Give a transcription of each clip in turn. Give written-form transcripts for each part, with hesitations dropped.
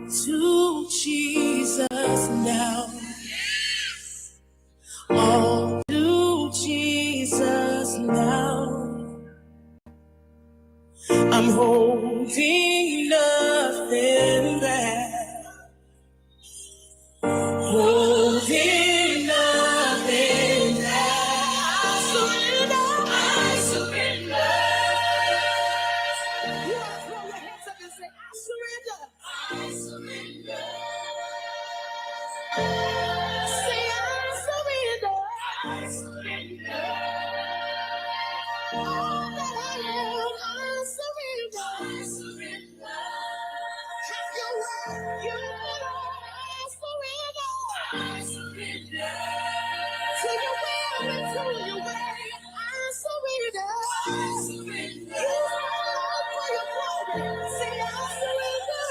to Jesus now. All to Jesus now. I'm holding nothing back. Holding nothing back. I surrender. I surrender. You want to throw your hands up and say, I surrender. I surrender. Say, I surrender. I surrender. All that I am, I surrender. I surrender. Have your way. You know, I surrender. I surrender. To your will and to your way, I surrender. I surrender. You are for your glory. Say, I surrender.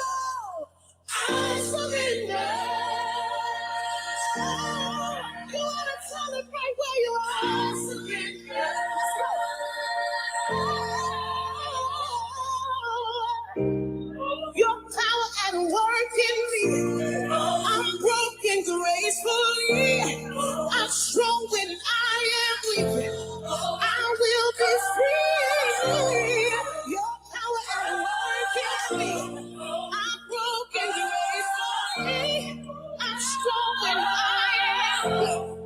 I surrender. You want to tell it right where you are. I surrender. Your power at work in me. I'm broken gracefully. I'm strong when I am weak. I will be free. Your power at work in me. I'm broken gracefully. I'm strong when I am weak.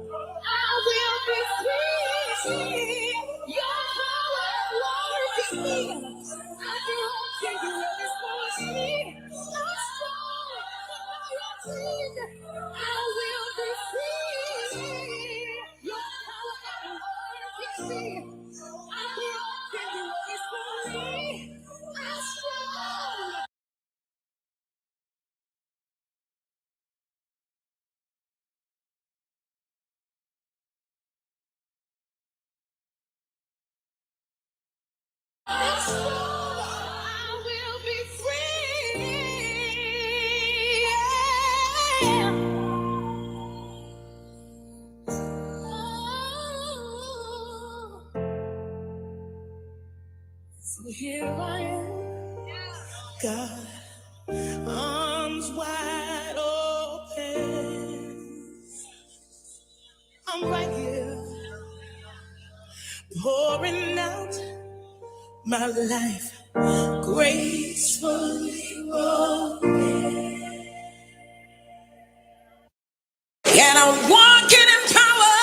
I will be free. Your power at work in me. I'm broken gracefully. I'm strong when I am weak. I will be free. Your power at work in me. I'm broken gracefully. I'm strong. I will be free. So here I am, God, arms wide open. I'm right here, pouring out my life gracefully broken. And I'm walking in power.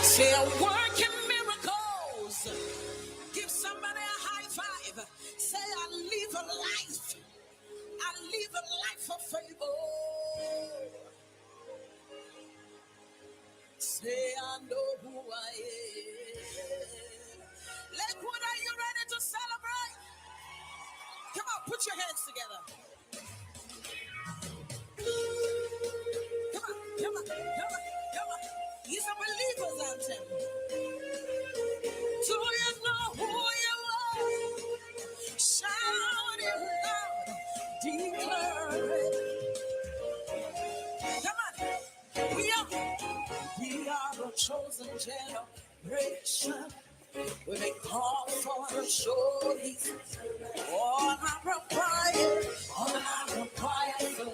Say I'm working miracles. Give somebody a high five. Say I live a life. I live a life of favor. Say I know who I am. Lakewood, are you ready to celebrate? Come on, put your hands together. Come on, come on, come on, come on. He's a believer's anthem. Do you know who you are? Shout it loud, declare it. Come on, we are a chosen generation. When they call for the show, all I require, for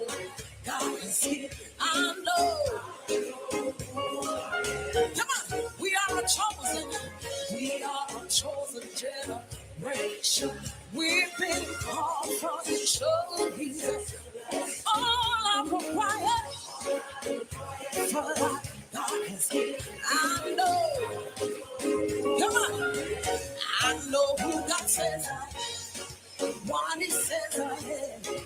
God is here. I know. Come on, we are a chosen generation. We've been called for the show. All I require, for God is here. I know. Come on. I know who God says I am, what He says I am,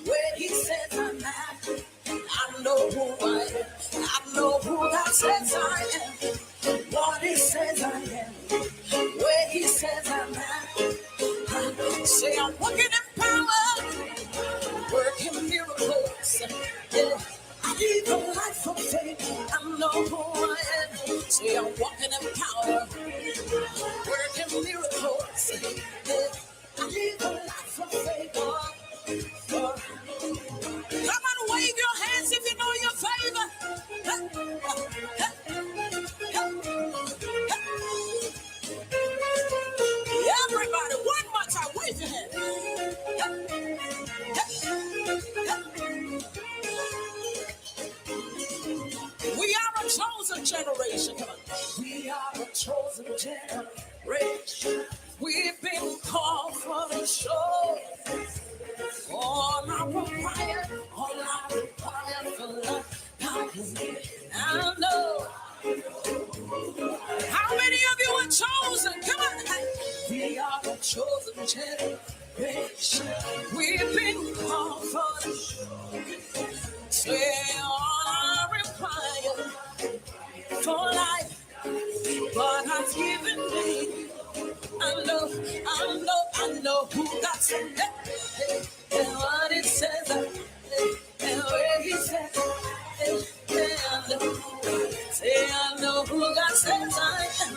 where He says I'm at. I know who I am. I know who God says I am, what He says I am, where He says I'm at. Say I'm working in power, working miracles. Yeah. I live a life of faith. I know who I am. Say I'm walking in power, working miracles. Yeah. I live a life of faith. Come on, wave your hands if you know your favor. Everybody, one more time, wave your hands. generation. We've been called for say all I require for life. God has given me. I know who got some. And what it says, and where he says, I know who got says I am.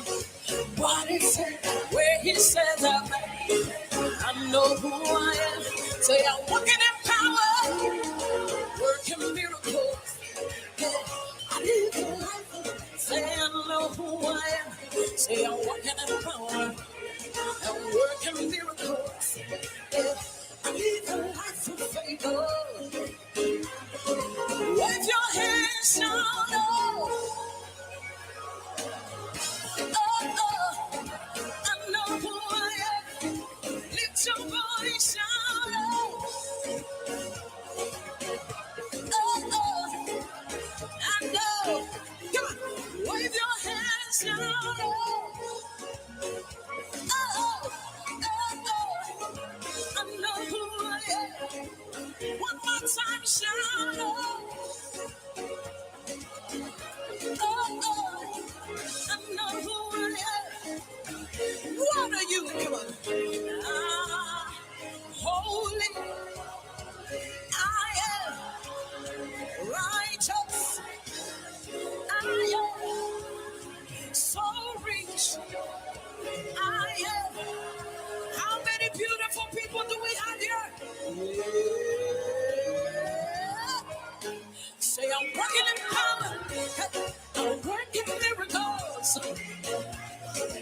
What it says, where he says I know who I am. Say I'm walking in power, working miracles. Yeah, I need the life. Say I know who I am. Say I'm walking in power. I'm working miracles. Yeah, I need the life of faith. Wave your hands now. I know who I am. Lift your voice, shout I know. Come on, wave your hands, shout I know who I am. One more time, shout I know who I am. What are you? Come on. Holy, I am righteous. I am so rich. I am. How many beautiful people do we have here? Yeah. Say I'm working in power. I'm working miracles.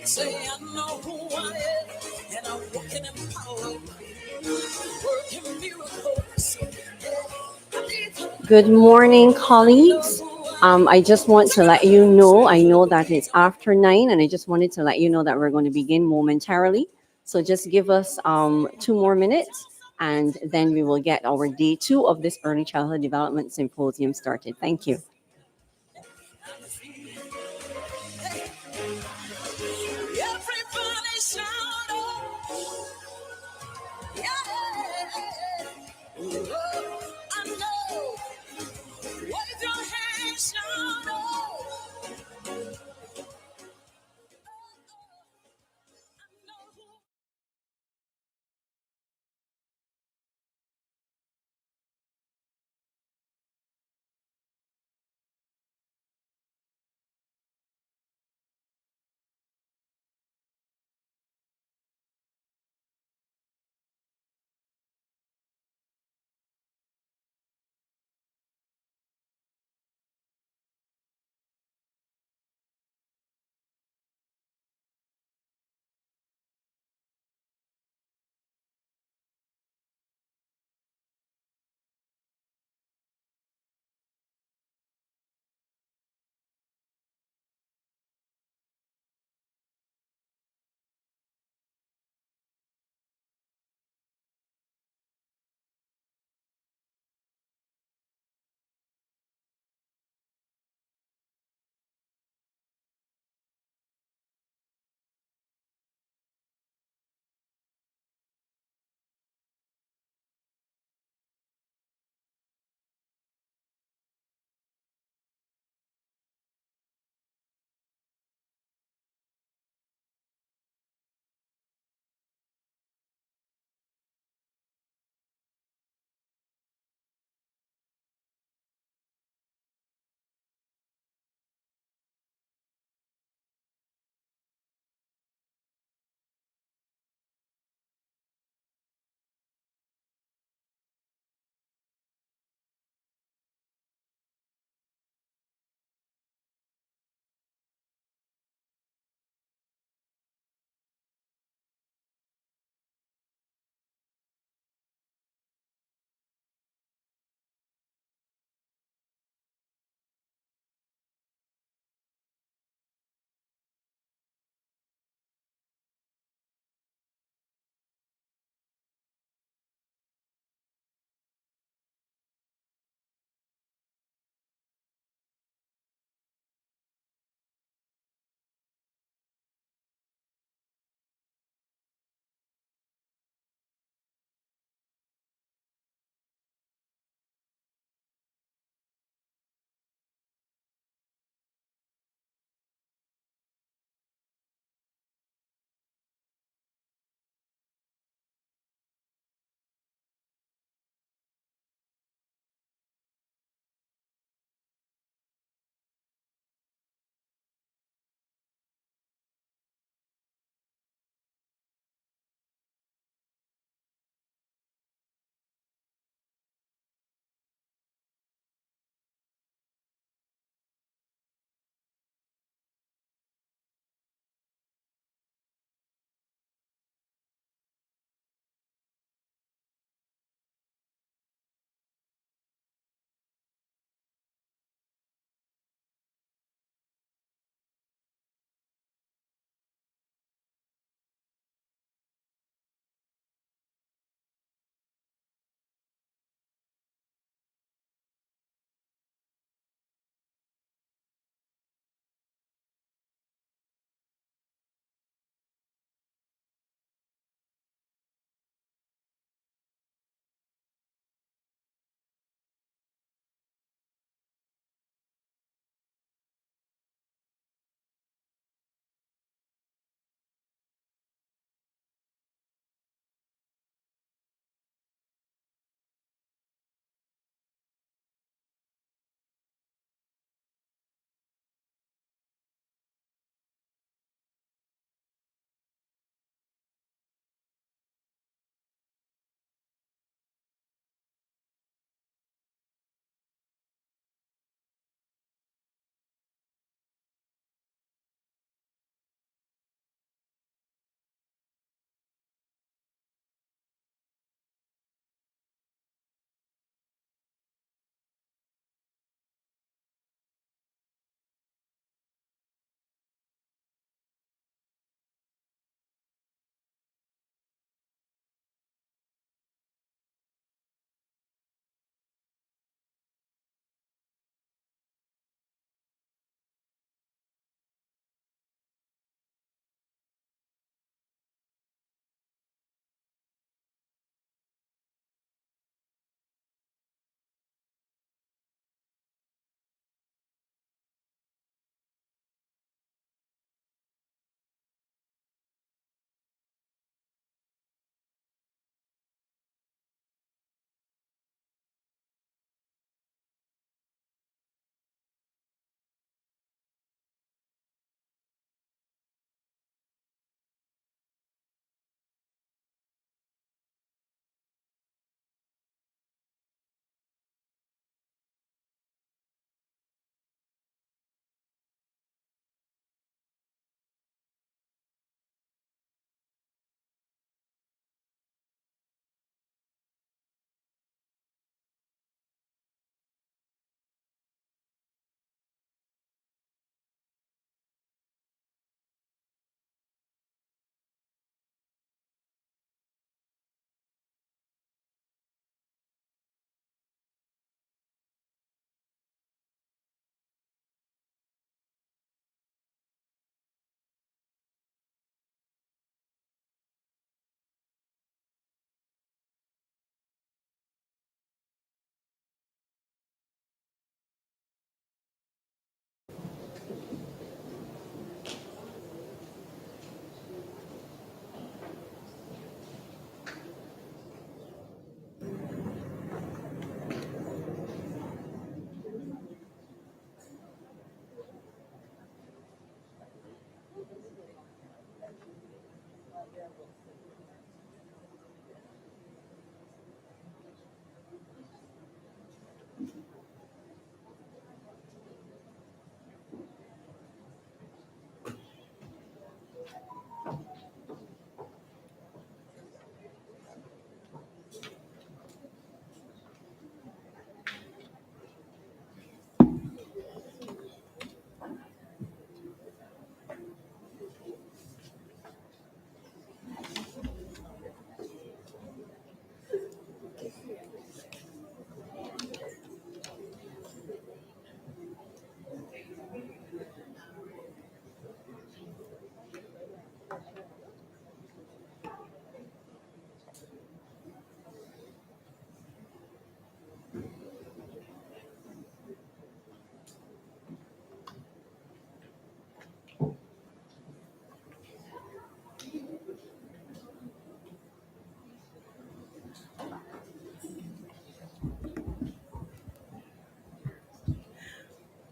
Say I know who I am, and I'm walking in power, working miracles. Good morning, colleagues. I just want to let you know, I know that it's after 9, and I just wanted to let you know that we're going to begin momentarily. So just give us 2 more minutes, and then we will get our day 2 of this Early Childhood Development Symposium started. Thank you. Everybody shout, oh, yeah. Oh, I know. Wave your hands, shout, oh.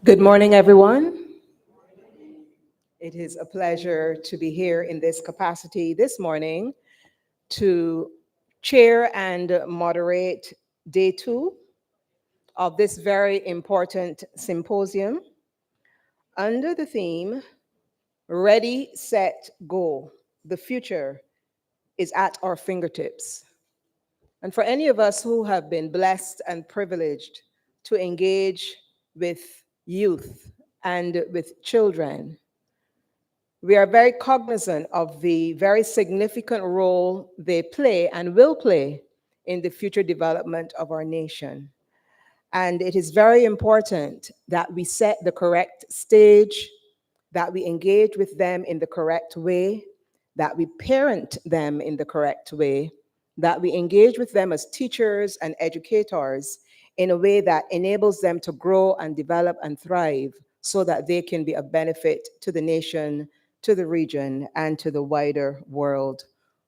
Good morning, everyone. It is a pleasure to be here in this capacity this morning to chair and moderate day 2 of this very important symposium under the theme Ready, Set, Go. The future is at our fingertips. And for any of us who have been blessed and privileged to engage with youth and with children, we are very cognizant of the very significant role they play and will play in the future development of our nation. And it is very important that we set the correct stage, that we engage with them in the correct way, that we parent them in the correct way, that we engage with them as teachers and educators in a way that enables them to grow and develop and thrive so that they can be of benefit to the nation, to the region, and to the wider world.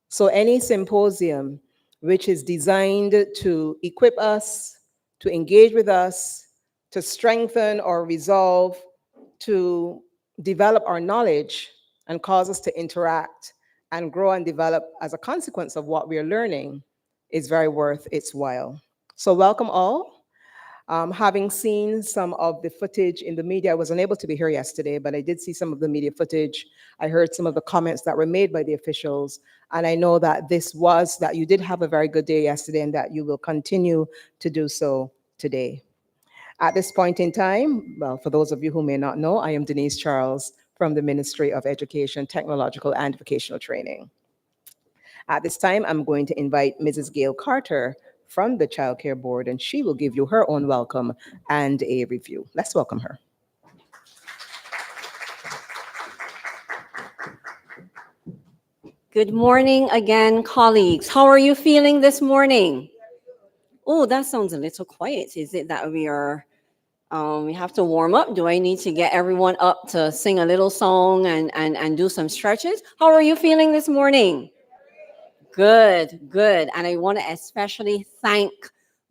So any symposium which is designed to equip us, to engage with us, to strengthen or resolve, to develop our knowledge and cause us to interact and grow and develop as a consequence of what we are learning is very worth its while. So welcome all. Having seen some of the footage in the media, I was unable to be here yesterday, but I did see some of the media footage. I heard some of the comments that were made by the officials, and I know that that you did have a very good day yesterday and that you will continue to do so today. At this point in time, well, for those of you who may not know, I am Denise Charles from the Ministry of Education, Technological and Vocational Training. At this time, I'm going to invite Mrs. Gail Carter from the Child Care Board, and she will give you her own welcome and a review. Let's welcome her. Good morning again, colleagues. How are you feeling this morning? Oh, that sounds a little quiet. Is it that we have to warm up? Do I need to get everyone up to sing a little song and do some stretches? How are you feeling this morning? Good, good. And I want to especially thank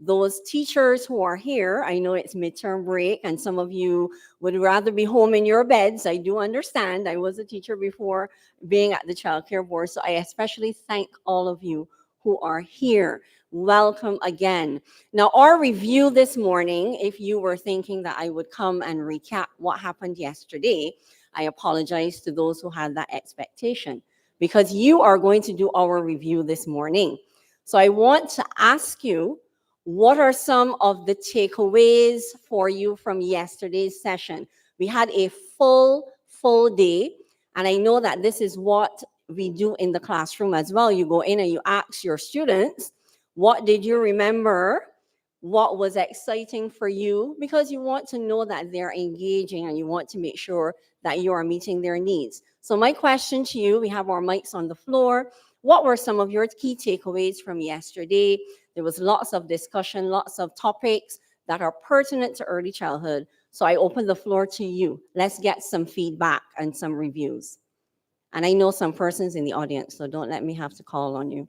those teachers who are here. I know it's midterm break and some of you would rather be home in your beds. I do understand. I was a teacher before being at the Child Care Board. So I especially thank all of you who are here. Welcome again. Now, our review this morning, if you were thinking that I would come and recap what happened yesterday, I apologize to those who had that expectation, because you are going to do our review this morning. So I want to ask you, what are some of the takeaways for you from yesterday's session? We had a full day, and I know that this is what we do in the classroom as well. You go in and you ask your students, what did you remember? What was exciting for you? Because you want to know that they're engaging and you want to make sure that you are meeting their needs. So my question to you, we have our mics on the floor. What were some of your key takeaways from yesterday? There was lots of discussion, lots of topics that are pertinent to early childhood. So I open the floor to you. Let's get some feedback and some reviews. And I know some persons in the audience, so don't let me have to call on you.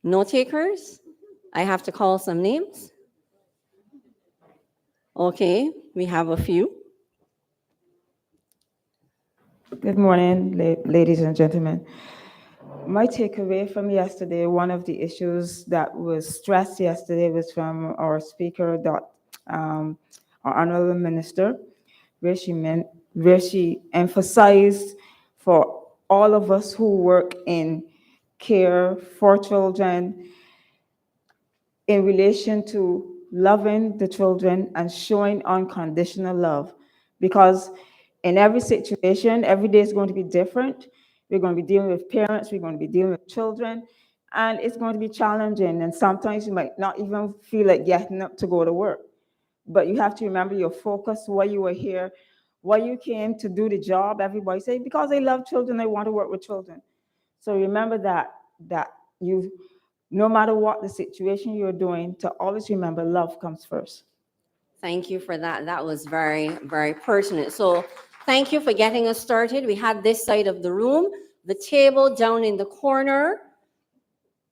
No takers? I have to call some names? Okay, we have a few. Good morning, ladies and gentlemen. My takeaway from yesterday, one of the issues that was stressed yesterday was from our speaker, our honorable minister, where she emphasized for all of us who work in care for children in relation to loving the children and showing unconditional love, because in every situation, every day is going to be different. We're going to be dealing with parents, we're going to be dealing with children, and it's going to be challenging. And sometimes you might not even feel like getting up to go to work. But you have to remember your focus, why you were here, why you came to do the job. Everybody say, because they love children, they want to work with children. So remember that you, no matter what the situation you're doing, to always remember love comes first. Thank you for that. That was very, very pertinent. So thank you for getting us started. We had this side of the room, the table down in the corner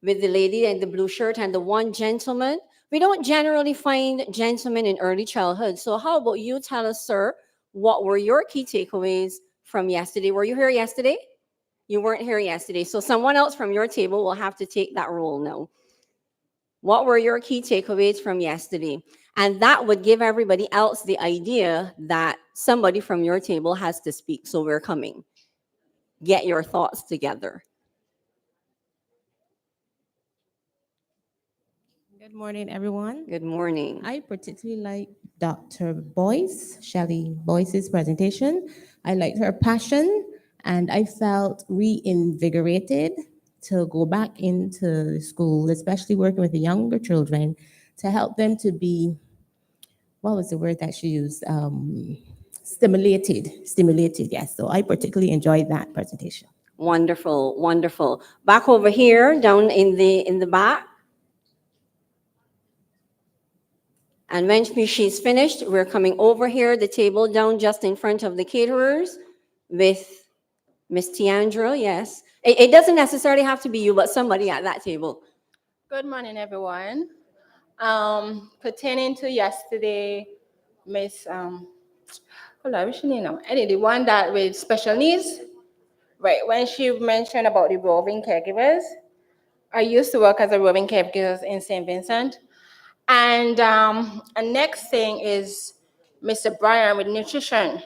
with the lady in the blue shirt and the one gentleman. We don't generally find gentlemen in early childhood. So how about you tell us, sir, what were your key takeaways from yesterday? Were you here yesterday? You weren't here yesterday. So someone else from your table will have to take that role now. What were your key takeaways from yesterday? And that would give everybody else the idea that somebody from your table has to speak. So we're coming. Get your thoughts together. Good morning, everyone. Good morning. I particularly like Dr. Boyce, Shelley Boyce's presentation. I liked her passion, and I felt reinvigorated to go back into school, especially working with the younger children, to help them to be, what was the word that she used? Stimulated, yes. So I particularly enjoyed that presentation. Wonderful, wonderful. Back over here, down in the back. And when she's finished, we're coming over here, the table down just in front of the caterers with Miss Tiandra, yes. It doesn't necessarily have to be you, but somebody at that table. Good morning, everyone. Pertaining to yesterday, Miss, hold on, what's her name now? Anyway, the one that with special needs, right? When she mentioned about the roving caregivers, I used to work as a roving caregiver in St. Vincent. And next thing is Mr. Brian with nutrition.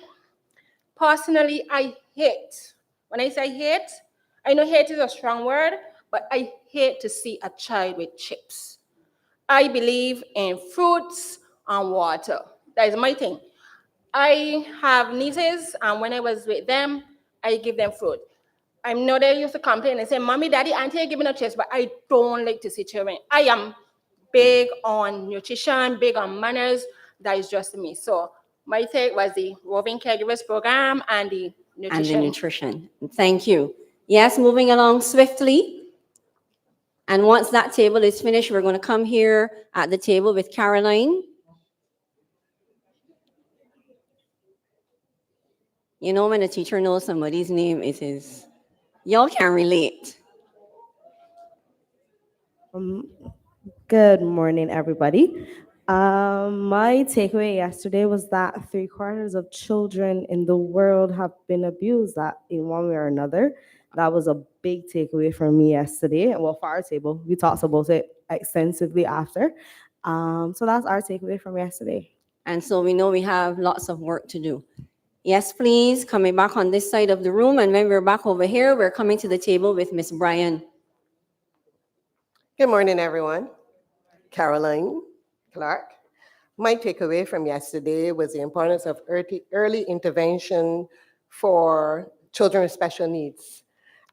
Personally, I hate, when I say hate, I know hate is a strong word, but I hate to see a child with chips. I believe in fruits and water. That is my thing. I have nieces, and when I was with them, I give them fruit. I know they used to complain and say, Mommy, Daddy, Auntie, give me no chips, but I don't like to see children. I am big on nutrition, big on manners. That is just me. So my take was the roving caregivers program and the nutrition. And the nutrition. Thank you. Yes, moving along swiftly. And once that table is finished, we're going to come here at the table with Caroline. You know, when a teacher knows somebody's name, it is, y'all can relate. Good morning, everybody. My takeaway yesterday was that 3/4 of children in the world have been abused that in one way or another. That was a big takeaway for me yesterday. Well, for our table, we talked about it extensively after. So that's our takeaway from yesterday. And so we know we have lots of work to do. Yes, please, coming back on this side of the room. And when we're back over here, we're coming to the table with Miss Bryan. Good morning, everyone. Caroline Clark. My takeaway from yesterday was the importance of early intervention for children with special needs.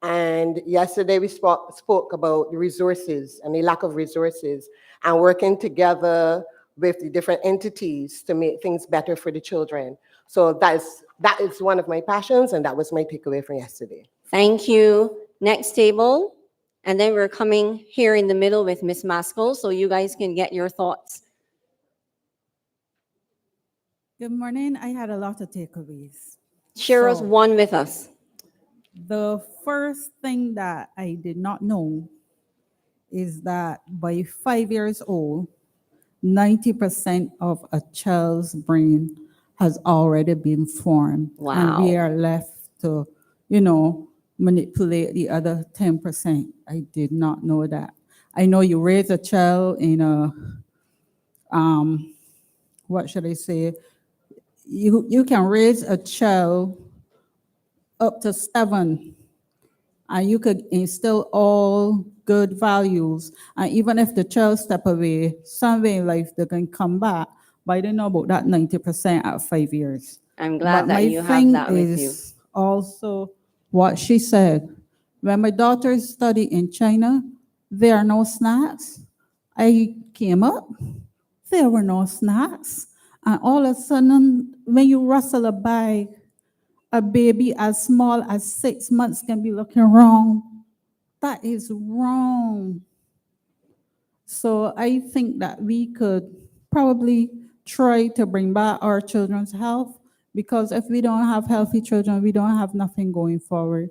And yesterday we spoke about the resources and the lack of resources and working together with the different entities to make things better for the children. So that is one of my passions, and that was my takeaway from yesterday. Thank you. Next table. And then we're coming here in the middle with Miss Maskell, so you guys can get your thoughts. Good morning. I had a lot of takeaways. Share us So- one with us. The first thing that I did not know is that by 5 years old, 90% of a child's brain has already been formed. Wow. And we are left to, manipulate the other 10%. I did not know that. I know you raise a child in a, what should I say? You can raise a child up to 7, and you could instill all good values. And even if the child step away, somewhere in life they can come back. But I didn't know about that 90% at 5 years. I'm glad But that my you have thing that with you. is also what she said. When my daughter studied in China, there are no snacks. I came up, there were no snacks. And all of a sudden, when you rustle a bag, a baby as small as 6 months can be looking wrong. That is wrong. So I think that we could probably try to bring back our children's health, because if we don't have healthy children, we don't have nothing going forward.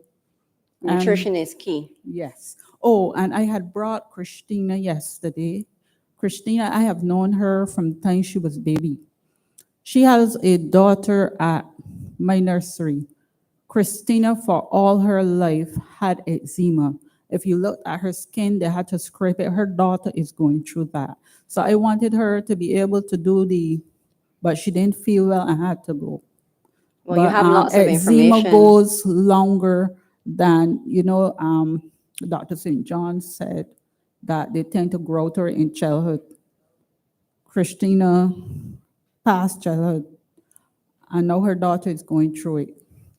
Nutrition is key. Yes. Oh, and I had brought Christina yesterday. Christina, I have known her from the time she was baby. She has a daughter at my nursery. Christina, for all her life, had eczema. If you looked at her skin, they had to scrape it. Her daughter is going through that. So I wanted her to be able to but she didn't feel well and had to go. Well, you have lots of eczema information. goes longer than, Dr. St. John said that they tend to grow to it in childhood. Christina past childhood, and now her daughter is going through it.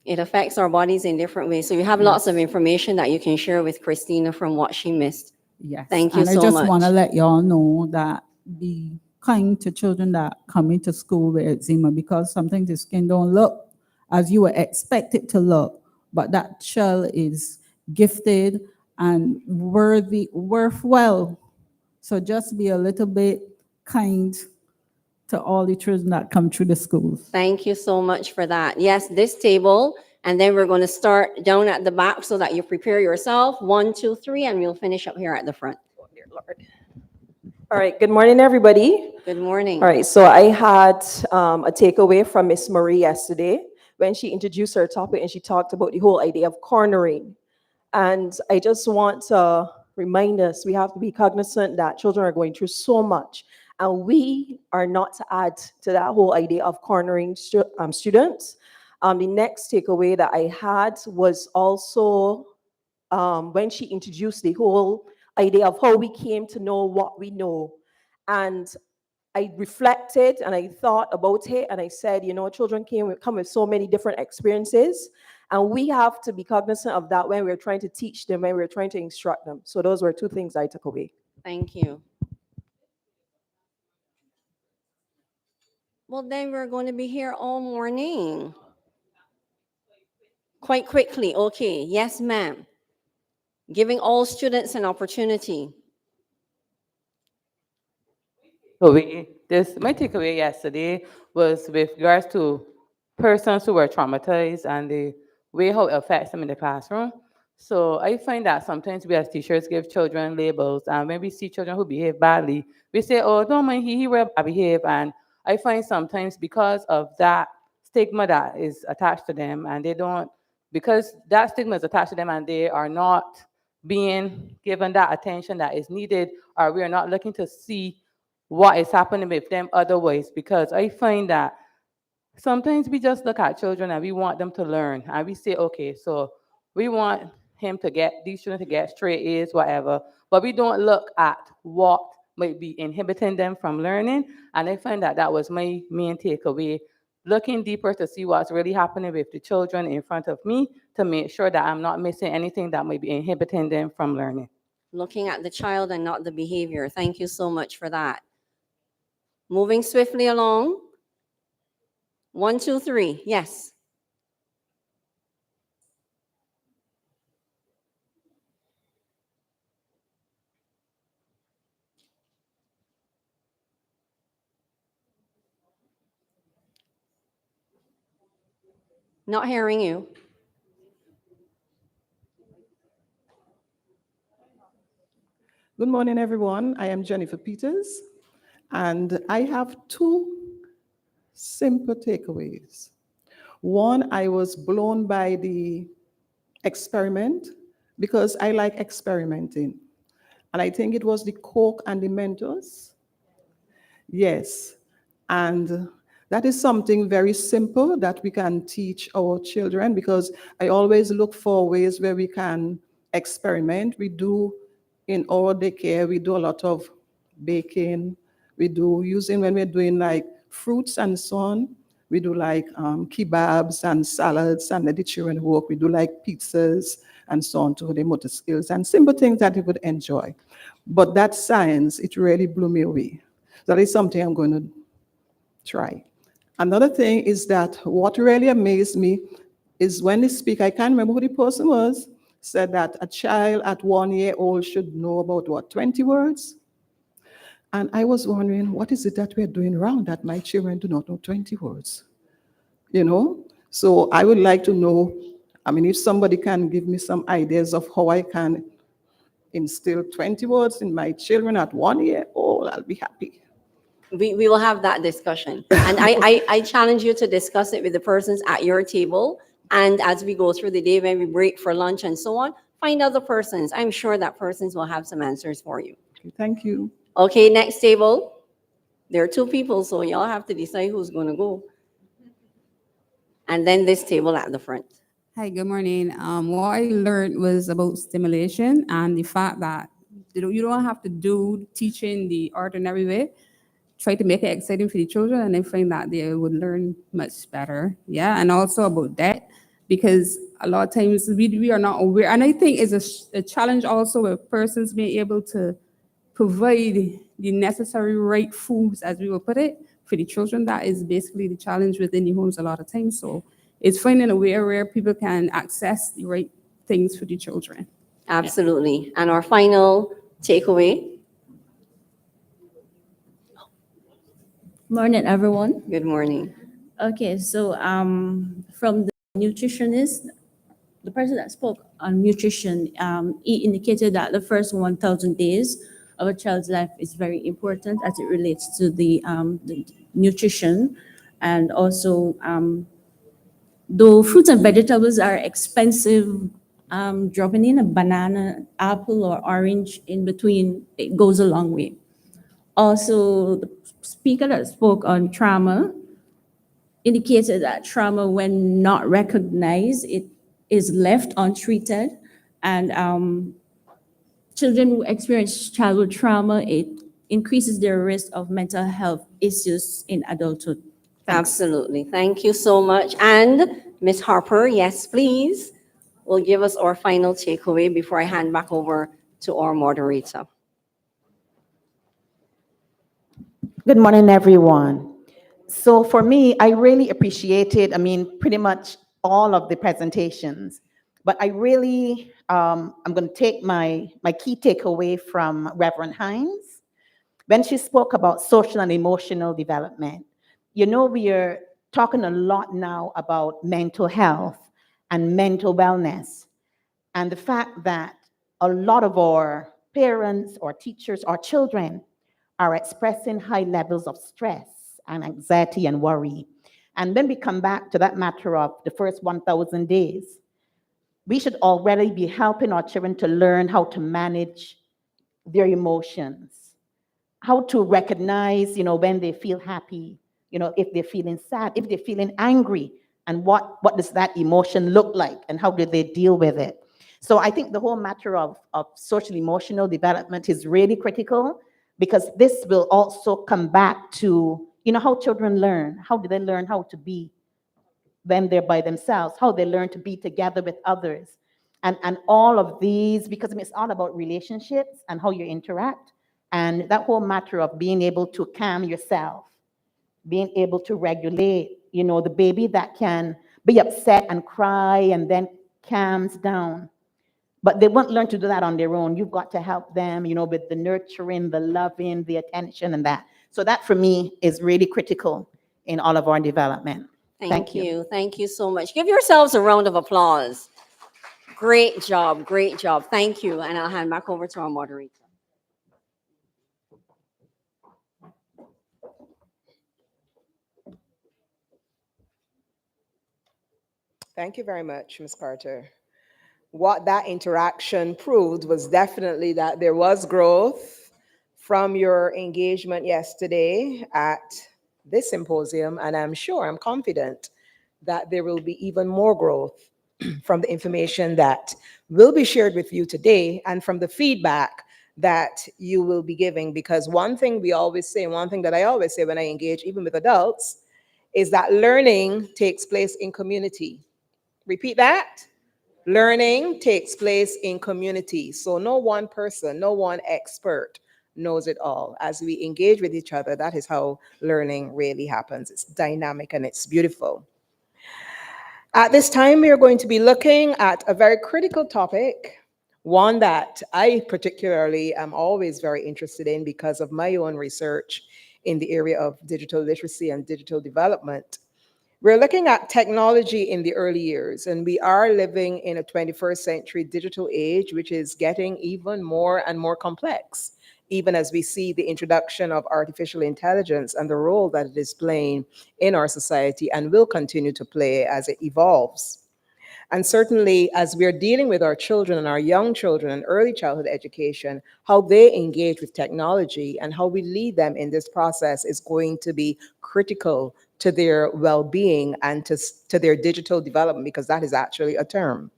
It affects our bodies in different ways. So you have lots of information that you can share with Christina from what she missed. Yes. Thank you and so I just much. want to let y'all know that be kind to children that come into school with eczema, because sometimes the skin don't look as you would expect it to look, but that child is gifted and worth well. So just be a little bit kind to all the children that come through the schools. Thank you so much for that. Yes, this table, and then we're going to start down at the back so that you prepare yourself. 1, 2, 3, and we'll finish up here at the front. Oh, dear Lord. All right, good morning, everybody. Good morning. All right, so I had a takeaway from Miss Marie yesterday when she introduced her topic and she talked about the whole idea of cornering. And I just want to remind us, we have to be cognizant that children are going through so much, and we are not to add to that whole idea of cornering students. The next takeaway that I had was also when she introduced the whole idea of how we came to know what we know. And I reflected and I thought about it, and I said, children come with so many different experiences, and we have to be cognizant of that when we're trying to teach them, when we're trying to instruct them. So those were two things I took away. Thank you. Well, then we're going to be here all morning. Quite quickly. Okay. Yes, ma'am. Giving all students an opportunity. So my takeaway yesterday was with regards to persons who were traumatized and the way how it affects them in the classroom. So I find that sometimes we as teachers give children labels, and when we see children who behave badly, we say, oh, don't mind, he will behave. And I find sometimes because of that stigma that is attached to them, and because that stigma is attached to them and they are not being given that attention that is needed, or we are not looking to see what is happening with them otherwise, because I find that sometimes we just look at children and we want them to learn, and we say, okay, so we want these children to get straight A's, whatever, but we don't look at what might be inhibiting them from learning. And I find that was my main takeaway, looking deeper to see what's really happening with the children in front of me to make sure that I'm not missing anything that might be inhibiting them from learning. Looking at the child and not the behavior. Thank you so much for that. Moving swiftly along. 1, 2, 3. Yes. Not hearing you. Good morning, everyone. I am Jennifer Peters, and I have two simple takeaways. One, I was blown by the experiment because I like experimenting. And I think it was the Coke and the Mentos. Yes. And that is something very simple that we can teach our children, because I always look for ways where we can experiment. We do in our daycare, we do a lot of baking. We do when we're doing like fruits and so on. We do like kebabs and salads and let the children work. We do like pizzas and so on to the motor skills and simple things that they would enjoy. But that science, it really blew me away. That is something I'm going to try. Another thing is that what really amazed me is when the speaker, I can't remember who the person was, said that a child at 1 year old should know about 20 words? And I was wondering, what is it that we're doing wrong that my children do not know 20 words? So I would like to know, if somebody can give me some ideas of how I can instill 20 words in my children at 1 year old. whole, I'll be happy. We will have that discussion. And I challenge you to discuss it with the persons at your table. And as we go through the day, when we break for lunch and so on, find other persons. I'm sure that persons will have some answers for you. Okay, thank you. Okay, next table. There are two people, so y'all have to decide who's going to go. And then this table at the front. Hi, good morning. What I learned was about stimulation and the fact that you don't have to do teaching the ordinary way. Try to make it exciting for the children, and I find that they would learn much better. Yeah, and also about that, because a lot of times we are not aware, and I think it's a challenge also with persons being able to provide the necessary right foods, as we will put it, for the children. That is basically the challenge within the homes a lot of times. So it's finding a way where people can access the right things for the children. Absolutely. And our final takeaway. Morning, everyone. Good morning. Okay, so from the nutritionist, the person that spoke on nutrition, he indicated that the first 1,000 days of a child's life is very important as it relates to the nutrition. And also, though fruits and vegetables are expensive, dropping in a banana, apple, or orange in between, it goes a long way. Also, the speaker that spoke on trauma indicated that trauma, when not recognized, it is left untreated. And children who experience childhood trauma, it increases their risk of mental health issues in adulthood. Thanks. Absolutely. Thank you so much. And Ms. Harper, yes, please, will give us our final takeaway before I hand back over to our moderator. Good morning, everyone. So for me, I really appreciated, pretty much all of the presentations, but I really, I'm going to take my key takeaway from Reverend Hines when she spoke about social and emotional development. You know, we are talking a lot now about mental health and mental wellness, and the fact that a lot of our parents, our teachers, our children are expressing high levels of stress and anxiety and worry. And when we come back to that matter of the first 1,000 days, we should already be helping our children to learn how to manage their emotions, how to recognize, when they feel happy, if they're feeling sad, if they're feeling angry, and what does that emotion look like, and how do they deal with it. So I think the whole matter of social emotional development is really critical, because this will also come back to, how children learn. How do they learn how to be when they're by themselves? How they learn to be together with others. And all of these, because it's all about relationships and how you interact. And that whole matter of being able to calm yourself, being able to regulate, the baby that can be upset and cry and then calms down. But they won't learn to do that on their own. You've got to help them, with the nurturing, the loving, the attention, and that. So that, for me, is really critical in all of our development. Thank you. Thank you so much. Give yourselves a round of applause. Great job. Great job. Thank you. And I'll hand back over to our moderator. Thank you very much, Ms. Carter. What that interaction proved was definitely that there was growth from your engagement yesterday at this symposium, and I'm confident that there will be even more growth from the information that will be shared with you today and from the feedback that you will be giving. Because one thing we always say, one thing that I always say when I engage, even with adults, is that learning takes place in community. Repeat that. Learning takes place in community. So no one person, no one expert knows it all. As we engage with each other, that is how learning really happens. It's dynamic and it's beautiful. At this time, we are going to be looking at a very critical topic, one that I particularly am always very interested in because of my own research in the area of digital literacy and digital development. We're looking at technology in the early years, and we are living in a 21st century digital age, which is getting even more and more complex even as we see the introduction of artificial intelligence and the role that it is playing in our society and will continue to play as it evolves. And certainly, as we're dealing with our children and our young children and early childhood education, how they engage with technology and how we lead them in this process is going to be critical to their well-being and to their digital development, because that is actually a term.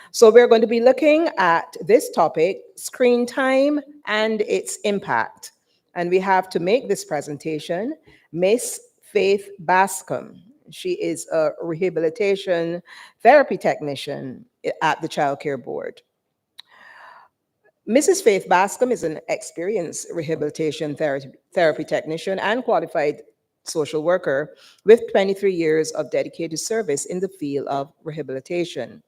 So we're going to be looking at this topic, screen time and its impact. And we have to make this presentation Miss Faith Bascom. She is a rehabilitation therapy technician at the Child Care Board. Mrs. Faith Bascom is an experienced rehabilitation therapy technician and qualified social worker with 23 years of dedicated service in the field of rehabilitation.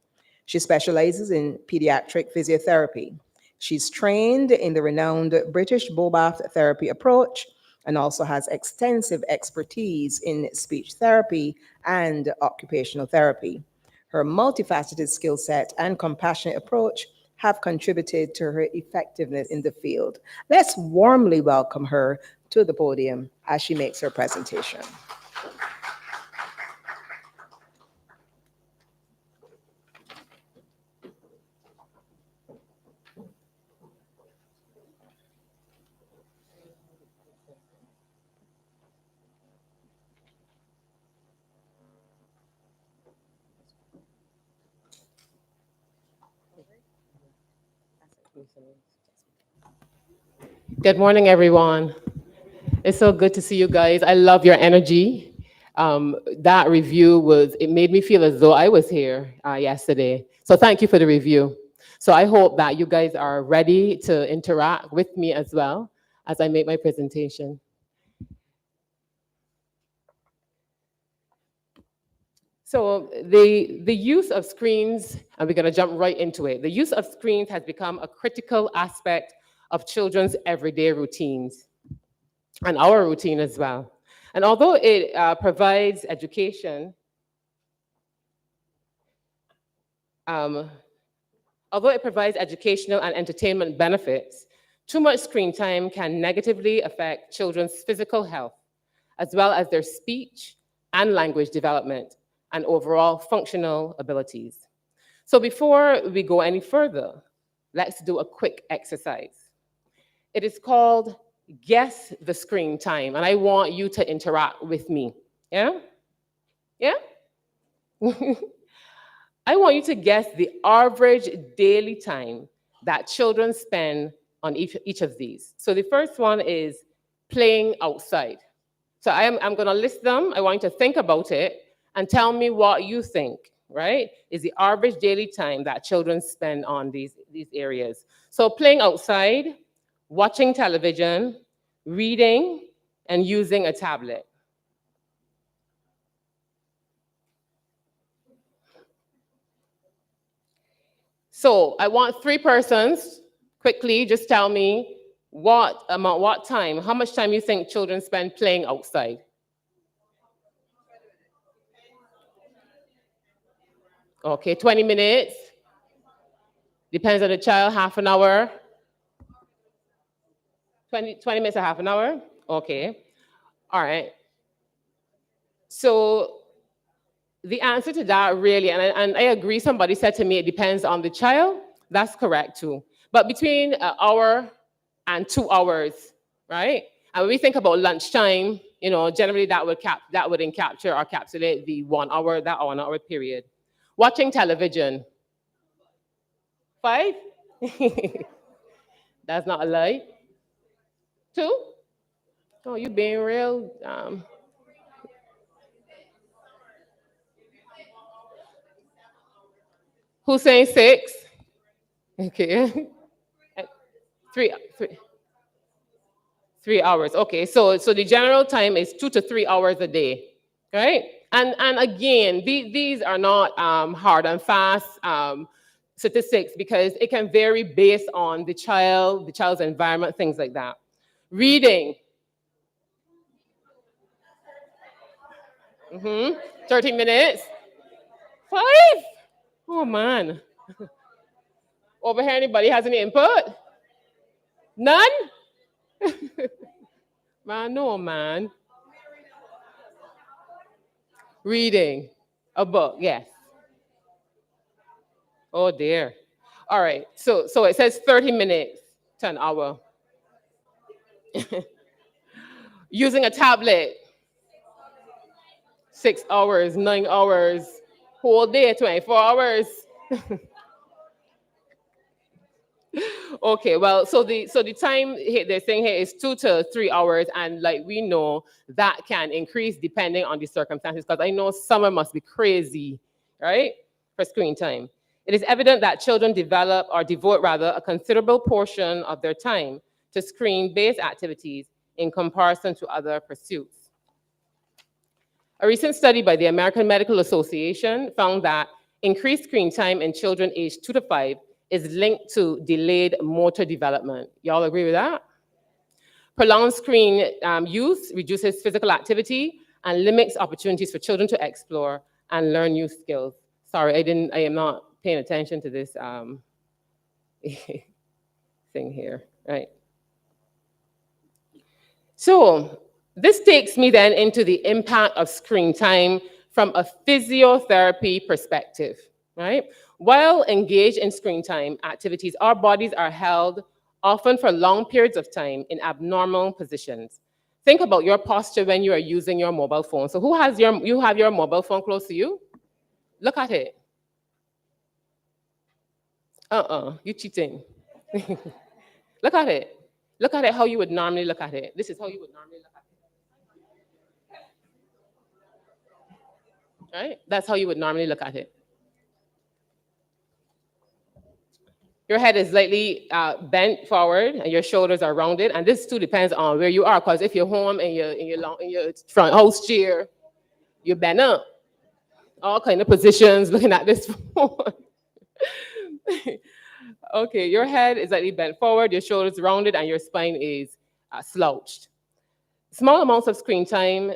She specializes in pediatric physiotherapy. She's trained in the renowned British Bobath therapy approach and also has extensive expertise in speech therapy and occupational therapy. Her multifaceted skill set and compassionate approach have contributed to her effectiveness in the field. Let's warmly welcome her to the podium as she makes her presentation. Good morning, everyone. It's so good to see you guys. I love your energy. That review it made me feel as though I was here yesterday. So thank you for the review. So I hope that you guys are ready to interact with me as well as I make my presentation. So the use of screens, and we're going to jump right into it. The use of screens has become a critical aspect of children's everyday routines and our routine as well. And although it provides education, although it provides educational and entertainment benefits, too much screen time can negatively affect children's physical health, as well as their speech and language development and overall functional abilities. So before we go any further, let's do a quick exercise. It is called Guess the Screen Time, and I want you to interact with me. Yeah? Yeah? I want you to guess the average daily time that children spend on each of these. So the first one is playing outside. So I'm going to list them. I want you to think about it and tell me what you think, right? Is the average daily time that children spend on these areas. So playing outside, watching television, reading, and using a tablet. So I want 3 persons, quickly, just tell me what time, how much time you think children spend playing outside. Okay, 20 minutes. Depends on the child, half an hour. 20 minutes or half an hour? Okay. All right. So the answer to that really, and I agree, somebody said to me, it depends on the child. That's correct too. But between an hour and 2 hours, right? And when we think about lunchtime, you know, generally that would capture or encapsulate the 1 hour, that 1 hour period. Watching television. 5? That's not a lie. 2? Oh, you being real. Who's saying 6? Okay. 3 hours. Okay, so the general time is 2 to 3 hours a day, right? And again, these are not hard and fast statistics, because it can vary based on the child's environment, things like that. Reading. 30 minutes. 5? Oh man. Over here, anybody has any input? None? Man, no, man. Reading a book, yes. Oh dear. All right. So it says 30 minutes to an hour. Using a tablet, 6 hours, 9 hours, whole day, 24 hours. Okay, well, so the time they're saying here is 2 to 3 hours, and like we know that can increase depending on the circumstances, because I know summer must be crazy, right, for screen time. It is evident that children develop or devote rather a considerable portion of their time to screen-based activities in comparison to other pursuits. A recent study by the American Medical Association found that increased screen time in children aged 2 to 5 is linked to delayed motor development. Y'all agree with that? Prolonged screen use reduces physical activity and limits opportunities for children to explore and learn new skills. Sorry, I am not paying attention to this thing here, right? So this takes me then into the impact of screen time from a physiotherapy perspective, right? While engaged in screen time activities, our bodies are held often for long periods of time in abnormal positions. Think about your posture when you are using your mobile phone. So you have your mobile phone close to you? Look at it. You're cheating. Look at it. Look at it how you would normally look at it. This is how you would normally look at it. Right? That's how you would normally look at it. Your head is slightly bent forward and your shoulders are rounded. And this too depends on where you are, because if you're home in your front house chair, you bend up. All kind of positions looking at this phone. Okay, your head is slightly bent forward, your shoulders rounded, and your spine is slouched. Small amounts of screen time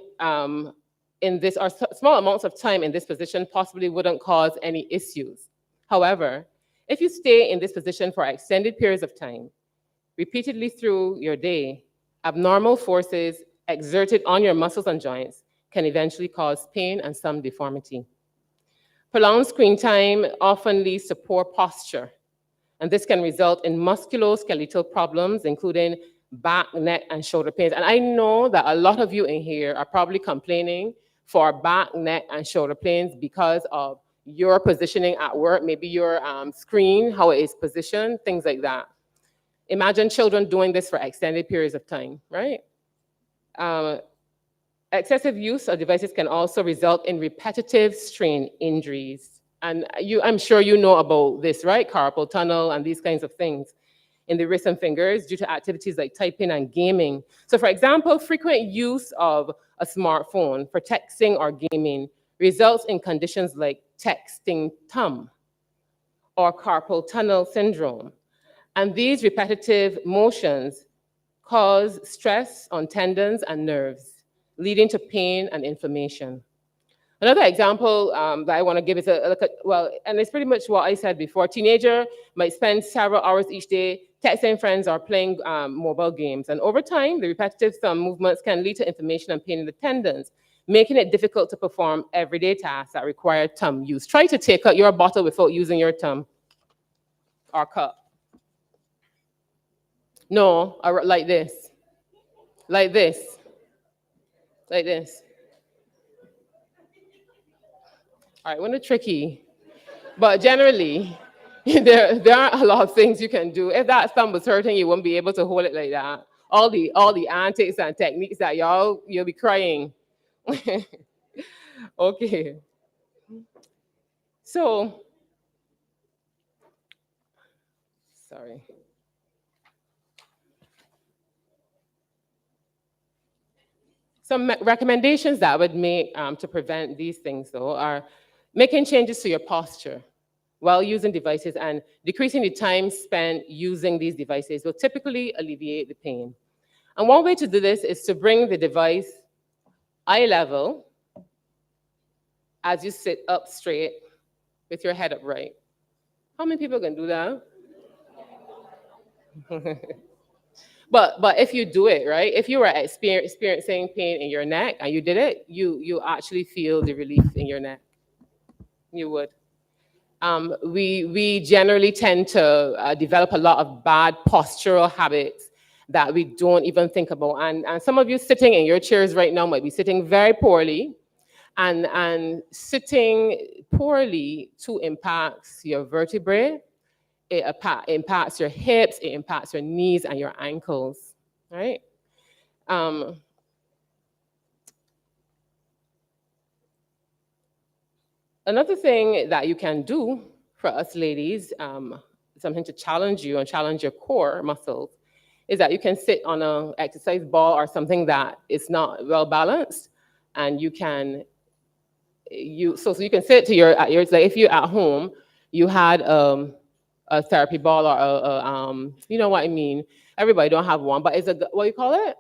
small amounts of time in this position possibly wouldn't cause any issues. However, if you stay in this position for extended periods of time, repeatedly through your day, abnormal forces exerted on your muscles and joints can eventually cause pain and some deformity. Prolonged screen time often leads to poor posture, and this can result in musculoskeletal problems, including back, neck, and shoulder pains. And I know that a lot of you in here are probably complaining for back, neck, and shoulder pains because of your positioning at work, maybe your screen, how it is positioned, things like that. Imagine children doing this for extended periods of time, right? Excessive use of devices can also result in repetitive strain injuries. And I'm sure you know about this, right? Carpal tunnel and these kinds of things in the wrists and fingers due to activities like typing and gaming. So for example, frequent use of a smartphone for texting or gaming results in conditions like texting thumb or carpal tunnel syndrome. And these repetitive motions cause stress on tendons and nerves, leading to pain and inflammation. Another example that I want to give is and it's pretty much what I said before. A teenager might spend several hours each day texting friends or playing mobile games. And over time, the repetitive thumb movements can lead to inflammation and pain in the tendons, making it difficult to perform everyday tasks that require thumb use. Try to take out your bottle without using your thumb or cup. No, like this. Like this. Like this. All right, one tricky, but generally, there aren't a lot of things you can do. If that thumb was hurting, you wouldn't be able to hold it like that. All the antics and techniques that you'll be crying. Okay. So, sorry. Some recommendations that I would make to prevent these things, though, are making changes to your posture while using devices and decreasing the time spent using these devices will typically alleviate the pain. And one way to do this is to bring the device eye level as you sit up straight with your head upright. How many people can do that? But if you do it, right, if you were experiencing pain in your neck and you did it, you actually feel the relief in your neck. You would. We generally tend to develop a lot of bad postural habits that we don't even think about. And some of you sitting in your chairs right now might be sitting very poorly. And sitting poorly too impacts your vertebrae. It impacts your hips, it impacts your knees and your ankles, right? Another thing that you can do for us ladies, something to challenge you and challenge your core muscles, is that you can sit on an exercise ball or something that is not well balanced, and you can so you can sit to your like if you're at home, you had a therapy ball or you know what I mean. Everybody don't have one, but it's a what do you call it?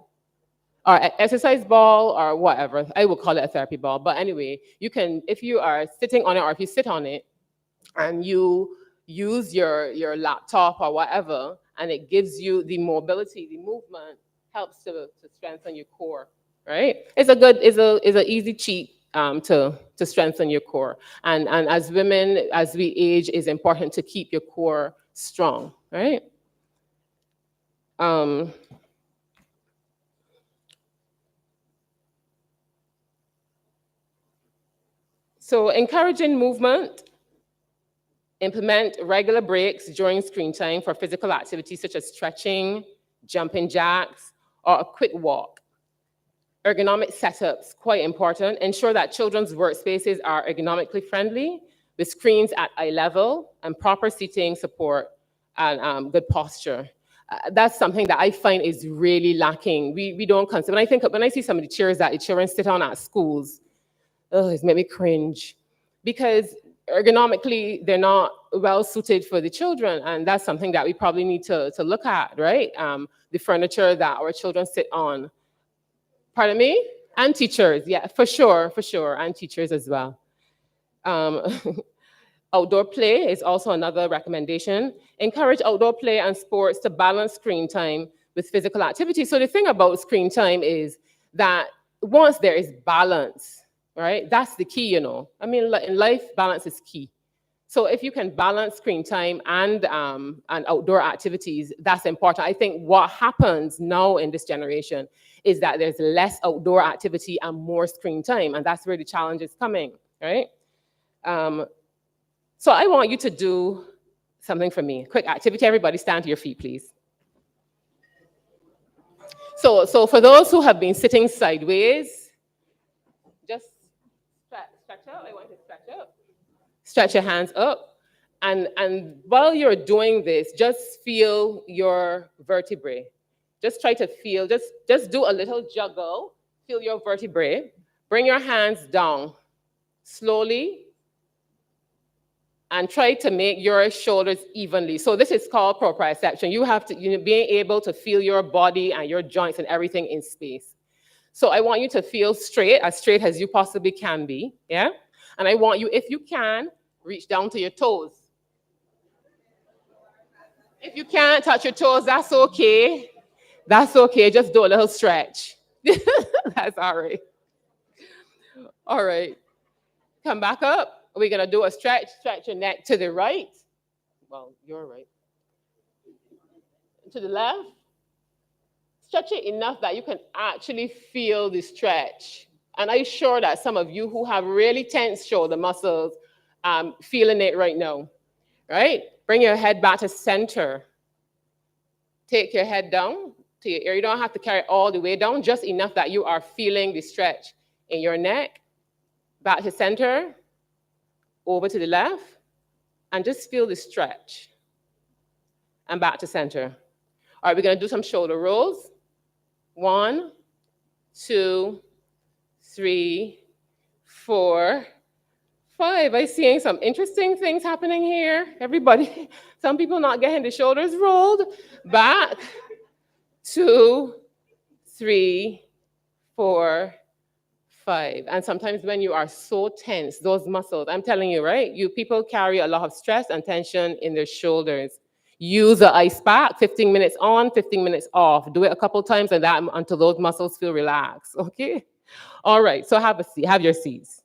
Or exercise ball or whatever. I would call it a therapy ball. But anyway, you can, if you are sitting on it or if you sit on it and you use your laptop or whatever, and it gives you the mobility, the movement, helps to strengthen your core, right? It's an easy cheat to strengthen your core. And as women, as we age, it's important to keep your core strong, right? So encouraging movement, implement regular breaks during screen time for physical activities such as stretching, jumping jacks, or a quick walk. Ergonomic setups, quite important. Ensure that children's workspaces are ergonomically friendly with screens at eye level and proper seating support and good posture. That's something that I find is really lacking. We don't consider, when I see some of the chairs that the children sit on at schools, it's made me cringe, because ergonomically they're not well suited for the children, and that's something that we probably need to look at, right? The furniture that our children sit on. Pardon me? And teachers, yeah, for sure, and teachers as well. Outdoor play is also another recommendation. Encourage outdoor play and sports to balance screen time with physical activity. So the thing about screen time is that once there is balance, right? That's the key, you know. I mean, in life, balance is key. So if you can balance screen time and outdoor activities, that's important. I think what happens now in this generation is that there's less outdoor activity and more screen time, and that's where the challenge is coming, right? So I want you to do something for me. Quick activity, everybody stand to your feet, please. So for those who have been sitting sideways, just stretch out. I want you to stretch up. Stretch your hands up. And while you're doing this, just feel your vertebrae. Just try to feel, just do a little juggle. Feel your vertebrae. Bring your hands down slowly and try to make your shoulders evenly. So this is called proprioception. You have to, being able to feel your body and your joints and everything in space. So I want you to feel straight as you possibly can be, yeah? And I want you, if you can, reach down to your toes. If you can't touch your toes, that's okay. That's okay, just do a little stretch. That's all right. All right, come back up. We're gonna do a stretch your neck to the right. Well, you're right. To the left. Stretch it enough that you can actually feel the stretch. And I'm sure that some of you who have really tense shoulder muscles, feeling it right now, right? Bring your head back to center. Take your head down to your ear. You don't have to carry it all the way down, just enough that you are feeling the stretch in your neck. Back to center, over to the left, and just feel the stretch. And back to center. All right, we're gonna do some shoulder rolls. 1, 2, 3, 4, 5. I'm seeing some interesting things happening here. Everybody, some people not getting the shoulders rolled. Back, 2, 3, 4, 5. And sometimes when you are so tense, those muscles, I'm telling you, right? You people carry a lot of stress and tension in their shoulders. Use the ice pack, 15 minutes on, 15 minutes off. Do it a couple times and that until those muscles feel relaxed, okay? All right, so have a seat, have your seats.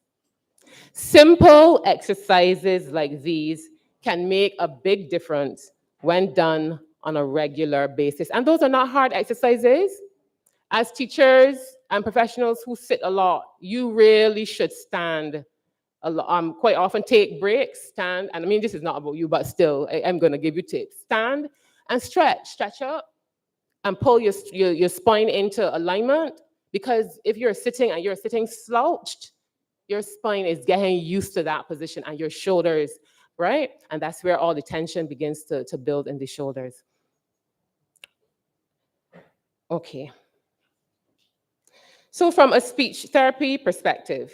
Simple exercises like these can make a big difference when done on a regular basis. And those are not hard exercises. As teachers and professionals who sit a lot, you really should stand a lot. Quite often take breaks, stand, and I mean, this is not about you, but still, I'm gonna give you tips. Stand and stretch up, and pull your spine into alignment, because if you're sitting and you're sitting slouched, your spine is getting used to that position and your shoulders, right? And that's where all the tension begins to build in the shoulders. Okay. So from a speech therapy perspective,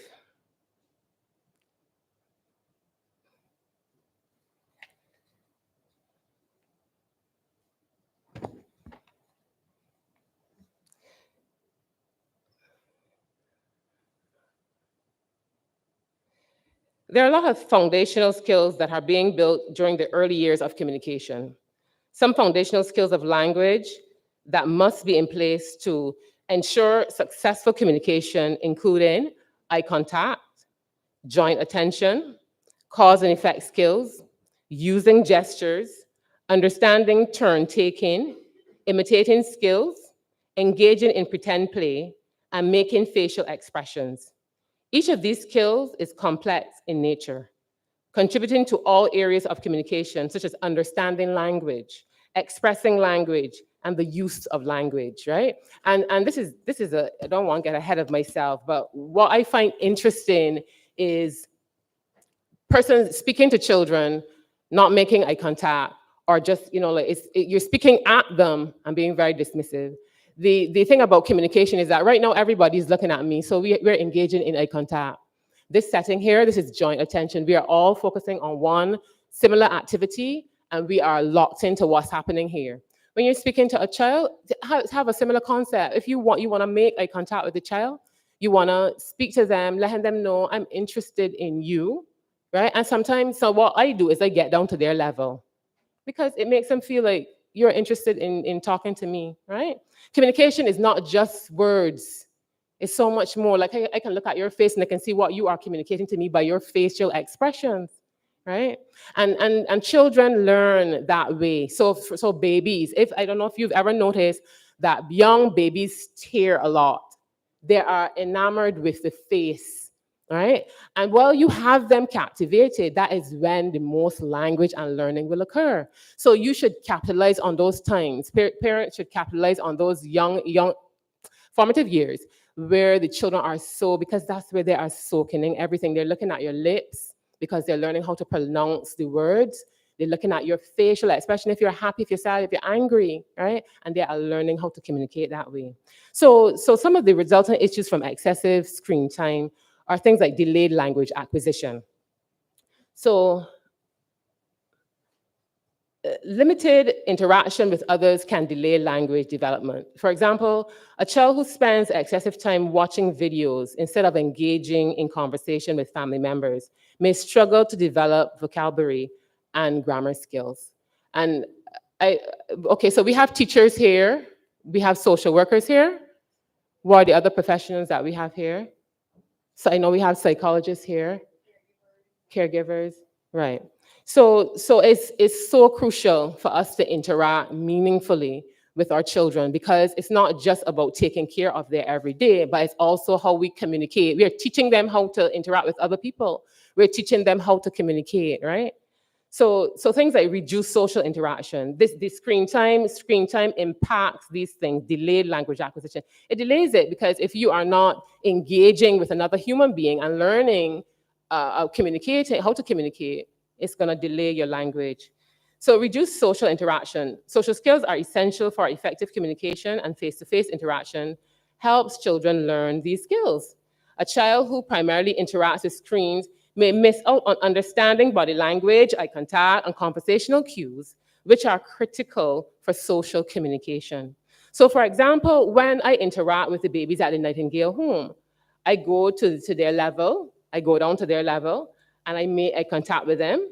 there are a lot of foundational skills that are being built during the early years of communication. Some foundational skills of language that must be in place to ensure successful communication, including eye contact, joint attention, cause and effect skills, using gestures, understanding turn taking, imitating skills, engaging in pretend play, and making facial expressions. Each of these skills is complex in nature, contributing to all areas of communication, such as understanding language, expressing language, and the use of language, right? And this is I don't want to get ahead of myself, but what I find interesting is persons speaking to children, not making eye contact, or just, like you're speaking at them and being very dismissive. The thing about communication is that right now everybody's looking at me, so we're engaging in eye contact. This setting here, this is joint attention. We are all focusing on one similar activity, and we are locked into what's happening here. When you're speaking to a child, have a similar concept. If you want to make eye contact with the child, you want to speak to them, letting them know, I'm interested in you, right? And sometimes, so what I do is I get down to their level, because it makes them feel like you're interested in talking to me, right? Communication is not just words. It's so much more. Like I can look at your face and I can see what you are communicating to me by your facial expressions, right? And children learn that way. So babies, I don't know if you've ever noticed that young babies tear a lot. They are enamored with the face, right? And while you have them captivated, that is when the most language and learning will occur. So you should capitalize on those times. Parents should capitalize on those young formative years where the children are because that's where they are soaking in everything. They're looking at your lips because they're learning how to pronounce the words. They're looking at your facial expression, if you're happy, if you're sad, if you're angry, right? And they are learning how to communicate that way. So some of the resultant issues from excessive screen time are things like delayed language acquisition. So limited interaction with others can delay language development. For example, a child who spends excessive time watching videos instead of engaging in conversation with family members may struggle to develop vocabulary and grammar skills. And so we have teachers here, we have social workers here. What are the other professionals that we have here? So I know we have psychologists here, caregivers, right? So it's so crucial for us to interact meaningfully with our children, because it's not just about taking care of their everyday, but it's also how we communicate. We are teaching them how to interact with other people. We're teaching them how to communicate, right? So things like reduced social interaction. The screen time impacts these things, delayed language acquisition. It delays it because if you are not engaging with another human being and learning how to communicate, it's gonna delay your language. So reduced social interaction. Social skills are essential for effective communication, and face-to-face interaction helps children learn these skills. A child who primarily interacts with screens may miss out on understanding body language, eye contact, and conversational cues, which are critical for social communication. So for example, when I interact with the babies at the Nightingale home, I go to their level, I go down to their level, and I make eye contact with them.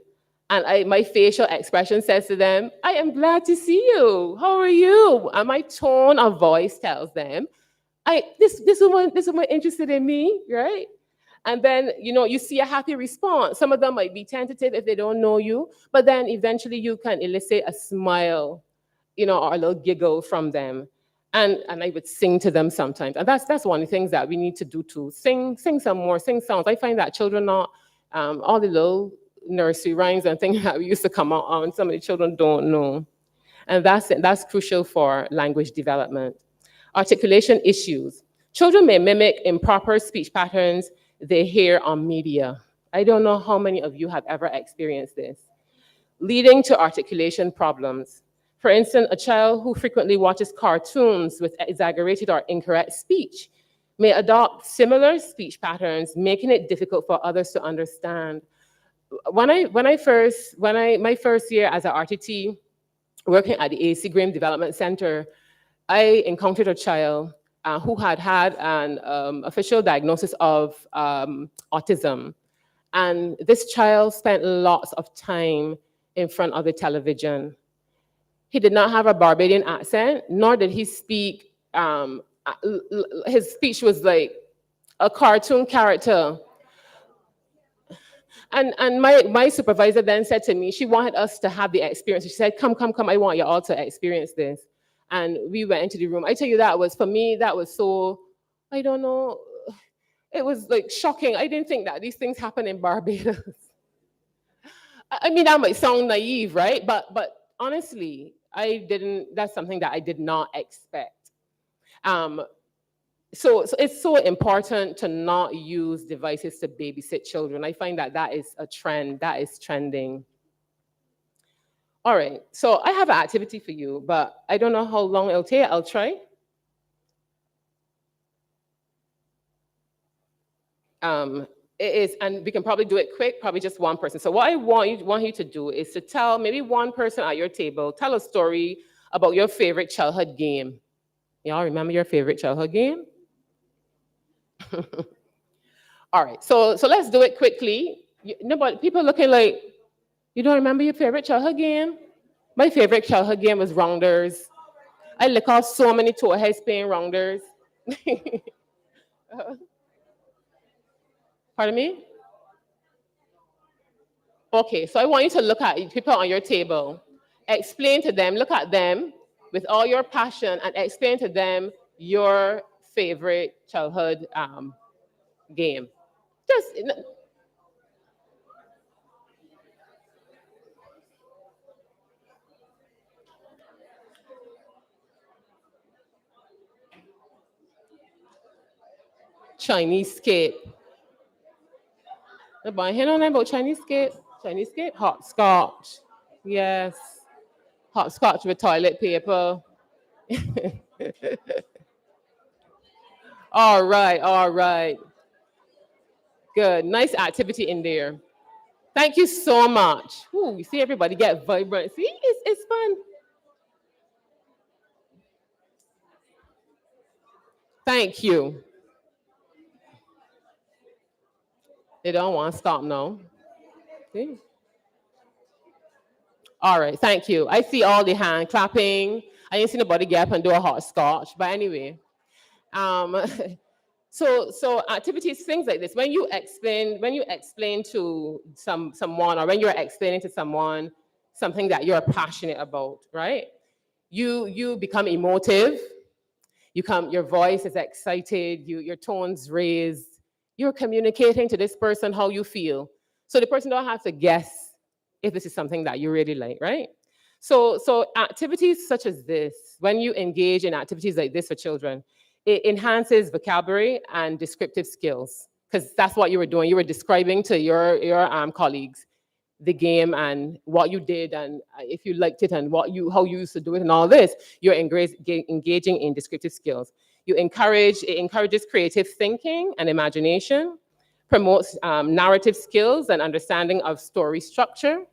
And my facial expression says to them, I am glad to see you. How are you? And my tone of voice tells them, this woman interested in me, right? And then, you see a happy response. Some of them might be tentative if they don't know you, but then eventually you can elicit a smile, or a little giggle from them. And I would sing to them sometimes. And that's one of the things that we need to do too. Sing some more, sing songs. I find that children not, all the little nursery rhymes and things that we used to come out on, some of the children don't know. And that's crucial for language development. Articulation issues. Children may mimic improper speech patterns they hear on media. I don't know how many of you have ever experienced this, leading to articulation problems. For instance, a child who frequently watches cartoons with exaggerated or incorrect speech may adopt similar speech patterns, making it difficult for others to understand. My first year as an RTT, working at the AC Graham Development Center, I encountered a child who had an official diagnosis of autism. And this child spent lots of time in front of the television. He did not have a Barbadian accent, nor did he speak, his speech was like a cartoon character. And my supervisor then said to me, she wanted us to have the experience. She said, come, I want you all to experience this. And we went into the room. I tell you, for me, that was so, I don't know, it was like shocking. I didn't think that these things happen in Barbados. I mean, that might sound naive, right? But honestly, that's something that I did not expect. So it's so important to not use devices to babysit children. I find that is a trend, that is trending. All right, so I have an activity for you, but I don't know how long it'll take. I'll try. It is, and we can probably do it quick, probably just one person. So what I want you to do is to tell maybe one person at your table, tell a story about your favorite childhood game. Y'all remember your favorite childhood game? All right, so let's do it quickly. But people looking like, you don't remember your favorite childhood game? My favorite childhood game was rounders. I lick off so many toe heads playing rounders. Pardon me? Okay, so I want you to look at people on your table. Explain to them, look at them with all your passion and explain to them your favorite childhood game. Just Chinese skate. Nobody hear nothing about Chinese skate? Chinese skate? Hopscotch. Yes. Hopscotch with toilet paper. All right. Good. Nice activity in there. Thank you so much. Ooh, you see everybody get vibrant. See, it's fun. Thank you. They don't want to stop now. See? All right, thank you. I see all the hand clapping. I didn't see nobody get up and do a hopscotch, but anyway. So activities, things like this. When you explain to someone, or when you're explaining to someone something that you're passionate about, right? You become emotive. Your voice is excited. Your tone's raised. You're communicating to this person how you feel, so the person don't have to guess if this is something that you really like, right? So activities such as this, when you engage in activities like this for children, it enhances vocabulary and descriptive skills, because that's what you were doing. You were describing to your colleagues the game and what you did and if you liked it and how you used to do it and all this. You're engaging in descriptive skills. It encourages creative thinking and imagination, promotes narrative skills and understanding of story structure,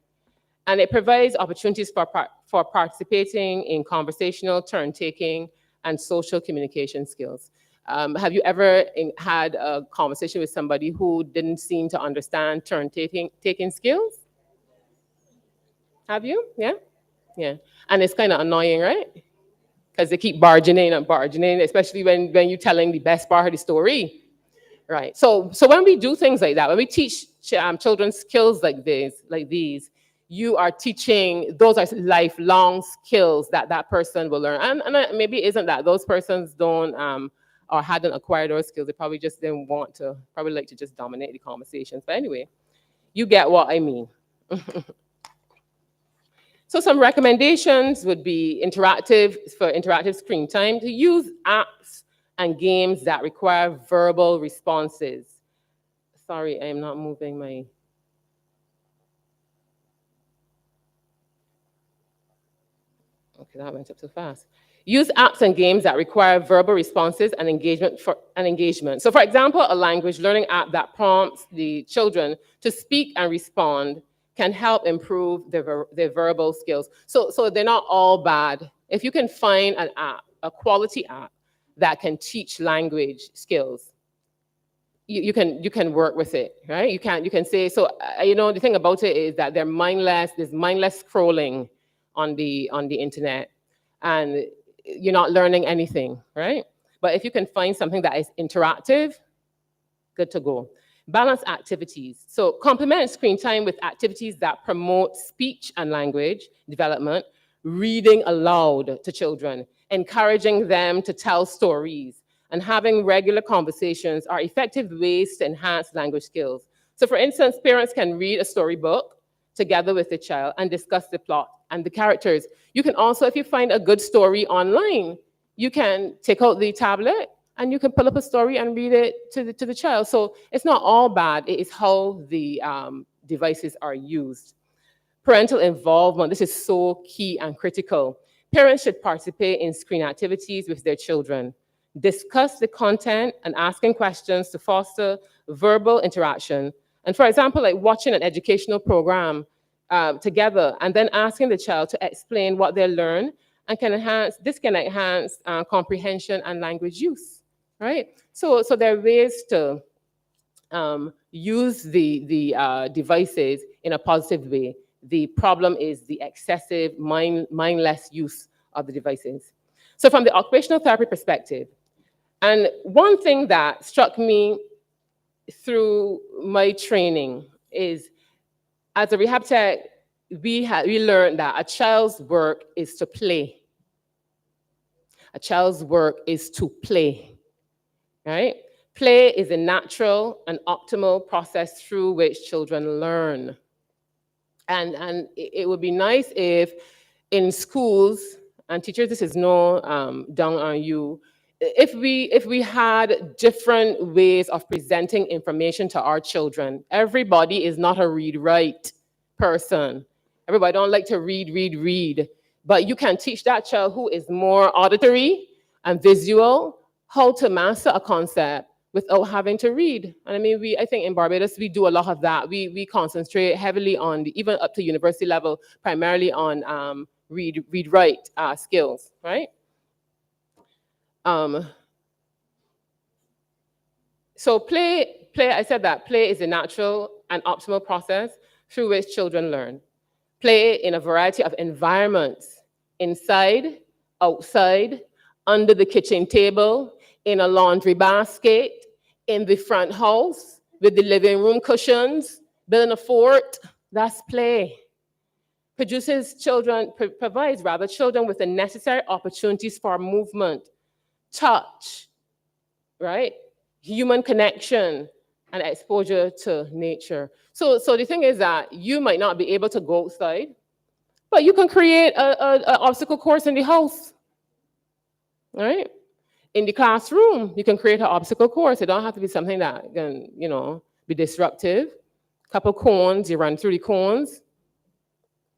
and it provides opportunities for participating in conversational, turn-taking, and social communication skills. Have you ever had a conversation with somebody who didn't seem to understand turn-taking skills? Have you? Yeah? Yeah. And it's kind of annoying, right? Because they keep barging in and barging in, especially when you're telling the best part of the story. Right. So when we do things like that, when we teach children skills like these, you are teaching, those are lifelong skills that that person will learn. And maybe it isn't that those persons don't or hadn't acquired those skills. They probably just didn't want to, probably like to just dominate the conversations. But anyway, you get what I mean. So some recommendations would be interactive screen time, to use apps and games that require verbal responses. Sorry, I am not moving my... Okay, that went up too fast. Use apps and games that require verbal responses and engagement. So for example, a language learning app that prompts the children to speak and respond can help improve their verbal skills. So they're not all bad. If you can find an app, a quality app that can teach language skills, you can work with it, right? You can say, so the thing about it is that there's mindless scrolling on the internet, and you're not learning anything, right? But if you can find something that is interactive, good to go. Balance activities. So complement screen time with activities that promote speech and language development, reading aloud to children, encouraging them to tell stories, and having regular conversations are effective ways to enhance language skills. So for instance, parents can read a storybook together with the child and discuss the plot and the characters. You can also, if you find a good story online, you can take out the tablet and you can pull up a story and read it to the child. So it's not all bad, it is how the devices are used. Parental involvement, this is so key and critical. Parents should participate in screen activities with their children. Discuss the content and asking questions to foster verbal interaction. And for example, like watching an educational program together and then asking the child to explain what they learn, and can enhance comprehension and language use, right? So there are ways to use the devices in a positive way. The problem is the excessive mindless use of the devices. So from the occupational therapy perspective, and one thing that struck me through my training is, as a rehab tech, we learned that a child's work is to play. A child's work is to play, right? Play is a natural and optimal process through which children learn. And it would be nice if in schools, and teachers, this is no down on you, if we had different ways of presenting information to our children. Everybody is not a read-write person. Everybody don't like to read. But you can teach that child who is more auditory and visual how to master a concept without having to read. And I mean, I think in Barbados, we do a lot of that. We concentrate heavily on, even up to university level, primarily on read-write skills, right? So play, I said that play is a natural and optimal process through which children learn. Play in a variety of environments, inside, outside, under the kitchen table, in a laundry basket, in the front house, with the living room cushions, building a fort. That's play. Provides children with the necessary opportunities for movement, touch, right? Human connection, and exposure to nature. So the thing is that you might not be able to go outside, but you can create an obstacle course in the house, right? In the classroom, you can create an obstacle course. It don't have to be something that can, be disruptive. Couple cones, you run through the cones,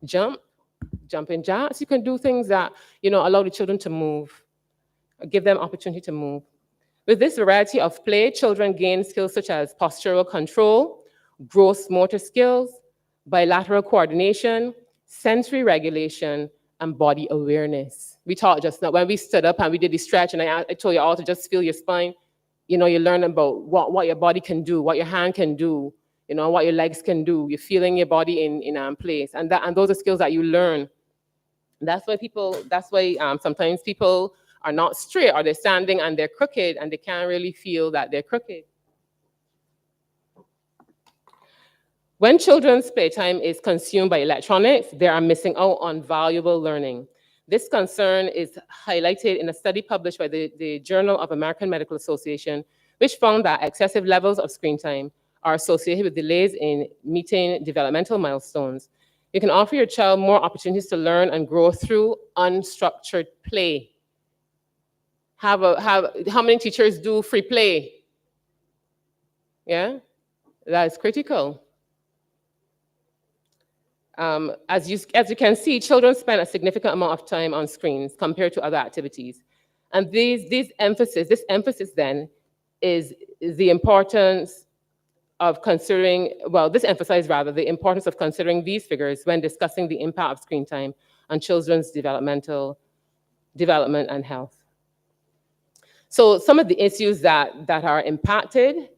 jumping jacks. You can do things that, allow the children to move, give them opportunity to move. With this variety of play, children gain skills such as postural control, gross motor skills, bilateral coordination, sensory regulation, and body awareness. We talked just now, when we stood up and we did the stretch, and I told you all to just feel your spine, you learn about what your body can do, what your hand can do, you know, what your legs can do. You're feeling your body in place, and those are skills that you learn. That's why sometimes people are not straight, or they're standing and they're crooked and they can't really feel that they're crooked. When children's playtime is consumed by electronics, they are missing out on valuable learning. This concern is highlighted in a study published by the Journal of American Medical Association, which found that excessive levels of screen time are associated with delays in meeting developmental milestones. You can offer your child more opportunities to learn and grow through unstructured play. How many teachers do free play? Yeah, that is critical. As you can see, children spend a significant amount of time on screens compared to other activities. And this emphasis then is the importance of considering, well, this emphasizes rather the importance of considering these figures when discussing the impact of screen time on children's development and health. So some of the issues that are impacted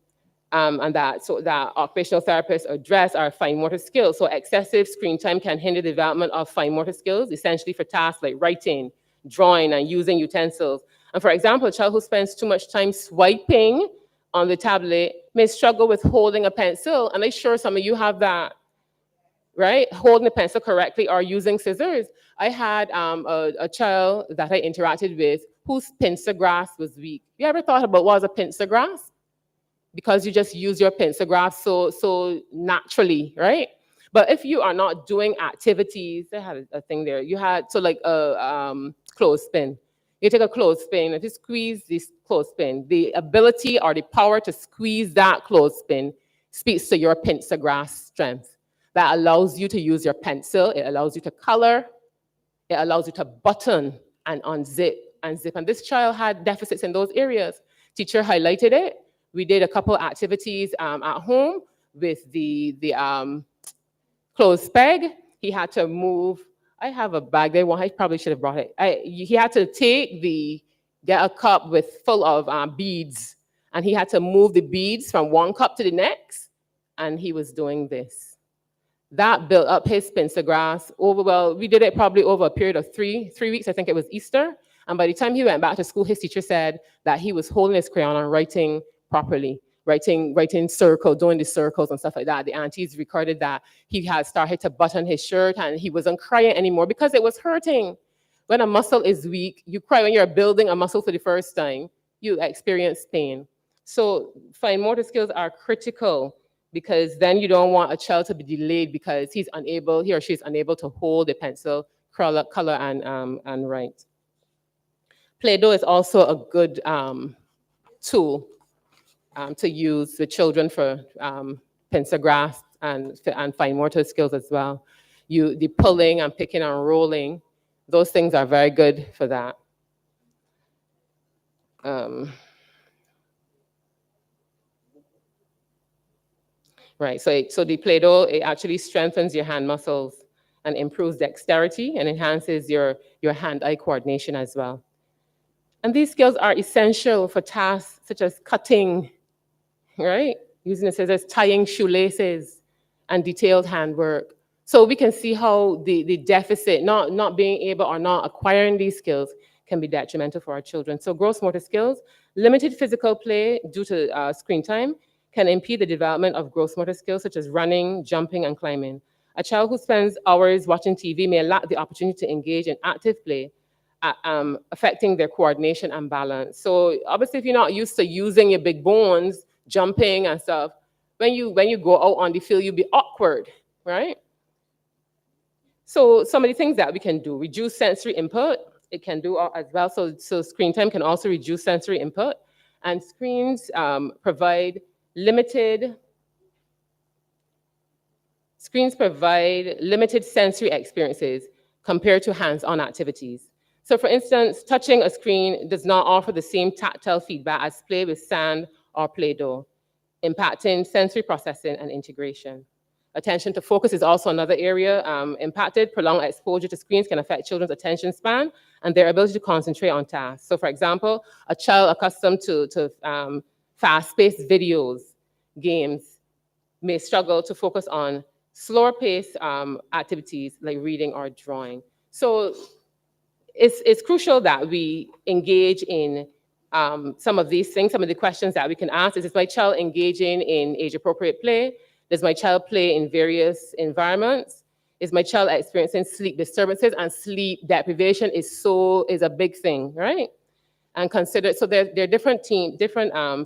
and that occupational therapists address are fine motor skills. So excessive screen time can hinder the development of fine motor skills, essentially for tasks like writing, drawing, and using utensils. And for example, a child who spends too much time swiping on the tablet may struggle with holding a pencil. And I'm sure some of you have that, right? Holding the pencil correctly or using scissors. I had a child that I interacted with whose pincer grasp was weak. You ever thought about what was a pincer grasp? Because you just use your pincer grasp so naturally, right? But if you are not doing activities, they had a thing there. You had like a clothespin. You take a clothespin, if you squeeze this clothespin, the ability or the power to squeeze that clothespin speaks to your pincer grasp strength. That allows you to use your pencil, it allows you to color, it allows you to button and unzip and zip. And this child had deficits in those areas. Teacher highlighted it. We did a couple activities at home with the clothes peg. He had to move. I have a bag there. I probably should have brought it. He had to get a cup full of beads, and he had to move the beads from one cup to the next, and he was doing this. That built up his pincer grasp we did it probably over a period of three weeks. I think it was Easter. And by the time he went back to school, his teacher said that he was holding his crayon and writing properly, writing circle, doing the circles and stuff like that. The aunties recorded that he had started to button his shirt and he wasn't crying anymore because it was hurting. When a muscle is weak, you cry when you're building a muscle for the first time, you experience pain. So fine motor skills are critical because then you don't want a child to be delayed because he or she is unable to hold a pencil, color and write. Play-Doh is also a good tool to use with children for pincer grasp and fine motor skills as well. The pulling and picking and rolling, those things are very good for that. Right, so the Play-Doh, it actually strengthens your hand muscles and improves dexterity and enhances your hand-eye coordination as well. And these skills are essential for tasks such as cutting, right? Using the scissors, tying shoelaces, and detailed handwork. So we can see how the deficit, not being able or not acquiring these skills can be detrimental for our children. So gross motor skills, limited physical play due to screen time can impede the development of gross motor skills such as running, jumping, and climbing. A child who spends hours watching TV may lack the opportunity to engage in active play, affecting their coordination and balance. So obviously, if you're not used to using your big bones, jumping and stuff, when you go out on the field, you'll be awkward, right? So some of the things that we can do, reduce sensory input, it can do as well. So screen time can also reduce sensory input, and screens provide limited sensory experiences compared to hands-on activities. So for instance, touching a screen does not offer the same tactile feedback as play with sand or Play-Doh, impacting sensory processing and integration. Attention to focus is also another area impacted. Prolonged exposure to screens can affect children's attention span and their ability to concentrate on tasks. So for example, a child accustomed to fast-paced videos, games, may struggle to focus on slower paced activities like reading or drawing. So it's crucial that we engage in some of these things. Some of the questions that we can ask is my child engaging in age-appropriate play? Does my child play in various environments? Is my child experiencing sleep disturbances? And sleep deprivation is a big thing, right? And consider, so there are different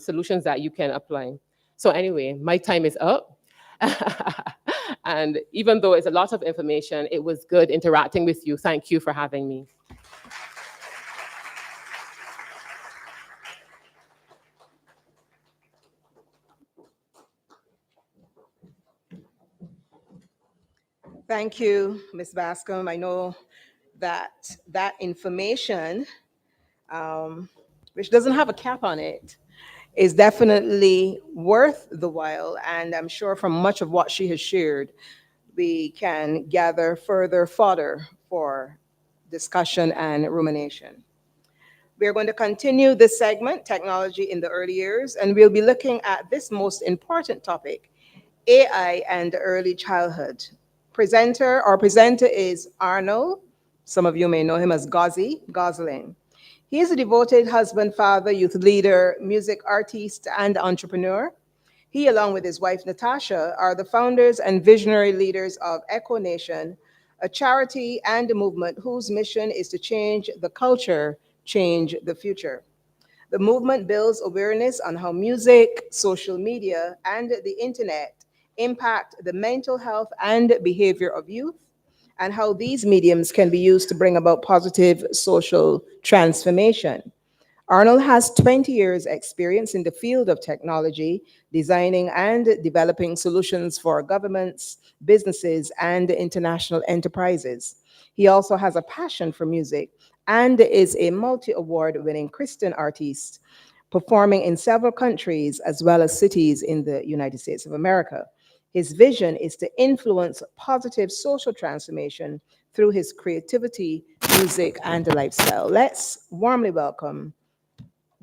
solutions that you can apply. So anyway, my time is up. And even though it's a lot of information, it was good interacting with you. Thank you for having me. Thank you, Ms. Bascom. I know that information, which doesn't have a cap on it, is definitely worth the while. And I'm sure from much of what she has shared, we can gather further fodder for discussion and rumination. We are going to continue this segment, Technology in the Early Years, and we'll be looking at this most important topic, AI and early childhood. Our presenter is Arnold. Some of you may know him as Gosling. He is a devoted husband, father, youth leader, music artist, and entrepreneur. He, along with his wife, Natasha, are the founders and visionary leaders of Echo Nation, a charity and a movement whose mission is to change the culture, change the future. The movement builds awareness on how music, social media, and the internet impact the mental health and behavior of youth, and how these mediums can be used to bring about positive social transformation. Arnold has 20 years experience in the field of technology, designing and developing solutions for governments, businesses, and international enterprises. He also has a passion for music and is a multi-award winning Christian artist, performing in several countries as well as cities in the United States of America. His vision is to influence positive social transformation through his creativity, music, and lifestyle. Let's warmly welcome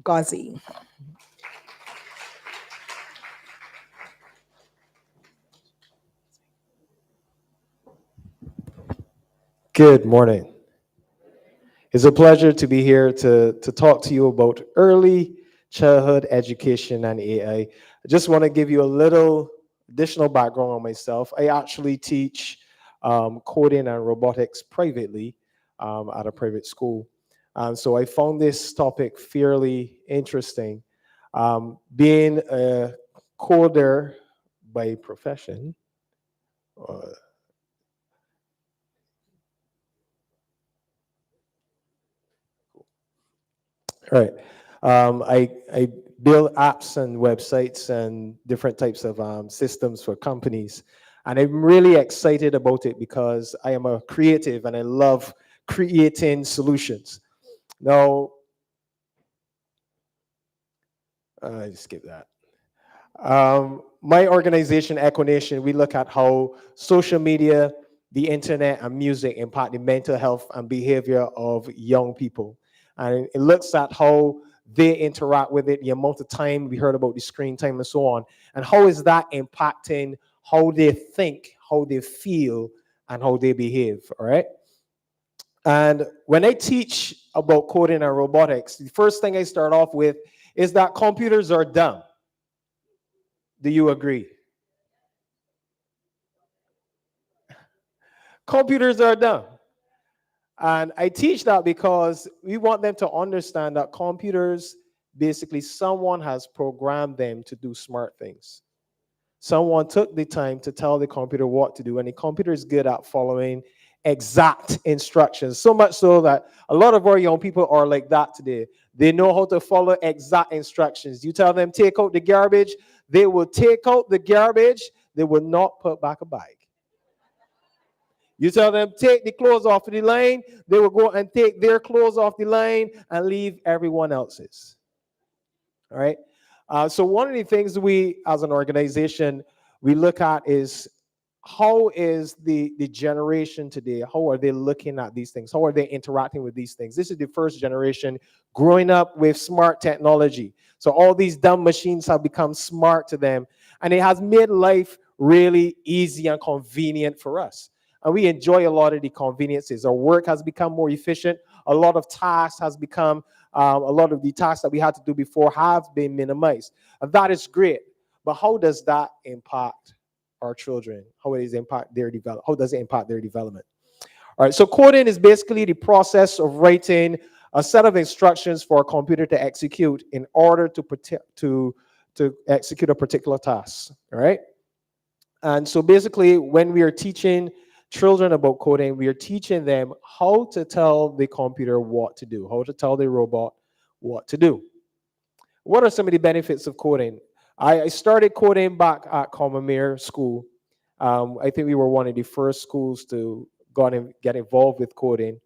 Gazi. Good morning. It's a pleasure to be here to talk to you about early childhood education and AI. I just want to give you a little additional background on myself. I actually teach coding and robotics privately at a private school. So I found this topic fairly interesting. Being a coder by profession, right. I build apps and websites and different types of systems for companies. And I'm really excited about it because I am a creative and I love creating solutions. Now, I skip that. My organization, Echo Nation, we look at how social media, the internet, and music impact the mental health and behavior of young people. And it looks at how they interact with it, the amount of time we heard about the screen time and so on, and how is that impacting how they think, how they feel, and how they behave, all right? And when I teach about coding and robotics, the first thing I start off with is that computers are dumb. Do you agree? Computers are dumb. And I teach that because we want them to understand that computers, basically someone has programmed them to do smart things. Someone took the time to tell the computer what to do, and the computer is good at following exact instructions. So much so that a lot of our young people are like that today. They know how to follow exact instructions. You tell them, take out the garbage, they will take out the garbage, they will not put back a bag. You tell them, take the clothes off of the line, they will go and take their clothes off the line and leave everyone else's. All right? So one of the things we, as an organization, we look at is how is the generation today, how are they looking at these things? How are they interacting with these things? This is the first generation growing up with smart technology. So all these dumb machines have become smart to them. And it has made life really easy and convenient for us. And we enjoy a lot of the conveniences. Our work has become more efficient. A lot of tasks has become, a lot of the tasks that we had to do before have been minimized. And that is great. But how does that impact our children? How does it impact their development? How does it impact their development? All right, so coding is basically the process of writing a set of instructions for a computer to execute in order to execute a particular task. All right. And so basically, when we are teaching children about coding, we are teaching them how to tell the computer what to do, how to tell the robot what to do. What are some of the benefits of coding? I started coding back at Commonwealth School. I think we were one of the first schools to get involved with coding,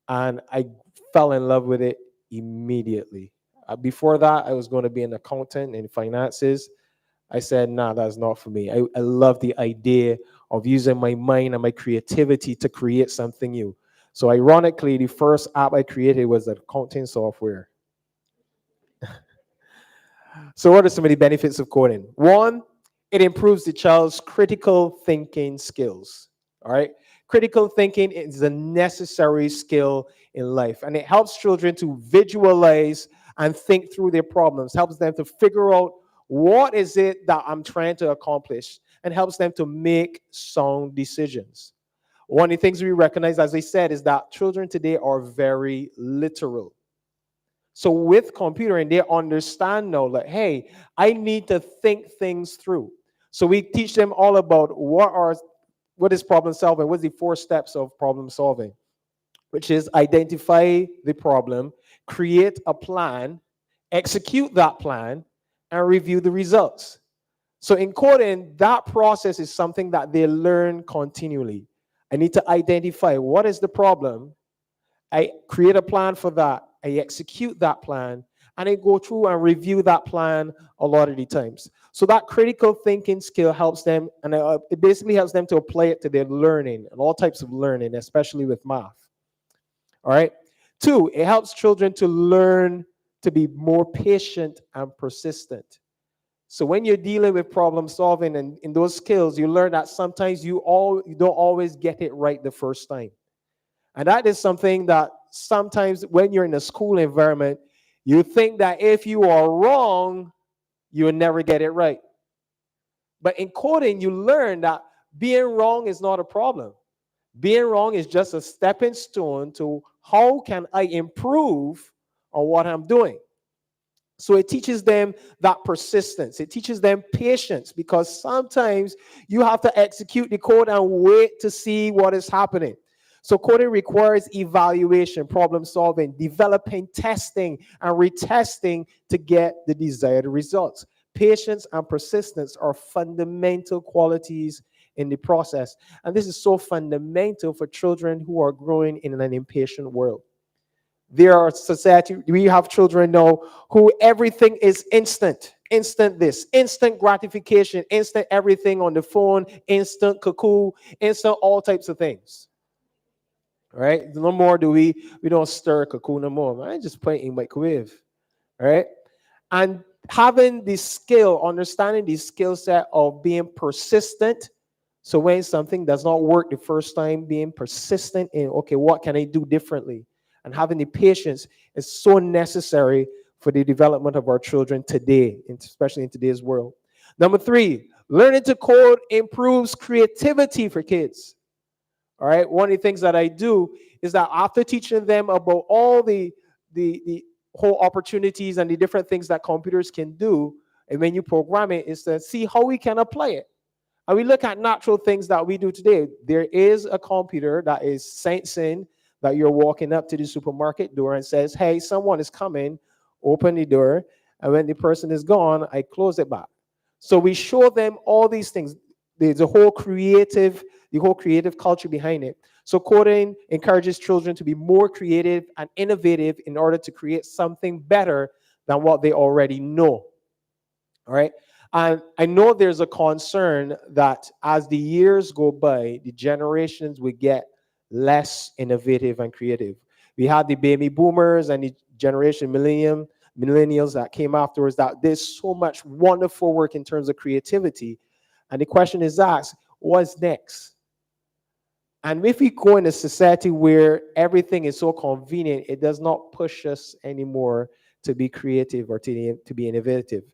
and I fell in love with it immediately. Before that, I was going to be an accountant in finances. I said, nah, that's not for me. I love the idea of using my mind and my creativity to create something new. So ironically, the first app I created was accounting software. So what are some of the benefits of coding? One, it improves the child's critical thinking skills. All right. Critical thinking is a necessary skill in life, and it helps children to visualize and think through their problems, helps them to figure out what is it that I'm trying to accomplish, and helps them to make sound decisions. One of the things we recognize, as I said, is that children today are very literal. So with computering, they understand now, like, hey, I need to think things through. So we teach them all about what is problem solving, what's the 4 steps of problem solving, which is identify the problem, create a plan, execute that plan, and review the results. So in coding, that process is something that they learn continually. I need to identify what is the problem. I create a plan for that. I execute that plan, and I go through and review that plan a lot of the times. So that critical thinking skill helps them, and it basically helps them to apply it to their learning and all types of learning, especially with math. All right. 2, it helps children to learn to be more patient and persistent. So when you're dealing with problem solving and in those skills, you learn that sometimes you don't always get it right the first time. And that is something that sometimes when you're in a school environment, you think that if you are wrong, you'll never get it right. But in coding, you learn that being wrong is not a problem. Being wrong is just a stepping stone to how can I improve on what I'm doing. So it teaches them that persistence. It teaches them patience, because sometimes you have to execute the code and wait to see what is happening. So coding requires evaluation, problem solving, developing, testing, and retesting to get the desired results. Patience and persistence are fundamental qualities in the process. And this is so fundamental for children who are growing in an impatient world. There are society, we have children now who everything is instant this, instant gratification, instant everything on the phone, instant cuckoo, instant all types of things. Right? No more do we don't stir cuckoo no more. I just put it in microwave. Right? And having the skill, understanding the skill set of being persistent. So when something does not work the first time, being persistent in, okay, what can I do differently? And having the patience is so necessary for the development of our children today, especially in today's world. Number 3, learning to code improves creativity for kids. All right. One of the things that I do is that after teaching them about all the whole opportunities and the different things that computers can do, and when you program it, is to see how we can apply it. And we look at natural things that we do today. There is a computer that is sensing that you're walking up to the supermarket door and says, hey, someone is coming, open the door. And when the person is gone, I close it back. So we show them all these things. There's the whole creative culture behind it. So coding encourages children to be more creative and innovative in order to create something better than what they already know. All right. And I know there's a concern that as the years go by, the generations will get less innovative and creative. We had the baby boomers and the generation millennium millennials that came afterwards, that there's so much wonderful work in terms of creativity. And the question is asked, what's next? And if we go in a society where everything is so convenient, it does not push us anymore to be creative or to be innovative.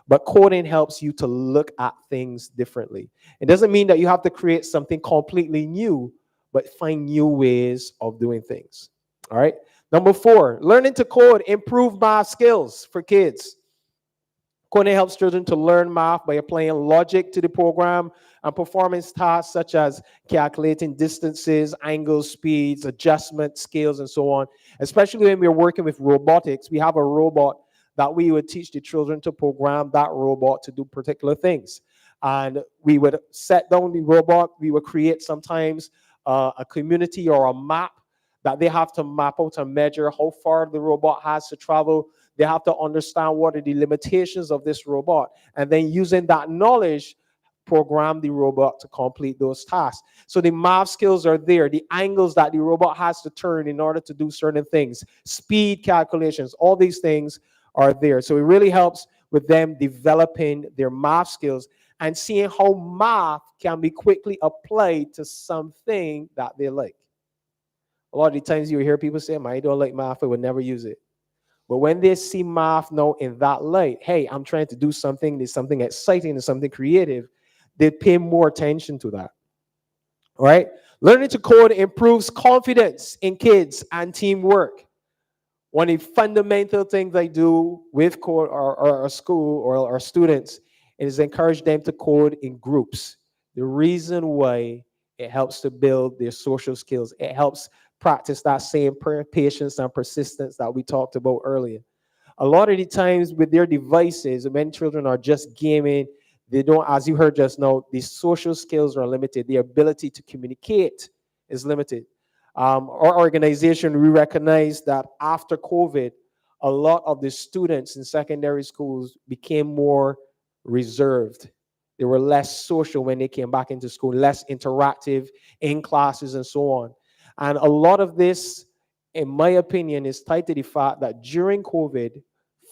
But coding helps you to look at things differently. It doesn't mean that you have to create something completely new, but find new ways of doing things. All right. Number 4, learning to code, improve math skills for kids. Coding helps children to learn math by applying logic to the program and performing tasks such as calculating distances, angles, speeds, adjustment, scales, and so on. Especially when we're working with robotics, we have a robot that we would teach the children to program that robot to do particular things. And we would set down the robot, we would create sometimes a community or a map that they have to map out and measure how far the robot has to travel. They have to understand what are the limitations of this robot. And then using that knowledge, program the robot to complete those tasks. So the math skills are there, the angles that the robot has to turn in order to do certain things, speed calculations, all these things are there. So it really helps with them developing their math skills and seeing how math can be quickly applied to something that they like. A lot of the times you hear people say, I don't like math, I would never use it. But when they see math now in that light, hey, I'm trying to do something, there's something exciting, there's something creative, they pay more attention to that. All right? Learning to code improves confidence in kids and teamwork. One of the fundamental things I do with code or school or our students is encourage them to code in groups. The reason why it helps to build their social skills. It helps practice that same patience and persistence that we talked about earlier. A lot of the times with their devices, when children are just gaming, they don't, as you heard just now, the social skills are limited. The ability to communicate is limited. Our organization, we recognize that after COVID, a lot of the students in secondary schools became more reserved. They were less social when they came back into school, less interactive in classes and so on. And a lot of this, in my opinion, is tied to the fact that during COVID,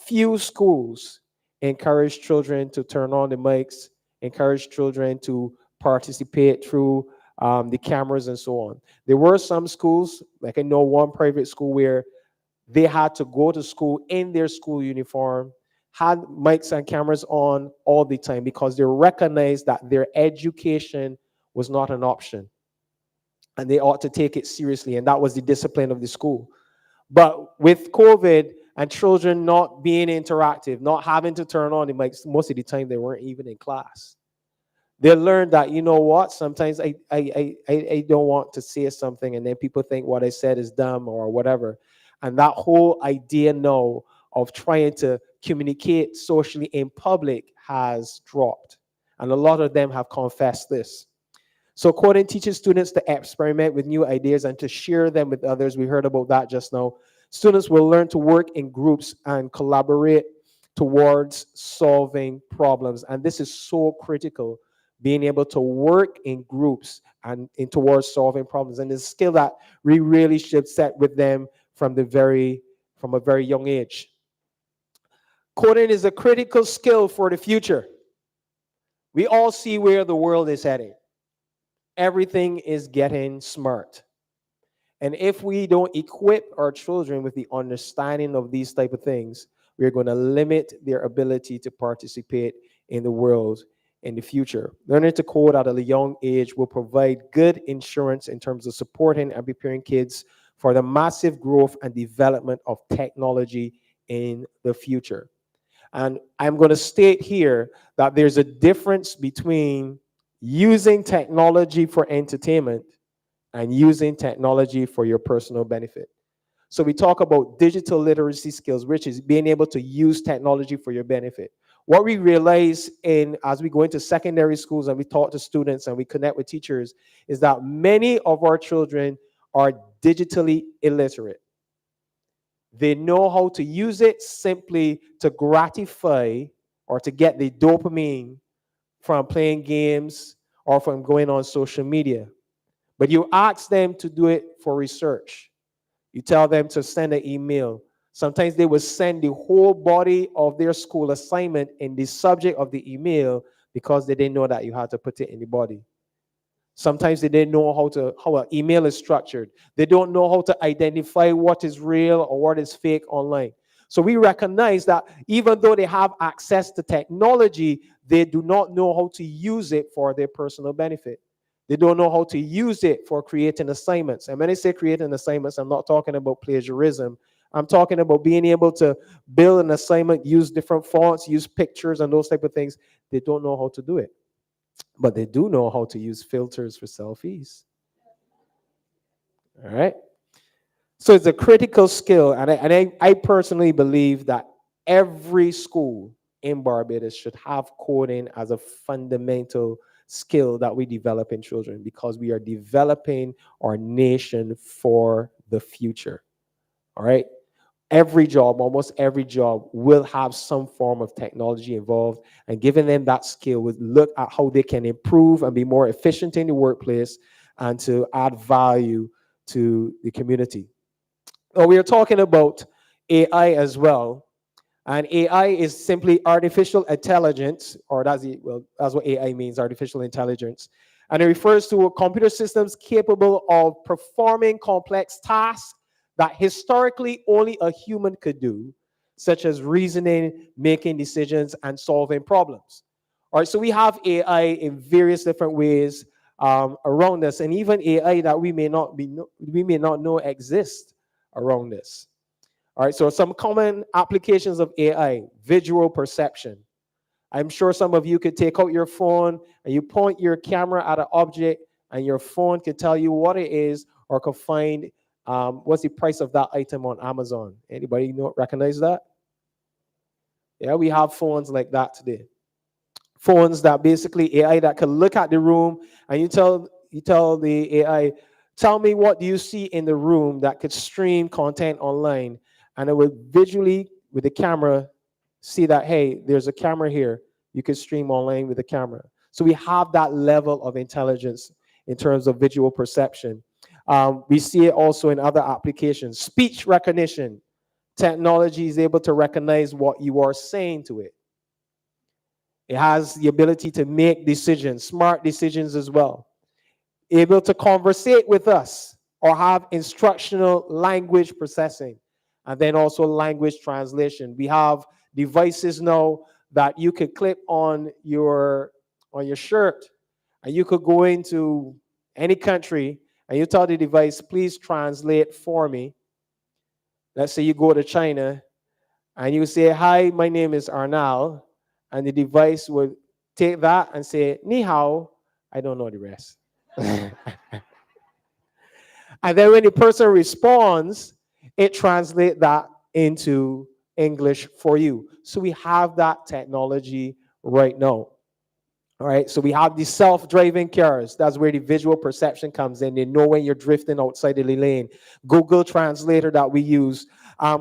few schools encouraged children to turn on the mics, encouraged children to participate through the cameras and so on. There were some schools, like I know one private school where they had to go to school in their school uniform, had mics and cameras on all the time because they recognized that their education was not an option and they ought to take it seriously. And that was the discipline of the school. But with COVID and children not being interactive, not having to turn on the mics, most of the time they weren't even in class. They learned that, you know what, sometimes I don't want to say something and then people think what I said is dumb or whatever. And that whole idea now of trying to communicate socially in public has dropped. And a lot of them have confessed this. So coding teaches students to experiment with new ideas and to share them with others. We heard about that just now. Students will learn to work in groups and collaborate towards solving problems. And this is so critical, being able to work in groups and towards solving problems. And it's a skill that we really should set with them from a very young age. Coding is a critical skill for the future. We all see where the world is heading. Everything is getting smart. And if we don't equip our children with the understanding of these type of things, we're going to limit their ability to participate in the world in the future. Learning to code at a young age will provide good insurance in terms of supporting and preparing kids for the massive growth and development of technology in the future. And I'm going to state here that there's a difference between using technology for entertainment and using technology for your personal benefit. So we talk about digital literacy skills, which is being able to use technology for your benefit. What we realize as we go into secondary schools and we talk to students and we connect with teachers is that many of our children are digitally illiterate. They know how to use it simply to gratify or to get the dopamine from playing games or from going on social media. But you ask them to do it for research. You tell them to send an email, Sometimes they will send the whole body of their school assignment in the subject of the email because they didn't know that you had to put it in the body. Sometimes they didn't know how an email is structured. They don't know how to identify what is real or what is fake online. So we recognize that even though they have access to technology, they do not know how to use it for their personal benefit. They don't know how to use it for creating assignments. And when I say creating assignments, I'm not talking about plagiarism. I'm talking about being able to build an assignment, use different fonts, use pictures and those type of things. They don't know how to do it. But they do know how to use filters for selfies. All right. So it's a critical skill. And I personally believe that every school in Barbados should have coding as a fundamental skill that we develop in children, because we are developing our nation for the future. All right. Every job, almost every job, will have some form of technology involved, and giving them that skill would look at how they can improve and be more efficient in the workplace and to add value to the community. Now, we are talking about AI as well, and AI is simply artificial intelligence, or that's what AI means, artificial intelligence. And it refers to computer systems capable of performing complex tasks that historically only a human could do, such as reasoning, making decisions, and solving problems. All right, so we have AI in various different ways around us, and even AI that we may not know exists around us. All right, so some common applications of AI: visual perception. I'm sure some of you could take out your phone and you point your camera at an object, and your phone could tell you what it is, or could find what's the price of that item on Amazon. Anybody recognize that? Yeah, we have phones like that today. Phones that basically AI that can look at the room, and you tell the AI, tell me what do you see in the room that could stream content online, and it would visually with the camera see that, hey, there's a camera here. You could stream online with the camera. So we have that level of intelligence in terms of visual perception. We see it also in other applications. Speech recognition. Technology is able to recognize what you are saying to it. It has the ability to make decisions, smart decisions as well. Able to conversate with us or have instructional language processing, and then also language translation. We have devices now that you could clip on your shirt, and you could go into any country and you tell the device, please translate for me. Let's say you go to China and you say, hi, my name is Arnal, and the device would take that and say, ni hao. I don't know the rest. And then when the person responds, it translates that into English for you. So we have that technology right now. All right, so we have the self-driving cars. That's where the visual perception comes in. They know when you're drifting outside the lane. Google Translator that we use.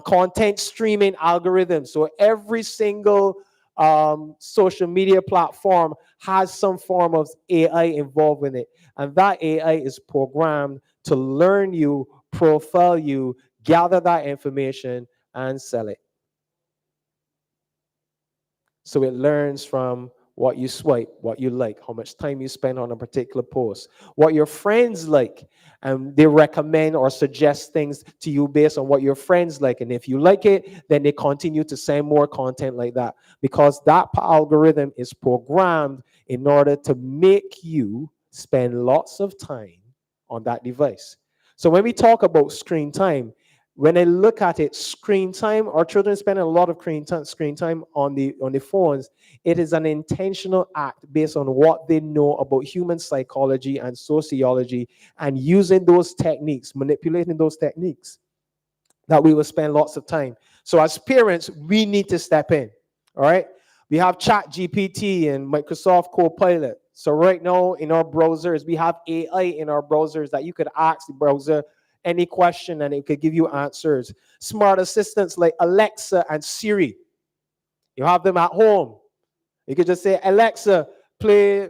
Content streaming algorithms. So every single social media platform has some form of AI involved in it. And that AI is programmed to learn you, profile you, gather that information, and sell it. So it learns from what you swipe, what you like, how much time you spend on a particular post, what your friends like, and they recommend or suggest things to you based on what your friends like. And if you like it, then they continue to send more content like that, because that algorithm is programmed in order to make you spend lots of time on that device. So when we talk about screen time, when I look at it, screen time, our children spend a lot of screen time on the phones. It is an intentional act based on what they know about human psychology and sociology, and using those techniques, manipulating those techniques, that we will spend lots of time. So as parents, we need to step in. All right. We have ChatGPT and Microsoft Copilot. So right now in our browsers, we have AI in our browsers that you could ask the browser any question and it could give you answers. Smart assistants like Alexa and Siri. You have them at home. You could just say, Alexa, play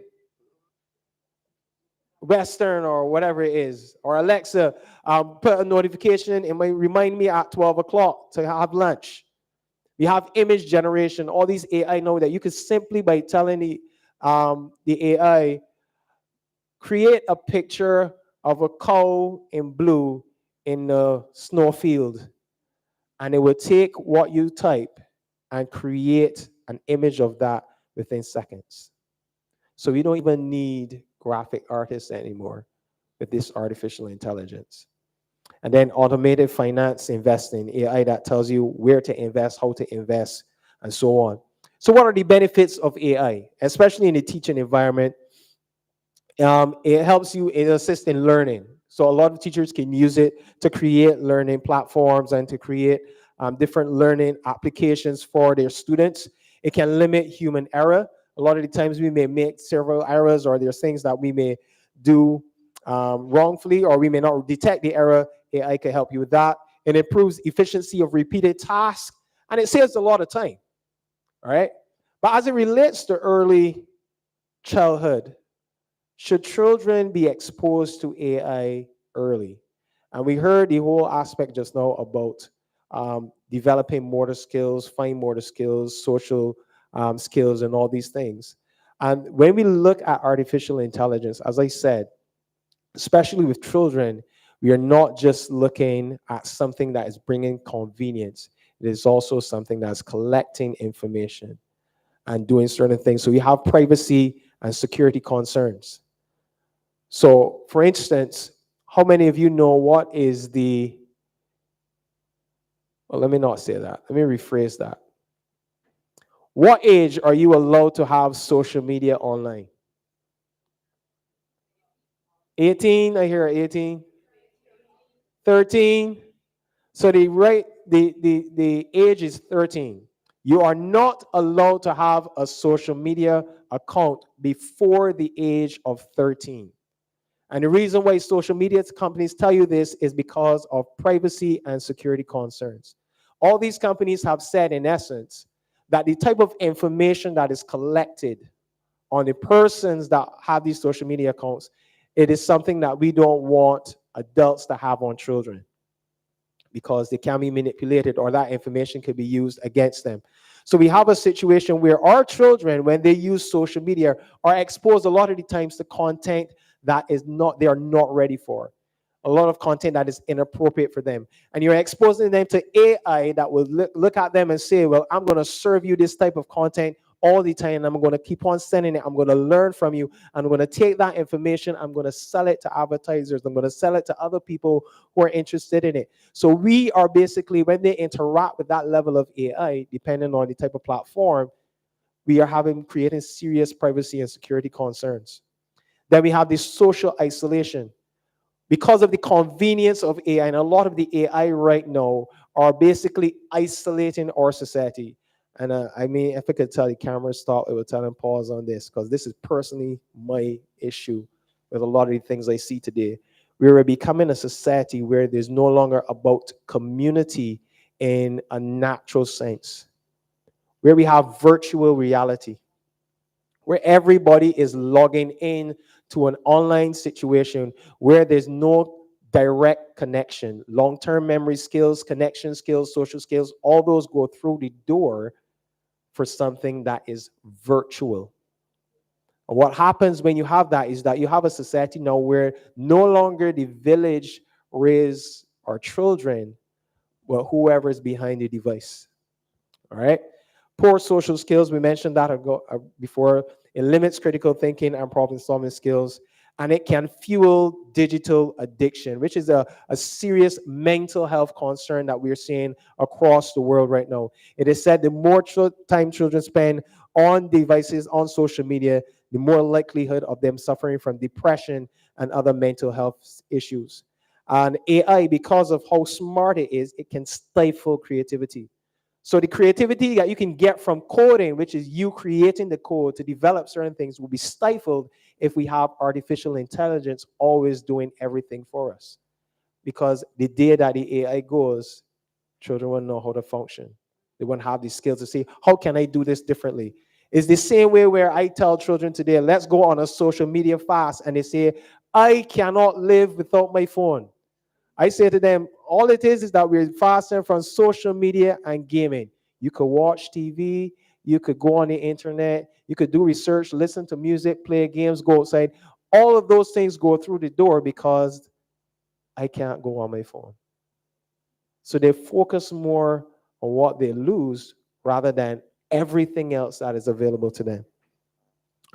Western or whatever it is, or Alexa, put a notification. It might remind me at 12 o'clock to have lunch. We have image generation. All these AI know that you could simply, by telling the AI, create a picture of a cow in blue in the snowfield, and it will take what you type and create an image of that within seconds. So we don't even need graphic artists anymore with this artificial intelligence. And then automated finance investing, AI that tells you where to invest, how to invest, and so on. So what are the benefits of AI, especially in the teaching environment? It helps you, it assists in learning. So a lot of teachers can use it to create learning platforms and to create different learning applications for their students. It can limit human error. A lot of the times we may make several errors, or there's things that we may do wrongfully, or we may not detect the error. AI can help you with that. It improves efficiency of repeated tasks, and it saves a lot of time. All right. But as it relates to early childhood, should children be exposed to AI early? And we heard the whole aspect just now about developing motor skills, fine motor skills, social skills, and all these things. And when we look at artificial intelligence, as I said, especially with children, we are not just looking at something that is bringing convenience. It is also something that's collecting information and doing certain things. So we have privacy and security concerns. So, for instance, how many of you know what is well, let me not say that. Let me rephrase that. What age are you allowed to have social media online? 18, I hear 18. 13. So the age is 13. You are not allowed to have a social media account before the age of 13. And the reason why social media companies tell you this is because of privacy and security concerns. All these companies have said, in essence, that the type of information that is collected on the persons that have these social media accounts, it is something that we don't want adults to have on children, because they can be manipulated, or that information could be used against them. So we have a situation where our children, when they use social media, are exposed a lot of the times to content that they are not ready for. A lot of content that is inappropriate for them. And you're exposing them to AI that will look at them and say, well, I'm going to serve you this type of content all the time. I'm going to keep on sending it. I'm going to learn from you. I'm going to take that information. I'm going to sell it to advertisers. I'm going to sell it to other people who are interested in it. So we are basically, when they interact with that level of AI, depending on the type of platform, we are creating serious privacy and security concerns. Then we have this social isolation. Because of the convenience of AI, and a lot of the AI right now are basically isolating our society. And I mean, if I could tell the camera stop, it would tell them pause on this, because this is personally my issue with a lot of the things I see today. We are becoming a society where there's no longer about community in a natural sense, where we have virtual reality, where everybody is logging in to an online situation where there's no direct connection. Long-term memory skills, connection skills, social skills, all those go through the door for something that is virtual. And what happens when you have that is that you have a society now where no longer the village raise our children, but whoever is behind the device. All right? Poor social skills, we mentioned that before. It limits critical thinking and problem-solving skills, and it can fuel digital addiction, which is a serious mental health concern that we're seeing across the world right now. It is said the more time children spend on devices, on social media, the more likelihood of them suffering from depression and other mental health issues. And AI, because of how smart it is, it can stifle creativity. So the creativity that you can get from coding, which is you creating the code to develop certain things, will be stifled if we have artificial intelligence always doing everything for us. Because the day that the AI goes, children won't know how to function. They won't have the skills to say, how can I do this differently? It's the same way where I tell children today, let's go on a social media fast. And they say, I cannot live without my phone. I say to them, all it is that we're faster from social media and gaming. You could watch TV, you could go on the internet, you could do research, listen to music, play games, go outside. All of those things go through the door because I can't go on my phone. So they focus more on what they lose rather than everything else that is available to them.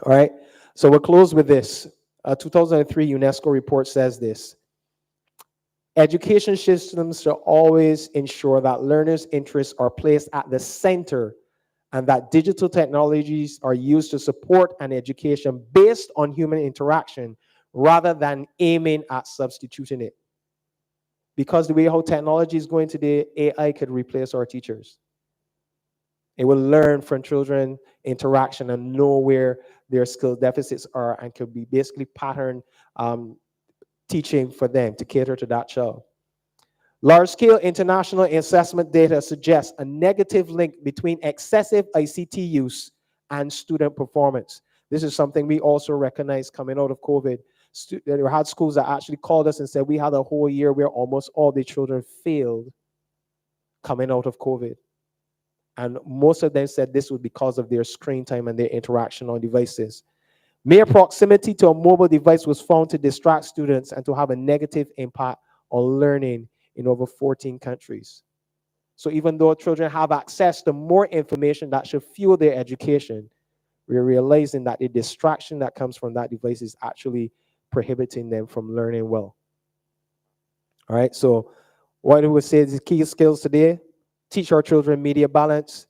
All right. So we'll close with this. A 2003 UNESCO report says this: education systems should always ensure that learners' interests are placed at the center and that digital technologies are used to support an education based on human interaction rather than aiming at substituting it. Because the way how technology is going today, AI could replace our teachers. It will learn from children interaction and know where their skill deficits are and could be basically pattern teaching for them to cater to that child. Large-scale international assessment data suggests a negative link between excessive ICT use and student performance. This is something we also recognize coming out of COVID. There had schools that actually called us and said we had a whole year where almost all the children failed coming out of COVID. And most of them said this was because of their screen time and their interaction on devices. Mere proximity to a mobile device was found to distract students and to have a negative impact on learning in over 14 countries. So even though children have access to more information that should fuel their education, we're realizing that the distraction that comes from that device is actually prohibiting them from learning well. All right, so what we would say is the key skills today: teach our children media balance,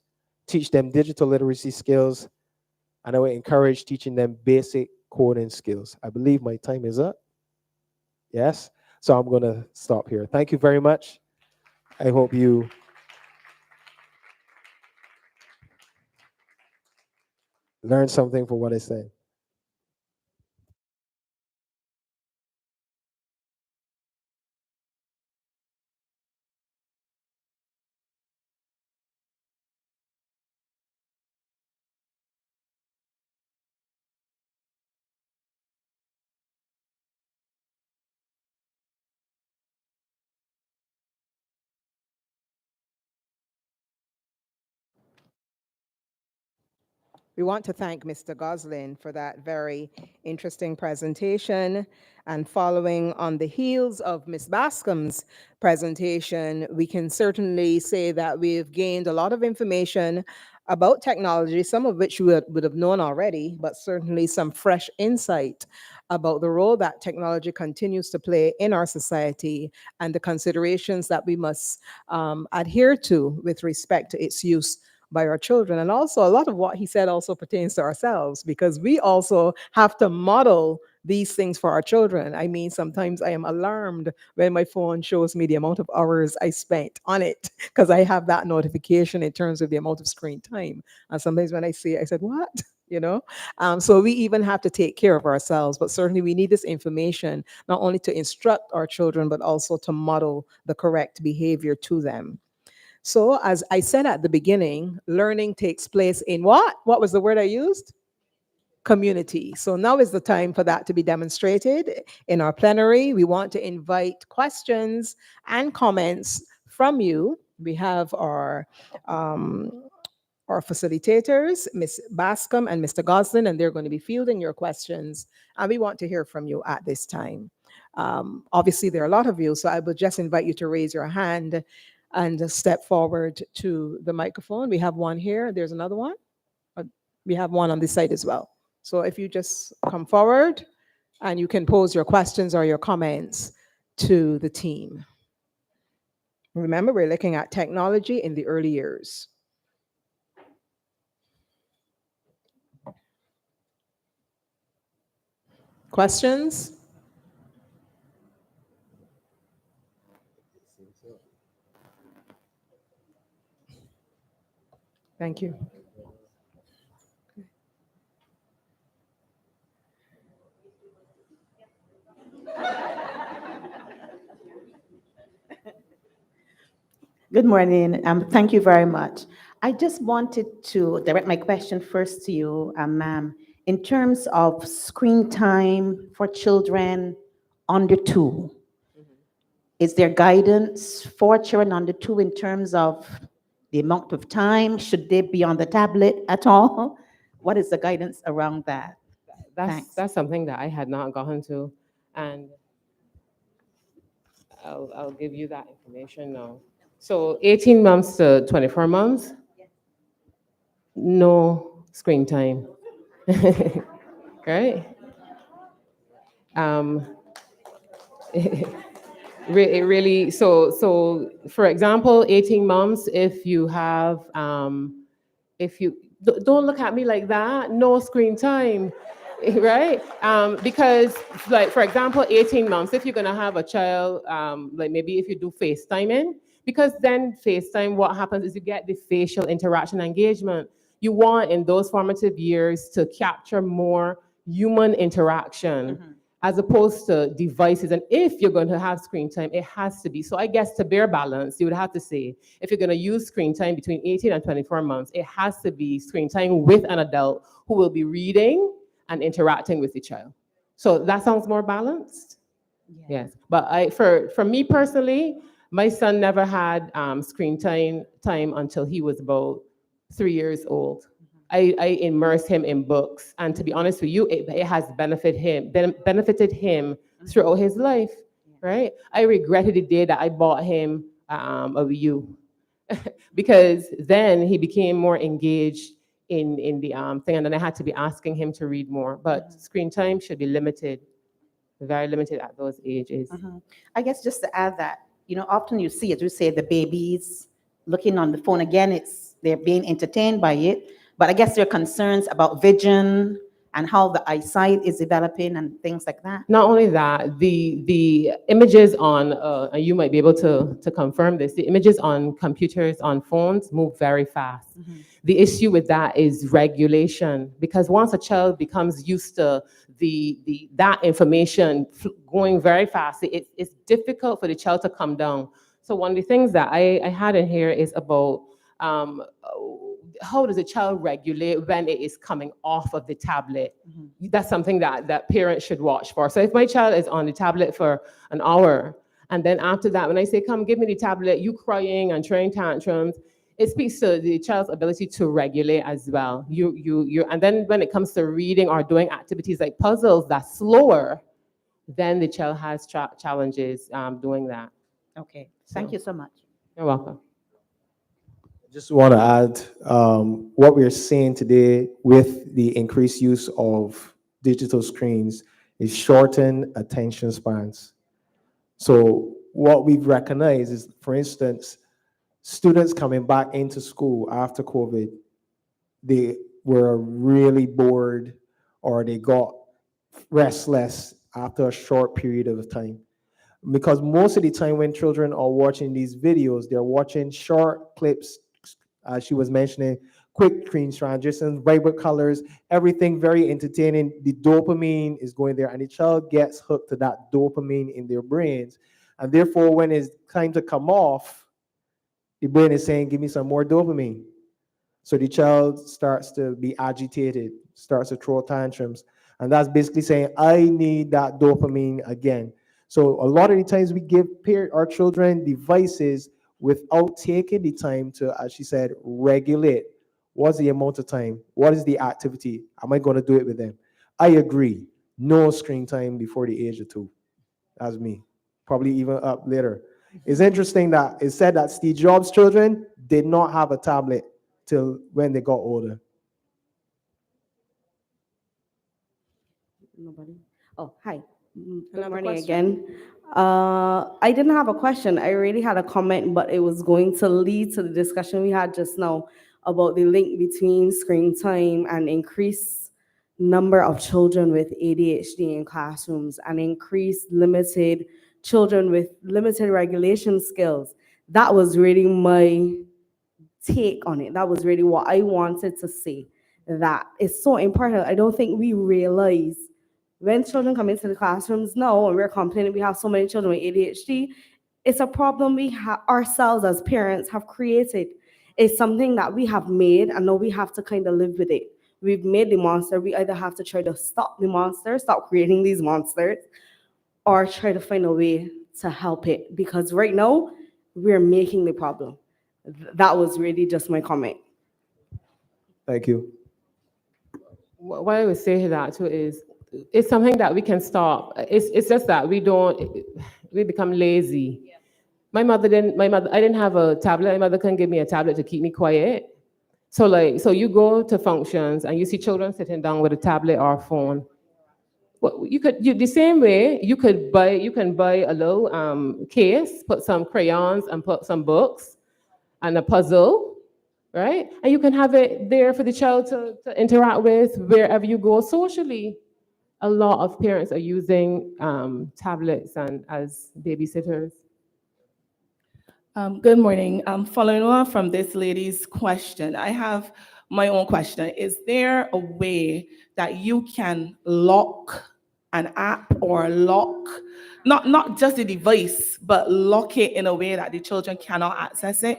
teach them digital literacy skills, and I would encourage teaching them basic coding skills. I believe my time is up. Yes? So I'm going to stop here. Thank you very much. I hope you learned something from what I said. We want to thank Mr. Goslin for that very interesting presentation. And following on the heels of Ms. Bascom's presentation, we can certainly say that we've gained a lot of information about technology, some of which we would have known already, but certainly some fresh insight about the role that technology continues to play in our society and the considerations that we must adhere to with respect to its use by our children. And also a lot of what he said also pertains to ourselves, because we also have to model these things for our children. I mean, sometimes I am alarmed when my phone shows me the amount of hours I spent on it, because I have that notification in terms of the amount of screen time. And sometimes when I see it, I said, what? You know, so we even have to take care of ourselves, but certainly we need this information not only to instruct our children, but also to model the correct behavior to them. So as I said at the beginning, learning takes place in what? What was the word I used? Community. So now is the time for that to be demonstrated in our plenary. We want to invite questions and comments from you. We have our facilitators, Ms. Bascom and Mr. Goslin, and they're going to be fielding your questions. And we want to hear from you at this time. Obviously, there are a lot of you, so I will just invite you to raise your hand and step forward to the microphone. We have one here. There's another one. We have one on this side as well. So if you just come forward and you can pose your questions or your comments to the team. Remember, we're looking at technology in the early years. Questions? Thank you. Good morning. Thank you very much. I just wanted to direct my question first to you, ma'am. in terms of screen time for children under 2, is there guidance for children under 2 in terms of the amount of time? Should they be on the tablet at all? What is the guidance around that? Thanks. That's something that I had not gotten to, and I'll give you that information now. So 18 months to 24 months, no screen time, right? It really, so for example, 18 months, if you have, if you, don't look at me like that, no screen time, right? Because like, for example, 18 months, if you're gonna have a child, like maybe if you do FaceTiming, because then FaceTime, what happens is you get the facial interaction engagement. You want in those formative years to capture more human interaction as opposed to devices. And if you're going to have screen time, it has to be. So I guess to bear balance, you would have to say, if you're going to use screen time between 18 and 24 months, it has to be screen time with an adult who will be reading and interacting with the child. So that sounds more balanced? Yes. But for me personally, my son never had screen time until he was about 3 years old. I immersed him in books, and to be honest with you, it has benefited him throughout his life, right? I regretted the day that I bought him a Wii U because then he became more engaged in the thing, and then I had to be asking him to read more. But screen time should be limited, very limited at those ages. I guess just to add that, often you see, as you say, the babies looking on the phone. Again, they're being entertained by it, but I guess there are concerns about vision and how the eyesight is developing and things like that. Not only that, the images on, you might be able to confirm this, the images on computers, on phones move very fast. The issue with that is regulation, because once a child becomes used to that information going very fast, it's difficult for the child to come down. So one of the things that I had in here is about how does a child regulate when it is coming off of the tablet? That's something that parents should watch for. So if my child is on the tablet for an hour, and then after that, when I say, come give me the tablet, you crying and throwing tantrums, it speaks to the child's ability to regulate as well. And then when it comes to reading or doing activities like puzzles that's slower, then the child has challenges doing that. Okay, thank you so much. You're welcome. Just want to add what we're seeing today with the increased use of digital screens is shortened attention spans. So what we've recognized is, for instance, students coming back into school after COVID, they were really bored or they got restless after a short period of time. Because most of the time when children are watching these videos, they're watching short clips, as she was mentioning, quick screen transitions, vibrant colors, everything very entertaining. The dopamine is going there, and the child gets hooked to that dopamine in their brains. And therefore, when it's time to come off, the brain is saying, give me some more dopamine. So the child starts to be agitated, starts to throw tantrums. And that's basically saying, I need that dopamine again. So a lot of the times we give our children devices without taking the time to, as she said, regulate. What's the amount of time? What is the activity? Am I going to do it with them? I agree. No screen time before the age of 2. That's me. Probably even up later. It's interesting that it said that Steve Jobs' children did not have a tablet till when they got older. Nobody? Oh, hi. Good morning again. I didn't have a question. I already had a comment, but it was going to lead to the discussion we had just now about the link between screen time and increased number of children with ADHD in classrooms and increased limited children with limited regulation skills. That was really my take on it. That was really what I wanted to say. That is so important. I don't think we realize when children come into the classrooms now and we're complaining we have so many children with ADHD, it's a problem we ourselves as parents have created. It's something that we have made and now we have to kind of live with it. we've made the monster. We either have to try to stop the monster, stop creating these monsters, or try to find a way to help it. Because right now, we're making the problem. That was really just my comment. Thank you. What I would say to that too is, it's something that we can stop. It's just that we become lazy. My mother, I didn't have a tablet. My mother couldn't give me a tablet to keep me quiet. So you go to functions and you see children sitting down with a tablet or a phone. Well, the same way you can buy a little case, put some crayons and put some books and a puzzle, right? And you can have it there for the child to interact with wherever you go socially. A lot of parents are using tablets and as babysitters. Good morning. Following on from this lady's question, I have my own question. Is there a way that you can lock an app or lock, not just the device, but lock it in a way that the children cannot access it?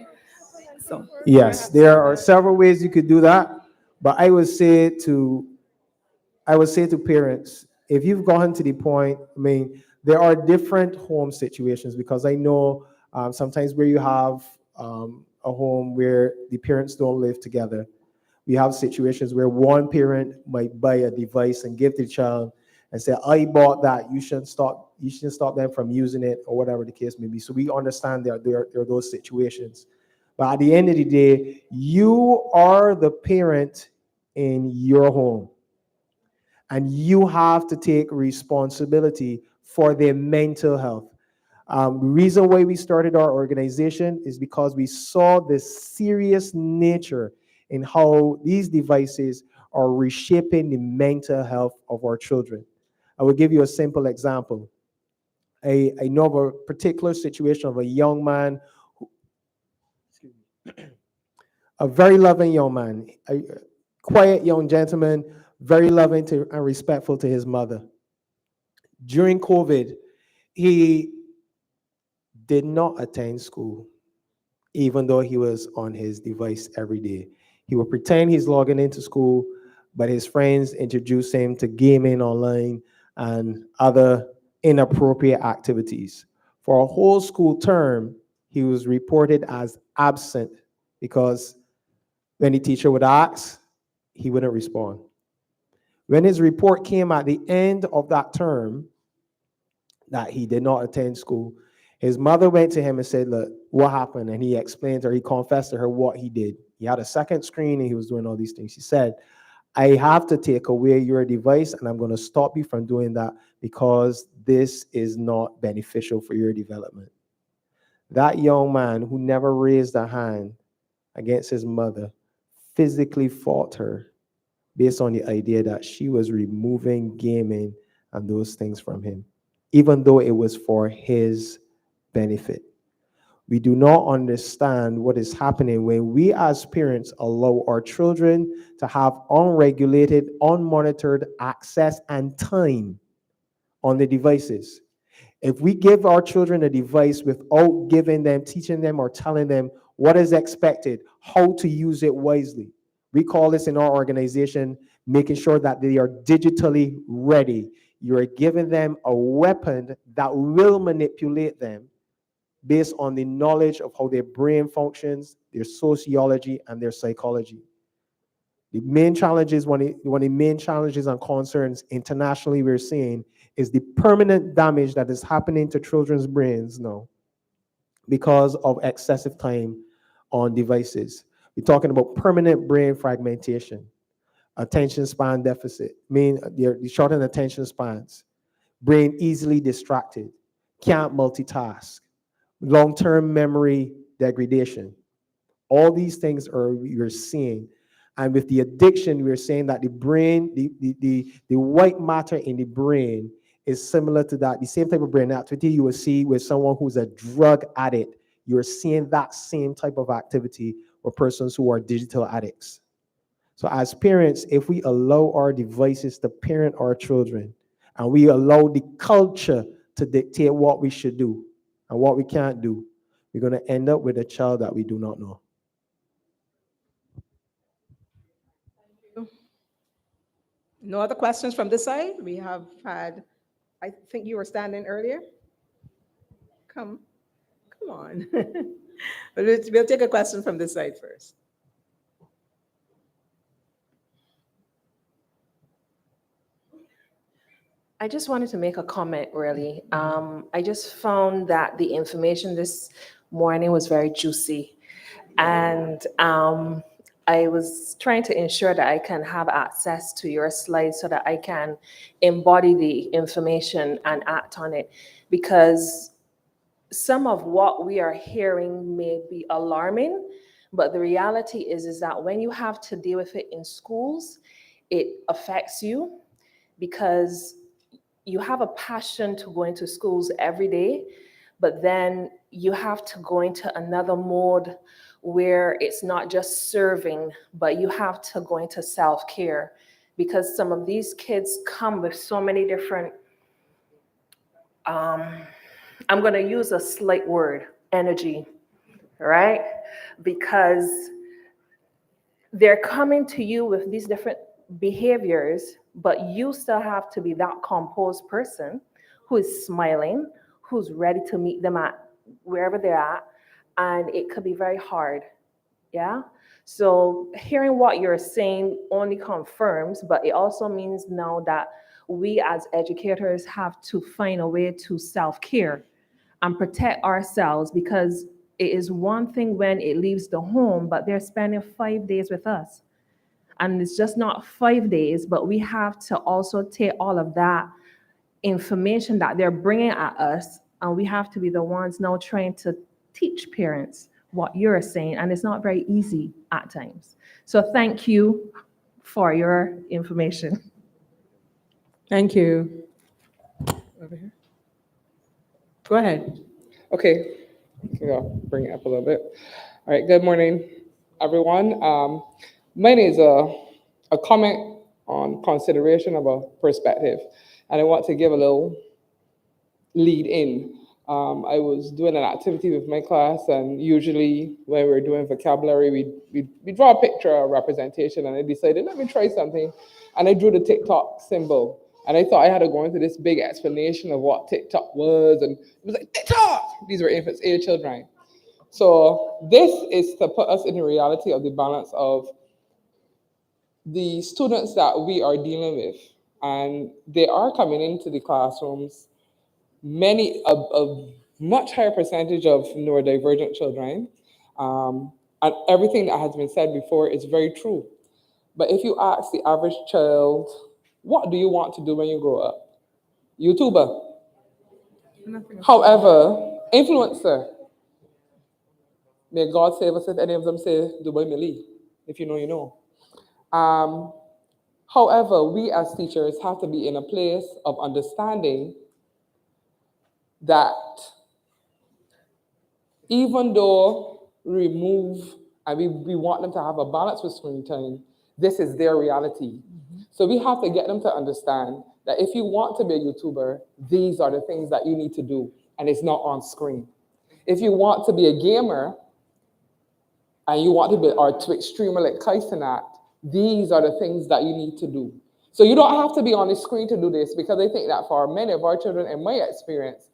So Yes, there are several ways you could do that, but I would say to parents, if you've gotten to the point, I mean, there are different home situations, because I know sometimes where you have a home where the parents don't live together, we have situations where one parent might buy a device and give the child and say, I bought that, you shouldn't stop them from using it, or whatever the case may be. So we understand there are those situations. But at the end of the day, you are the parent in your home, and you have to take responsibility for their mental health. The reason why we started our organization is because we saw the serious nature in how these devices are reshaping the mental health of our children. I will give you a simple example. I know of a particular situation of a young man, a very loving young man, a quiet young gentleman, very loving and respectful to his mother. During COVID, he did not attend school, even though he was on his device every day. He would pretend he's logging into school, but his friends introduced him to gaming online and other inappropriate activities. For a whole school term, he was reported as absent because when the teacher would ask, he wouldn't respond. When his report came at the end of that term that he did not attend school, his mother went to him and said, look, what happened? And he explained to her, he confessed to her what he did. He had a second screen and he was doing all these things. He said, I have to take away your device and I'm going to stop you from doing that because this is not beneficial for your development. That young man who never raised a hand against his mother physically fought her based on the idea that she was removing gaming and those things from him, even though it was for his benefit. We do not understand what is happening when we as parents allow our children to have unregulated, unmonitored access and time on the devices. If we give our children a device without teaching them or telling them what is expected, how to use it wisely, we call this in our organization making sure that they are digitally ready. You are giving them a weapon that will manipulate them based on the knowledge of how their brain functions, their sociology, and their psychology. The main challenges, one of the main challenges and concerns internationally we're seeing is the permanent damage that is happening to children's brains now because of excessive time on devices. We're talking about permanent brain fragmentation, attention span deficit, the shortened attention spans, brain easily distracted, can't multitask, long-term memory degradation. All these things you're seeing. And with the addiction, we're saying that the brain, the white matter in the brain is similar to that, the same type of brain activity you will see with someone who's a drug addict. You're seeing that same type of activity with persons who are digital addicts. So as parents, if we allow our devices to parent our children, and we allow the culture to dictate what we should do and what we can't do, we're going to end up with a child that we do not know. No other questions from this side? We have had, I think you were standing earlier. Come on. We'll take a question from this side first. I just wanted to make a comment, really. I just found that the information this morning was very juicy. And I was trying to ensure that I can have access to your slides so that I can embody the information and act on it. Because some of what we are hearing may be alarming, but the reality is that when you have to deal with it in schools, it affects you because you have a passion to go into schools every day, but then you have to go into another mode where it's not just serving, but you have to go into self-care because some of these kids come with so many different, I'm gonna use a slight word, energy, right? Because they're coming to you with these different behaviors, but you still have to be that composed person who is smiling, who's ready to meet them at wherever they're at. And it could be very hard, yeah? So hearing what you're saying only confirms, but it also means now that we as educators have to find a way to self-care and protect ourselves because it is one thing when it leaves the home, but they're spending 5 days with us. And it's just not 5 days, but we have to also take all of that information that they're bringing at us, and we have to be the ones now trying to teach parents what you're saying, and it's not very easy at times. So thank you for your information. Thank you. Over here. Go ahead. Okay, so I'll bring it up a little bit. All right, good morning, everyone. Mine is a comment on consideration of a perspective, and I want to give a little lead in. I was doing an activity with my class, and usually when we're doing vocabulary, we draw a picture or representation, and I decided, let me try something, and I drew the TikTok symbol. And I thought I had to go into this big explanation of what TikTok was, and it was like, TikTok! These were infants, 8 children. So this is to put us in the reality of the balance of the students that we are dealing with. And they are coming into the classrooms, a much higher percentage of neurodivergent children. And everything that has been said before is very true. But if you ask the average child, what do you want to do when you grow up? YouTuber. However, influencer. May God save us if any of them say Dubai Millie. If you know, you know. However, we as teachers have to be in a place of understanding that even though we remove and we want them to have a balance with screen time, this is their reality. So we have to get them to understand that if you want to be a YouTuber, these are the things that you need to do, and it's not on screen. If you want to be a gamer, and you want to be or Twitch streamer like Kyson at, these are the things that you need to do. So you don't have to be on the screen to do this, because I think that for many of our children, in my experience,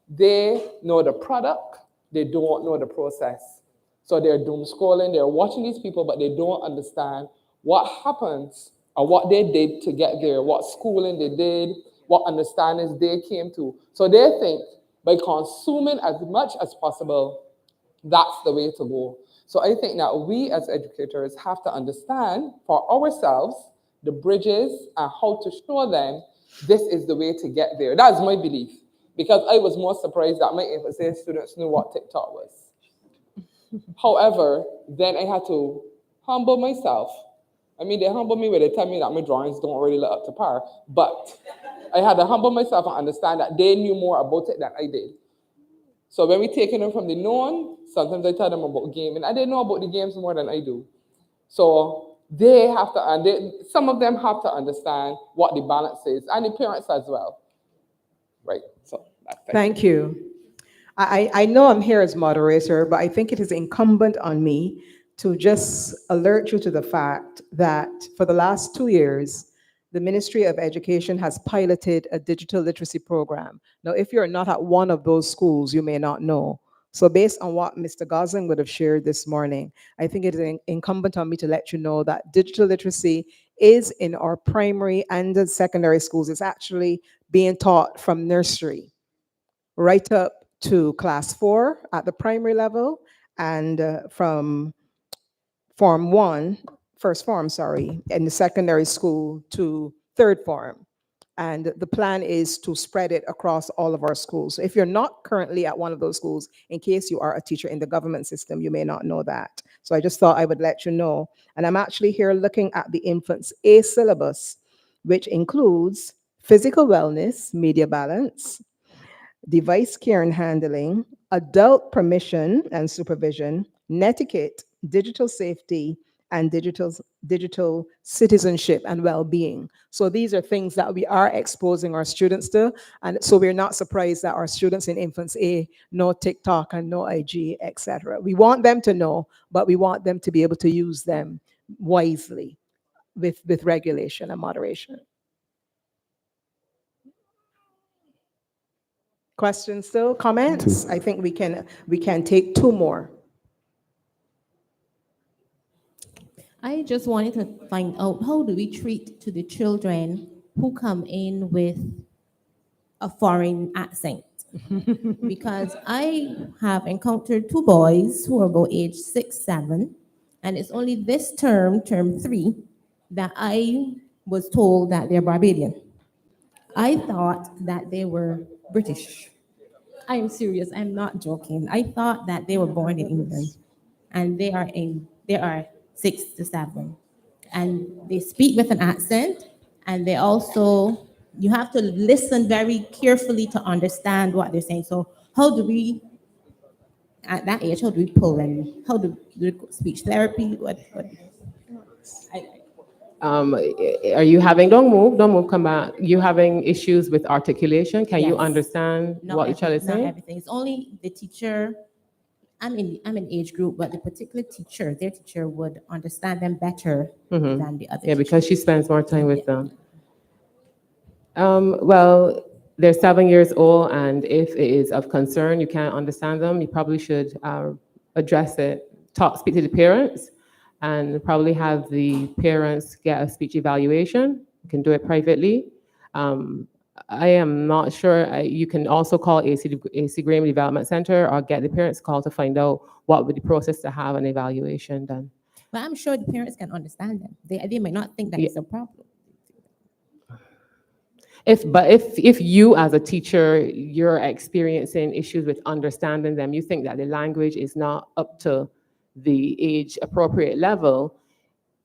they know the product, they don't know the process. So they're doom scrolling, they're watching these people, but they don't understand what happens or what they did to get there, what schooling they did, what understandings they came to. So they think by consuming as much as possible, that's the way to go. So I think that we as educators have to understand for ourselves the bridges and how to show them this is the way to get there. That's my belief, because I was more surprised that my emphasis students knew what TikTok was. However, then I had to humble myself. I mean, they humble me when they tell me that my drawings don't really look up to par, but I had to humble myself and understand that they knew more about it than I did. So when we're taking them from the known, sometimes I tell them about gaming, and they know about the games more than I do. So they have to, and some of them have to understand what the balance is, and the parents as well. Right, so that's Thank you. I know I'm here as moderator, but I think it is incumbent on me to just alert you to the fact that for the last 2 years, the Ministry of Education has piloted a digital literacy program. Now, if you're not at one of those schools, you may not know. So based on what Mr. Gosling would have shared this morning, I think it is incumbent on me to let you know that digital literacy is in our primary and the secondary schools. It's actually being taught from nursery right up to class 4 at the primary level, and from Form 1, first form, sorry, in the secondary school to third form. And the plan is to spread it across all of our schools. So if you're not currently at one of those schools, in case you are a teacher in the government system, you may not know that. So I just thought I would let you know. And I'm actually here looking at the Infants A syllabus, which includes physical wellness, media balance, device care and handling, adult permission and supervision, netiquette, digital safety, and digital citizenship and well-being. So these are things that we are exposing our students to, and so we're not surprised that our students in Infants A know TikTok and know IG, etc. We want them to know, but we want them to be able to use them wisely with regulation and moderation. Questions still? Comments? I think we can take 2 more. I just wanted to find out, how do we treat to the children who come in with a foreign accent? Because I have encountered 2 boys who are about age 6, 7, and it's only this term 3, that I was told that they're Barbadian. I thought that they were British. I am serious, I'm not joking. I thought that they were born in England, and they are 6 to 7. And they speak with an accent, and they also, you have to listen very carefully to understand what they're saying. So how do we, at that age, how do we pull them? How do speech therapy? Are you having, don't move, come back. You having issues with articulation? Can you Yes. understand what the child is Not saying? everything. It's only the teacher. I'm in age group, but the particular teacher, their teacher would understand them better than the other. Yeah, because she spends more time with them. Well, they're 7 years old, and if it is of concern, you can't understand them, you probably should address it, speak to the parents, and probably have the parents get a speech evaluation. You can do it privately. I am not sure. You can also call AC Graham Development Center or get the parents call to find out what would the process to have an evaluation done. But I'm sure the parents can understand them. They might not think that it's a problem. If you as a teacher, you're experiencing issues with understanding them, you think that the language is not up to the age appropriate level,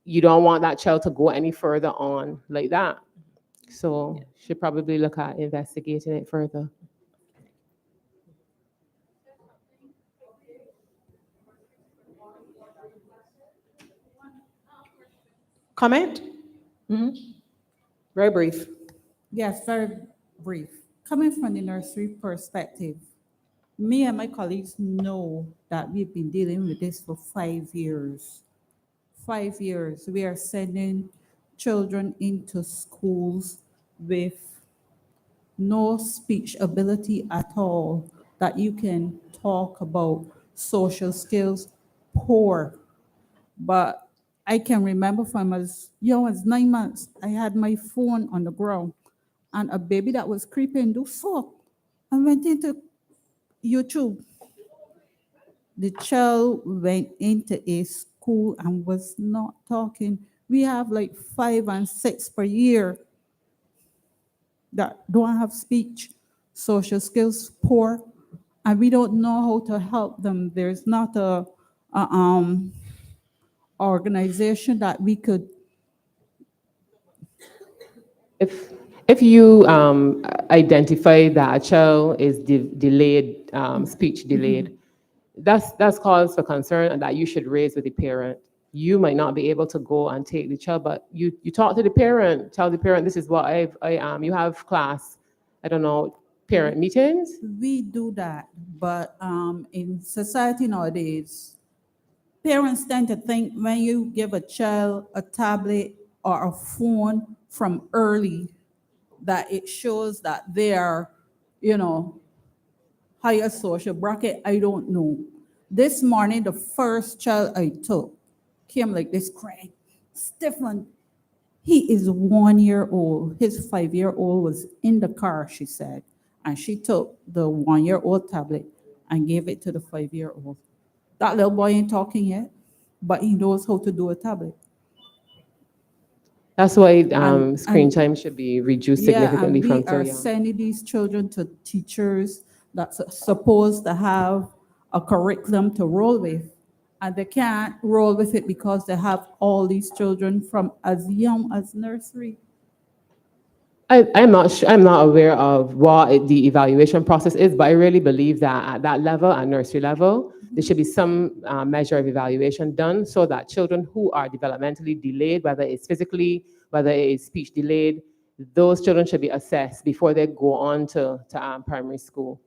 you don't want that child to go any further on like that. So should probably look at investigating it further. Comment? Very brief. Yes, very brief. Coming from the nursery perspective, me and my colleagues know that we've been dealing with this for 5 years. 5 years. We are sending children into schools with no speech ability at all, that you can talk about social skills, poor. But I can remember from as young as 9 months, I had my phone on the ground, and a baby that was creeping do so. I went into YouTube. The child went into a school and was not talking. We have like 5 and 6 per year that don't have speech, social skills, poor, and we don't know how to help them. There's not a organization that we could. If you identify that a child is delayed, speech delayed, that's cause for concern, and that you should raise with the parent. You might not be able to go and take the child, but you talk to the parent, tell the parent, this is what I am. You have class, I don't know, parent meetings? We do that, but in society nowadays, parents tend to think when you give a child a tablet or a phone from early, that it shows that they are, higher social bracket. I don't know. This morning, the first child I took came like this, crying, Stephen. He is 1 year old. His 5-year-old was in the car, she said. And she took the 1-year-old tablet and gave it to the 5-year-old. That little boy ain't talking yet, but he knows how to do a tablet. That's why screen and- time should be reduced Yeah, significantly and from we so are young. sending these children to teachers that's supposed to have a curriculum to roll with. And they can't roll with it because they have all these children from as young as nursery. I'm not sure, I'm not aware of what the evaluation process is, but I really believe that at that level, at nursery level, there should be some measure of evaluation done so that children who are developmentally delayed, whether it's physically, whether it is speech delayed, those children should be assessed before they go on to primary school.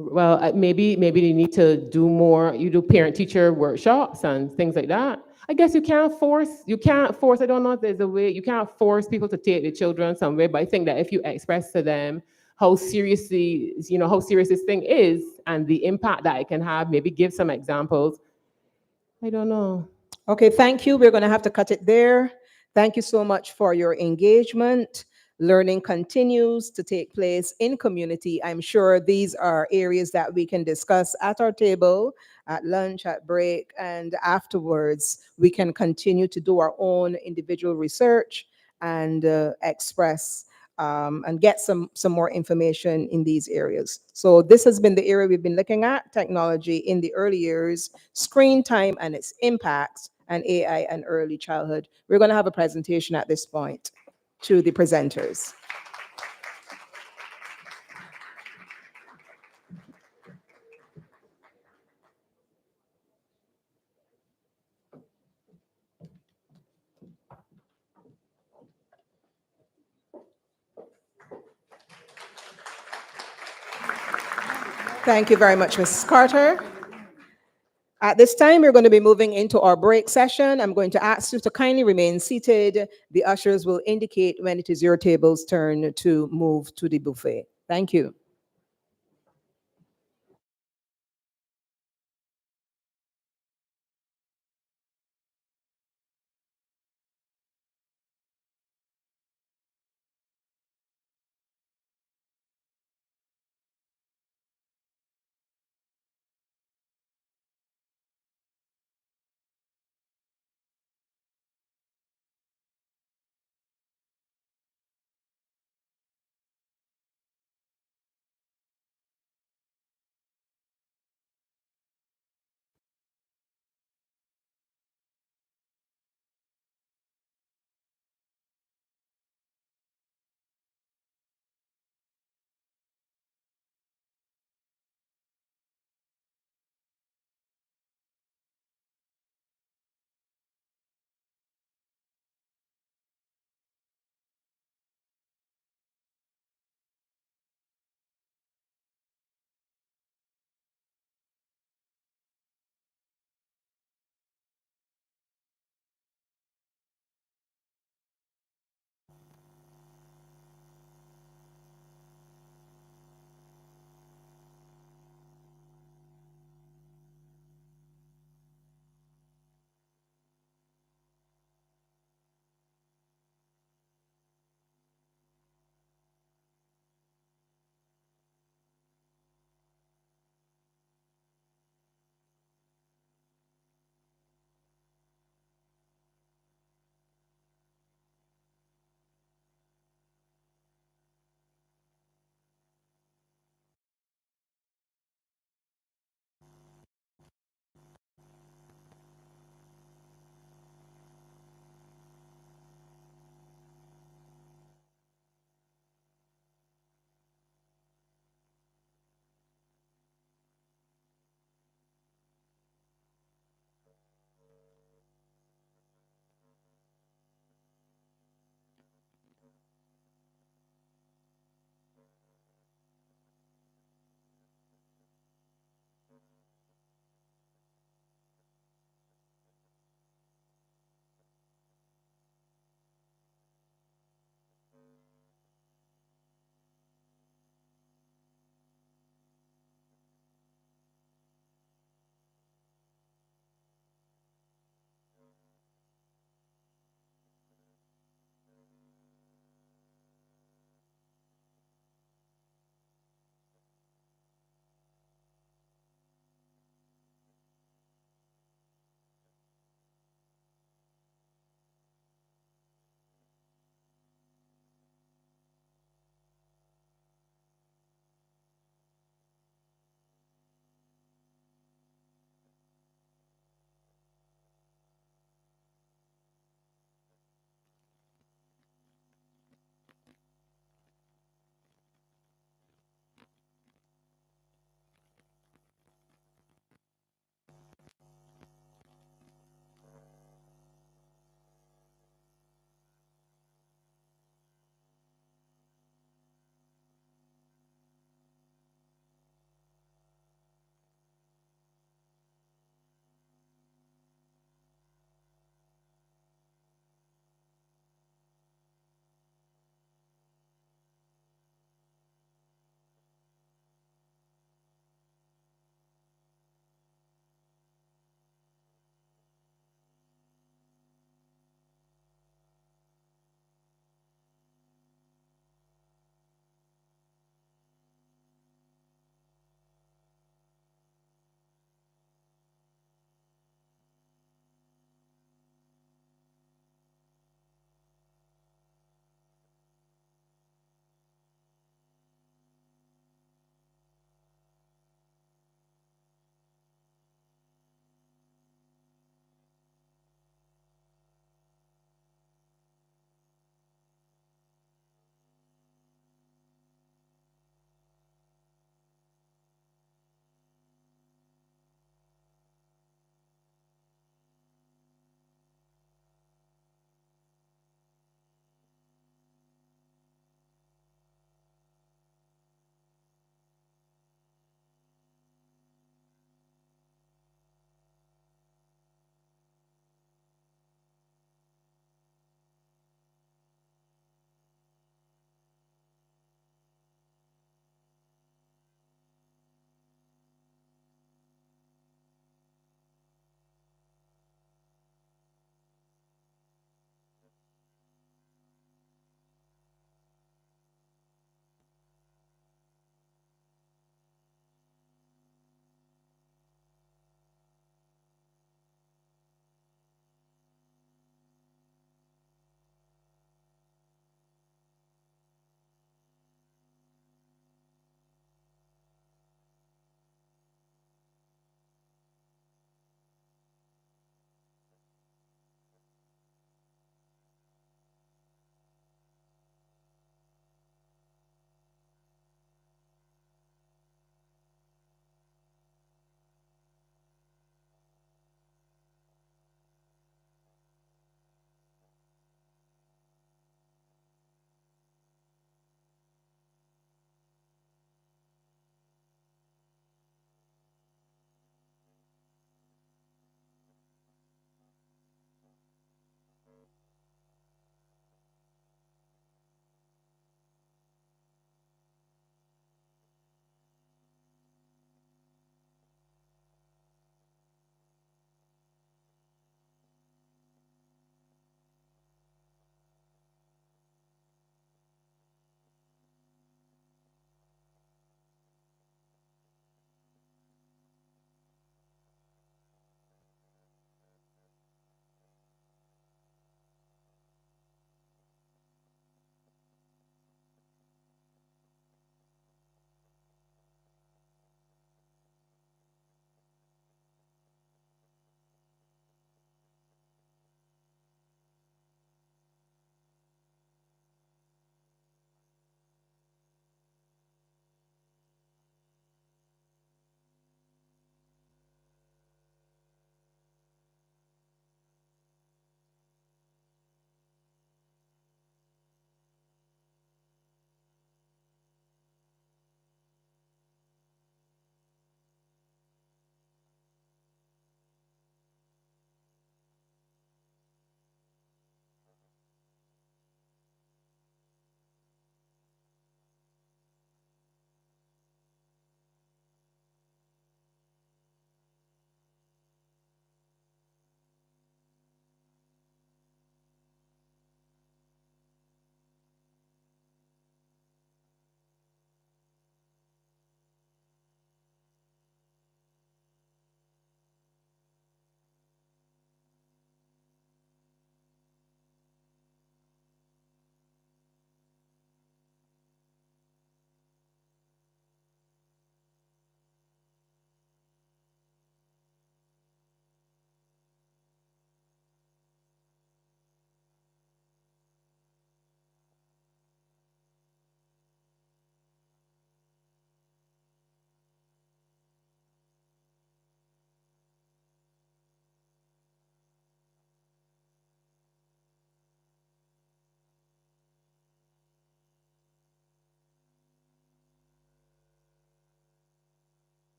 Well, maybe they need to do more. You do parent-teacher workshops and things like that. I guess you can't force. I don't know if there's a way. You can't force people to take their children somewhere. But I think that if you express to them how serious this thing is and the impact that it can have, maybe give some examples. I don't know. Okay, thank you. We're going to have to cut it there. Thank you so much for your engagement. Learning continues to take place in community. I'm sure these are areas that we can discuss at our table, at lunch, at break, and afterwards. We can continue to do our own individual research and express and get some more information in these areas. So this has been the area we've been looking at, technology in the early years, screen time and its impacts, and AI and early childhood. We're going to have a presentation at this point to the presenters. Thank you very much, Mrs. Carter. At this time, we're going to be moving into our break session. I'm going to ask you to kindly remain seated. The ushers will indicate when it is your table's turn to move to the buffet. Thank you.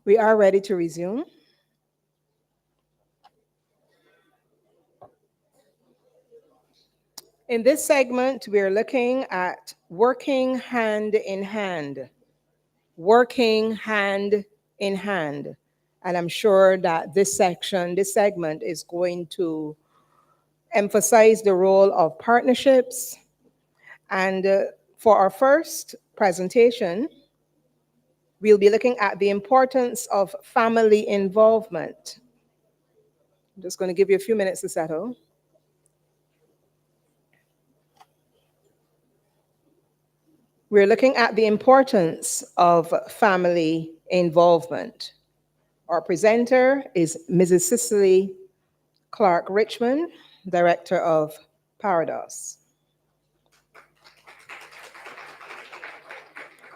We are ready to resume. In this segment, we are looking at working hand in hand. Working hand in hand. And I'm sure that this segment is going to emphasize the role of partnerships. And for our first presentation, we'll be looking at the importance of family involvement. I'm just going to give you a few minutes to settle. We're looking at the importance of family involvement. Our presenter is Mrs. Cicely Clark Richmond, Director of Parados.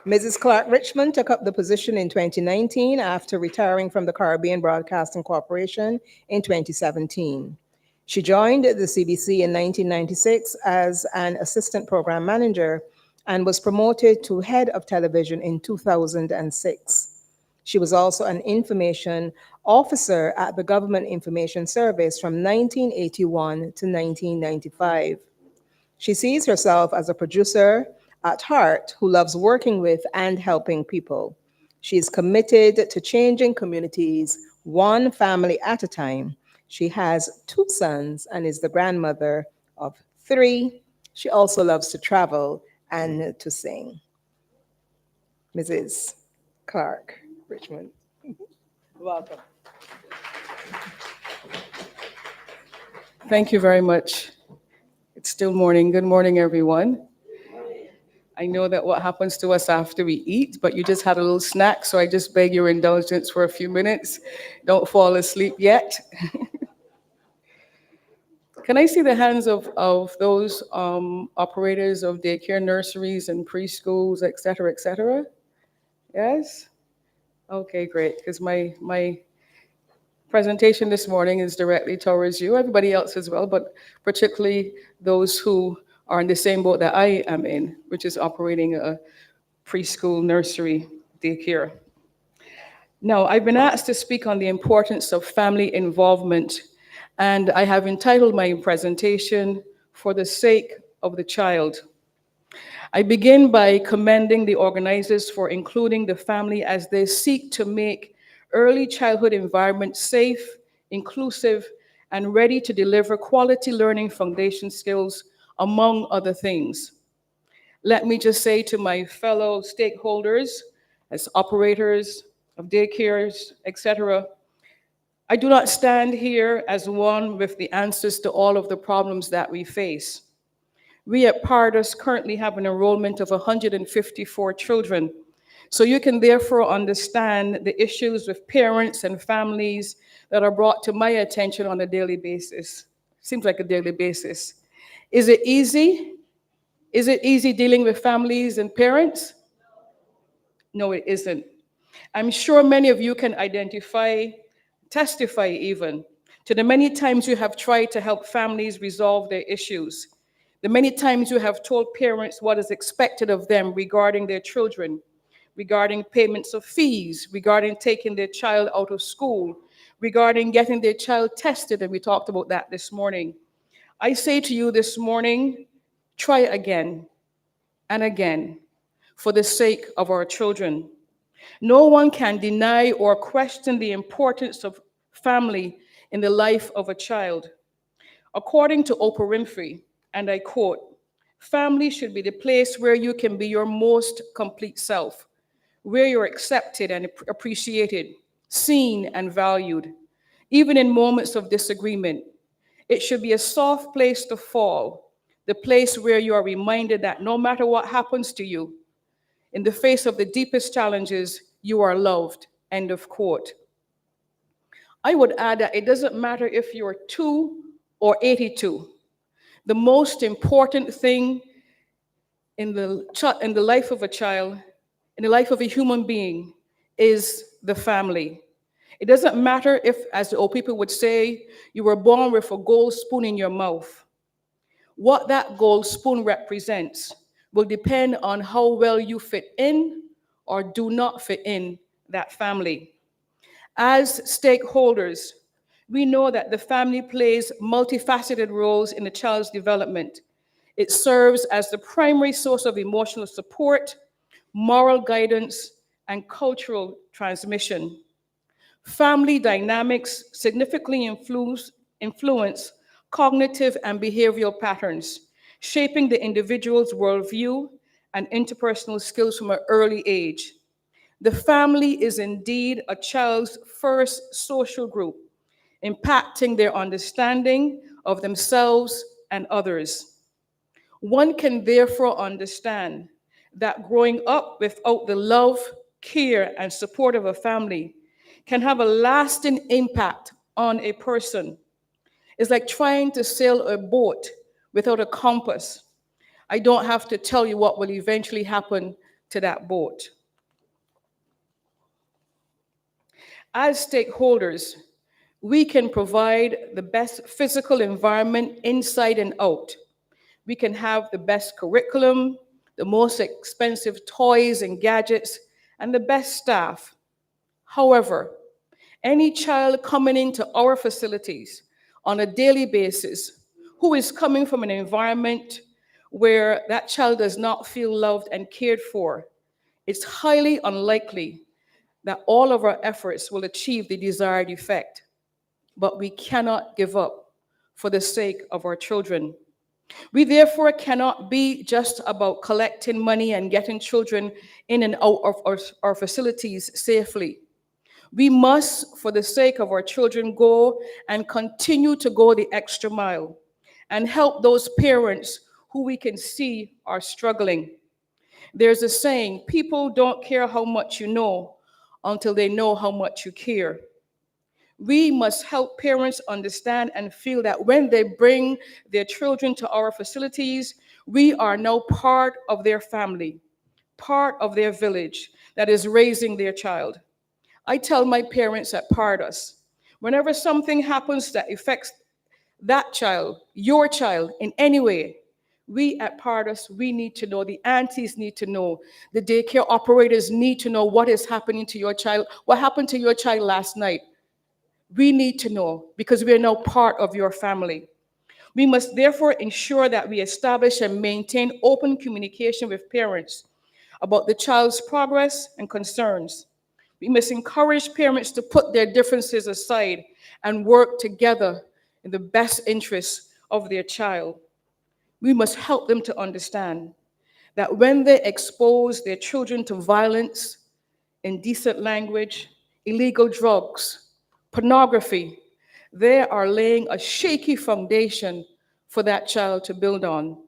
Mrs. Clark Richmond took up the position in 2019 after retiring from the Caribbean Broadcasting Corporation in 2017. She joined the CBC in 1996 as an assistant program manager and was promoted to head of television in 2006. She was also an information officer at the Government Information Service from 1981 to 1995. She sees herself as a producer at heart who loves working with and helping people. She is committed to changing communities one family at a time. She has 2 sons and is the grandmother of 3. She also loves to travel and to sing. Mrs. Clark Richmond. Welcome. Thank you very much. It's still morning. Good morning, everyone. I know that what happens to us after we eat, but you just had a little snack, so I just beg your indulgence for a few minutes. Don't fall asleep yet. Can I see the hands of those operators of daycare nurseries and preschools, et cetera, et cetera? Yes? Okay, great, because my presentation this morning is directly towards you, everybody else as well, but particularly those who are in the same boat that I am in, which is operating a preschool nursery daycare. Now, I've been asked to speak on the importance of family involvement, and I have entitled my presentation, "For the Sake of the Child." I begin by commending the organizers for including the family as they seek to make early childhood environment safe, inclusive, and ready to deliver quality learning foundation skills, among other things. Let me just say to my fellow stakeholders, as operators of daycares, etc., I do not stand here as one with the answers to all of the problems that we face. We at Parados currently have an enrollment of 154 children. So you can therefore understand the issues with parents and families that are brought to my attention on a daily basis. Seems like a daily basis. Is it easy? Is it easy dealing with families and parents? No, it isn't. I'm sure many of you can identify, testify even, to the many times you have tried to help families resolve their issues. The many times you have told parents what is expected of them regarding their children, regarding payments of fees, regarding taking their child out of school, regarding getting their child tested, and we talked about that this morning. I say to you this morning, try again and again for the sake of our children. No one can deny or question the importance of family in the life of a child. According to Oprah Winfrey, and I quote, "Family should be the place where you can be your most complete self, where you're accepted and appreciated, seen and valued, even in moments of disagreement. It should be a soft place to fall, the place where you are reminded that no matter what happens to you, in the face of the deepest challenges, you are loved," end of quote. I would add that it doesn't matter if you're 2 or 82. The most important thing in the life of a child, in the life of a human being, is the family. It doesn't matter if, as the old people would say, you were born with a gold spoon in your mouth. What that gold spoon represents will depend on how well you fit in or do not fit in that family. As stakeholders, we know that the family plays multifaceted roles in a child's development. It serves as the primary source of emotional support, moral guidance, and cultural transmission. Family dynamics significantly influence cognitive and behavioral patterns, shaping the individual's worldview and interpersonal skills from an early age. The family is indeed a child's first social group, impacting their understanding of themselves and others. One can therefore understand that growing up without the love, care, and support of a family can have a lasting impact on a person. It's like trying to sail a boat without a compass. I don't have to tell you what will eventually happen to that boat. As stakeholders, we can provide the best physical environment inside and out. We can have the best curriculum, the most expensive toys and gadgets, and the best staff. However, any child coming into our facilities on a daily basis who is coming from an environment where that child does not feel loved and cared for, it's highly unlikely that all of our efforts will achieve the desired effect. But we cannot give up for the sake of our children. We therefore cannot be just about collecting money and getting children in and out of our facilities safely. We must, for the sake of our children, go and continue to go the extra mile and help those parents who we can see are struggling. There's a saying, people don't care how much you know until they know how much you care. We must help parents understand and feel that when they bring their children to our facilities, we are now part of their family, part of their village that is raising their child. I tell my parents at Pardas, whenever something happens that affects that child, your child, in any way, we at Pardas, we need to know, the aunties need to know, the daycare operators need to know what is happening to your child, what happened to your child last night. We need to know because we are now part of your family. We must therefore ensure that we establish and maintain open communication with parents about the child's progress and concerns. We must encourage parents to put their differences aside and work together in the best interests of their child. We must help them to understand that when they expose their children to violence, indecent language, illegal drugs, pornography, they are laying a shaky foundation for that child to build on.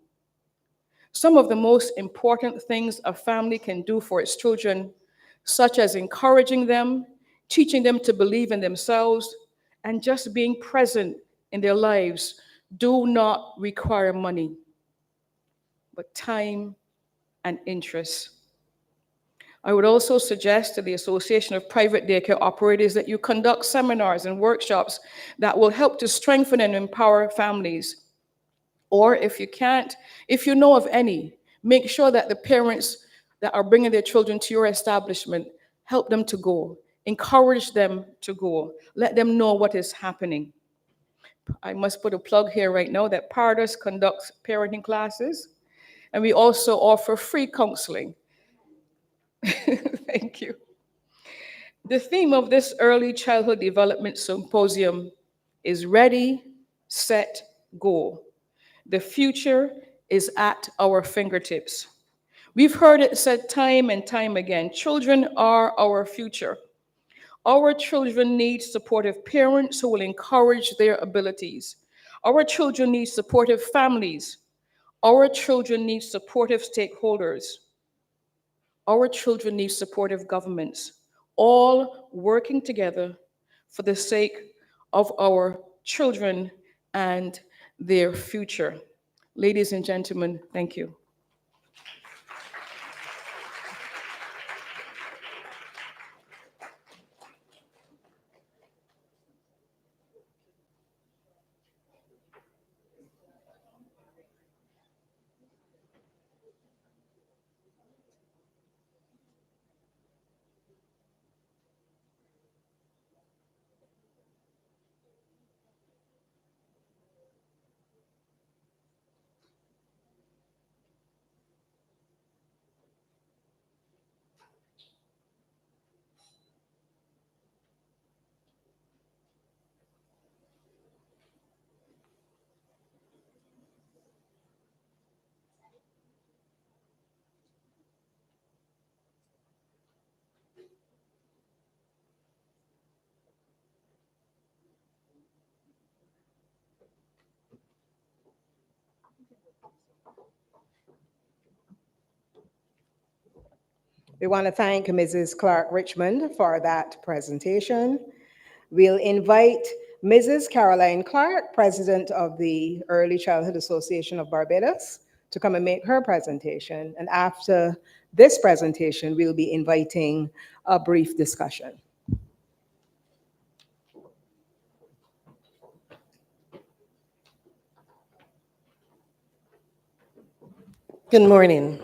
Some of the most important things a family can do for its children, such as encouraging them, teaching them to believe in themselves, and just being present in their lives, do not require money, but time and interest. I would also suggest to the Association of Private Daycare Operators that you conduct seminars and workshops that will help to strengthen and empower families. Or if you can't, if you know of any, make sure that the parents that are bringing their children to your establishment, help them to go, encourage them to go, let them know what is happening. I must put a plug here right now that Pardas conducts parenting classes, and we also offer free counseling. Thank you. The theme of this early childhood development symposium is Ready, Set, Go. The future is at our fingertips. We've heard it said time and time again, children are our future. Our children need supportive parents who will encourage their abilities. Our children need supportive families. Our children need supportive stakeholders. Our children need supportive governments, all working together for the sake of our children and their future. Ladies and gentlemen, thank you. We want to thank Mrs. Clark Richmond for that presentation. We'll invite Mrs. Caroline Clark, President of the Early Childhood Association of Barbados, to come and make her presentation. And after this presentation, we'll be inviting a brief discussion. Good morning.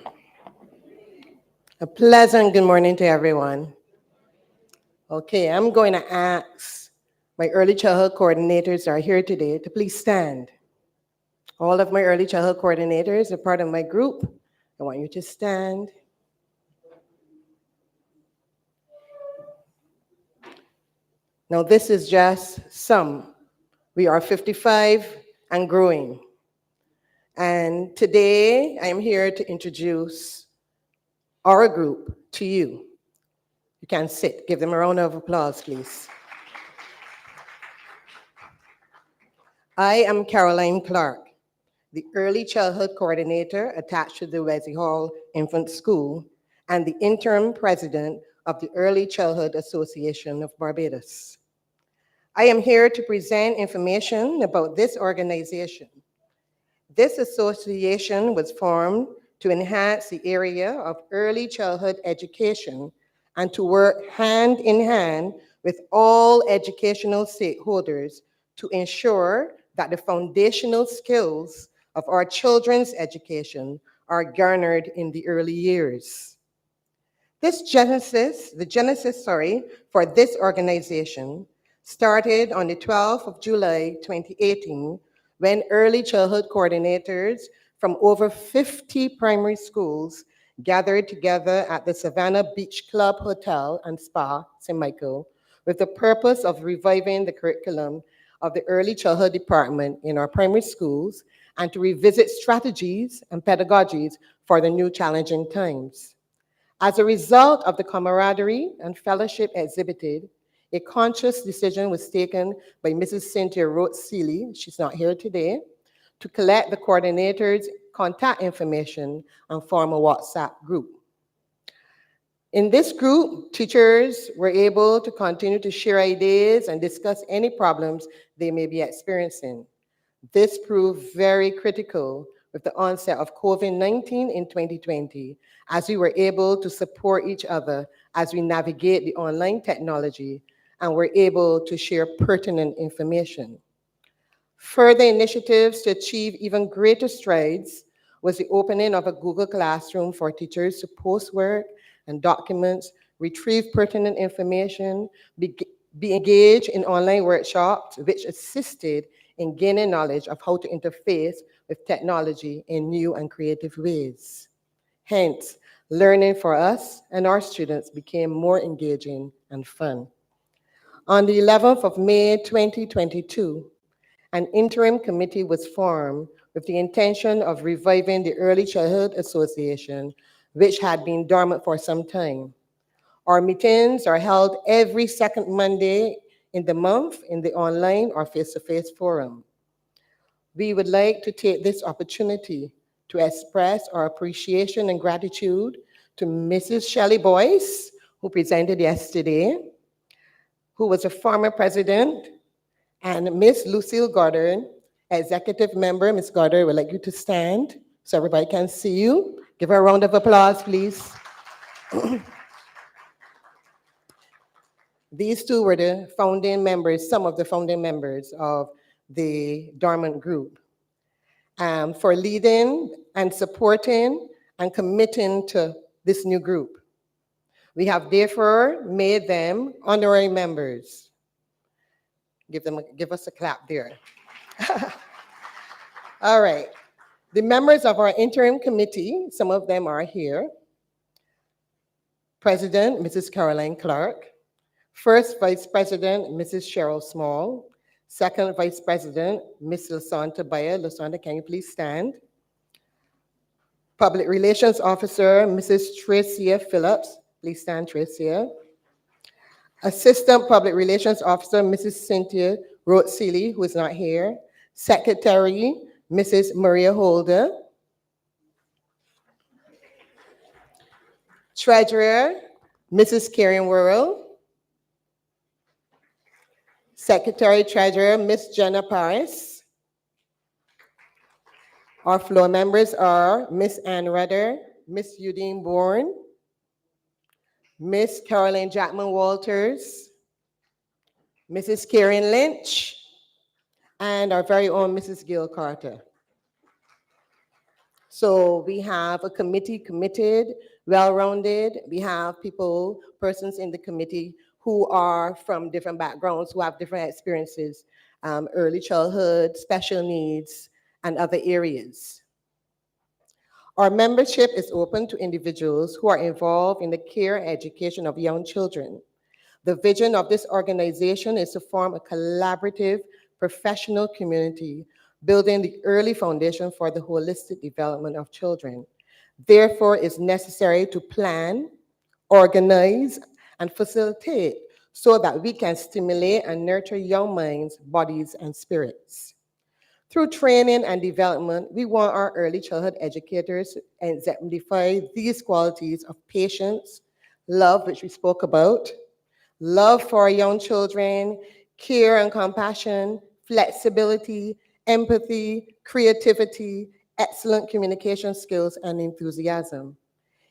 A pleasant good morning to everyone. Okay, I'm going to ask my early childhood coordinators that are here today to please stand. All of my early childhood coordinators are part of my group. I want you to stand. Now, this is just some. We are 55 and growing. And today, I am here to introduce our group to you. You can sit. Give them a round of applause, please. I am Caroline Clark, the Early Childhood Coordinator attached to the Wesley Hall Infant School and the interim president of the Early Childhood Association of Barbados. I am here to present information about this organization. This association was formed to enhance the area of early childhood education and to work hand in hand with all educational stakeholders to ensure that the foundational skills of our children's education are garnered in the early years. The genesis for this organization started on the 12th of July, 2018, when early childhood coordinators from over 50 primary schools gathered together at the Savannah Beach Club Hotel and Spa, St. Michael, with the purpose of reviving the curriculum of the early childhood department in our primary schools and to revisit strategies and pedagogies for the new challenging times. As a result of the camaraderie and fellowship exhibited, a conscious decision was taken by Mrs. Cynthia Roth-Seeley, she's not here today, to collect the coordinators' contact information and form a WhatsApp group. In this group, teachers were able to continue to share ideas and discuss any problems they may be experiencing. This proved very critical with the onset of COVID-19 in 2020, as we were able to support each other as we navigate the online technology and were able to share pertinent information. Further initiatives to achieve even greater strides was the opening of a Google Classroom for teachers to post work and documents, retrieve pertinent information, be engaged in online workshops, which assisted in gaining knowledge of how to interface with technology in new and creative ways. Hence, learning for us and our students became more engaging and fun. On the 11th of May, 2022, an interim committee was formed with the intention of reviving the Early Childhood Association, which had been dormant for some time. Our meetings are held every second Monday in the month in the online or face-to-face forum. We would like to take this opportunity to express our appreciation and gratitude to Mrs. Shelley Boyce, who presented yesterday, who was a former president, and Miss Lucille Goddard, executive member. Ms. Goddard, would like you to stand so everybody can see you. Give her a round of applause, please. These two were the founding members, some of the founding members of the dormant group, for leading and supporting and committing to this new group. We have therefore made them honorary members. Give us a clap there. All right. The members of our interim committee, some of them are here. President, Mrs. Caroline Clark. First Vice President, Mrs. Cheryl Small. Second Vice President, Ms. Lasanta Bayer. Lasanta, can you please stand? Public Relations Officer, Mrs. Tracia Phillips. Please stand, Tracia. Assistant Public Relations Officer, Mrs. Cynthia Roth-Seeley, who is not here. Secretary, Mrs. Maria Holder. Treasurer, Mrs. Karen Worrell. Secretary Treasurer, Miss Jenna Paris. Our floor members are Miss Ann Rudder, Miss Eudine Bourne, Miss Caroline Jackman Walters, Mrs. Karen Lynch, and our very own Mrs. Gail Carter. So we have a committee committed, well-rounded. We have persons in the committee who are from different backgrounds, who have different experiences, early childhood, special needs, and other areas. Our membership is open to individuals who are involved in the care and education of young children. The vision of this organization is to form a collaborative, professional community, building the early foundation for the holistic development of children. Therefore, it's necessary to plan, organize, and facilitate so that we can stimulate and nurture young minds, bodies, and spirits. Through training and development, we want our early childhood educators to exemplify these qualities of patience, love, which we spoke about, love for our young children, care and compassion, flexibility, empathy, creativity, excellent communication skills, and enthusiasm.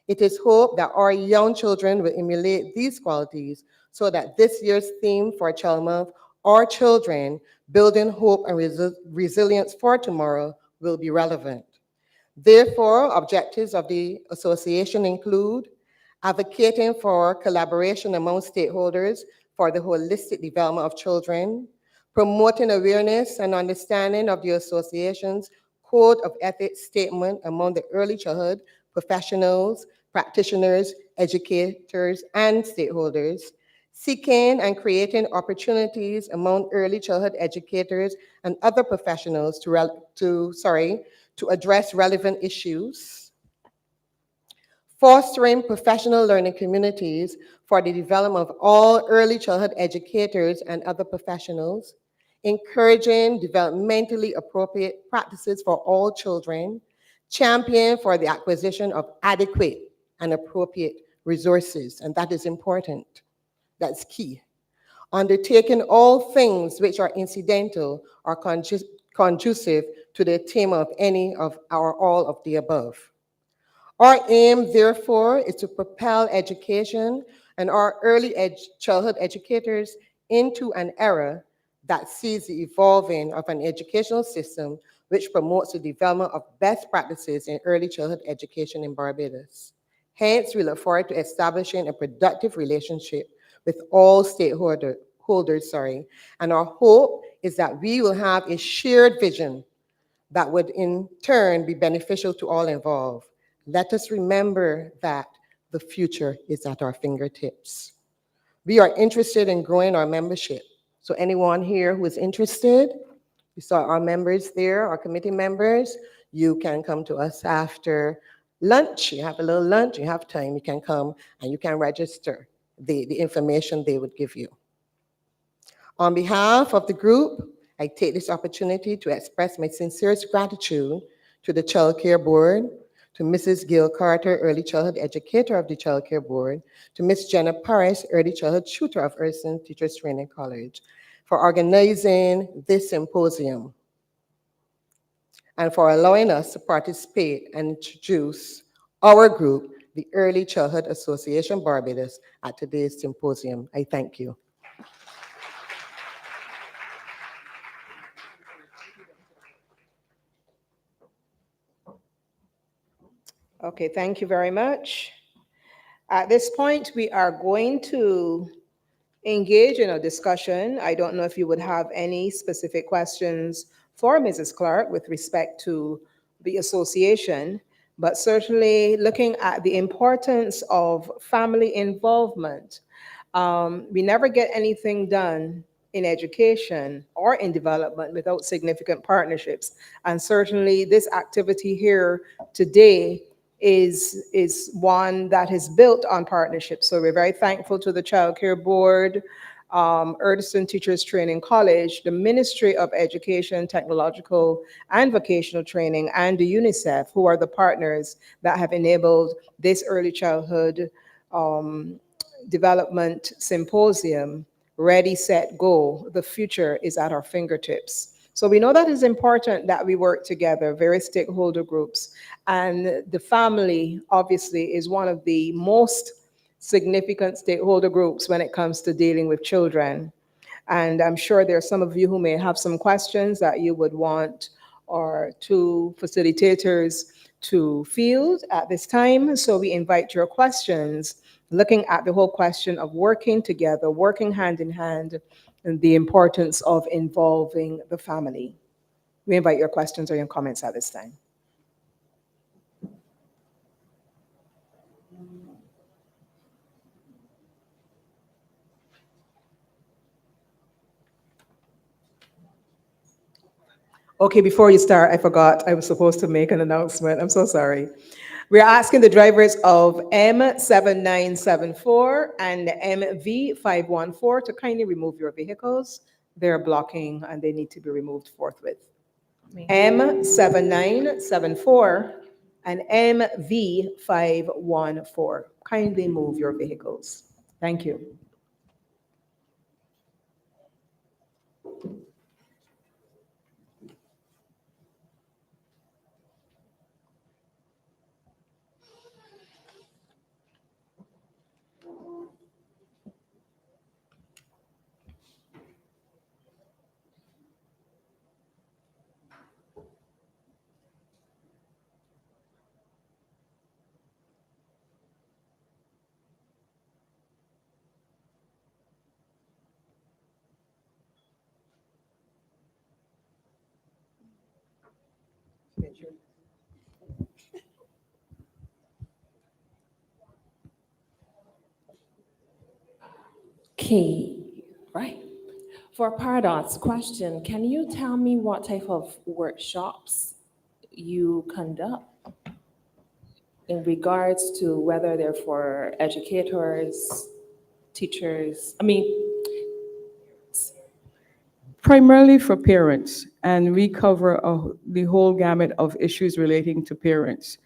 It is hoped that our young children will emulate these qualities so that this year's theme for Child Month, Our Children, Building Hope and Resilience for Tomorrow, will be relevant. Therefore, objectives of the association include advocating for collaboration among stakeholders for the holistic development of children, promoting awareness and understanding of the association's Code of Ethics statement among the early childhood professionals, practitioners, educators, and stakeholders, seeking and creating opportunities among early childhood educators and other professionals to address relevant issues, fostering professional learning communities for the development of all early childhood educators and other professionals, encouraging developmentally appropriate practices for all children, champion for the acquisition of adequate and appropriate resources, and that is important. That's key. Undertaking all things which are incidental or conducive to the attainment of any of or all of the above. Our aim, therefore, is to propel education and our early childhood educators into an era that sees the evolving of an educational system which promotes the development of best practices in early childhood education in Barbados. Hence, we look forward to establishing a productive relationship with all stakeholders, and our hope is that we will have a shared vision that would in turn be beneficial to all involved. Let us remember that the future is at our fingertips. We are interested in growing our membership. So anyone here who is interested, you saw our members there, our committee members, you can come to us after lunch. You have a little lunch, you have time, you can come and you can register the information they would give you. On behalf of the group, I take this opportunity to express my sincerest gratitude to the Child Care Board, to Mrs. Gail Carter, Early Childhood Educator of the Child Care Board, to Ms. Jenna Paris, Early Childhood Tutor of Urson Teachers Training College, for organizing this symposium and for allowing us to participate and introduce our group, the Early Childhood Association Barbados, at today's symposium. I thank you. Okay, thank you very much. At this point, we are going to engage in a discussion. I don't know if you would have any specific questions for Mrs. Clark with respect to the association, but certainly looking at the importance of family involvement. We never get anything done in education or in development without significant partnerships. And certainly this activity here today is one that is built on partnerships. So we're very thankful to the Child Care Board, Urson Teachers Training College, the Ministry of Education, Technological and Vocational Training, and the UNICEF, who are the partners that have enabled this early childhood development symposium. Ready, set, go. The future is at our fingertips. So we know that it's important that we work together, various stakeholder groups. And the family, obviously, is one of the most significant stakeholder groups when it comes to dealing with children. And I'm sure there are some of you who may have some questions that you would want our two facilitators to field at this time. So we invite your questions, looking at the whole question of working together, working hand in hand, and the importance of involving the family. We invite your questions or your comments at this time. Okay, before you start, I forgot I was supposed to make an announcement. I'm so sorry. We're asking the drivers of M7974 and MV514 to kindly remove your vehicles. They're blocking and they need to be removed forthwith. M7974 and MV514. Kindly move your vehicles. Thank you. Okay, right. For Paradox question, can you tell me what type of workshops you conduct in regards to whether they're for educators, teachers? Primarily for parents, and we cover the whole gamut of issues relating to parents.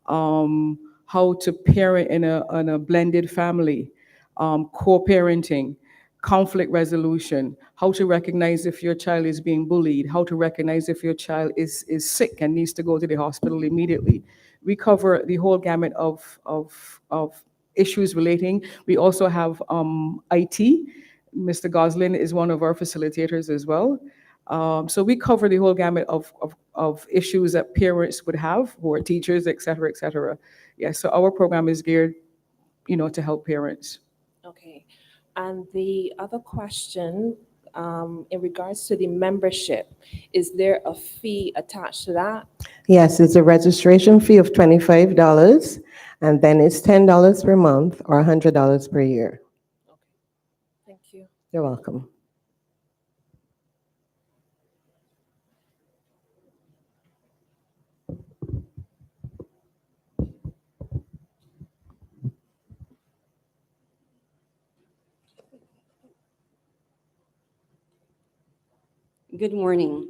How to parent in a blended family, co-parenting, conflict resolution, how to recognize if your child is being bullied, how to recognize if your child is sick and needs to go to the hospital immediately. We cover the whole gamut of issues relating. We also have IT. Mr. Goslin is one of our facilitators as well. So we cover the whole gamut of issues that parents would have, who are teachers, et cetera, et cetera. Yeah, so our program is geared, to help parents. Okay. And the other question, in regards to the membership, is there a fee attached to that? Yes, it's a registration fee of $25, and then it's $10 per month or $100 per year. Thank you. You're welcome. Good morning.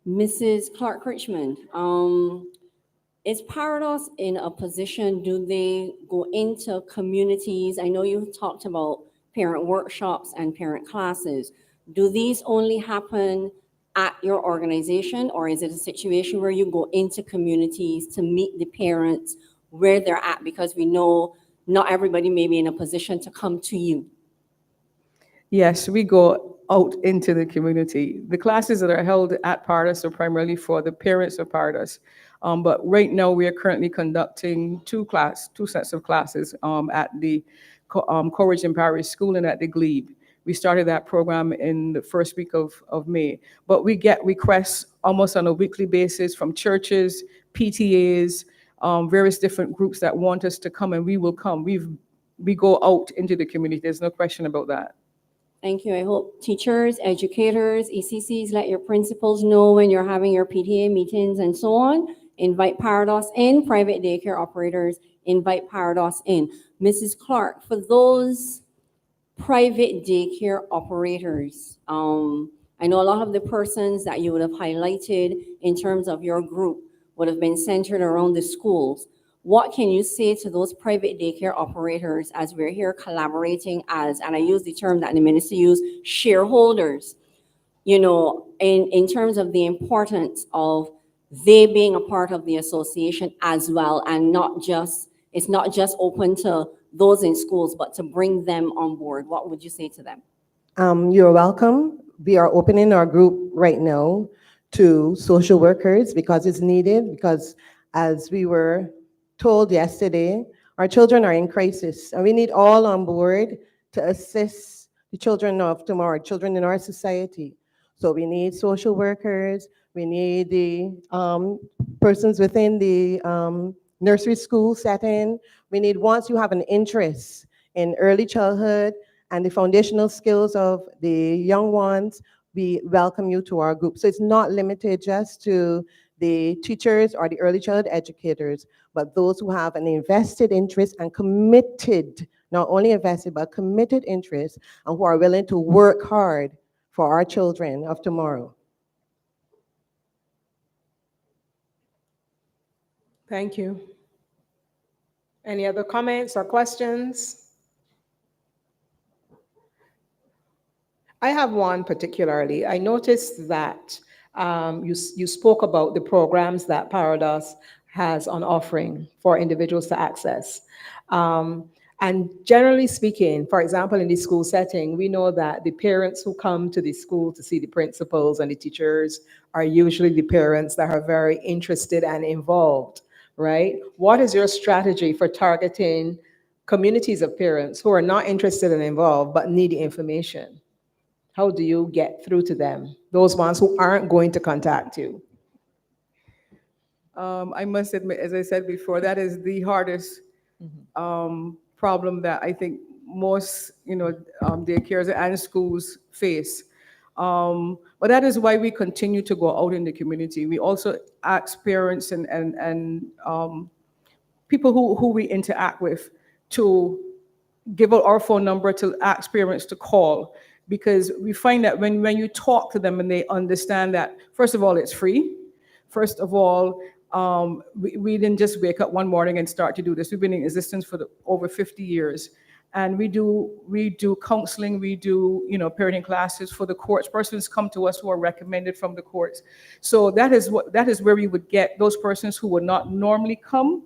Mrs. Clark Richmond, is Paradox in a position, do they go into communities? I know you talked about parent workshops and parent classes. Do these only happen at your organization, or is it a situation where you go into communities to meet the parents where they're at? Because we know not everybody may be in a position to come to you. Yes, we go out into the community. The classes that are held at Paradox are primarily for the parents of Paradox. But right now we are currently conducting two sets of classes at the Courage and Parish School and at the Glebe. We started that program in the first week of May. But we get requests almost on a weekly basis from churches, PTAs, various different groups that want us to come, and we will come. We go out into the community. There's no question about that. Thank you. I hope teachers, educators, ECCs, let your principals know when you're having your PTA meetings and so on. Invite Paradox in. Private daycare operators, invite Paradox in. Mrs. Clark, for those private daycare operators. I know a lot of the persons that you would have highlighted in terms of your group would have been centered around the schools. What can you say to those private daycare operators as we're here collaborating as, and I use the term that the minister used, shareholders, you know, in terms of the importance of they being a part of the association as well, and not just, it's not just open to those in schools, but to bring them on board. What would you say to them? You're welcome. We are opening our group right now to social workers because it's needed, because as we were told yesterday, our children are in crisis, and we need all on board to assist the children of tomorrow, children in our society. So we need social workers, we need the persons within the nursery school setting. We need, once you have an interest in early childhood and the foundational skills of the young ones, we welcome you to our group. So it's not limited just to the teachers or the early childhood educators, but those who have an invested interest and committed, not only invested, but committed interest, and who are willing to work hard for our children of tomorrow. Thank you. Any other comments or questions? I have one particularly. I noticed that you spoke about the programs that Parados has on offering for individuals to access. And generally speaking, for example, in the school setting, we know that the parents who come to the school to see the principals and the teachers are usually the parents that are very interested and involved, right? What is your strategy for targeting communities of parents who are not interested and involved but need the information? How do you get through to them, those ones who aren't going to contact you? I must admit, as I said before, that is the hardest problem that I think most, daycares and schools face. But that is why we continue to go out in the community. We also ask parents and people who we interact with to give out our phone number, to ask parents to call, because we find that when you talk to them and they understand that, first of all, it's free. First of all, we didn't just wake up one morning and start to do this. We've been in existence for over 50 years. And we do counseling, we do, parenting classes for the courts. Persons come to us who are recommended from the courts. So that is where we would get those persons who would not normally come,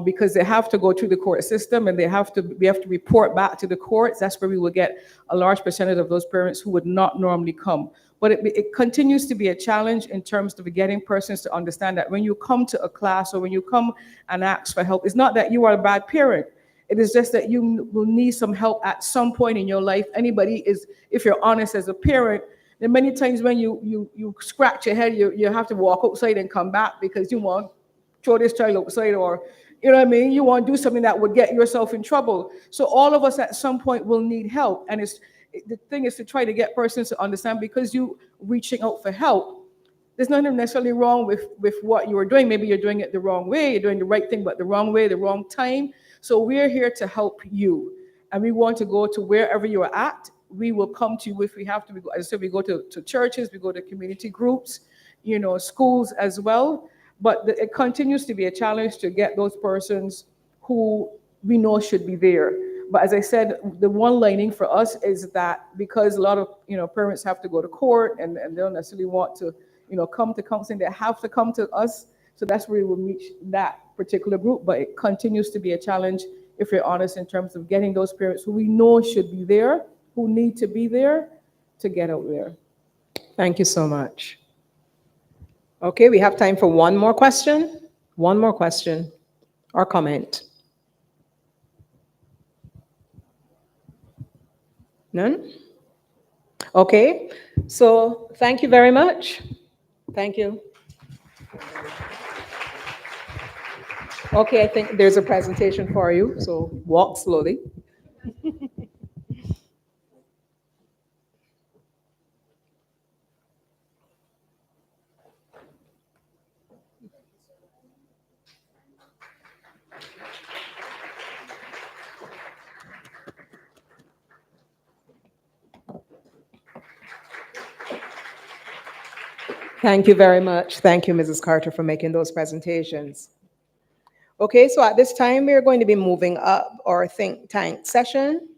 because they have to go through the court system and we have to report back to the courts. That's where we will get a large percentage of those parents who would not normally come. But it continues to be a challenge in terms of getting persons to understand that when you come to a class or when you come and ask for help, it's not that you are a bad parent. It is just that you will need some help at some point in your life. Anybody is, if you're honest as a parent, then many times when you scratch your head, you have to walk outside and come back because you want to throw this child outside, or you know what I mean? You want to do something that would get yourself in trouble. So all of us at some point will need help. And the thing is to try to get persons to understand, because you reaching out for help, there's nothing necessarily wrong with what you are doing. Maybe you're doing it the wrong way, you're doing the right thing, but the wrong way, the wrong time. So we're here to help you. And we want to go to wherever you are at. We will come to you if we have to. As I said, we go to churches, we go to community groups, schools as well. But it continues to be a challenge to get those persons who we know should be there. But as I said, the one lining for us is that because a lot of parents have to go to court and they don't necessarily want to come to counseling, they have to come to us. So that's where we will reach that particular group. But it continues to be a challenge, if you're honest, in terms of getting those parents who we know should be there, who need to be there, to get out there. Thank you so much. Okay, we have time for one more question. One more question or comment. None? Okay, so thank you very much. Thank you. Okay, I think there's a presentation for you, so walk slowly. Thank you very much. Thank you, Mrs. Carter, for making those presentations. Okay, so at this time, we're going to be moving up our think tank session,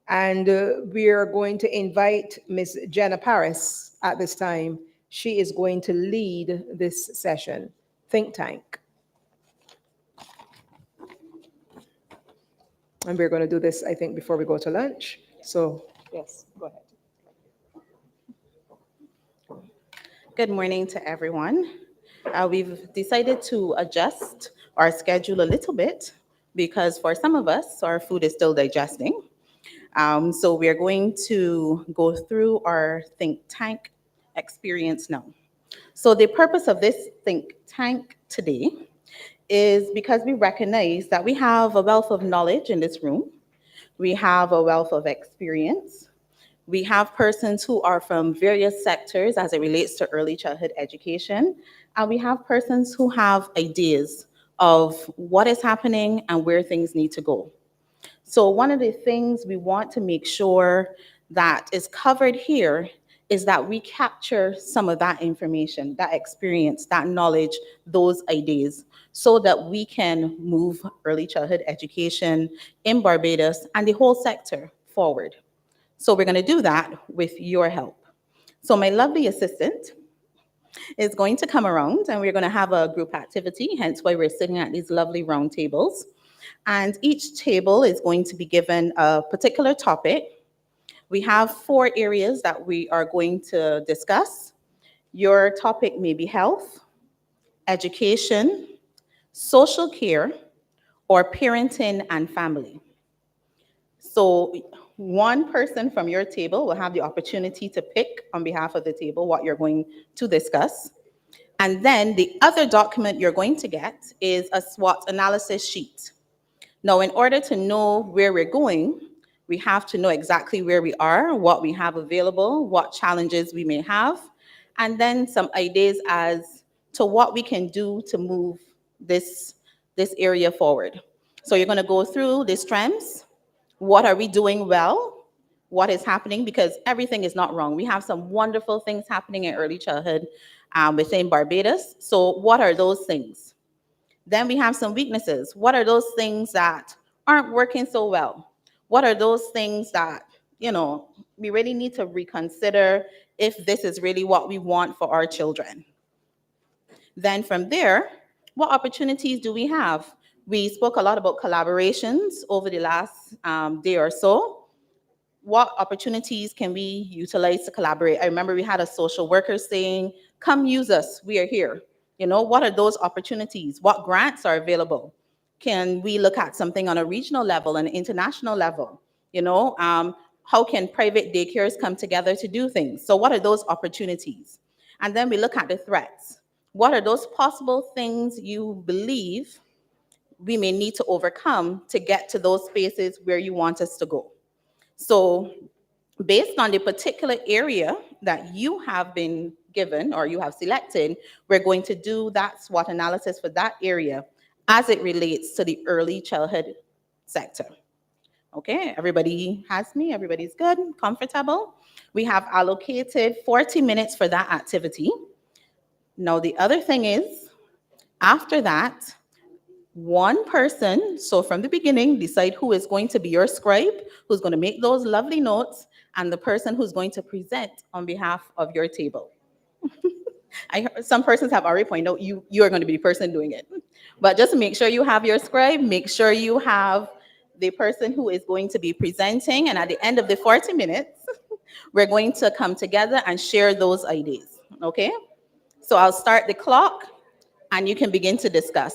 and we are going to invite Ms. Jenna Paris at this time. She is going to lead this session, think tank. And we're going to do this, I think, before we go to lunch. So, yes, go ahead. Good morning to everyone. We've decided to adjust our schedule a little bit because for some of us, our food is still digesting. So we're going to go through our think tank experience now. So the purpose of this think tank today is because we recognize that we have a wealth of knowledge in this room. We have a wealth of experience. We have persons who are from various sectors as it relates to early childhood education. And we have persons who have ideas of what is happening and where things need to go. So one of the things we want to make sure that is covered here is that we capture some of that information, that experience, that knowledge, those ideas, so that we can move early childhood education in Barbados and the whole sector forward. So we're going to do that with your help. So my lovely assistant is going to come around and we're going to have a group activity, hence why we're sitting at these lovely round tables. And each table is going to be given a particular topic. We have 4 areas that we are going to discuss. Your topic may be health, education, social care, or parenting and family. So one person from your table will have the opportunity to pick on behalf of the table what you're going to discuss. And then the other document you're going to get is a SWOT analysis sheet. Now, in order to know where we're going, we have to know exactly where we are, what we have available, what challenges we may have, and then some ideas as to what we can do to move this area forward. So you're going to go through the strengths. What are we doing well? What is happening? Because everything is not wrong. We have some wonderful things happening in early childhood within Barbados. So what are those things? Then we have some weaknesses. What are those things that aren't working so well? What are those things that, we really need to reconsider if this is really what we want for our children? Then from there, what opportunities do we have? We spoke a lot about collaborations over the last day or so. What opportunities can we utilize to collaborate? I remember we had a social worker saying, come use us, we are here. What are those opportunities? What grants are available? Can we look at something on a regional level, an international level? How can private daycares come together to do things? So what are those opportunities? And then we look at the threats. What are those possible things you believe we may need to overcome to get to those spaces where you want us to go? So based on the particular area that you have been given or you have selected, we're going to do that SWOT analysis for that area as it relates to the early childhood sector. Okay, everybody has me? Everybody's good, comfortable? We have allocated 40 minutes for that activity. Now, the other thing is, after that, one person, so from the beginning, decide who is going to be your scribe, who's going to make those lovely notes, and the person who's going to present on behalf of your table. I heard some persons have already pointed out you are going to be the person doing it. But just make sure you have your scribe, make sure you have the person who is going to be presenting, and at the end of the 40 minutes, we're going to come together and share those ideas, okay? So I'll start the clock, and you can begin to discuss.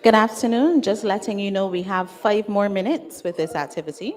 Good afternoon. Just letting you know we have 5 more minutes with this activity.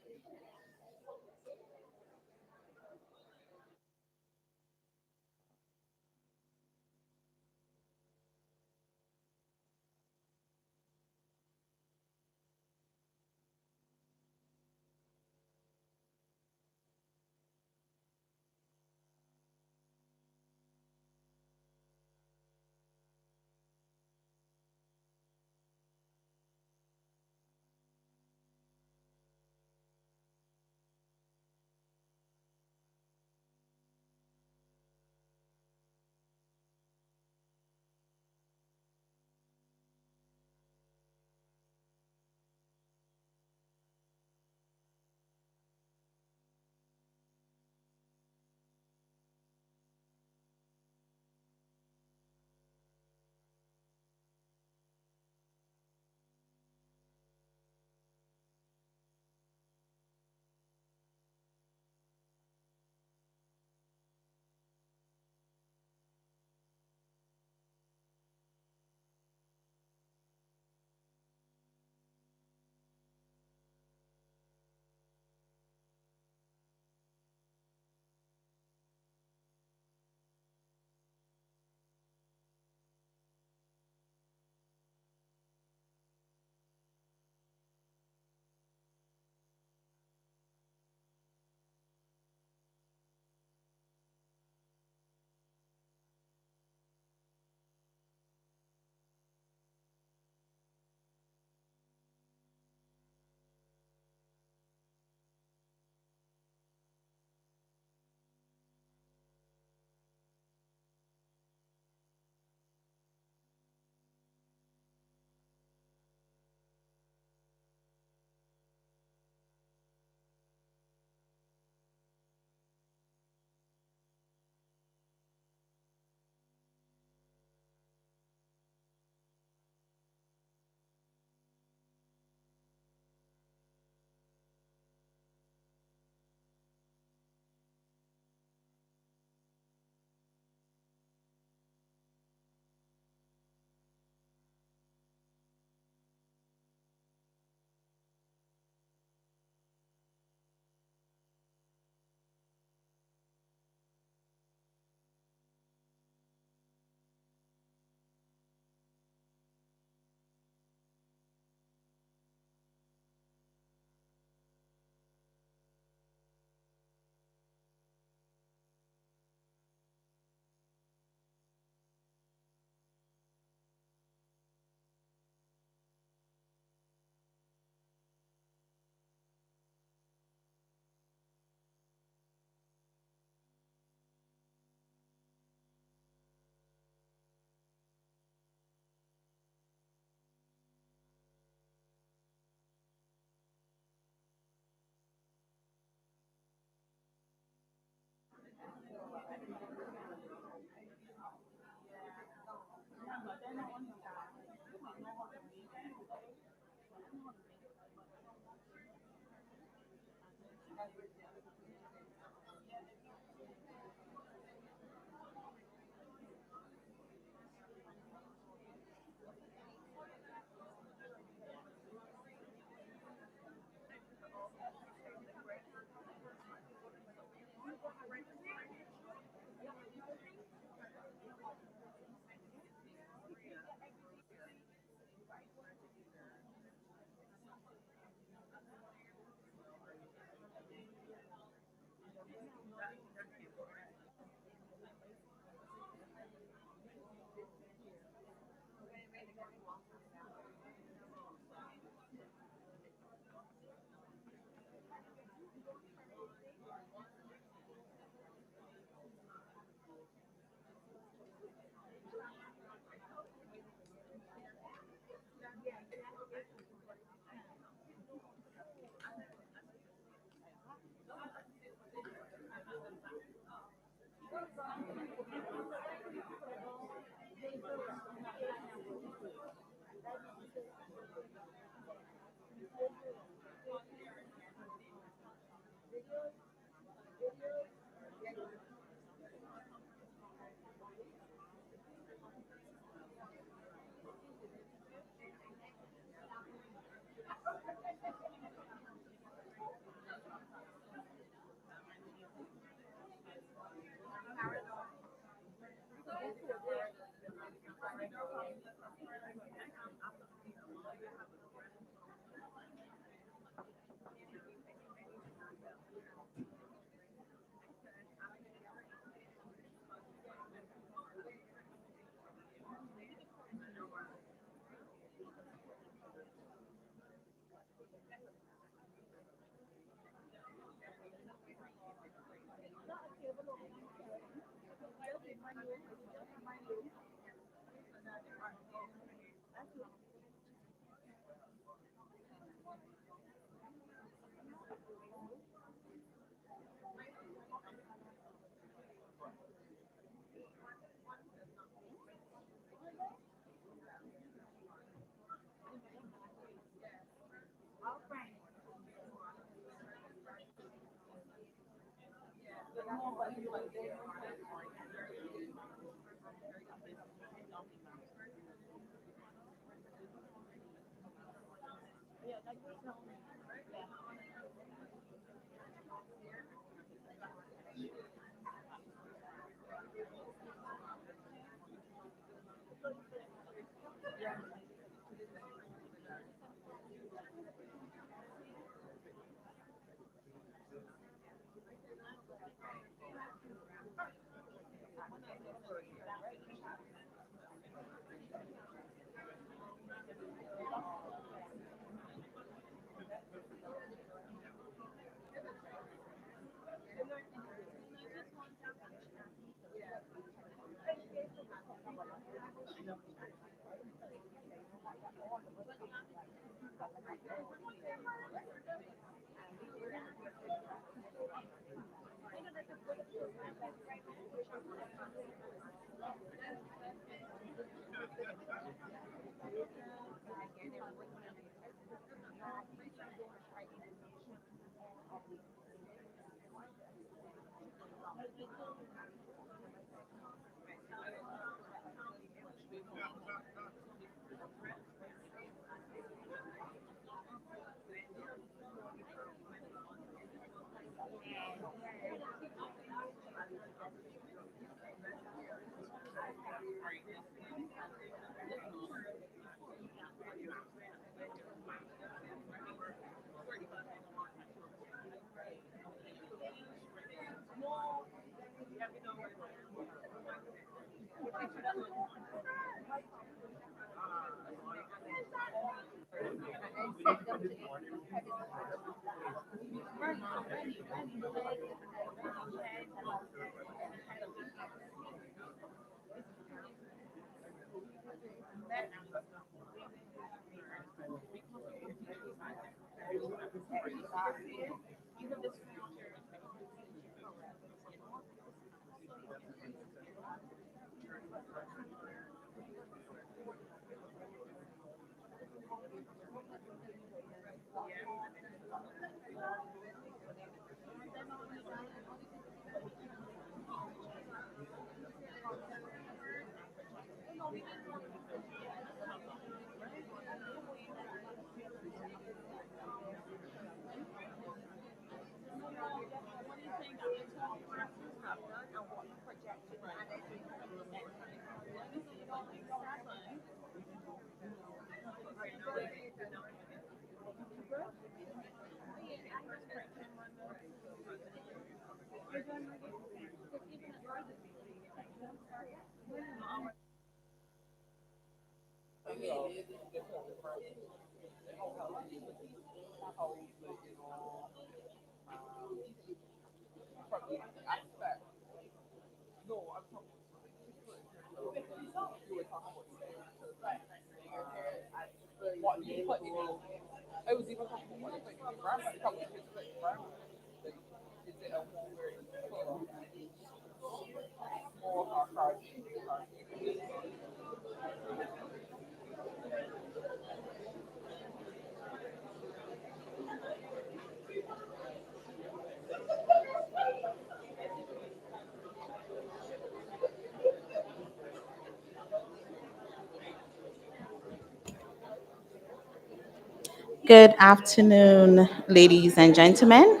Good afternoon, ladies and gentlemen.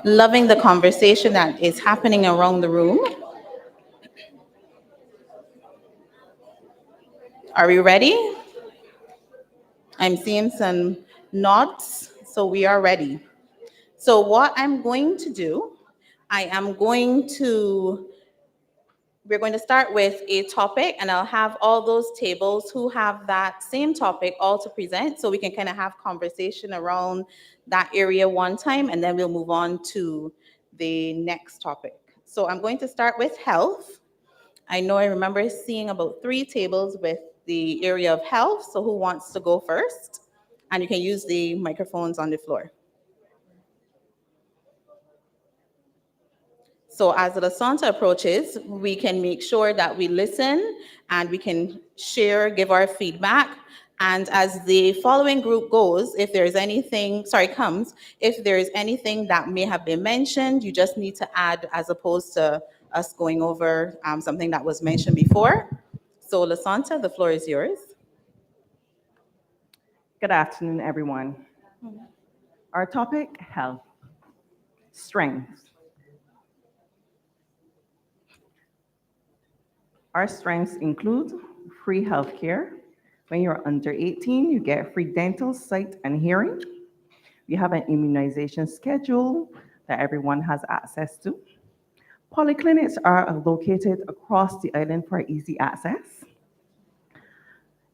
Loving the conversation that is happening around the room. Are we ready? I'm seeing some nods, so we are ready. So what I'm going to do, we're going to start with a topic, and I'll have all those tables who have that same topic all to present, so we can kind of have conversation around that area one time, and then we'll move on to the next topic. So I'm going to start with health. I know I remember seeing about 3 tables with the area of health. So who wants to go first? And you can use the microphones on the floor. So as the Lasanta approaches, we can make sure that we listen and we can share, give our feedback. And as the following group goes, if there's anything, comes, if there is anything that may have been mentioned, you just need to add as opposed to us going over something that was mentioned before. So Lasanta, the floor is yours. Good afternoon, everyone. Our topic, health, strengths. Our strengths include free healthcare. When you're under 18, you get free dental, sight, and hearing. We have an immunization schedule that everyone has access to. Polyclinics are located across the island for easy access.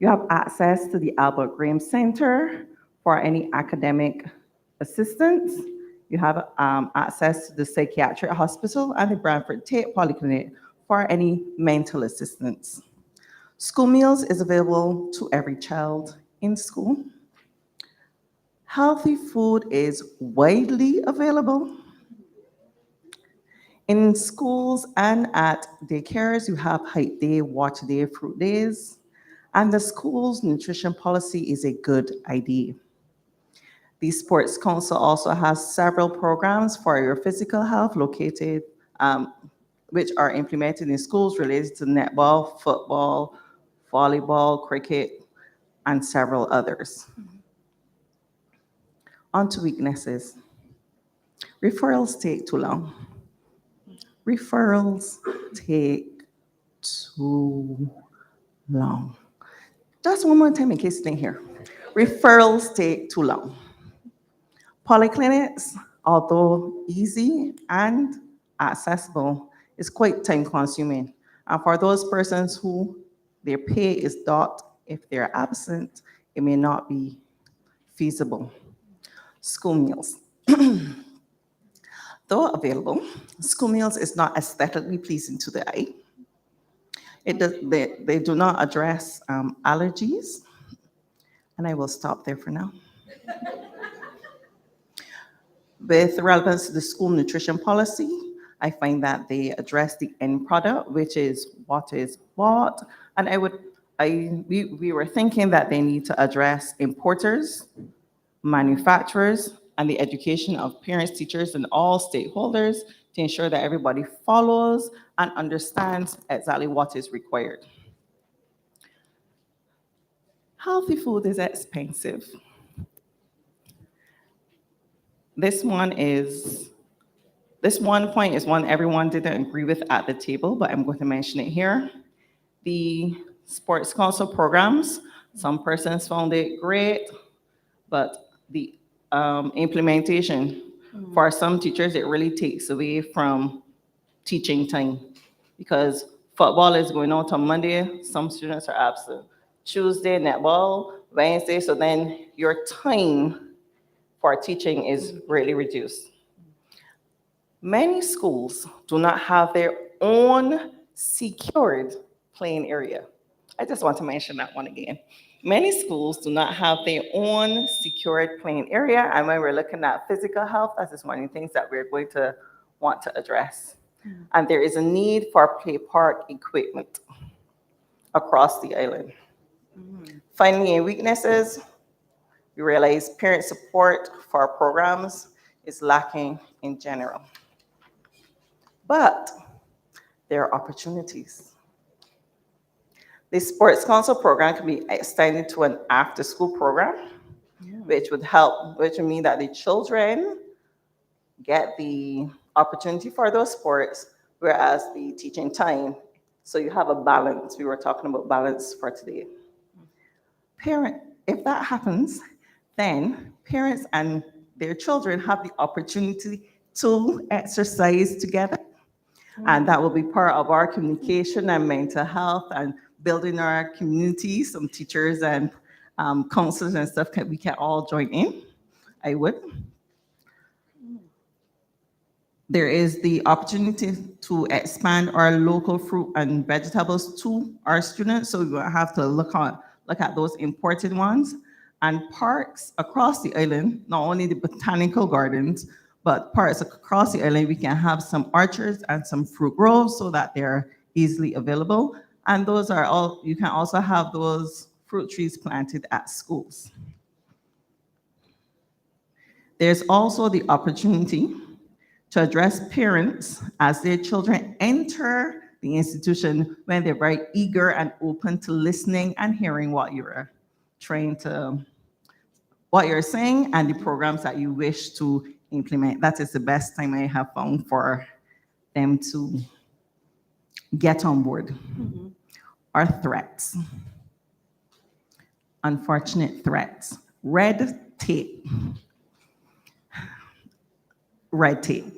You have access to the Albert Graham Center for any academic assistance. You have access to the psychiatric hospital and the Brantford Tate Polyclinic for any mental assistance. School meals is available to every child in school. Healthy food is widely available. In schools and at daycares, you have height day, watch day, fruit days, and the school's nutrition policy is a good idea. The Sports Council also has several programs for your physical health located, which are implemented in schools related to netball, football, volleyball, cricket, and several others. On to weaknesses. Referrals take too long. Referrals take too long. Just one more time in case you didn't hear. Referrals take too long. Polyclinics, although easy and accessible, is quite time consuming. And for those persons who their pay is docked, if they're absent, it may not be feasible. School meals. Though available, school meals is not aesthetically pleasing to the eye. They do not address allergies, and I will stop there for now. With relevance to the school nutrition policy, I find that they address the end product, which is what is bought, and we were thinking that they need to address importers, manufacturers, and the education of parents, teachers, and all stakeholders to ensure that everybody follows and understands exactly what is required. Healthy food is expensive. This one point is one everyone didn't agree with at the table, but I'm going to mention it here. The Sports Council programs, some persons found it great, but the implementation for some teachers, it really takes away from teaching time because football is going on on Monday, some students are absent. Tuesday, netball, Wednesday, so then your time for teaching is really reduced. Many schools do not have their own secured playing area. I just want to mention that one again. Many schools do not have their own secured playing area, and when we're looking at physical health, that is one of the things that we're going to want to address. And there is a need for play park equipment across the island. Finally, in weaknesses, we realize parent support for our programs is lacking in general. But there are opportunities. The Sports Council program can be extended to an after-school program, which would mean that the children get the opportunity for those sports, whereas the teaching time, so you have a balance. We were talking about balance for today. If that happens, then parents and their children have the opportunity to exercise together. And that will be part of our communication and mental health and building our community. Some teachers and counselors and stuff, we can all join in. I would. There is the opportunity to expand our local fruit and vegetables to our students, so we will have to look at those imported ones. And parks across the island, not only the botanical gardens, but parks across the island, we can have some orchards and some fruit groves so that they're easily available. And those are all, you can also have those fruit trees planted at schools. There's also the opportunity to address parents as their children enter the institution when they're very eager and open to listening and hearing what you're saying and the programs that you wish to implement. That is the best time I have found for them to get on board. Are threats. Unfortunate threats. Red tape. Red tape.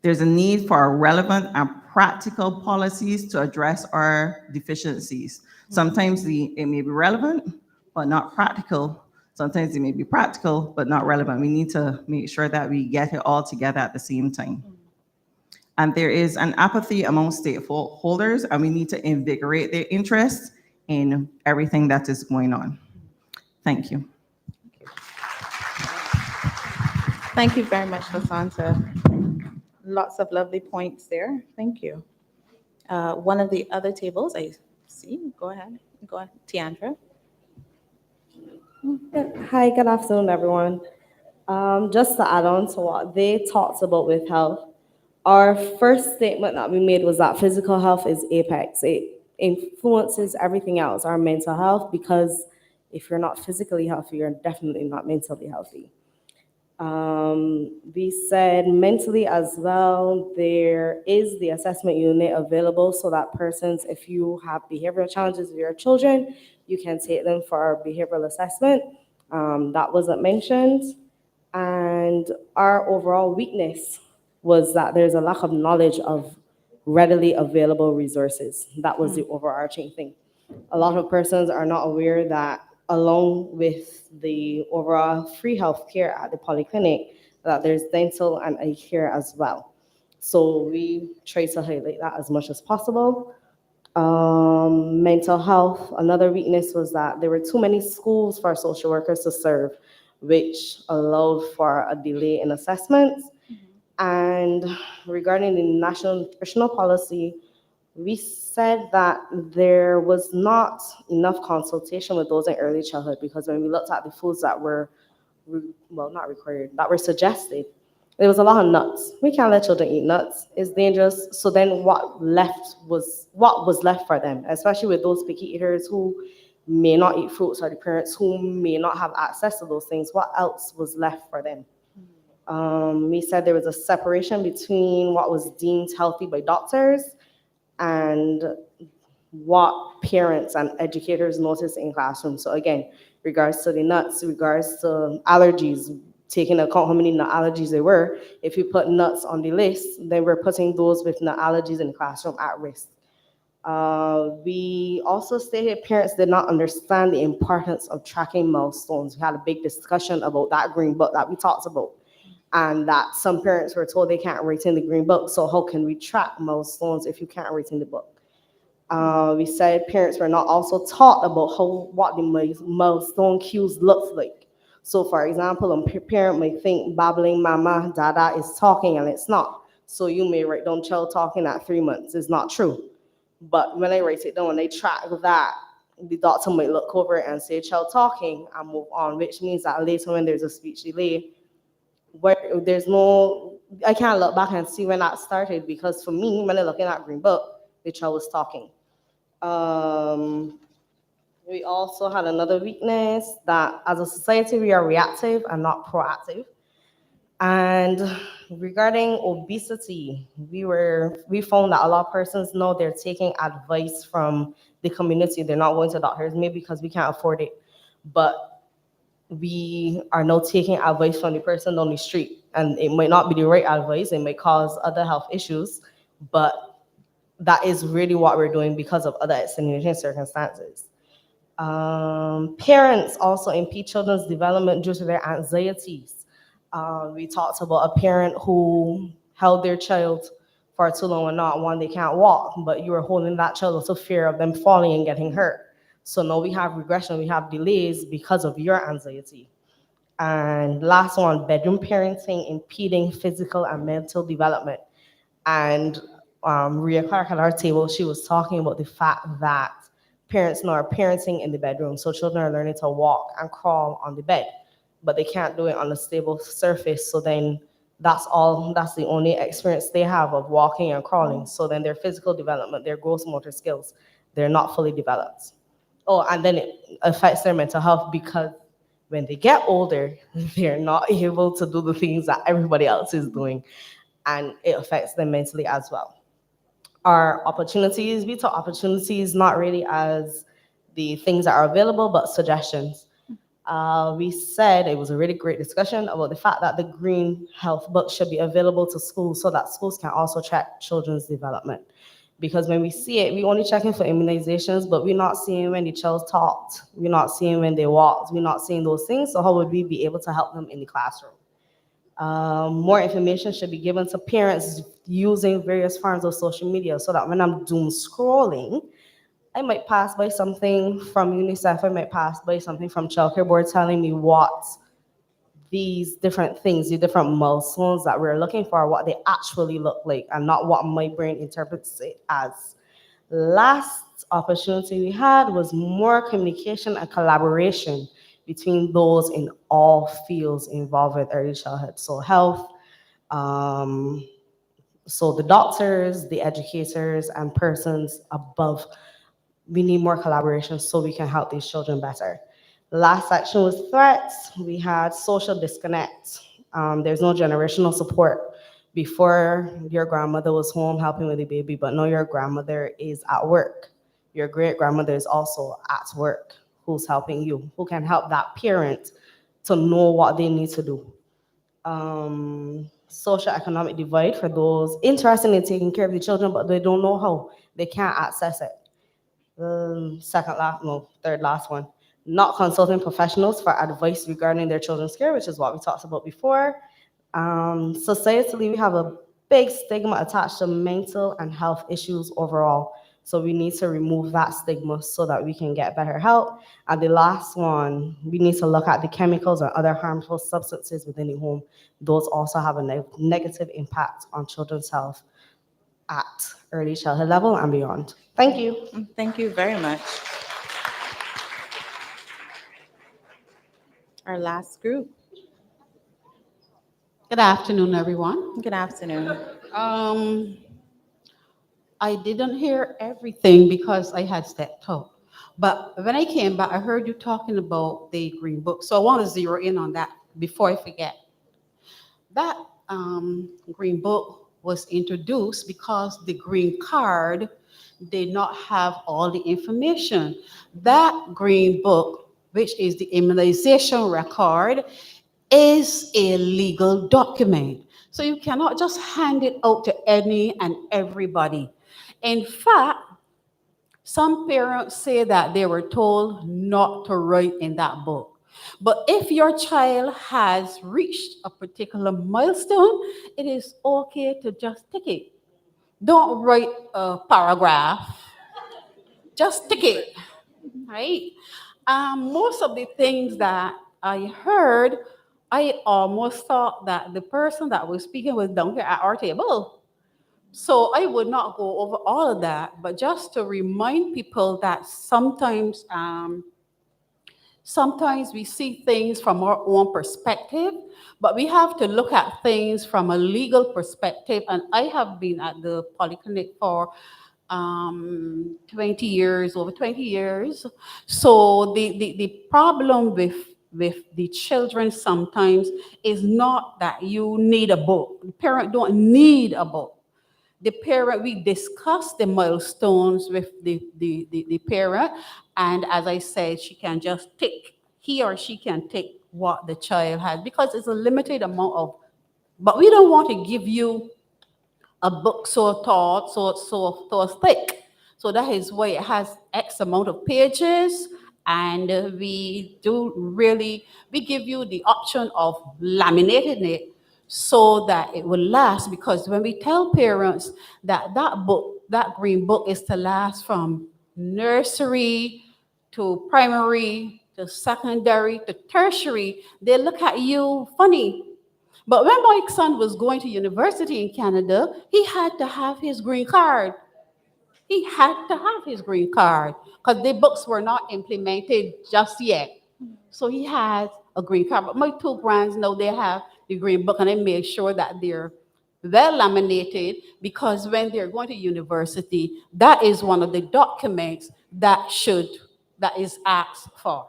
There's a need for relevant and practical policies to address our deficiencies. Sometimes it may be relevant, but not practical. Sometimes it may be practical, but not relevant. We need to make sure that we get it all together at the same time. And there is an apathy among stakeholders, and we need to invigorate their interest in everything that is going on. Thank you. Thank you very much, Lasanta. Lots of lovely points there. Thank you. One of the other tables I see, go ahead, Tiandra. Hi, good afternoon, everyone. Just to add on to what they talked about with health, our first statement that we made was that physical health is apex. It influences everything else, our mental health, because if you're not physically healthy, you're definitely not mentally healthy. We said mentally as well, there is the assessment unit available so that persons, if you have behavioral challenges with your children, you can take them for our behavioral assessment. That wasn't mentioned. And our overall weakness was that there's a lack of knowledge of readily available resources. That was the overarching thing. A lot of persons are not aware that along with the overall free health care at the polyclinic, that there's dental and eye care as well. So we try to highlight that as much as possible. Mental health, another weakness was that there were too many schools for social workers to serve, which allowed for a delay in assessments. And regarding the national nutritional policy, we said that there was not enough consultation with those in early childhood, because when we looked at the foods that were, well, not required, that were suggested, there was a lot of nuts. We can't let children eat nuts. It's dangerous. So then what was left for them, especially with those picky eaters who may not eat fruits, or the parents who may not have access to those things, what else was left for them? We said there was a separation between what was deemed healthy by doctors and what parents and educators notice in classrooms. So again, regards to the nuts, regards to allergies, taking into account how many nut allergies there were, if you put nuts on the list, then we're putting those with nut allergies in the classroom at risk. We also stated parents did not understand the importance of tracking milestones. We had a big discussion about that green book that we talked about, and that some parents were told they can't write in the green book, so how can we track milestones if you can't write in the book? We said parents were not also taught about what the milestone cues looks like. So for example, a parent may think babbling mama, dada is talking, and it's not. So you may write down child talking at 3 months. It's not true. But when I write it down and they track that, the doctor might look over it and say child talking and move on, which means that later when there's a speech delay, where there's no, I can't look back and see when that started, because for me, when I'm looking at Green Book, the child was talking. We also had another weakness, that as a society, we are reactive and not proactive. And regarding obesity, we found that a lot of persons know they're taking advice from the community. They're not going to doctors, maybe because we can't afford it. But we are now taking advice from the person on the street, and it might not be the right advice. It may cause other health issues, but that is really what we're doing because of other extenuating circumstances. Parents also impede children's development due to their anxieties. We talked about a parent who held their child for too long and not one they can't walk, but you were holding that child out of fear of them falling and getting hurt. So now we have regression, we have delays because of your anxiety. And last one, bedroom parenting impeding physical and mental development. And Maria Clark at our table, she was talking about the fact that parents now are parenting in the bedroom. So children are learning to walk and crawl on the bed, but they can't do it on a stable surface. So then that's the only experience they have of walking and crawling. So then their physical development, their gross motor skills, they're not fully developed. Oh, and then it affects their mental health because when they get older, they're not able to do the things that everybody else is doing, and it affects them mentally as well. Our opportunities, we talk opportunities not really as the things that are available, but suggestions. We said it was a really great discussion about the fact that the green health book should be available to schools so that schools can also track children's development. Because when we see it, we only checking for immunizations, but we're not seeing when the child talked, we're not seeing when they walked, we're not seeing those things. So how would we be able to help them in the classroom? More information should be given to parents using various forms of social media so that when I'm doom scrolling, I might pass by something from UNICEF, I might pass by something from Childcare Board telling me what these different things, the different milestones that we're looking for, what they actually look like, and not what my brain interprets it as. Last opportunity we had was more communication and collaboration between those in all fields involved with early childhood. So health, so the doctors, the educators, and persons above, we need more collaboration so we can help these children better. The last section was threats. We had social disconnect. There's no generational support. Before, your grandmother was home helping with the baby, but now your grandmother is at work. Your great grandmother is also at work. Who's helping you? Who can help that parent to know what they need to do? Social economic divide for those interested in taking care of the children, but they don't know how. They can't access it. Third last one. Not consulting professionals for advice regarding their children's care, which is what we talked about before. Societally, we have a big stigma attached to mental and health issues overall. So we need to remove that stigma so that we can get better help. And the last one, we need to look at the chemicals or other harmful substances within the home. Those also have a negative impact on children's health at early childhood level and beyond. Thank you. Thank you very much. Our last group. Good afternoon, everyone. Good afternoon. I didn't hear everything because I had stepped out. But when I came back, I heard you talking about the Green Book. So I want to zero in on that before I forget. That Green Book was introduced because the Green Card did not have all the information. That Green Book, which is the immunization record, is a legal document. So you cannot just hand it out to any and everybody. In fact, some parents say that they were told not to write in that book. But if your child has reached a particular milestone, it is okay to just tick it. Don't write a paragraph, just tick it, right? Most of the things that I heard, I almost thought that the person that was speaking was down here at our table. So I would not go over all of that, but just to remind people that sometimes we see things from our own perspective, but we have to look at things from a legal perspective. And I have been at the polyclinic for 20 years, over 20 years. So the problem with the children sometimes is not that you need a book. The parent don't need a book. The parent, we discuss the milestones with the parent, and as I said, she can just he or she can take what the child has, because it's a limited amount of, but we don't want to give you a book so tall, so thick. So that is why it has X amount of pages, And we give you the option of laminating it so that it will last. Because when we tell parents that that green book is to last from nursery to primary to secondary to tertiary, they look at you funny. But when my son was going to university in Canada, he had to have his green card. He had to have his green card because the books were not implemented just yet. So he has a green card. But my two grands know they have the green book, and I make sure that they're well laminated, because when they're going to university, that is one of the documents that is asked for.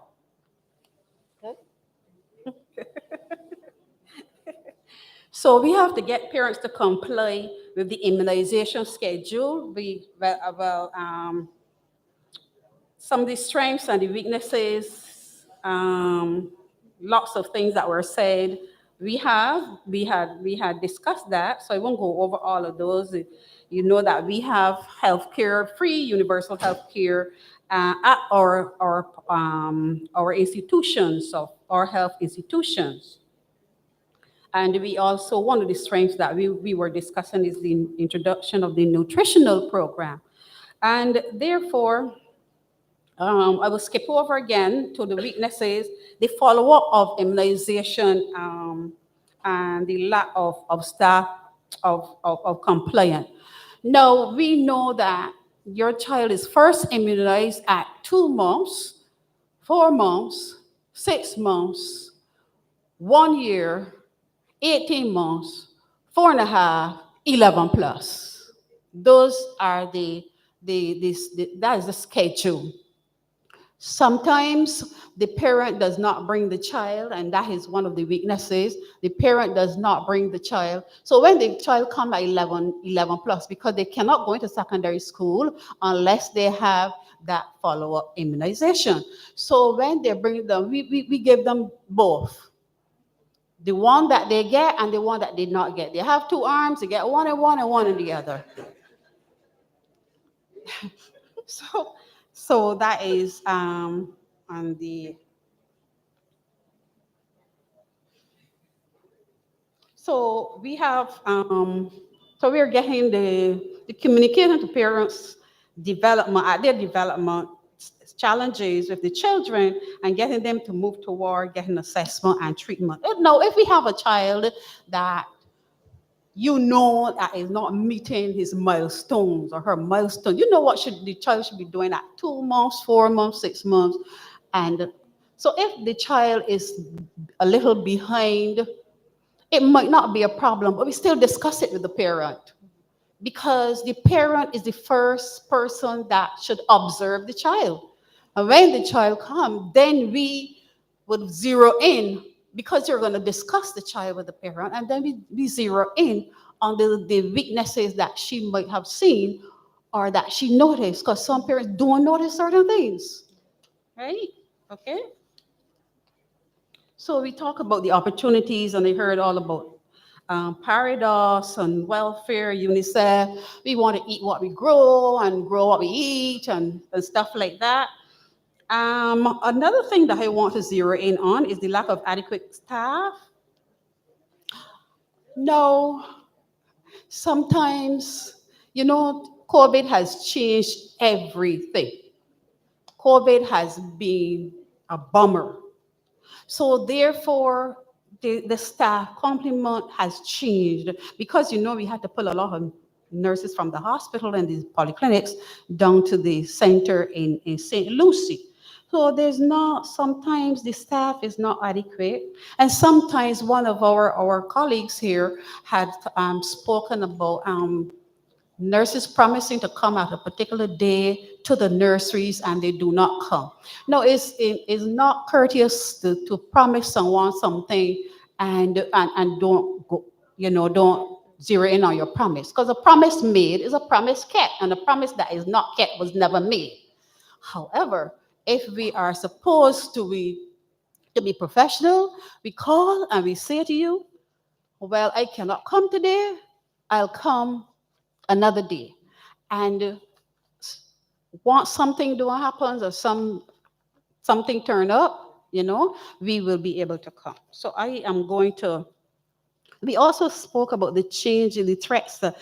So we have to get parents to comply with the immunization schedule. Some of the strengths and the weaknesses, lots of things that were said. We had discussed that, so I won't go over all of those. You know that we have healthcare, free universal healthcare at our institutions, of our health institutions. And we also, one of the strengths that we were discussing is the introduction of the nutritional program. And therefore, I will skip over again to the weaknesses, the follow-up of immunization, and the lack of staff of compliance. Now, we know that your child is first immunized at 2 months, 4 months, 6 months, 1 year, 18 months, 4.5, 11 plus. Those are that is the schedule. Sometimes the parent does not bring the child, and that is one of the weaknesses. The parent does not bring the child. So when the child comes at 11 plus, because they cannot go into secondary school unless they have that follow-up immunization. So when they bring them, we give them both. The one that they get and the one that they did not get. They have 2 arms, they get one in one and one in the other. So that is on the. So we have, so we're getting the communication to parents development, at their development challenges with the children, and getting them to move toward getting assessment and treatment. Now, if we have a child that you know that is not meeting his milestones or her milestone, you know what the child should be doing at 2 months, 4 months, 6 months. And so if the child is a little behind, it might not be a problem, but we still discuss it with the parent, because the parent is the first person that should observe the child. And when the child comes, then we would zero in, because you're going to discuss the child with the parent, and then we zero in on the weaknesses that she might have seen or that she noticed, because some parents don't notice certain things, right? Okay. So we talk about the opportunities, and I heard all about Paradox and welfare, UNICEF. We want to eat what we grow and grow what we eat and stuff like that. Another thing that I want to zero in on is the lack of adequate staff. No, sometimes, COVID has changed everything. COVID has been a bummer. So therefore, the staff complement has changed, because we had to pull a lot of nurses from the hospital and the polyclinics down to the center in St. Lucie. So sometimes the staff is not adequate. And sometimes one of our colleagues here had spoken about nurses promising to come at a particular day to the nurseries, and they do not come. No, it's not courteous to promise someone something and don't go, don't zero in on your promise, because a promise made is a promise kept, and a promise that is not kept was never made. However, if we are supposed to be professional, we call and we say to you, well, I cannot come today, I'll come another day. And once something happens or some something turn up, we will be able to come. So I am going to, we also spoke about the change in the threats, or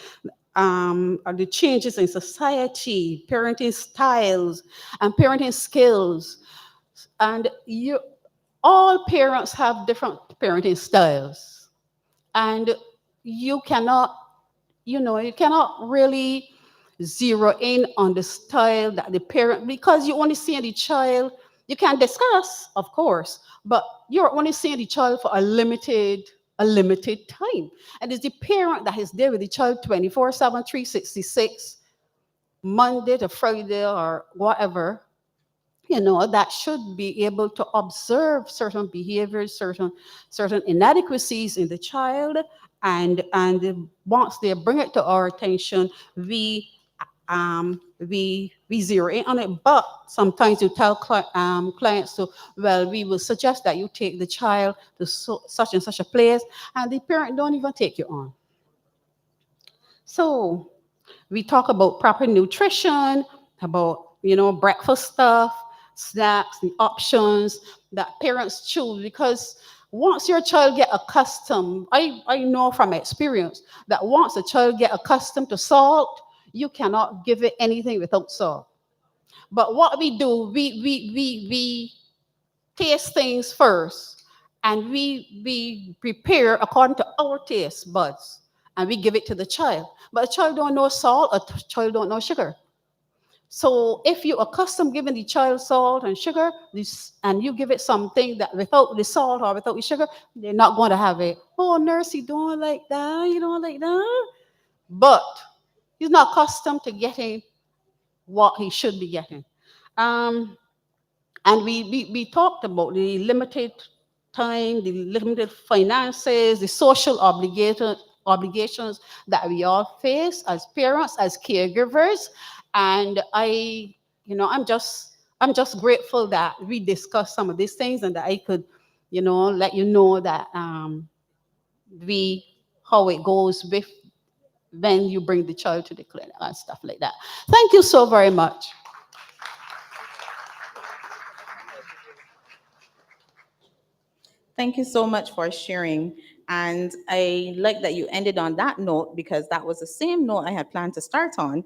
the changes in society, parenting styles, and parenting skills. And all parents have different parenting styles. And you cannot really zero in on the style that the parent, because you only see the child, you can discuss, of course, but you're only seeing the child for a limited time. And it's the parent that is there with the child 24/7, 366, Monday to Friday or whatever, that should be able to observe certain behaviors, certain inadequacies in the child, and once they bring it to our attention, we zero in on it. But sometimes you tell clients to, well, we will suggest that you take the child to such and such a place, and the parent don't even take you on. So we talk about proper nutrition, about breakfast stuff, snacks, the options that parents choose, because once your child get accustomed, I know from experience that once a child get accustomed to salt, you cannot give it anything without salt. But what we do, we taste things first, and we prepare according to our taste buds, and we give it to the child. But a child don't know salt, a child don't know sugar. So if you accustom giving the child salt and sugar, and you give it something that without the salt or without the sugar, they're not going to have it. Oh, nurse, you don't like that, you don't like that. But he's not accustomed to getting what he should be getting. And we talked about the limited time, the limited finances, the social obligations that we all face as parents, as caregivers. And I'm just grateful that we discussed some of these things, and that I could, let you know that how it goes with when you bring the child to the clinic and stuff like that. Thank you so very much. Thank you so much for sharing. And I like that you ended on that note, because that was the same note I had planned to start on,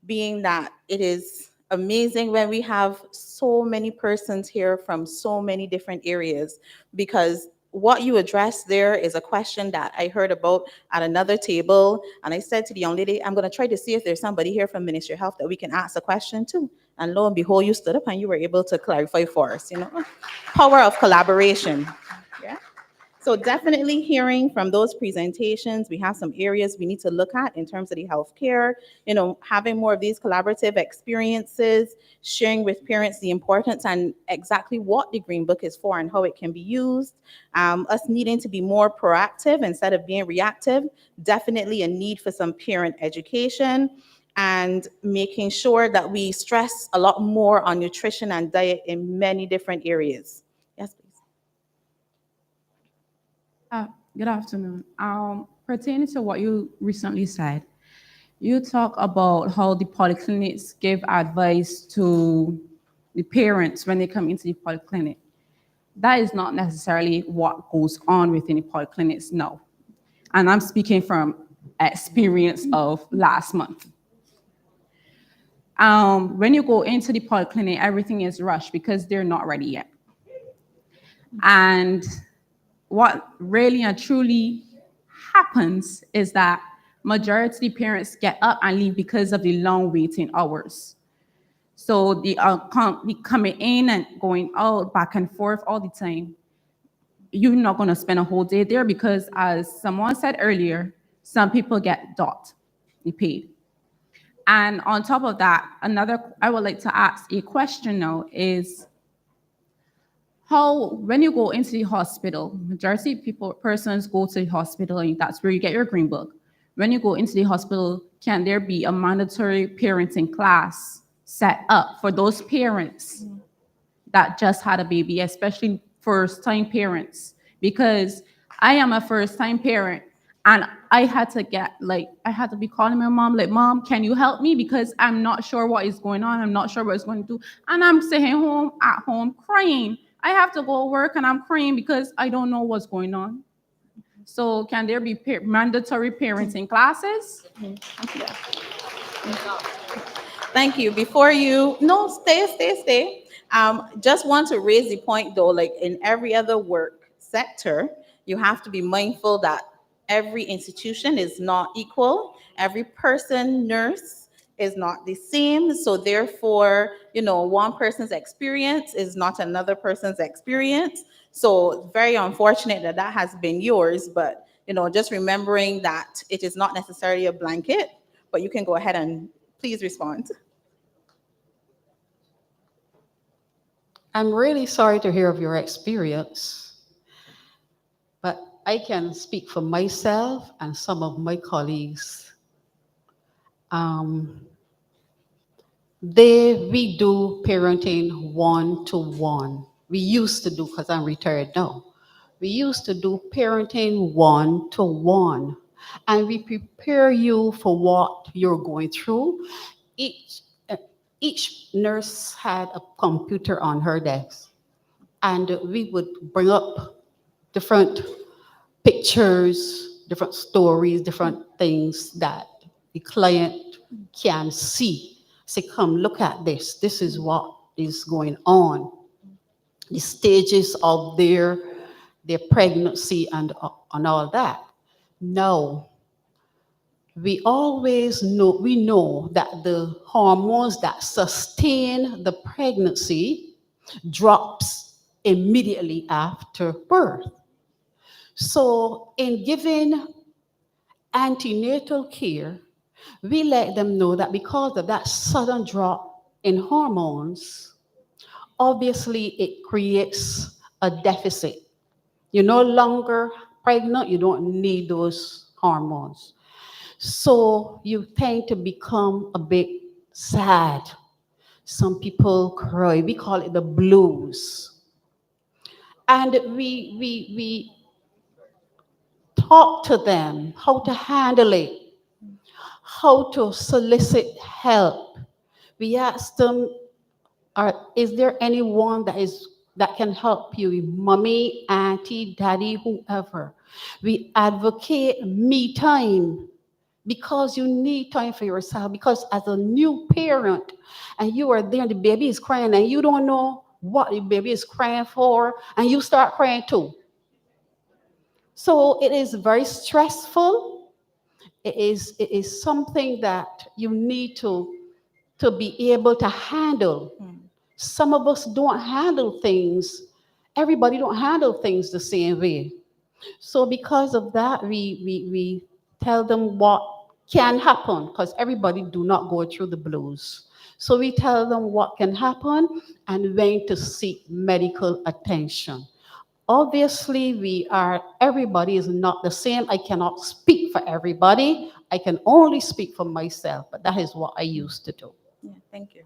being that it is amazing when we have so many persons here from so many different areas, because what you addressed there is a question that I heard about at another table. And I said to the young lady, I'm going to try to see if there's somebody here from Ministry of Health that we can ask a question to. And lo and behold, you stood up and you were able to clarify for us, power of collaboration. Yeah. So definitely hearing from those presentations, we have some areas we need to look at in terms of the healthcare, having more of these collaborative experiences, sharing with parents the importance and exactly what the Green Book is for and how it can be used, us needing to be more proactive instead of being reactive, definitely a need for some parent education, and making sure that we stress a lot more on nutrition and diet in many different areas. Yes, please. Good afternoon. Pertaining to what you recently said, you talk about how the polyclinics give advice to the parents when they come into the polyclinic. That is not necessarily what goes on within the polyclinics, no. And I'm speaking from experience of last month. When you go into the polyclinic, everything is rushed because they're not ready yet. And what really and truly happens is that majority of the parents get up and leave because of the long waiting hours. So the coming in and going out, back and forth all the time. You're not going to spend a whole day there because, as someone said earlier, some people get they paid. And on top of that, I would like to ask a question now is, how, when you go into the hospital, majority of persons go to the hospital and that's where you get your Green Book. When you go into the hospital, can there be a mandatory parenting class set up for those parents that just had a baby, especially first-time parents? Because I am a first-time parent And I had to be calling my mom, like, Mom, can you help me? Because I'm not sure what is going on. I'm not sure what it's going to do. And I'm sitting at home crying. I have to go work and I'm crying because I don't know what's going on. So can there be mandatory parenting classes? Yeah. Thank you. Before you, no, stay. Just want to raise the point though, like in every other work sector, you have to be mindful that every institution is not equal. Every person, nurse, is not the same. So therefore, one person's experience is not another person's experience. So very unfortunate that that has been yours, but just remembering that it is not necessarily a blanket, but you can go ahead and please respond. I'm really sorry to hear of your experience, but I can speak for myself and some of my colleagues. We do parenting one-to-one. We used to do, because I'm retired now. We used to do parenting one-to-one, and we prepare you for what you're going through. Each nurse had a computer on her desk, and we would bring up different pictures, different stories, different things that the client can see. Say, come look at this. This is what is going on. The stages of their pregnancy and all that. Now, we know that the hormones that sustain the pregnancy drops immediately after birth. So in giving antenatal care, we let them know that because of that sudden drop in hormones, obviously it creates a deficit. You're no longer pregnant, you don't need those hormones. So you tend to become a bit sad. Some people cry. We call it the blues. And we talk to them how to handle it, how to solicit help. We ask them, is there anyone that can help you? Mommy, auntie, daddy, whoever. We advocate me time, because you need time for yourself. Because as a new parent, and you are there, the baby is crying, and you don't know what the baby is crying for, and you start crying too. So it is very stressful. It is something that you need to be able to handle. Some of us don't handle things. Everybody don't handle things the same way. So because of that, we tell them what can happen, because everybody do not go through the blues. So we tell them what can happen and when to seek medical attention. Obviously, everybody is not the same. I cannot speak for everybody. I can only speak for myself, but that is what I used to do. Yeah, thank you.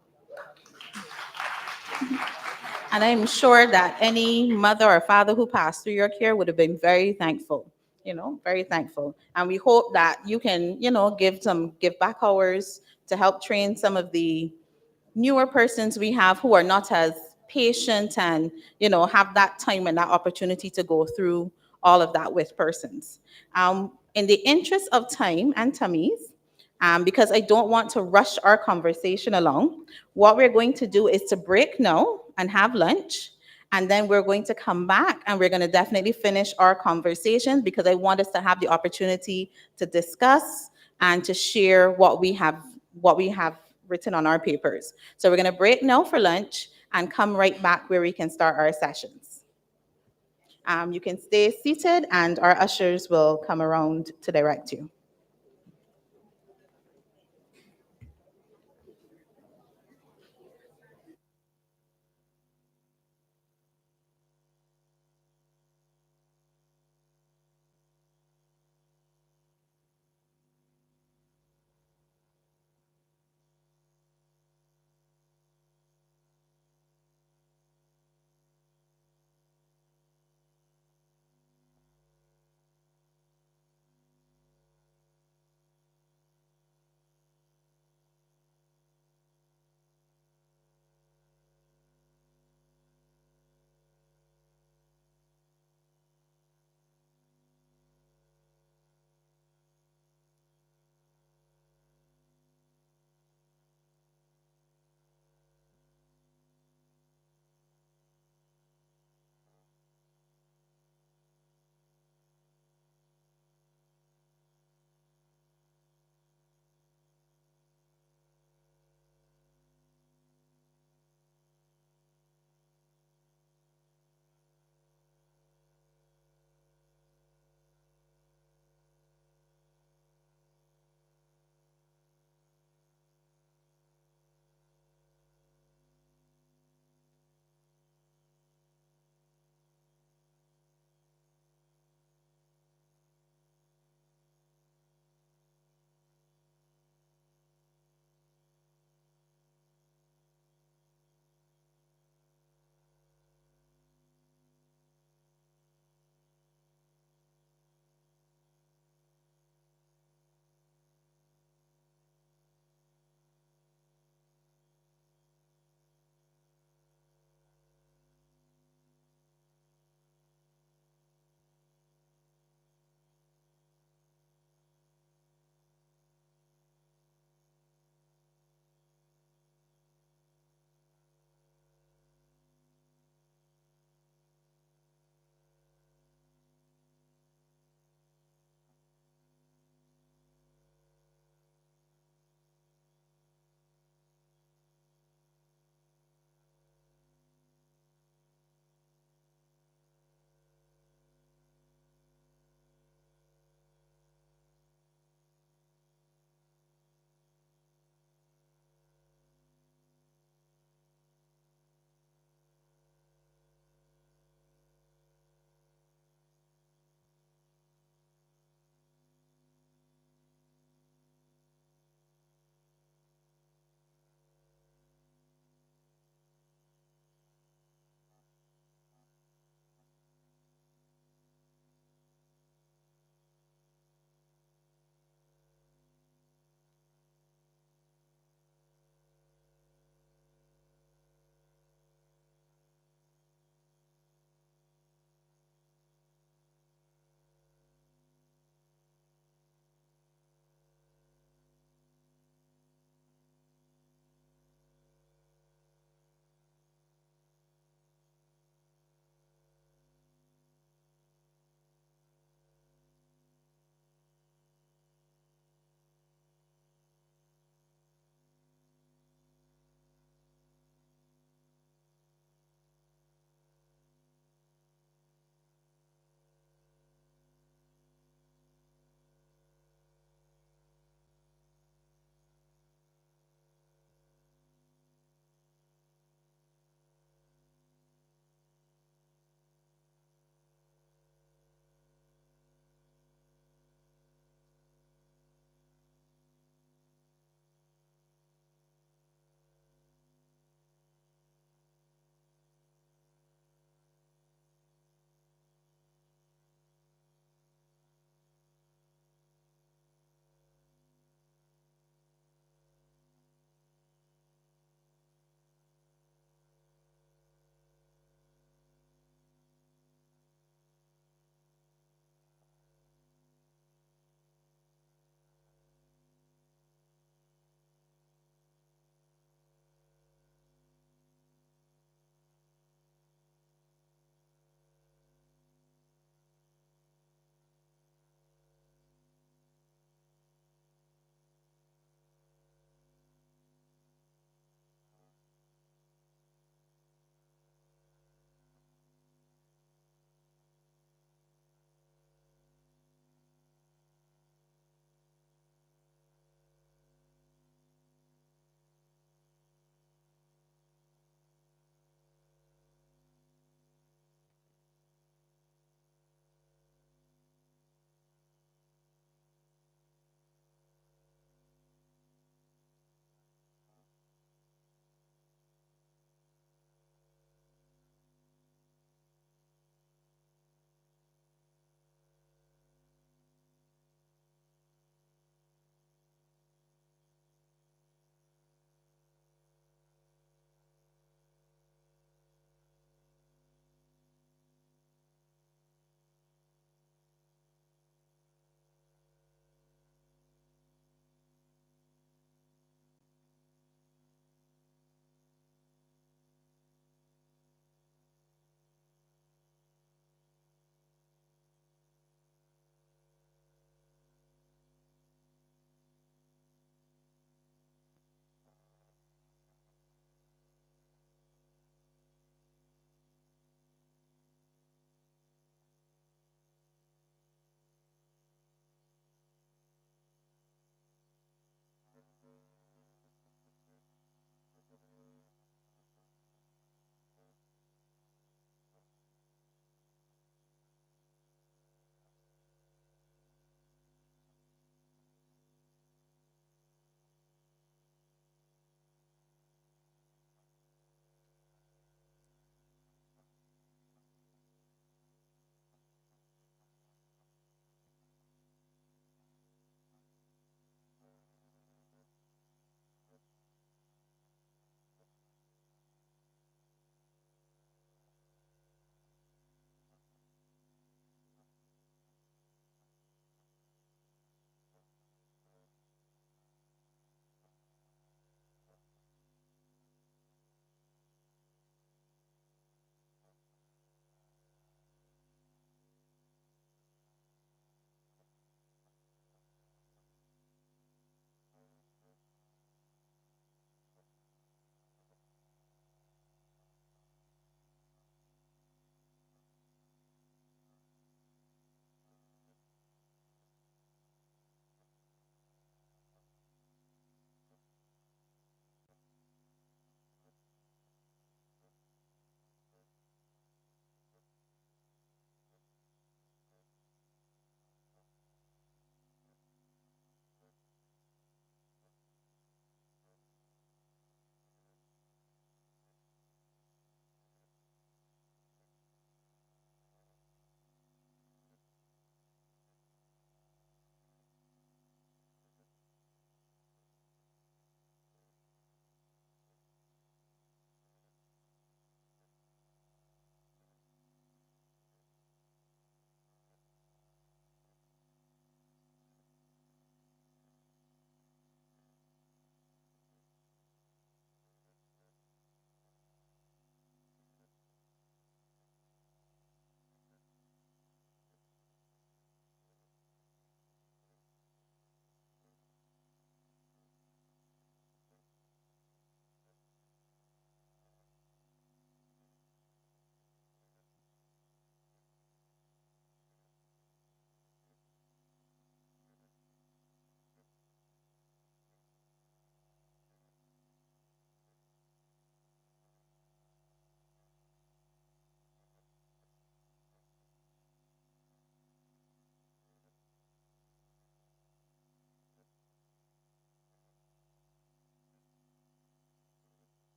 And I'm sure that any mother or father who passed through your care would have been very thankful, very thankful. And we hope that you can, give back hours to help train some of the newer persons we have who are not as patient and, have that time and that opportunity to go through all of that with persons. In the interest of time and tummies, because I don't want to rush our conversation along, what we're going to do is to break now and have lunch. And then we're going to come back and we're going to definitely finish our conversation, because I want us to have the opportunity to discuss and to share what we have written on our papers. So we're going to break now for lunch and come right back where we can start our sessions. You can stay seated and our ushers will come around to direct you.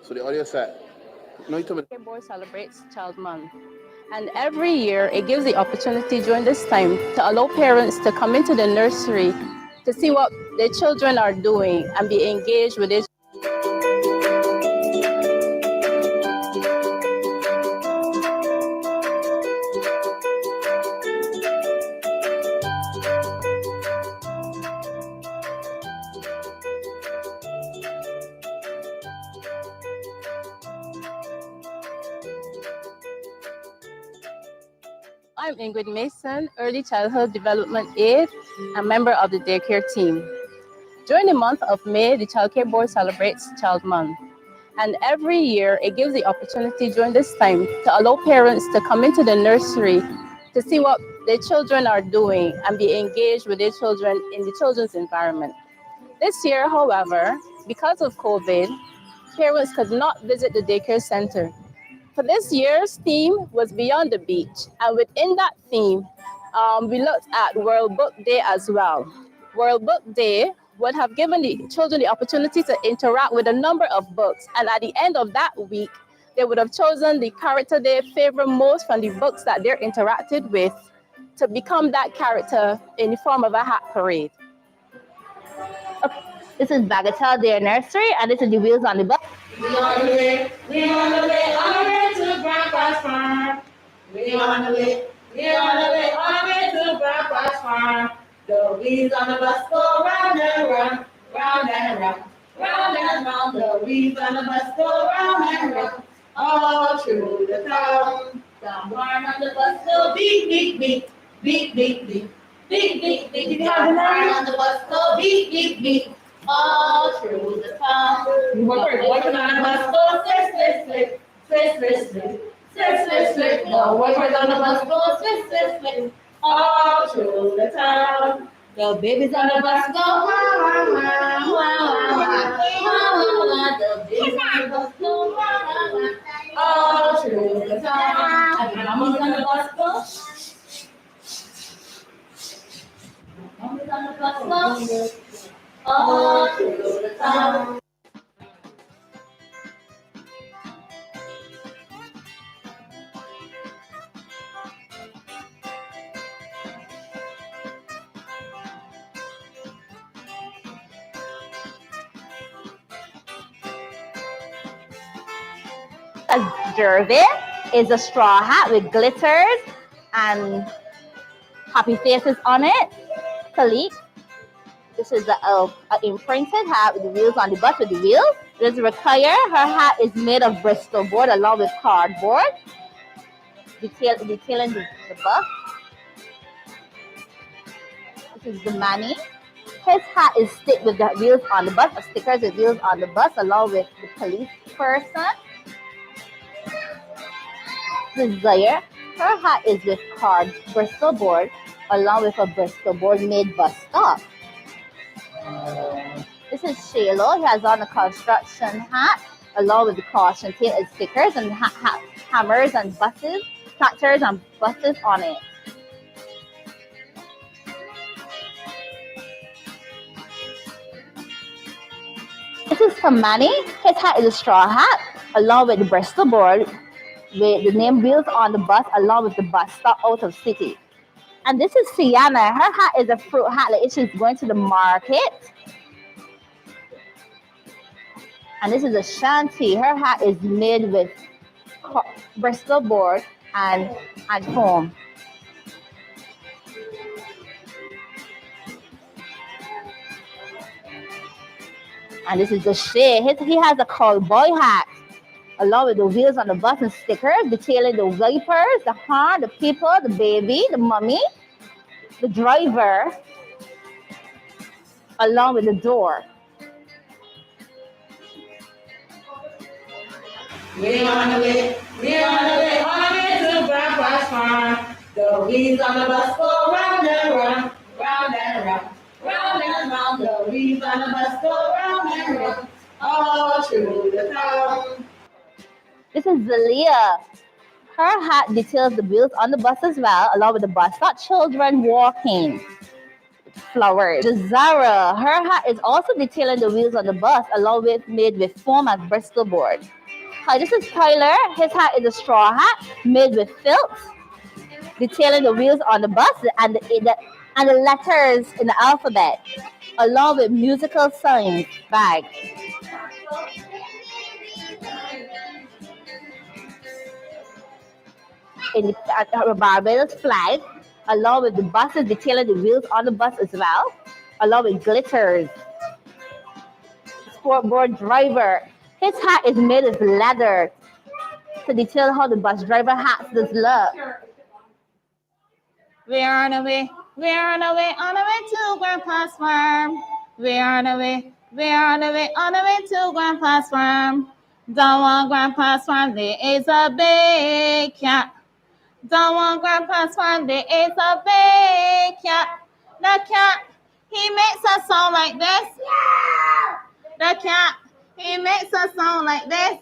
So the audio set. No, you told me. Daycare Board celebrates Child Month. And every year, it gives the opportunity during this time to allow parents to come into the nursery to see what their children are doing and be engaged with it. I'm Ingrid Mason, Early Childhood Development Aide and member of the daycare team. During the month of May, the Child Care Board celebrates Child Month. And every year, it gives the opportunity during this time to allow parents to come into the nursery to see what their children are doing and be engaged with their children in the children's environment. This year, however, because of COVID, parents could not visit the daycare center. For this year's theme was Beyond the Beach, and within that theme, we looked at World Book Day as well. World Book Day would have given the children the opportunity to interact with a number of books, and at the end of that week, they would have chosen the character they favor most from the books that they're interacted with to become that character in the form of a hat parade. This is Bagatelle Day Nursery, and this is the Wheels on the Bus. We on the way, we on the way, on the way to Grandpa's farm. We on the way, we on the way, on the way to Grandpa's farm. The wheels on the bus go round and round, round and round, round and round. The wheels on the bus go round and round, all through the town. Someone on the bus go beep, beep, beep, beep, beep, beep, beep, beep, beep. Someone on the bus go beep, beep, beep, all through the town. Working on the bus go slip, slip, slip, slip, slip, slip, slip, slip, slip. The workers on the bus go slip, slip, slip, all through the town. The babies on the bus go wah, wah, wah, wah, wah, wah, wah. The babies on the bus go wah, wah, wah, all through the town. And the mamas on the bus go. Mamas on the bus go all through the town. A jervy is a straw hat with glitters and happy faces on it. Kalik. This is an imprinted hat with the wheels on the bus with the wheels. This is Rakaya. Her hat is made of Bristol board along with cardboard, detailing the bus. This is the Manny. His hat is stick with the wheels on the bus, or stickers with wheels on the bus along with the police person. This is Zaire. Her hat is with Bristol board along with a Bristol board made bus stop. This is Shaylo. He has on a construction hat along with the caution tape and stickers and hammers and buses, tractors and buses on it. This is for Manny. His hat is a straw hat along with the Bristol board with the name wheels on the bus along with the bus stop out of city. And this is Sienna. Her hat is a fruit hat like she's going to the market. And this is a Shanti. Her hat is made with Bristol board and foam. And this is the Shay. He has a cowboy hat along with the wheels on the bus and stickers detailing the wipers, the horn, the people, the baby, the mummy, the driver, along with the door. We on the way, we on the way, on the way to Grandpa's farm. The wheels on the bus go round and round, round and round, round and round. The wheels on the bus go round and round, all through the town. This is Zalia. Her hat details the wheels on the bus as well, along with the bus stop children walking. flowers. Zara, her hat is also detailing the wheels on the bus, along with made with foam and Bristol board. Hi, this is Tyler. His hat is a straw hat made with felt, detailing the wheels on the bus and the letters in the alphabet, along with musical signs bag. In the Barbados flag, along with the buses detailing the wheels on the bus as well, along with glitters. Sportboard driver, his hat is made of leather to detail how the bus driver hats does look. We're on our way, we're on our way, on our way to Grandpa's farm. We're on our way, we're on our way, on our way to Grandpa's farm. Down on Grandpa's farm there is a big cat. Down on Grandpa's farm there is a big cat. The cat, he makes a sound like this. The cat, he makes a sound like this.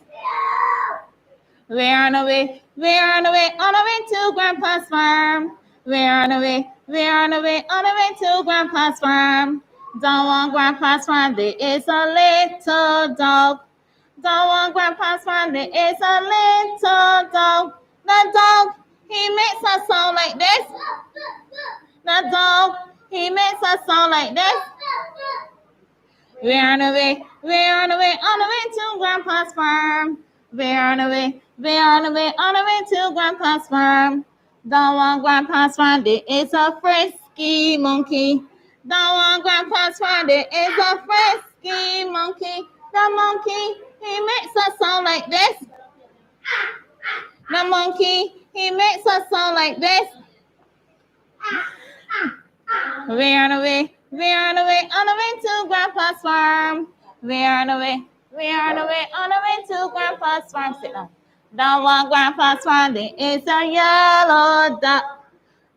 We're on our way, we're on our way, on our way to Grandpa's farm. We're on our way, we're on our way, on our way to Grandpa's farm. Down on Grandpa's farm there is a little dog. Down on Grandpa's farm there is a little dog. The dog, he makes a sound like this. The dog, he makes a sound like this. We're on our way, we're on our way, on our way to Grandpa's farm. We're on our way, we're on our way, on our way to Grandpa's farm. Down on Grandpa's farm there is a frisky monkey. Down on Grandpa's farm there is a frisky monkey. The monkey, he makes a sound like this. The monkey, he makes a sound like this. We're on our way, we're on our way, on our way to Grandpa's farm. We're on our way, we're on our way, on our way to Grandpa's farm. Sit down. Down on Grandpa's farm there is a yellow duck.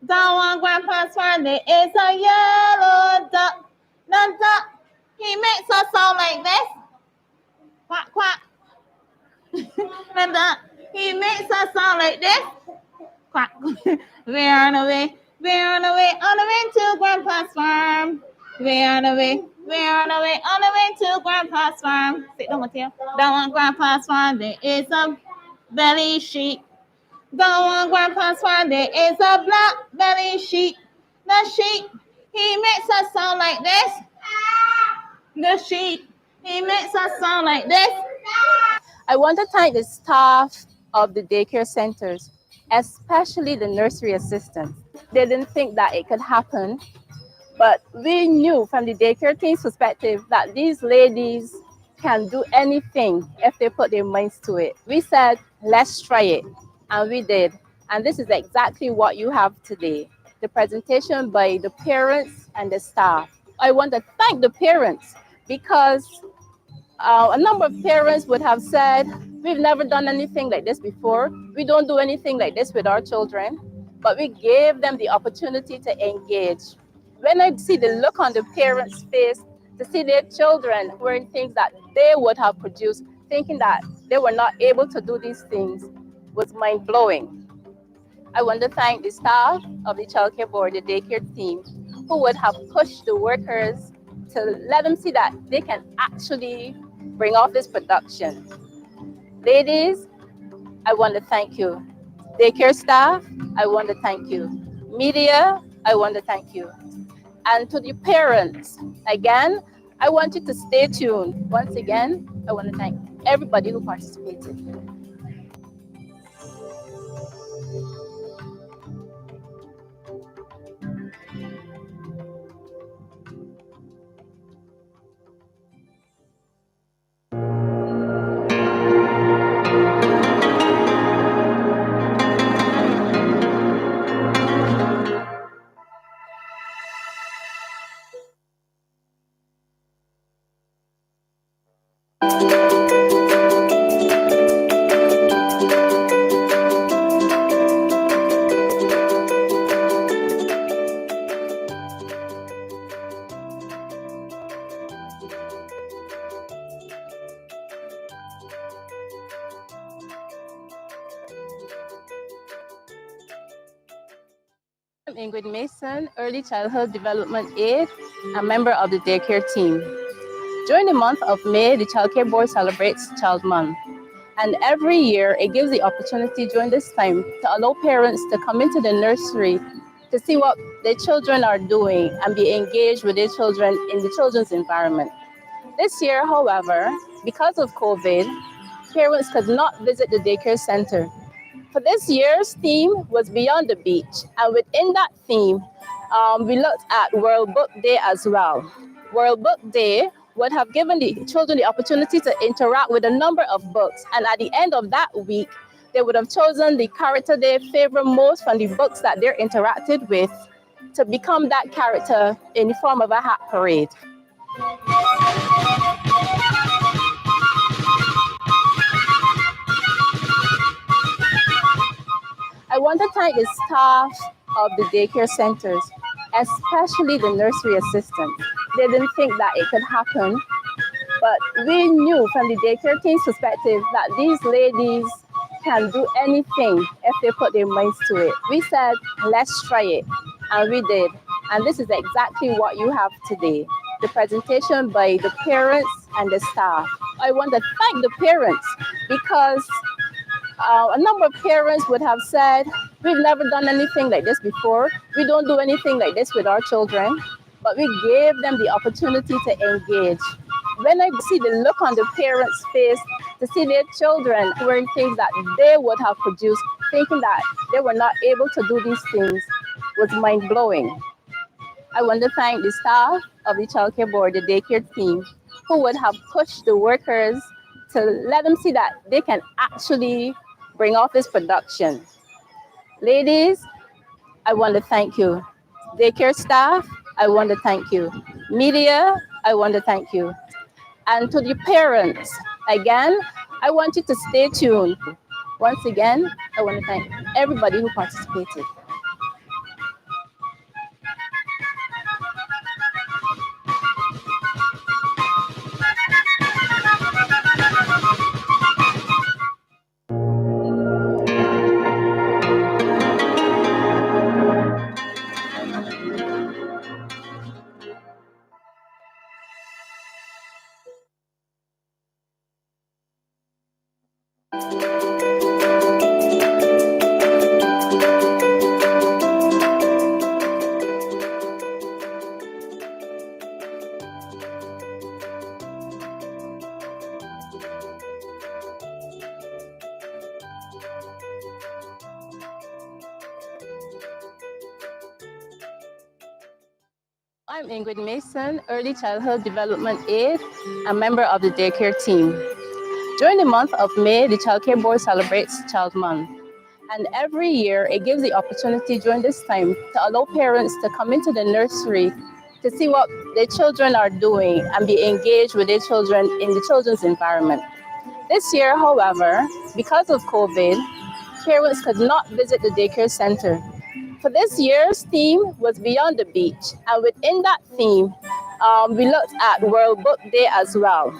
Down on Grandpa's farm there is a yellow duck. The duck, he makes a sound like this. Quack, quack. The duck, he makes a sound like this. Quack. We're on our way, we're on our way, on our way to Grandpa's farm. We're on our way, we're on our way, on our way to Grandpa's farm. Sit down, Mateo. Down on Grandpa's farm there is a belly sheep. Down on Grandpa's farm there is a black belly sheep. The sheep, he makes a sound like this. The sheep, he makes a sound like this. I want to thank the staff of the daycare centers, especially the nursery assistants. They didn't think that it could happen, but we knew from the daycare team's perspective that these ladies can do anything if they put their minds to it. We said, let's try it, and we did. And this is exactly what you have today, the presentation by the parents and the staff. I want to thank the parents because a number of parents would have said, we've never done anything like this before. We don't do anything like this with our children, but we gave them the opportunity to engage. When I see the look on the parents' face, to see their children wearing things that they would have produced, thinking that they were not able to do these things, was mind-blowing. I want to thank the staff of the childcare board, the daycare team, who would have pushed the workers to let them see that they can actually bring off this production. Ladies, I want to thank you. Daycare staff, I want to thank you. Media, I want to thank you. And to the parents, again, I want you to stay tuned. Once again, I want to thank everybody who participated. I'm Ingrid Mason, Early Childhood Development Aide, a member of the daycare team. During the month of May, the Child Care Board celebrates Child Month. And every year, it gives the opportunity during this time to allow parents to come into the nursery to see what their children are doing and be engaged with their children in the children's environment. This year, however, because of COVID, parents could not visit the daycare center. For this year's theme was Beyond the Beach, and within that theme, we looked at World Book Day as well. World Book Day would have given the children the opportunity to interact with a number of books, and at the end of that week, they would have chosen the character they favor most from the books that they're interacted with to become that character in the form of a hat parade. I want to thank the staff of the daycare centers, especially the nursery assistants. They didn't think that it could happen, but we knew from the daycare team's perspective that these ladies can do anything if they put their minds to it. We said, let's try it, and we did. And this is exactly what you have today, the presentation by the parents and the staff. I want to thank the parents because a number of parents would have said, we've never done anything like this before. We don't do anything like this with our children, but we gave them the opportunity to engage. When I see the look on the parents' face, to see their children wearing things that they would have produced, thinking that they were not able to do these things, was mind-blowing. I want to thank the staff of the Child Care Board, the daycare team, who would have pushed the workers to let them see that they can actually bring off this production. Ladies, I want to thank you. Daycare staff, I want to thank you. Media, I want to thank you. And to the parents, again, I want you to stay tuned. Once again, I want to thank everybody who participated. I'm Ingrid Mason, Early Childhood Development Aide, a member of the daycare team. During the month of May, the Child Care Board celebrates Child Month. And every year, it gives the opportunity during this time to allow parents to come into the nursery to see what their children are doing and be engaged with their children in the children's environment. This year, however, because of COVID, parents could not visit the daycare center. For this year's theme was Beyond the Beach, and within that theme, we looked at World Book Day as well.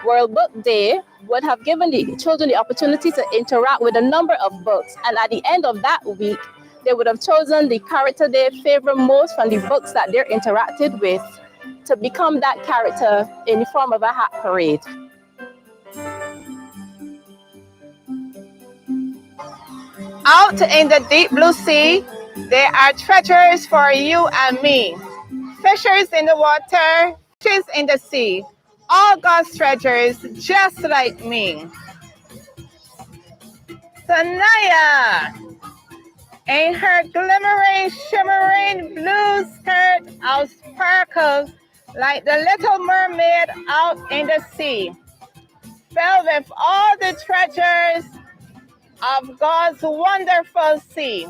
World Book Day would have given the children the opportunity to interact with a number of books, and at the end of that week, they would have chosen the character they favor most from the books that they're interacted with to become that character in the form of a hat parade. Out in the deep blue sea, there are treasures for you and me. Fishers in the water, fishes in the sea, all God's treasures just like me. Sanaya, in her glimmering, shimmering blue skirt, out sparkles like the little mermaid out in the sea, filled with all the treasures of God's wonderful sea.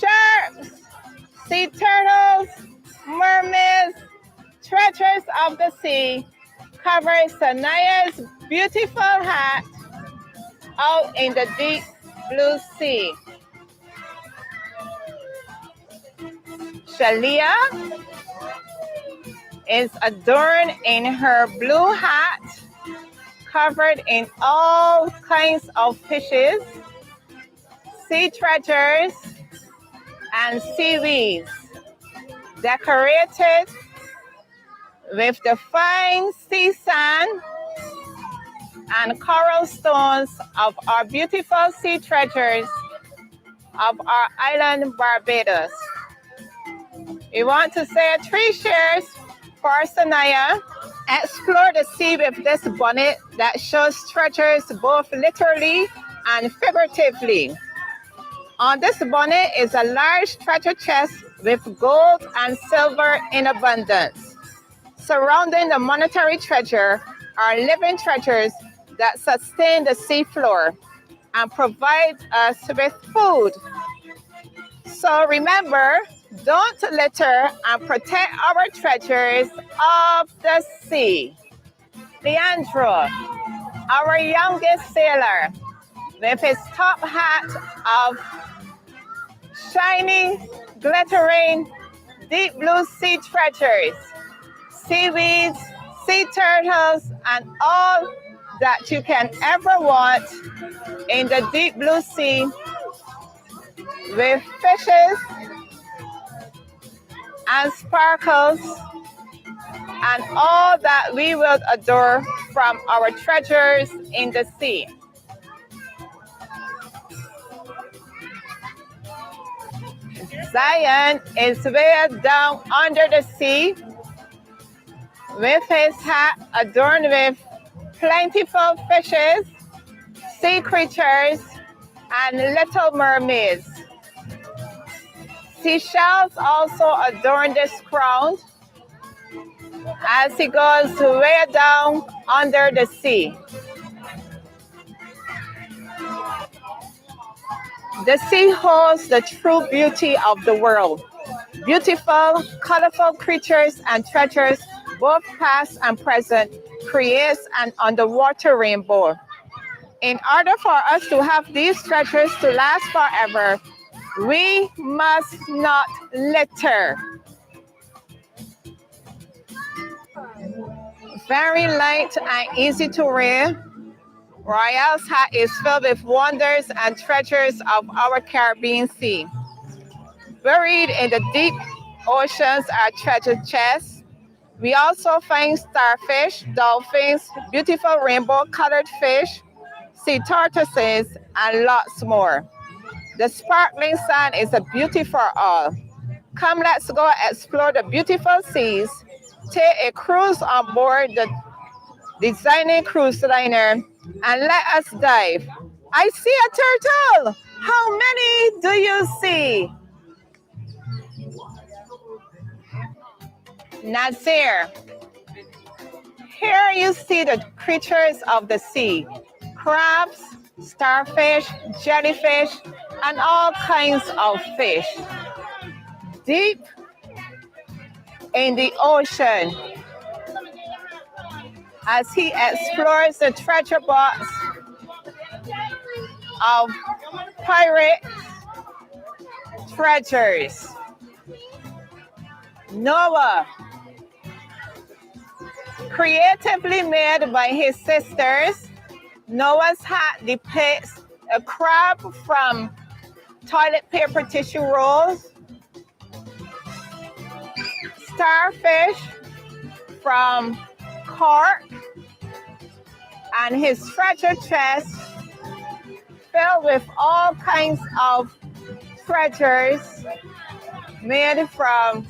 Sharks, sea turtles, mermaids, treasures of the sea cover Sanaya's beautiful hat out in the deep blue sea. Shalia is adorned in her blue hat, covered in all kinds of fishes, sea treasures, and seaweeds decorated with the fine sea sand and coral stones of our beautiful sea treasures of our island Barbados. We want to say 3 cheers for Sanaya. Explore the sea with this bonnet that shows treasures both literally and figuratively. On this bonnet is a large treasure chest with gold and silver in abundance. Surrounding the monetary treasure are living treasures that sustain the seafloor and provide us with food. So remember, don't litter and protect our treasures of the sea. Leandro, our youngest sailor, with his top hat of shiny, glittering, deep blue sea treasures, seaweeds, sea turtles, and all that you can ever want in the deep blue sea with fishes and sparkles and all that we will adore from our treasures in the sea. Zion is way down under the sea with his hat adorned with plentiful fishes, sea creatures, and little mermaids. Seashells also adorn this crown as he goes way down under the sea. The sea holds the true beauty of the world. Beautiful, colorful creatures and treasures, both past and present, creates an underwater rainbow. In order for us to have these treasures to last forever, we must not litter. Very light and easy to wear, Royale's hat is filled with wonders and treasures of our Caribbean Sea. Buried in the deep oceans are treasure chests. We also find starfish, dolphins, beautiful rainbow-colored fish, sea tortoises, and lots more. The sparkling sand is a beauty for all. Come, let's go explore the beautiful seas. Take a cruise on board the designing cruise liner and let us dive. I see a turtle. How many do you see? Nazir. Here you see the creatures of the sea. Crabs, starfish, jellyfish, and all kinds of fish. Deep in the ocean, as he explores the treasure box of pirate treasures. Noah, creatively made by his sisters, Noah's hat depicts a crab from toilet paper tissue rolls, starfish from cork, and his treasure chest filled with all kinds of treasures made from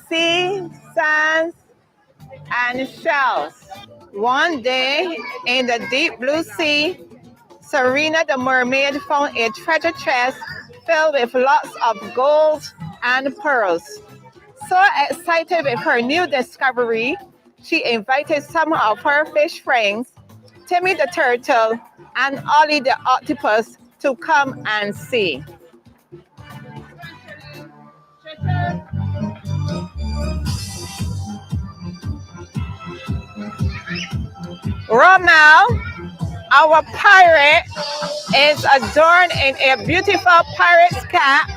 sea, sands, and shells. One day in the deep blue sea, Serena the mermaid found a treasure chest filled with lots of gold and pearls. So excited with her new discovery, she invited some of her fish friends, Timmy the turtle and Ollie the octopus, to come and see. Romel, our pirate, is adorned in a beautiful pirate's cap,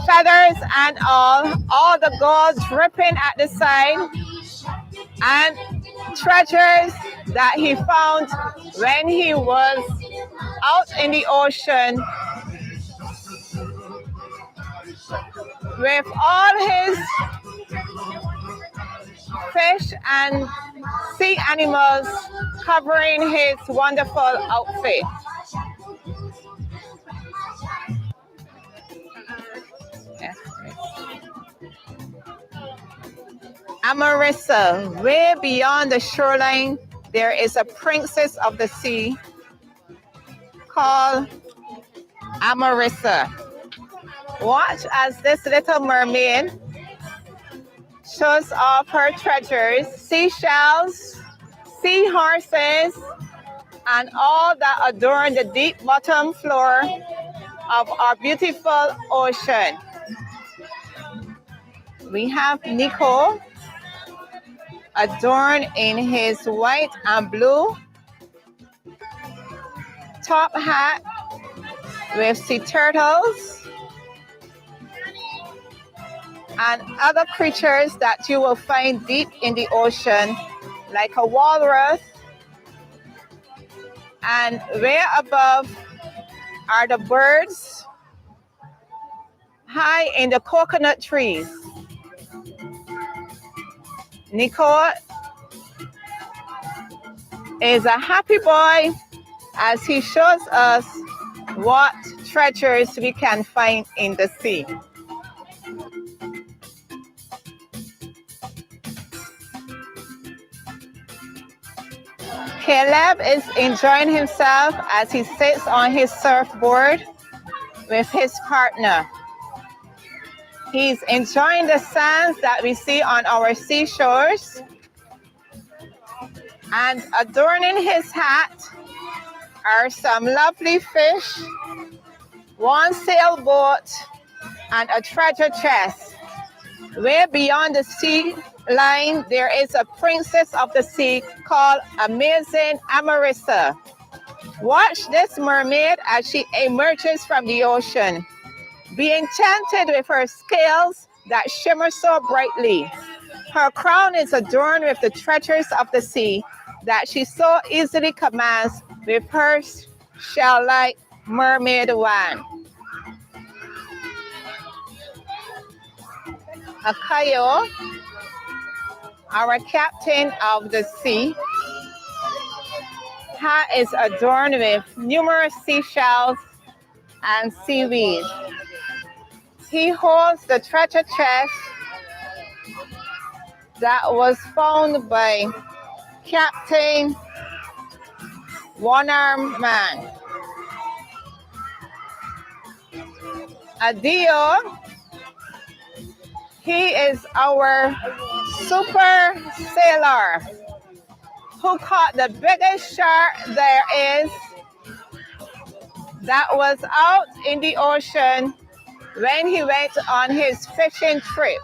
feathers and all the gold dripping at the side, and treasures that he found when he was out in the ocean with all his fish and sea animals covering his wonderful outfit. Yes. Amarissa, way beyond the shoreline, there is a princess of the sea called Amarissa. Watch as this little mermaid shows off her treasures, seashells, seahorses, and all that adorn the deep bottom floor of our beautiful ocean. We have Nico, adorned in his white and blue top hat with sea turtles and other creatures that you will find deep in the ocean, like a walrus. And way above are the birds high in the coconut trees. Nico is a happy boy as he shows us what treasures we can find in the sea. Caleb is enjoying himself as he sits on his surfboard with his partner. He's enjoying the sands that we see on our seashores. And adorning his hat are some lovely fish, one sailboat, and a treasure chest. Way beyond the sea line, there is a princess of the sea called Amazing Amarissa. Watch this mermaid as she emerges from the ocean. Be enchanted with her scales that shimmer so brightly. Her crown is adorned with the treasures of the sea that she so easily commands with her shell-like mermaid wand. Akayo, our captain of the sea, hat is adorned with numerous seashells and seaweed. He holds the treasure chest that was found by Captain One-Armed Man. Adio, he is our super sailor who caught the biggest shark there is that was out in the ocean when he went on his fishing trip.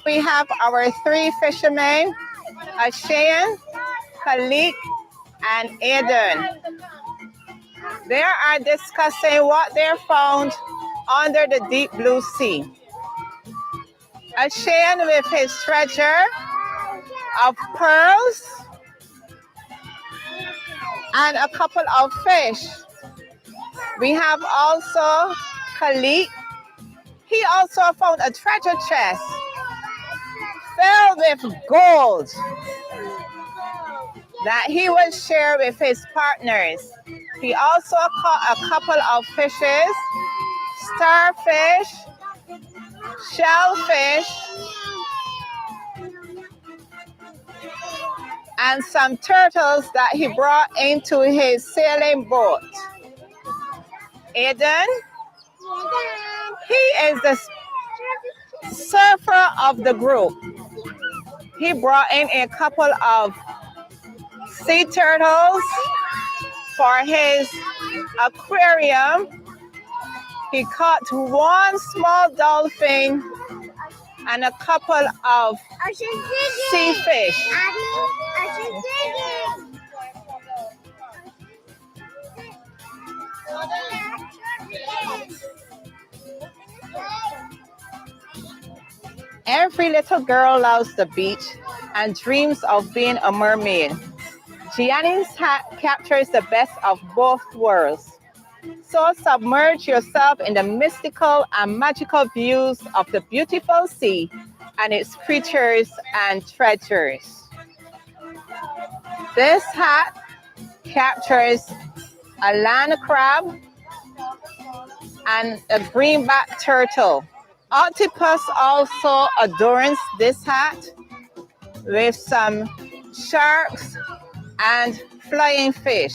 We have our three fishermen, Ashayan, Khalik, and Aiden. They are discussing what they found under the deep blue sea. Ashayan with his treasure of pearls and a couple of fish. We have also Khalik. He also found a treasure chest filled with gold that he will share with his partners. He also caught a couple of fishes, starfish, shellfish, and some turtles that he brought into his sailing boat. Aiden, he is the surfer of the group. He brought in a couple of sea turtles for his aquarium. He caught one small dolphin and a couple of sea fish. Every little girl loves the beach and dreams of being a mermaid. Gianni's hat captures the best of both worlds. So submerge yourself in the mystical and magical views of the beautiful sea and its creatures and treasures. This hat captures a land crab and a greenback turtle. Octopus also adorns this hat with some sharks and flying fish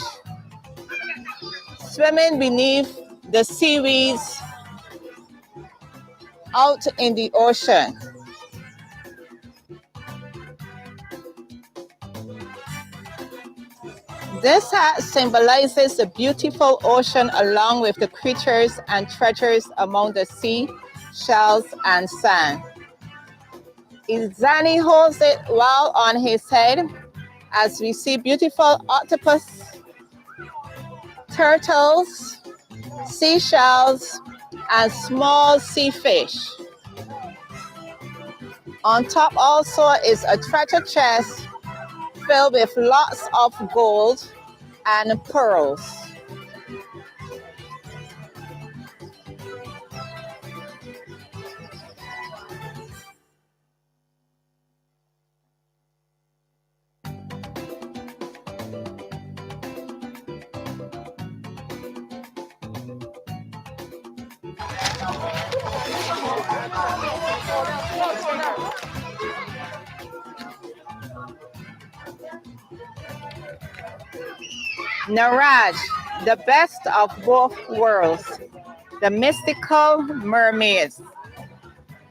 swimming beneath the seaweeds out in the ocean. This hat symbolizes the beautiful ocean along with the creatures and treasures among the sea, shells, and sand. Izani holds it well on his head as we see beautiful octopus, turtles, seashells, and small sea fish. On top also is a treasure chest filled with lots of gold and pearls. Naraj, the best of both worlds, the mystical mermaid,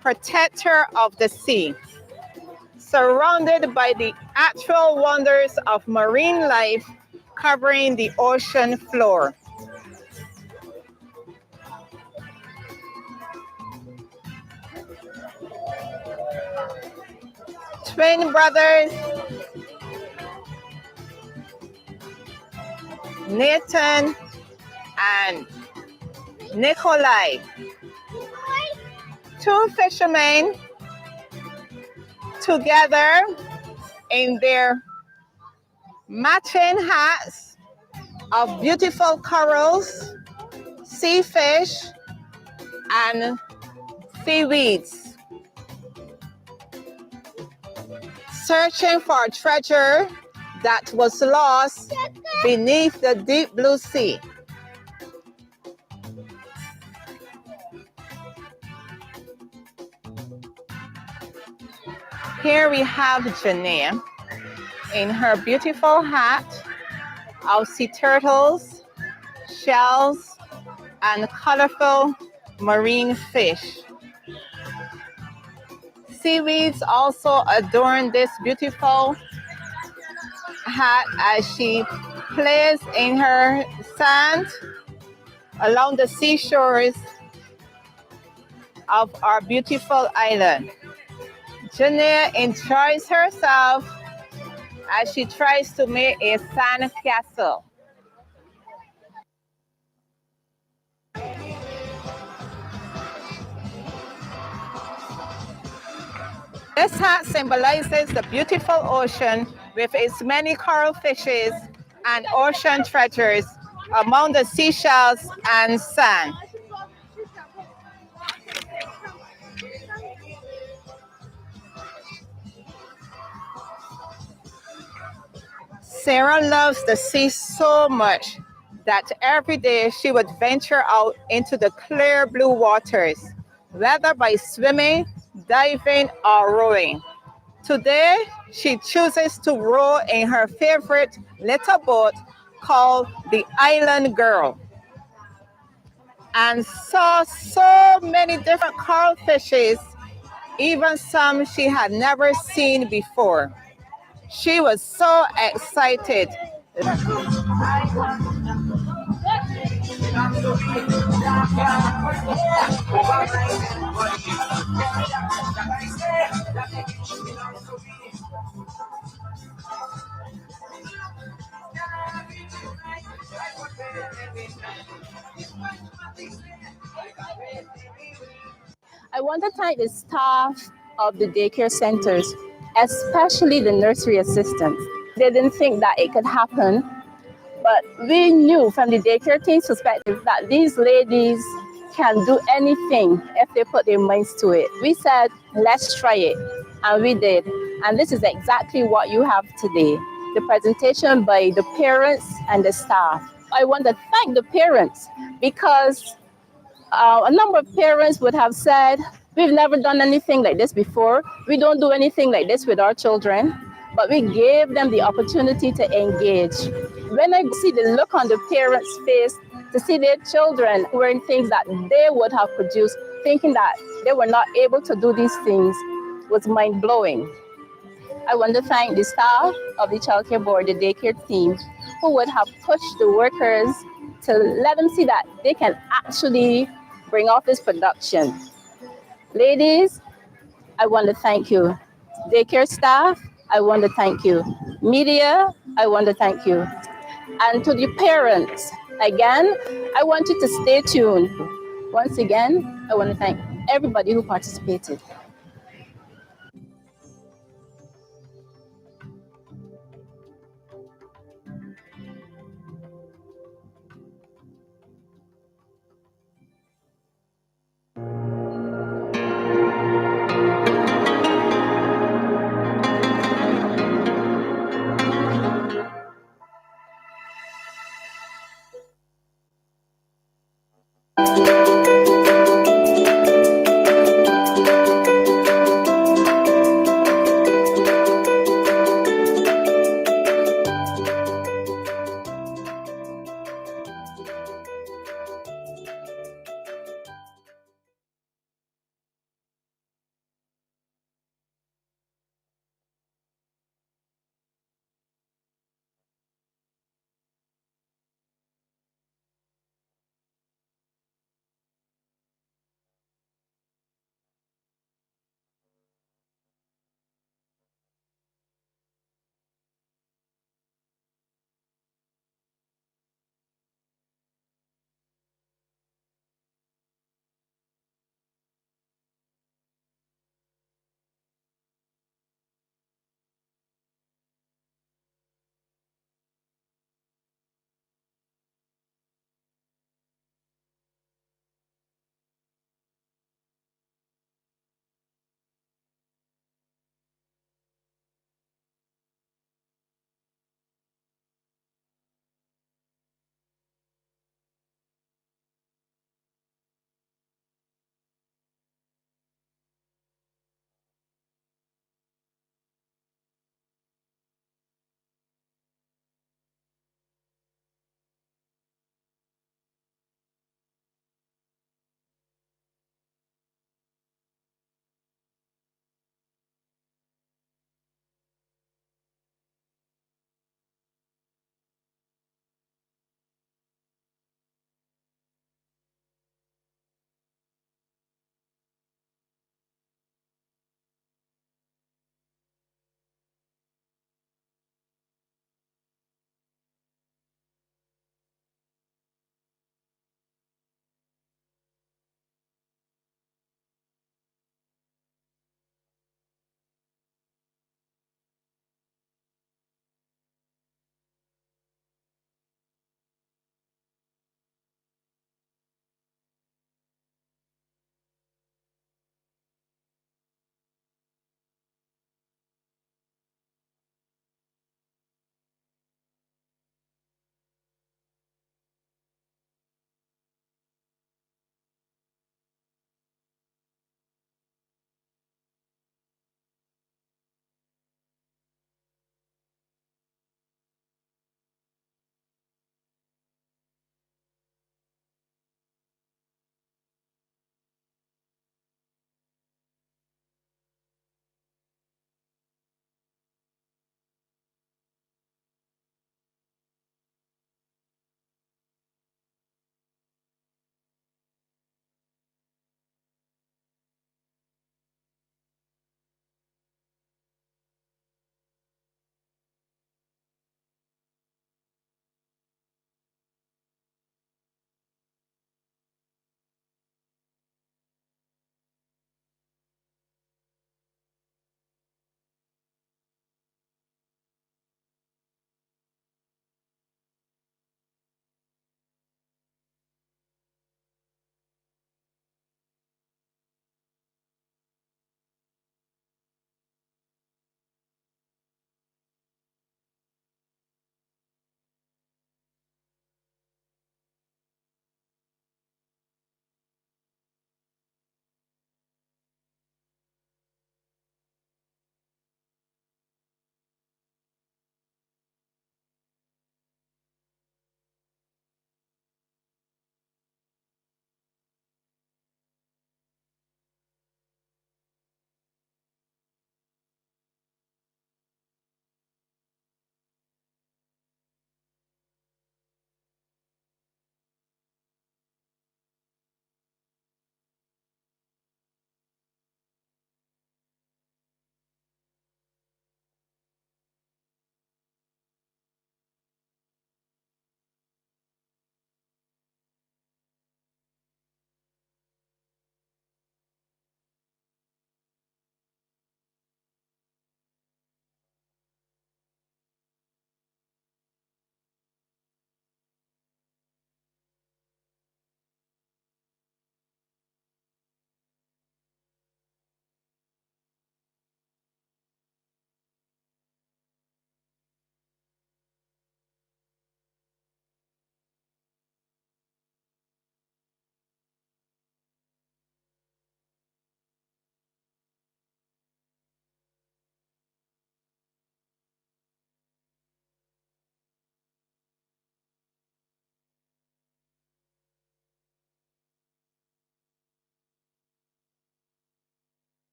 protector of the sea, surrounded by the actual wonders of marine life covering the ocean floor. Twin brothers Nathan and Nikolai, two fishermen together in their matching hats of beautiful corals, sea fish, and seaweeds, searching for a treasure that was lost beneath the deep blue sea. Here we have Janae in her beautiful hat of sea turtles, shells, and colorful marine fish. Seaweeds also adorn this beautiful hat as she plays in her sand along the seashores of our beautiful island. Janae enjoys herself as she tries to make a sand castle. This hat symbolizes the beautiful ocean with its many coral fishes and ocean treasures among the seashells and sand. Sarah loves the sea so much that every day she would venture out into the clear blue waters, whether by swimming, diving, or rowing. Today, she chooses to row in her favorite little boat called the Island Girl, and saw so many different coral fishes, even some she had never seen before. She was so excited. I want to thank the staff of the daycare centers, especially the nursery assistants. They didn't think that it could happen, But we knew from the daycare team's perspective that these ladies can do anything if they put their minds to it. We said, let's try it. And we did. And this is exactly what you have today. The presentation by the parents and the staff. I want to thank the parents because a number of parents would have said, we've never done anything like this before. We don't do anything like this with our children. But we gave them the opportunity to engage. When I see the look on the parents' face, to see their children wearing things that they would have produced, thinking that they were not able to do these things, was mind-blowing. I want to thank the staff of the childcare board, the daycare team, who would have pushed the workers to let them see that they can actually bring off this production. Ladies, I want to thank you. Daycare staff, I want to thank you. Media, I want to thank you. And to the parents, again, I want you to stay tuned. Once again, I want to thank everybody who participated.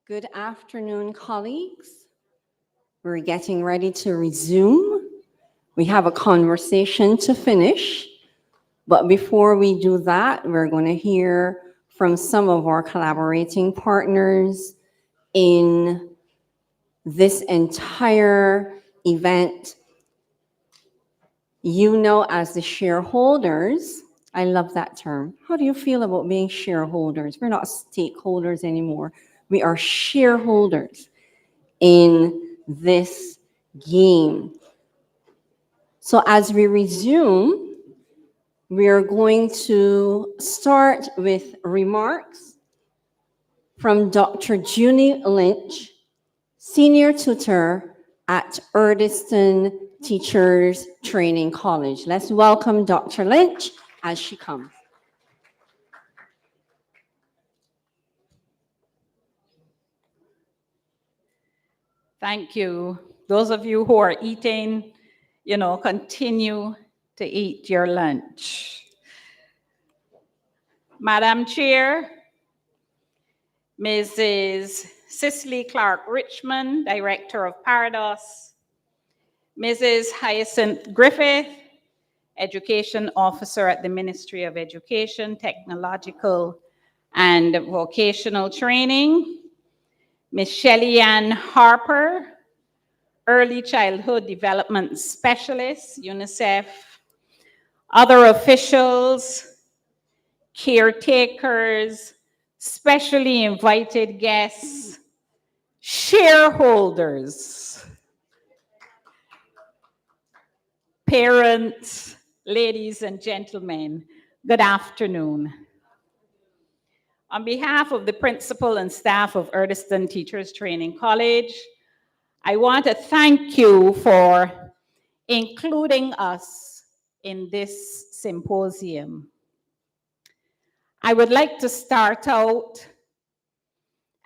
Good afternoon, colleagues. We're getting ready to resume. We have a conversation to finish, but before we do that, we're going to hear from some of our collaborating partners in this entire event. You know, as the shareholders, I love that term. How do you feel about being shareholders? We're not stakeholders anymore. We are shareholders in this game. So as we resume, we are going to start with remarks from Dr. Junie Lynch, Senior Tutor at Urdeston Teachers Training College. Let's welcome Dr. Lynch as she comes. Thank you. Those of you who are eating, continue to eat your lunch. Madam Chair, Mrs. Cicely Clark Richmond, Director of Parados, Mrs. Hyacinth Griffith, Education Officer at the Ministry of Education, Technological and Vocational Training, Ms. Shelly Ann Harper, Early Childhood Development Specialist, UNICEF, other officials, caretakers, specially invited guests, shareholders, parents, ladies and gentlemen, good afternoon. On behalf of the principal and staff of Urdeston Teachers Training College, I want to thank you for including us in this symposium. I would like to start out,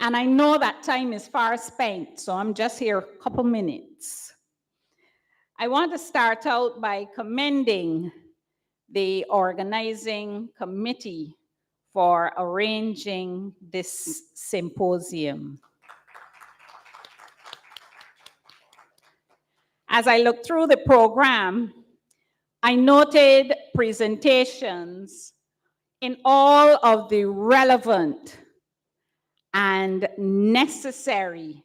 and I know that time is far spent, so I'm just here a couple minutes. I want to start out by commending the organizing committee for arranging this symposium. As I looked through the program, I noted presentations in all of the relevant and necessary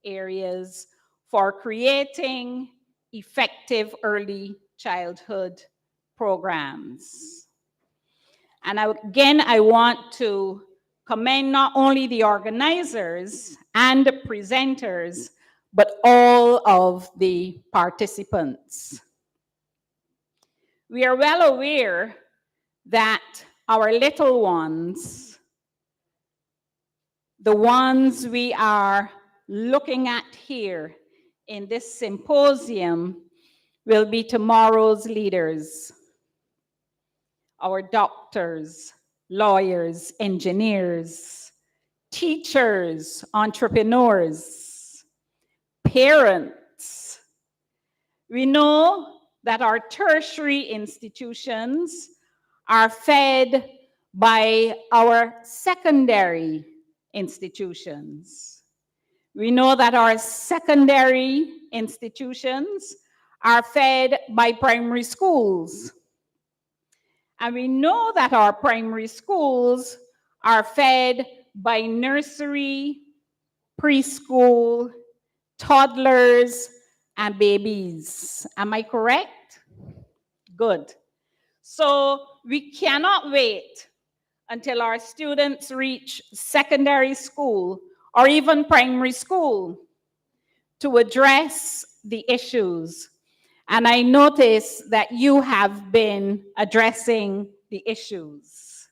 areas for creating effective early childhood programs. And again, I want to commend not only the organizers and the presenters, but all of the participants. We are well aware that our little ones, the ones we are looking at here in this symposium, will be tomorrow's leaders. Our doctors, lawyers, engineers, teachers, entrepreneurs, parents. We know that our tertiary institutions are fed by our secondary institutions. We know that our secondary institutions are fed by primary schools. And we know that our primary schools are fed by nursery, preschool, toddlers, and babies. Am I correct? Good. So we cannot wait until our students reach secondary school or even primary school to address the issues. And I notice that you have been addressing the issues.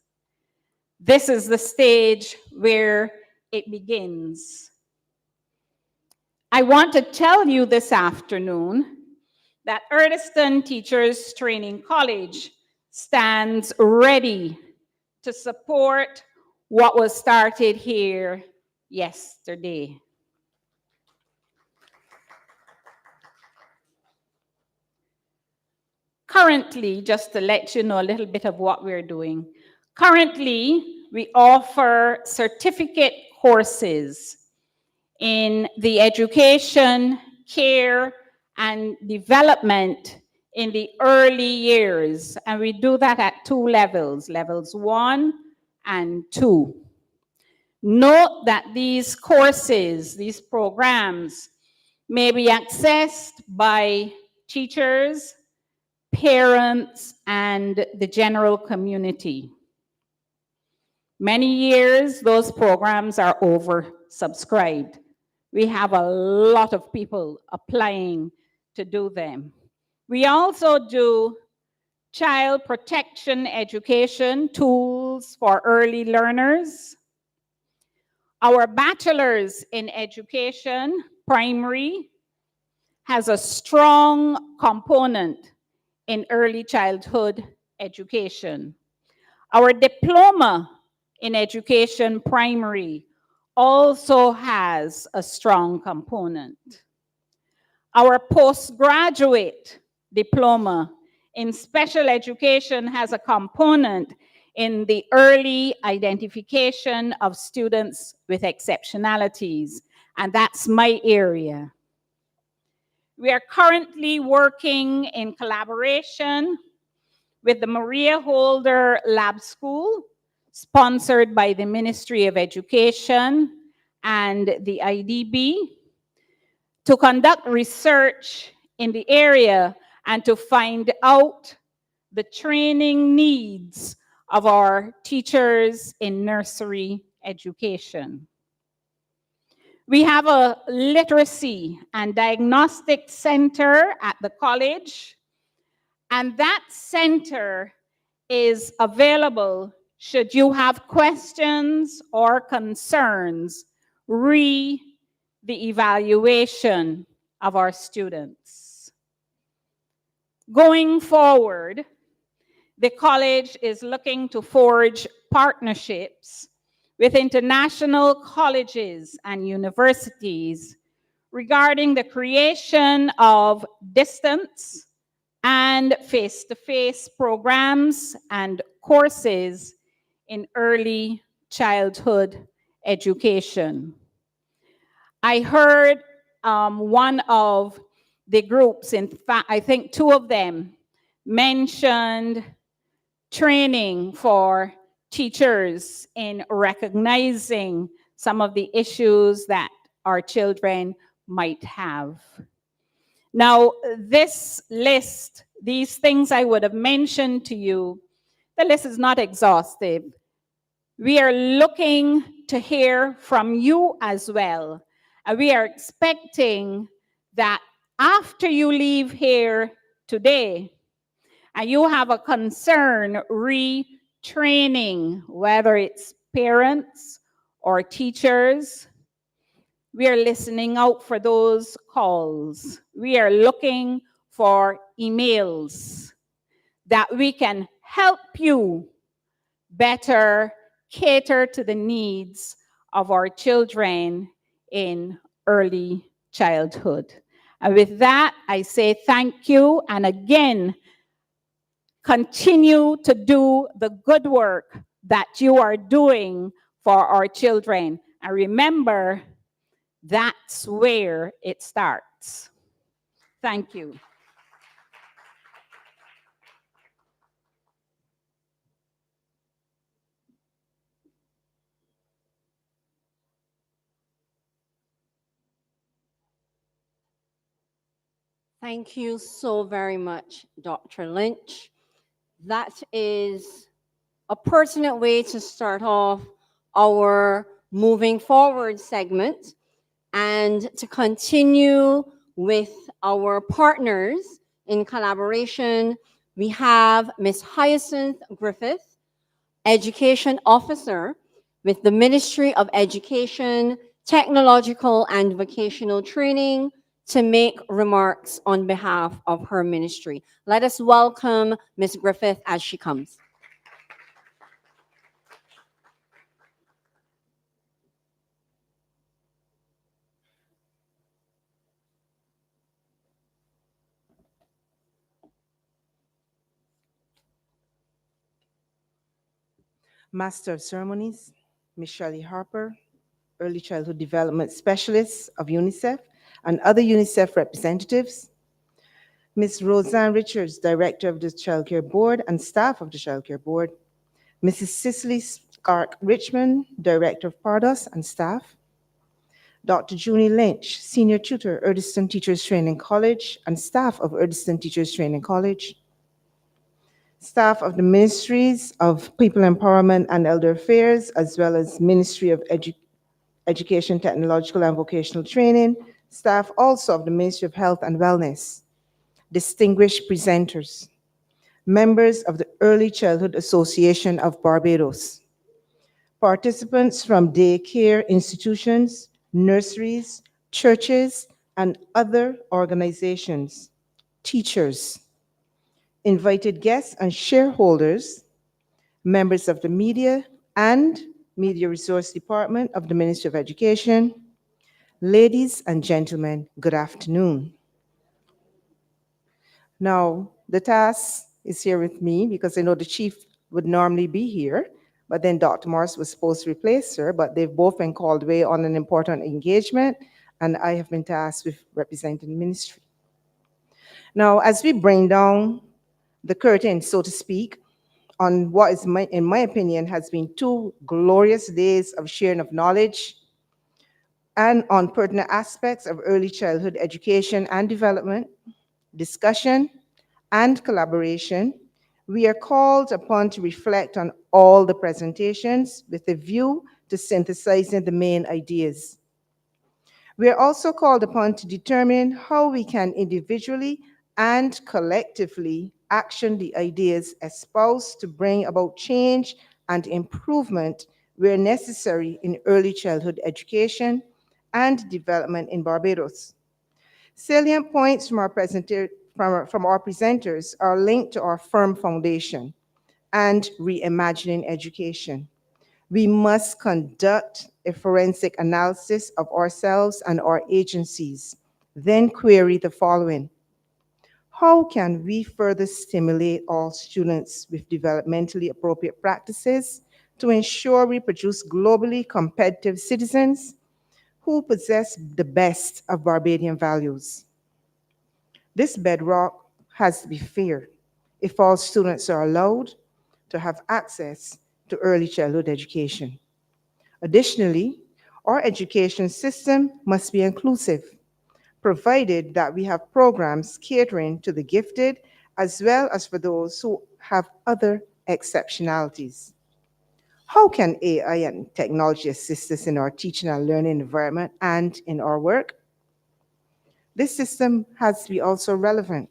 This is the stage where it begins. I want to tell you this afternoon that Urdeston Teachers Training College stands ready to support what was started here yesterday. Currently, just to let you know a little bit of what we're doing, currently we offer certificate courses in the education, care, and development in the early years. And we do that at 2 levels, levels 1 and 2. Note that these courses, these programs, may be accessed by teachers, parents, and the general community. Many years, those programs are oversubscribed. We have a lot of people applying to do them. We also do child protection education tools for early learners. Our bachelor's in education, primary, has a strong component in early childhood education. Our diploma in education, primary, also has a strong component. Our postgraduate diploma in special education has a component in the early identification of students with exceptionalities, and that's my area. We are currently working in collaboration with the Maria Holder Lab School, sponsored by the Ministry of Education and the IDB, to conduct research in the area and to find out the training needs of our teachers in nursery education. We have a literacy and diagnostic center at the college, and that center is available should you have questions or concerns re the evaluation of our students. Going forward, the college is looking to forge partnerships with international colleges and universities regarding the creation of distance and face-to-face programs and courses in early childhood education. I heard one of the groups, in fact, I think 2 of them, mentioned training for teachers in recognizing some of the issues that our children might have. Now, this list, these things I would have mentioned to you, the list is not exhaustive. We are looking to hear from you as well. And we are expecting that after you leave here today, and you have a concern retraining, whether it's parents or teachers, we are listening out for those calls. We are looking for emails that we can help you better cater to the needs of our children in early childhood. And with that, I say thank you. And again, continue to do the good work that you are doing for our children. And remember, that's where it starts. Thank you. Thank you so very much, Dr. Lynch. That is a pertinent way to start off our moving forward segment and to continue with our partners in collaboration. We have Ms. Hyacinth Griffith, Education Officer with the Ministry of Education, Technological and Vocational Training, to make remarks on behalf of her ministry. Let us welcome Ms. Griffith as she comes. Master of Ceremonies, Ms. Shelley Harper, Early Childhood Development Specialists of UNICEF, and other UNICEF representatives, Ms. Roseanne Richards, Director of the Child Care Board and staff of the Child Care Board, Mrs. Cicely Stark Richmond, Director of Pardos and staff, Dr. Junie Lynch, Senior Tutor, Urdeston Teachers Training College and staff of Urdeston Teachers Training College, staff of the Ministries of People Empowerment and Elder Affairs, as well as Ministry of Education, Technological and Vocational Training, staff also of the Ministry of Health and Wellness, distinguished presenters, members of the Early Childhood Association of Barbados, participants from daycare institutions, nurseries, churches, and other organizations, teachers, invited guests and shareholders, members of the media and Media Resource Department of the Ministry of Education, ladies and gentlemen, good afternoon. Now, the task is here with me because I know the chief would normally be here, but then Dr. Morris was supposed to replace her, but they've both been called away on an important engagement, and I have been tasked with representing the ministry. Now, as we bring down the curtain, so to speak, on what is, in my opinion, has been 2 glorious days of sharing of knowledge and on pertinent aspects of early childhood education and development, discussion, and collaboration, we are called upon to reflect on all the presentations with a view to synthesizing the main ideas. We are also called upon to determine how we can individually and collectively action the ideas espoused to bring about change and improvement where necessary in early childhood education and development in Barbados. Salient points from our presenters are linked to our firm foundation and reimagining education. We must conduct a forensic analysis of ourselves and our agencies, then query the following. How can we further stimulate all students with developmentally appropriate practices to ensure we produce globally competitive citizens who possess the best of Barbadian values? This bedrock has to be feared if all students are allowed to have access to early childhood education. Additionally, our education system must be inclusive, provided that we have programs catering to the gifted as well as for those who have other exceptionalities. How can AI and technology assist us in our teaching and learning environment and in our work? This system has to be also relevant.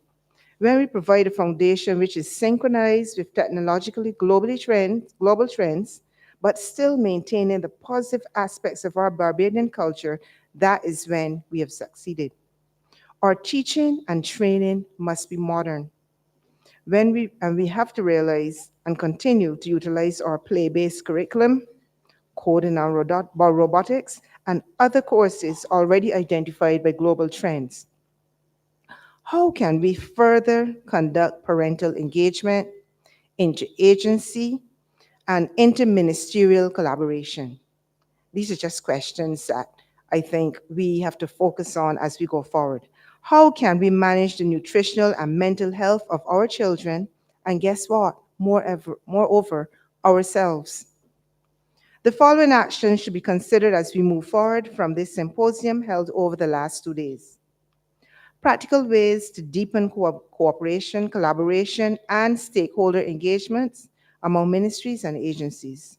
When we provide a foundation which is synchronized with technologically global trends, but still maintaining the positive aspects of our Barbadian culture, that is when we have succeeded. Our teaching and training must be modern. We have to realize and continue to utilize our play-based curriculum, coding and robotics, and other courses already identified by global trends. How can we further conduct parental engagement, interagency, and interministerial collaboration? These are just questions that I think we have to focus on as we go forward. How can we manage the nutritional and mental health of our children, and guess what? Moreover, ourselves? The following actions should be considered as we move forward from this symposium held over the last 2 days. Practical ways to deepen cooperation, collaboration, and stakeholder engagements among ministries and agencies.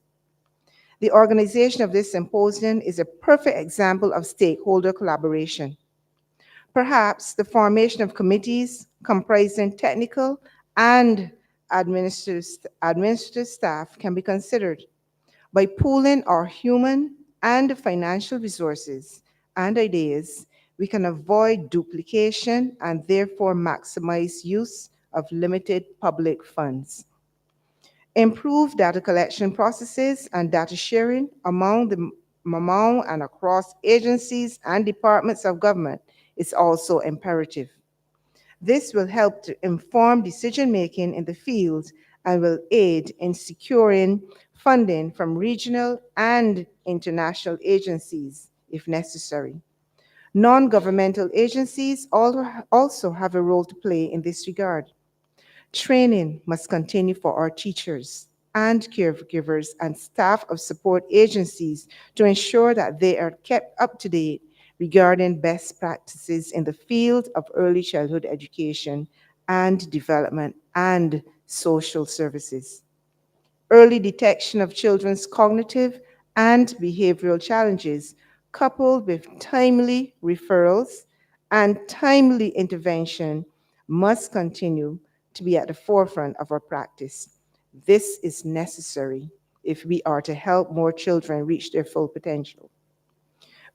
The organization of this symposium is a perfect example of stakeholder collaboration. Perhaps the formation of committees comprising technical and administrative staff can be considered. By pooling our human and financial resources and ideas, we can avoid duplication and therefore maximize use of limited public funds. Improve data collection processes and data sharing among and across agencies and departments of government is also imperative. This will help to inform decision-making in the field and will aid in securing funding from regional and international agencies if necessary. Non-governmental agencies also have a role to play in this regard. Training must continue for our teachers and caregivers and staff of support agencies to ensure that they are kept up to date regarding best practices in the field of early childhood education and development and social services. Early detection of children's cognitive and behavioral challenges, coupled with timely referrals and timely intervention, must continue to be at the forefront of our practice. This is necessary if we are to help more children reach their full potential.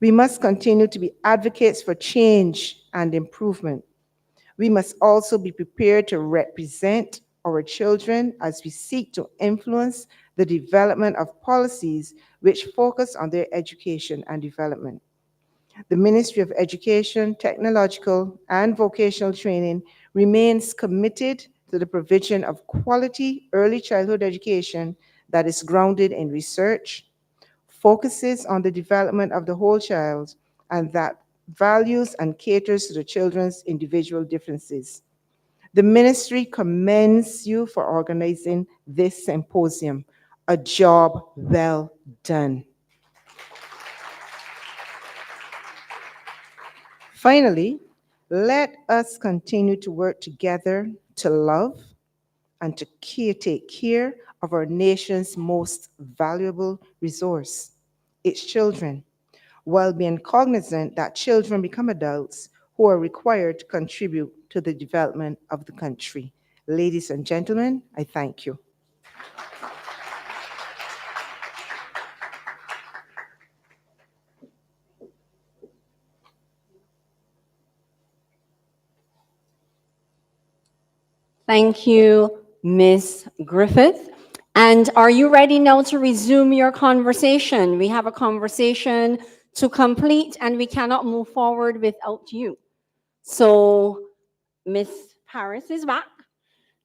We must continue to be advocates for change and improvement. We must also be prepared to represent our children as we seek to influence the development of policies which focus on their education and development. The Ministry of Education, Technological, and Vocational Training remains committed to the provision of quality early childhood education that is grounded in research, focuses on the development of the whole child, and that values and caters to the children's individual differences. The ministry commends you for organizing this symposium, a job well done. Finally, let us continue to work together to love and to take care of our nation's most valuable resource, its children, while being cognizant that children become adults who are required to contribute to the development of the country. Ladies and gentlemen, I thank you. Thank you, Ms. Griffith. And are you ready now to resume your conversation? We have a conversation to complete and we cannot move forward without you. So Ms. Paris is back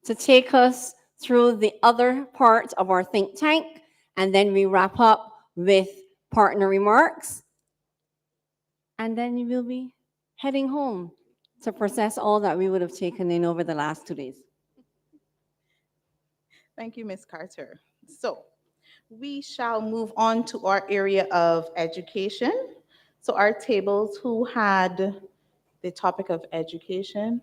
to take us through the other part of our think tank, and then we wrap up with partner remarks, and then we will be heading home to process all that we would have taken in over the last 2 days. Thank you, Ms. Carter. So we shall move on to our area of education. So our tables, who had the topic of education?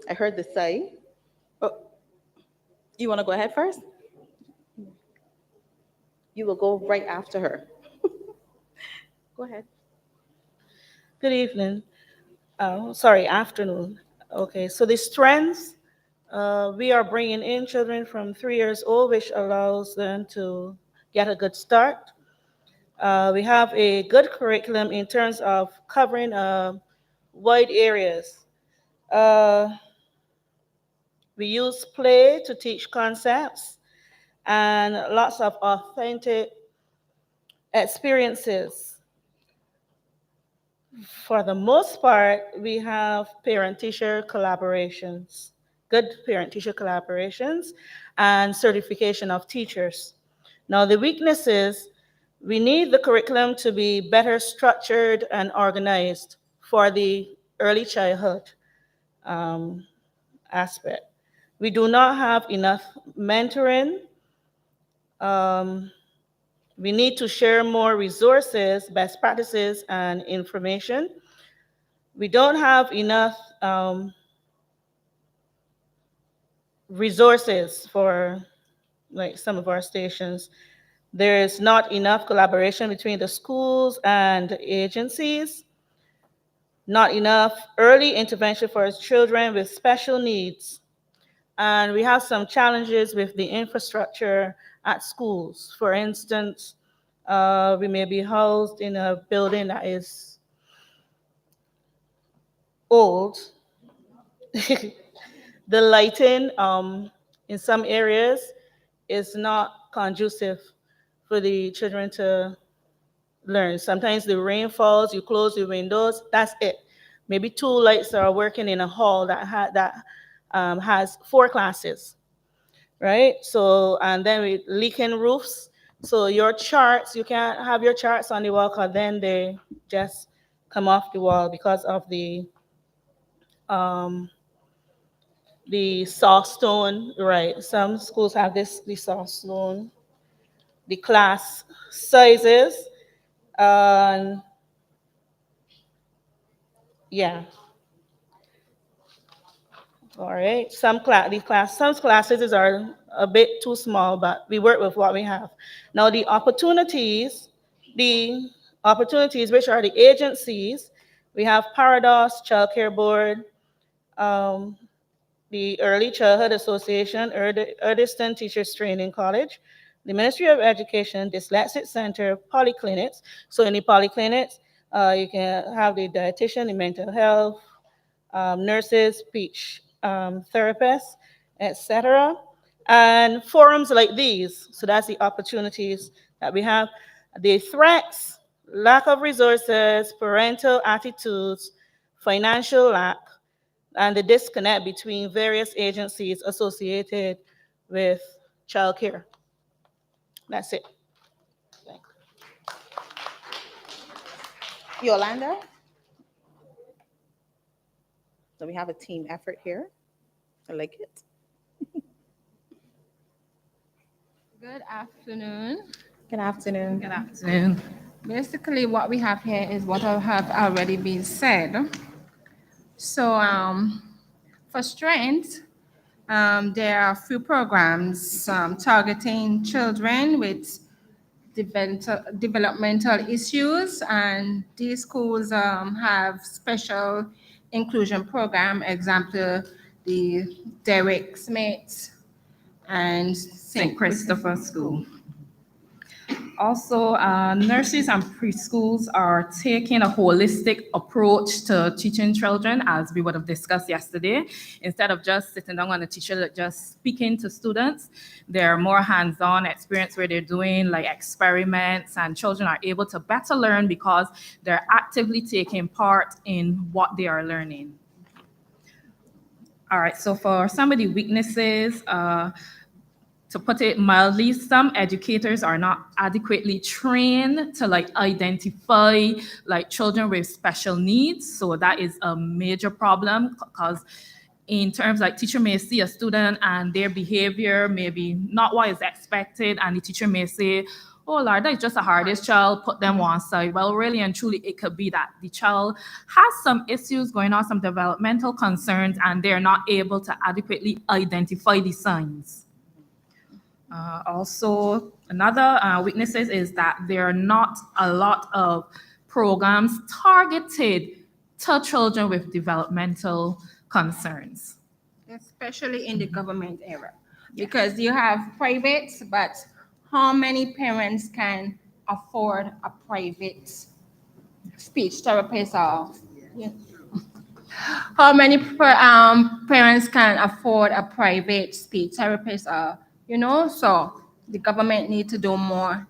I heard the say. Oh, you want to go ahead first? You will go right after her. Go ahead. Good evening. Sorry, afternoon. Okay, so the strengths, we are bringing in children from 3 years old, which allows them to get a good start. We have a good curriculum in terms of covering wide areas. We use play to teach concepts and lots of authentic experiences. For the most part, we have parent-teacher collaborations, good parent-teacher collaborations, and certification of teachers. Now, the weaknesses, we need the curriculum to be better structured and organized for the early childhood aspect. We do not have enough mentoring. We need to share more resources, best practices, and information. We don't have enough resources for like some of our stations. There is not enough collaboration between the schools and agencies, not enough early intervention for children with special needs. And we have some challenges with the infrastructure at schools. For instance, we may be housed in a building that is old. The lighting in some areas is not conducive for the children to learn. Sometimes the rain falls, you close the windows, that's it. Maybe 2 lights are working in a hall that has 4 classes, right? So, and then with leaking roofs. So your charts, you can't have your charts on the wall because then they just come off the wall because of the soft stone, right? Some schools have the soft stone, the class sizes, and yeah. All right, some classes are a bit too small, but we work with what we have. Now the opportunities which are the agencies, we have Parados, Child Care Board, the Early Childhood Association, Erdiston Teachers Training College, the Ministry of Education, Dyslexic Center, polyclinics. So in the polyclinics, you can have the dietitian, the mental health, nurses, speech therapists, etc. And forums like these. So that's the opportunities that we have. The threats, lack of resources, parental attitudes, financial lack, and the disconnect between various agencies associated with childcare. That's it. Yolanda? So we have a team effort here. I like it. Good afternoon. Good afternoon. Good afternoon. Basically, what we have here is what have already been said. So, for strength, there are a few programs targeting children with developmental issues, and these schools have special inclusion program, example, the Derek Smith and St. Christopher School. Also, nurseries and preschools are taking a holistic approach to teaching children, as we would have discussed yesterday. Instead of just sitting down on a teacher just speaking to students, they're more hands-on experience where they're doing like experiments, and children are able to better learn because they're actively taking part in what they are learning. All right, so for some of the weaknesses, to put it mildly, some educators are not adequately trained to like identify like children with special needs. So that is a major problem, because in terms like teacher may see a student and their behavior may be not what is expected, and the teacher may say, oh Lord, that is just the hardest child, put them one side. Well, really and truly, it could be that the child has some issues going on, some developmental concerns, and they're not able to adequately identify the signs. Also, another weaknesses is that there are not a lot of programs targeted to children with developmental concerns. Especially in the government era, because you have private, but how many parents can afford a private speech therapist? Or how many parents can afford a private speech therapist? So the government needs to do more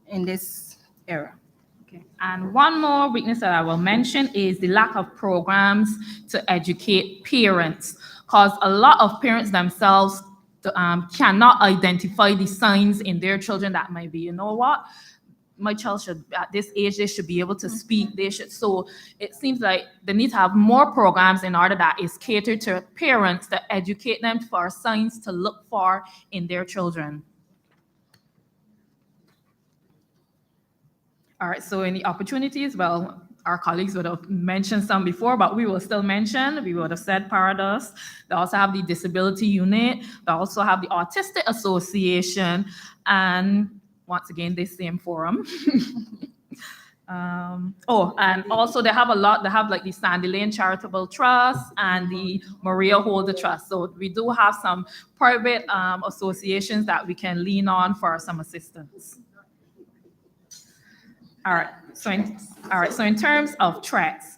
in this era. Okay. And one more weakness that I will mention is the lack of programs to educate parents, because a lot of parents themselves cannot identify the signs in their children that might be, you know what, my child should, at this age, they should be able to speak. They should. So it seems like they need to have more programs in order that is catered to parents to educate them for signs to look for in their children. All right, so in the opportunities, well, our colleagues would have mentioned some before, but we will still mention. We would have said Parados. They also have the Disability Unit. They also have the Autistic Association, and once again, this same forum. And also they have like the Sandy Lane Charitable Trust and the Maria Holder Trust. So we do have some private associations that we can lean on for some assistance. All right. So in terms of threats,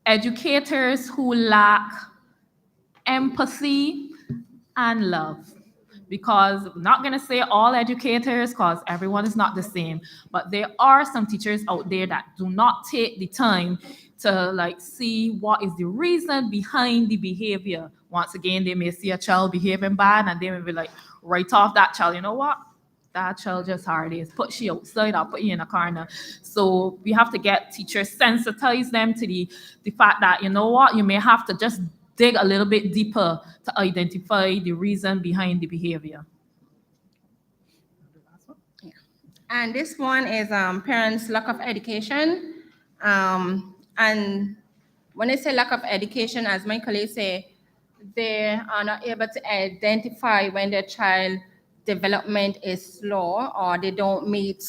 educators who lack empathy and love. Because I'm not going to say all educators, because everyone is not the same, but there are some teachers out there that do not take the time to like see what is the reason behind the behavior. Once again, they may see a child behaving bad and they may be like, write off that child. You know what? That child just hard is. Put she outside or put you in a corner. So we have to get teachers, sensitize them to the fact that, you know what, you may have to just dig a little bit deeper to identify the reason behind the behavior. And this one is parents' lack of education. And when I say lack of education, as my colleagues say, they are not able to identify when their child development is slow or they don't meet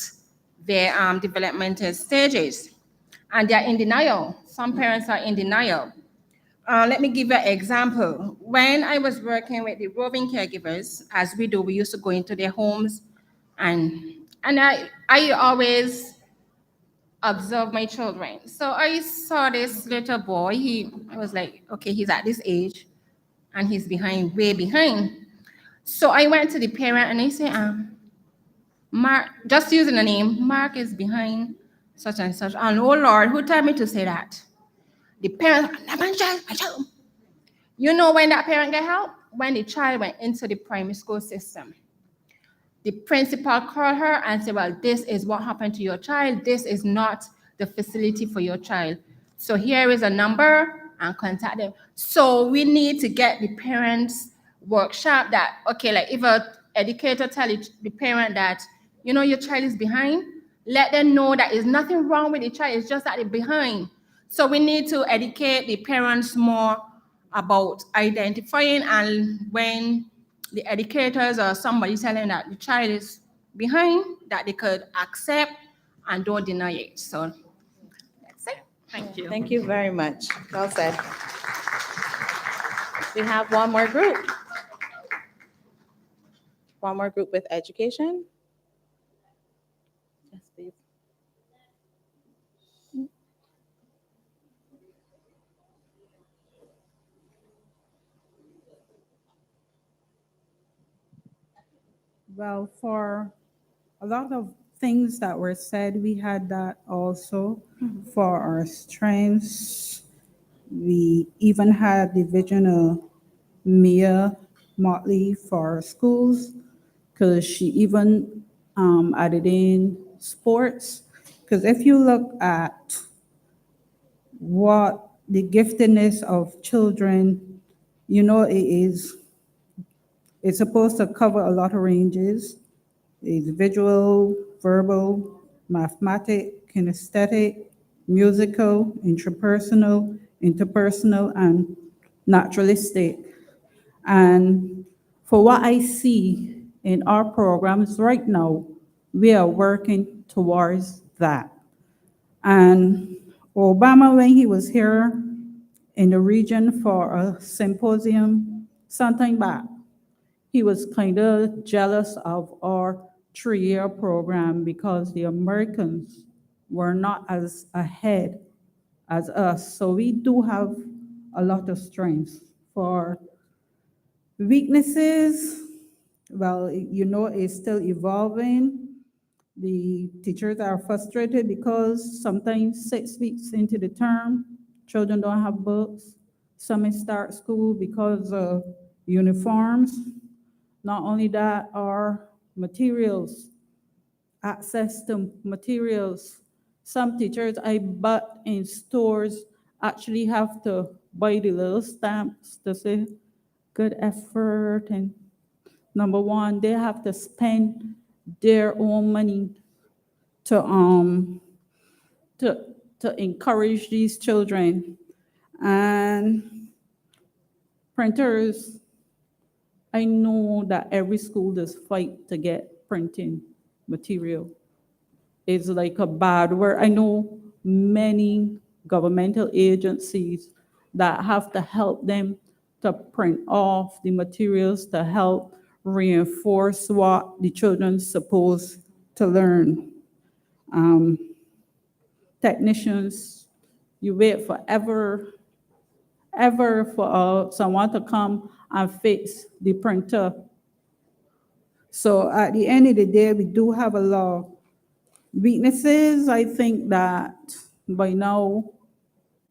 their developmental stages. And they're in denial. Some parents are in denial. Let me give you an example. When I was working with the roving caregivers, as we do, we used to go into their homes and I always observe my children. So I saw this little boy. I was like, okay, he's at this age and he's behind, way behind. So I went to the parent and I said, Mark, just using the name, Mark is behind such and such. And oh Lord, who told me to say that? The parent, my child. You know when that parent got help? When the child went into the primary school system. The principal called her and said, well, this is what happened to your child. This is not the facility for your child. So here is a number and contact them. So we need to get the parents workshop that, okay, like if an educator tell the parent that, you know, your child is behind, let them know that there's nothing wrong with the child, it's just that they're behind. So we need to educate the parents more about identifying, and when the educators or somebody telling that the child is behind, that they could accept and don't deny it. So that's it. Thank you. Thank you very much. Well said. We have one more group. One more group with education. Yes, please. Well, for a lot of things that were said, we had that also for our strengths. We even had Division of Mia Motley for our schools, because she even added in sports. Because if you look at what the giftedness of children, you know, it's supposed to cover a lot of ranges. It's visual, verbal, mathematic, kinesthetic, musical, interpersonal, and naturalistic. And for what I see in our programs right now, we are working towards that. And Obama, when he was here in the region for a symposium sometime back, he was kind of jealous of our 3-year program because the Americans were not as ahead as us. So we do have a lot of strengths. For weaknesses, well, you know, it's still evolving. The teachers are frustrated because sometimes 6 weeks into the term, children don't have books. Some may start school because of uniforms. Not only that, our materials, access to materials. Some teachers I bought in stores actually have to buy the little stamps to say good effort. And number one, they have to spend their own money to encourage these children. And printers, I know that every school does fight to get printing material. It's like a bad word. I know many governmental agencies that have to help them to print off the materials to help reinforce what the children's supposed to learn. Technicians, you wait forever for someone to come and fix the printer. So at the end of the day, we do have a lot of weaknesses. I think that by now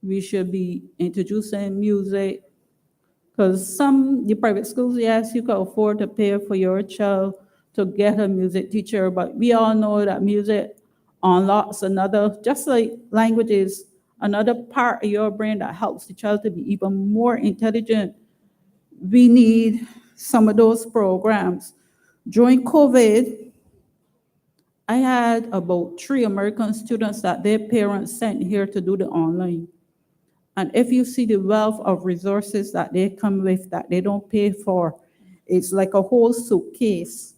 we should be introducing music. Because the private schools, yes, you can afford to pay for your child to get a music teacher, but we all know that music unlocks another, just like languages, another part of your brain that helps the child to be even more intelligent. We need some of those programs. During COVID, I had about 3 American students that their parents sent here to do the online. And if you see the wealth of resources that they come with that they don't pay for, it's like a whole suitcase.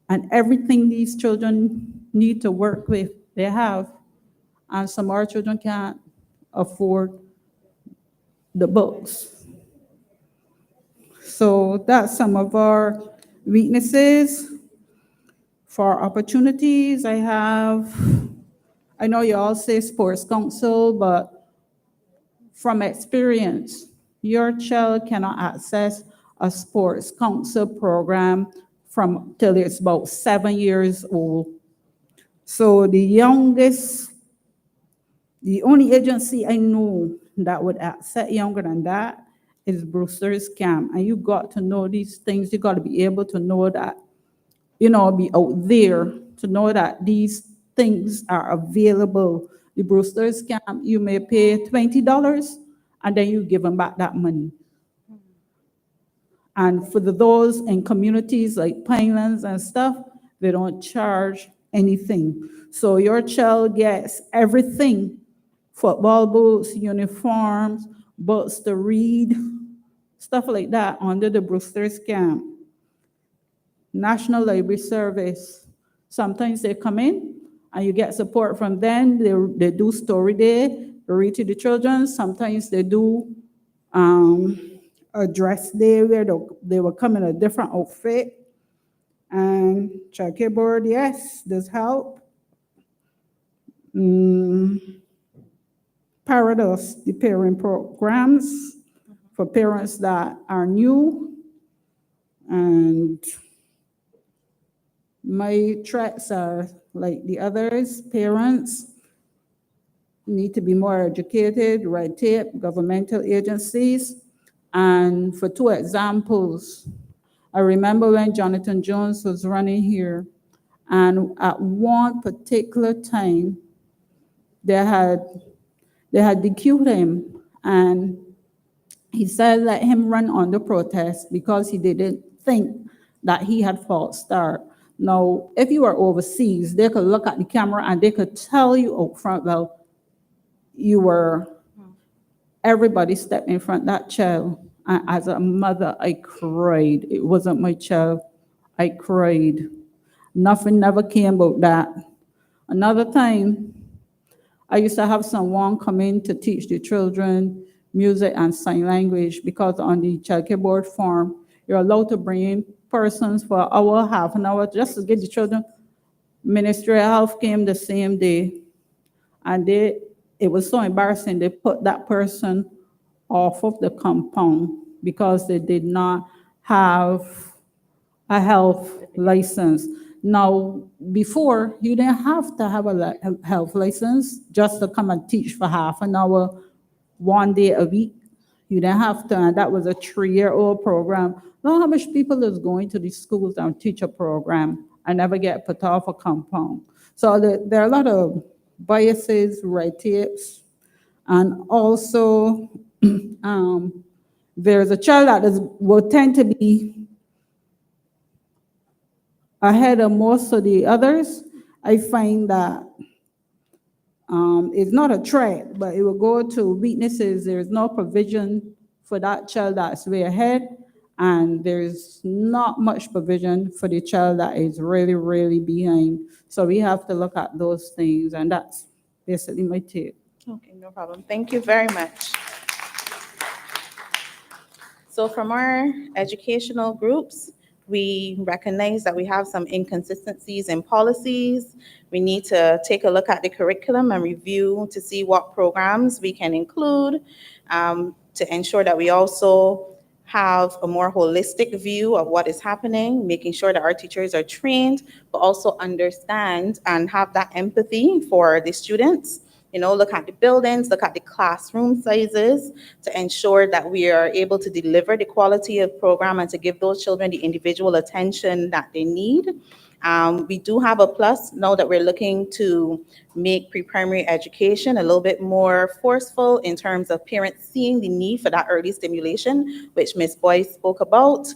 And everything these children need to work with, they have. And some of our children can't afford the books. So that's some of our weaknesses. For opportunities, I know you all say sports council, but from experience, your child cannot access a sports council program till it's about 7 years old. So the only agency I know that would accept younger than that is Brewster's Camp. And you got to know these things. You got to be able to know that, be out there to know that these things are available. The Brewster's Camp, you may pay $20 and then you give them back that money. And for those in communities like Pinelands and stuff, they don't charge anything. So your child gets everything: football boots, uniforms, books to read, stuff like that under the Brewster's Camp. National Library Service. Sometimes they come in and you get support from them. They do story day, they read to the children. Sometimes they do a dress day where they will come in a different outfit. And childcare board, yes, does help. Parados, the parent programs for parents that are new. And my threats are like the others: parents need to be more educated, red tape, governmental agencies. And for 2 examples, I remember when Jonathan Jones was running here, and at one particular time, they had DQ'd him, and he said let him run on the protest because he didn't think that he had false start. Now, if you are overseas, they could look at the camera and they could tell you up front, well, everybody stepped in front of that child. And as a mother, I cried. It wasn't my child. I cried. Nothing never came about that. Another time, I used to have someone come in to teach the children music and sign language, because on the childcare board form, you're allowed to bring in persons for an hour, half an hour, just to get the children. Ministry of Health came the same day, and it was so embarrassing. They put that person off of the compound because they did not have a health license. Now, before, you didn't have to have a health license just to come and teach for half an hour, 1 day a week. You didn't have to, and that was a 3-year-old program. Know how much people is going to these schools and teach a program and never get put off a compound. So there are a lot of biases, red tapes, and also there's a child that will tend to be ahead of most of the others. I find that it's not a threat, but it will go to weaknesses. There's no provision for that child that's way ahead, and there's not much provision for the child that is really, really behind. So we have to look at those things, and that's basically my take. Okay, no problem. Thank you very much. So from our educational groups, we recognize that we have some inconsistencies in policies. We need to take a look at the curriculum and review to see what programs we can include, to ensure that we also have a more holistic view of what is happening, making sure that our teachers are trained, but also understand and have that empathy for the students. look at the buildings, look at the classroom sizes to ensure that we are able to deliver the quality of program and to give those children the individual attention that they need. We do have a plus now that we're looking to make pre-primary education a little bit more forceful in terms of parents seeing the need for that early stimulation, which Ms. Boyce spoke about,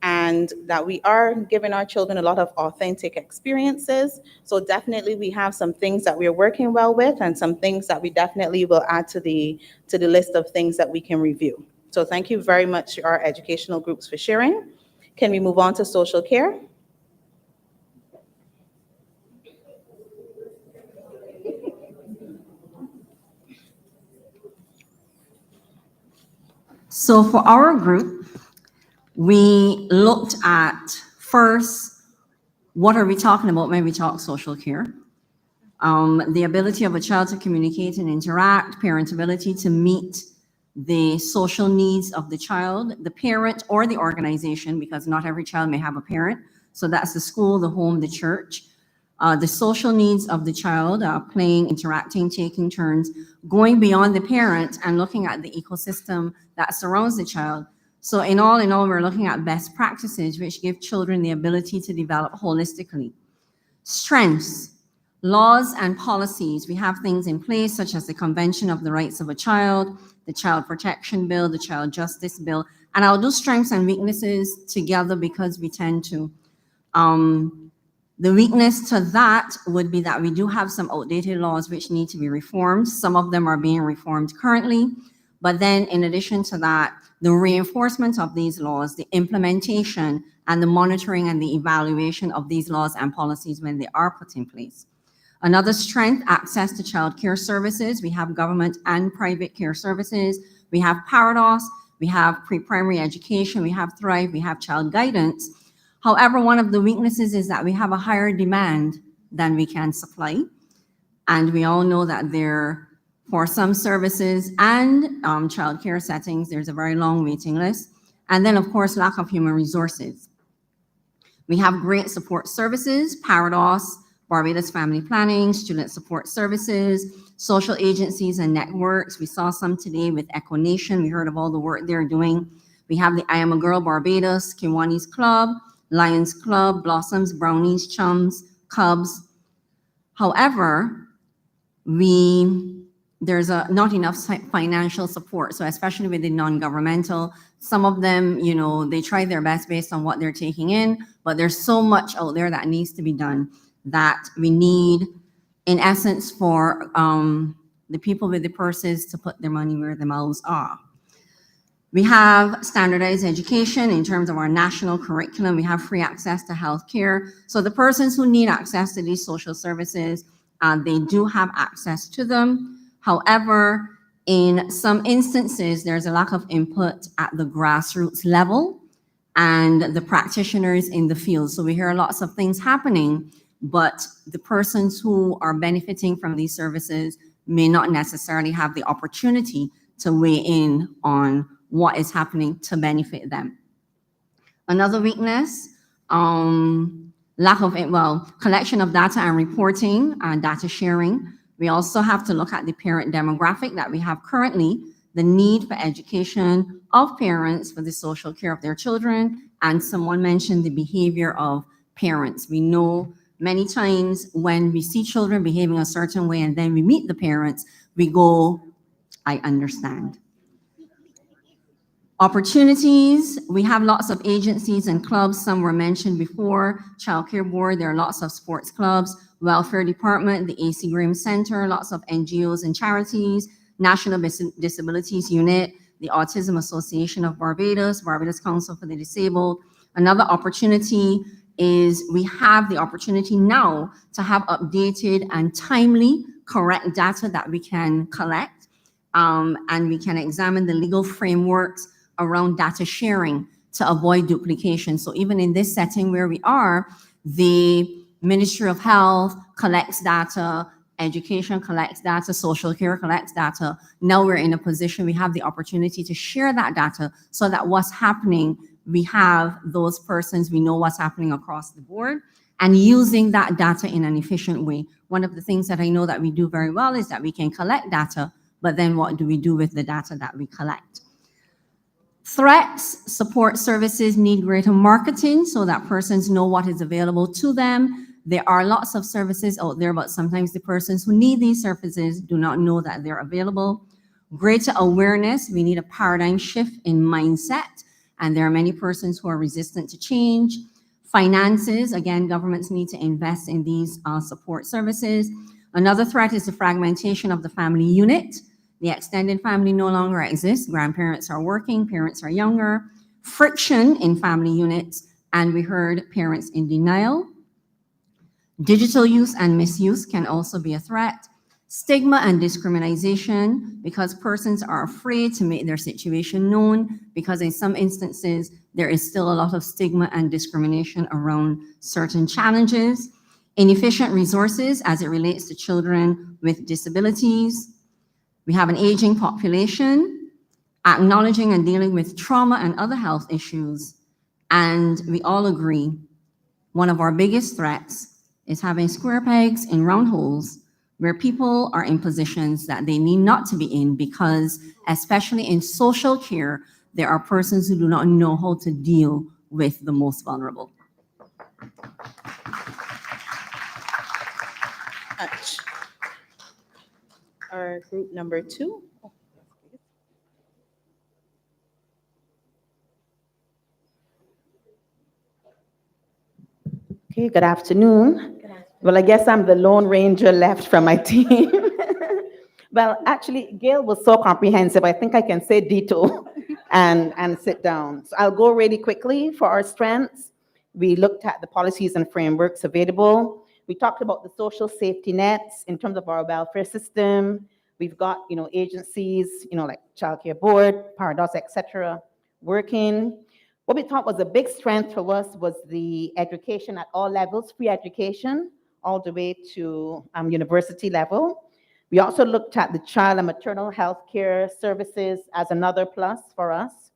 and that we are giving our children a lot of authentic experiences. So definitely we have some things that we're working well with and some things that we definitely will add to the list of things that we can review. So thank you very much to our educational groups for sharing. Can we move on to social care? So for our group, we looked at first, what are we talking about when we talk social care? The ability of a child to communicate and interact, parent ability to meet the social needs of the child, the parent or the organization, because not every child may have a parent. So that's the school, the home, the church. The social needs of the child, playing, interacting, taking turns, going beyond the parent and looking at the ecosystem that surrounds the child. So in all, we're looking at best practices which give children the ability to develop holistically. Strengths, laws and policies. We have things in place such as the Convention of the Rights of a Child, the Child Protection Bill, the Child Justice Bill. And I'll do strengths and weaknesses together because we tend to. The weakness to that would be that we do have some outdated laws which need to be reformed. Some of them are being reformed currently. But then in addition to that, the reinforcement of these laws, the implementation and the monitoring and the evaluation of these laws and policies when they are put in place. Another strength, access to child care services. We have government and private care services. We have Parados, we have pre-primary education, we have Thrive, we have child guidance. However, one of the weaknesses is that we have a higher demand than we can supply. And we all know that for some services and childcare settings, there's a very long waiting list. And then, of course, lack of human resources. We have great support services, Parados, Barbados Family Planning, Student Support Services, social agencies and networks. We saw some today with Echo Nation. We heard of all the work they're doing. We have the I Am a Girl Barbados, Kiwanis Club, Lions Club, Blossoms, Brownies, Chums, Cubs. However, there's not enough financial support. So especially with the non-governmental, some of them, they try their best based on what they're taking in, but there's so much out there that needs to be done that we need, in essence, for the people with the purses to put their money where their mouths are. We have standardized education in terms of our national curriculum. We have free access to health care. So the persons who need access to these social services, they do have access to them. However, in some instances, there's a lack of input at the grassroots level and the practitioners in the field. So we hear lots of things happening, but the persons who are benefiting from these services may not necessarily have the opportunity to weigh in on what is happening to benefit them. Another weakness, collection of data and reporting and data sharing. We also have to look at the parent demographic that we have currently, the need for education of parents for the social care of their children, and someone mentioned the behavior of parents. We know many times when we see children behaving a certain way and then we meet the parents, we go, I understand. Opportunities, we have lots of agencies and clubs. Some were mentioned before. Child Care Board, there are lots of sports clubs, Welfare Department, the AC Grimm Center, lots of NGOs and charities, National Disabilities Unit, the Autism Association of Barbados, Barbados Council for the Disabled. Another opportunity is we have the opportunity now to have updated and timely, correct data that we can collect, and we can examine the legal frameworks around data sharing to avoid duplication. So even in this setting where we are, the Ministry of Health collects data, education collects data, social care collects data. Now we're in a position, we have the opportunity to share that data so that what's happening, we have those persons, we know what's happening across the board, and using that data in an efficient way one of the things that I know that we do very well is that we can collect data, but then what do we do with the data that we collect? Threats, support services need greater marketing so that persons know what is available to them. There are lots of services out there, but sometimes the persons who need these services do not know that they're available. Greater awareness, we need a paradigm shift in mindset, and there are many persons who are resistant to change. Finances, again, governments need to invest in these support services. Another threat is the fragmentation of the family unit. The extended family no longer exists. Grandparents are working, parents are younger. Friction in family units, and we heard parents in denial. Digital use and misuse can also be a threat. Stigma and discrimination, because persons are afraid to make their situation known, because in some instances, there is still a lot of stigma and discrimination around certain challenges. Inefficient resources as it relates to children with disabilities. We have an aging population, acknowledging and dealing with trauma and other health issues. And we all agree, one of our biggest threats is having square pegs in round holes where people are in positions that they need not to be in, because especially in social care, there are persons who do not know how to deal with the most vulnerable. Our group number 2. Okay, good afternoon. Well, I guess I'm the Lone Ranger left from my team. Well, actually, Gail was so comprehensive. I think I can say ditto and sit down. So I'll go really quickly for our strengths. We looked at the policies and frameworks available. We talked about the social safety nets in terms of our welfare system. We've got, agencies, like Child Care Board, Paradox, etc., working. What we thought was a big strength for us was the education at all levels, free education, all the way to university level. We also looked at the child and maternal health care services as another plus for us.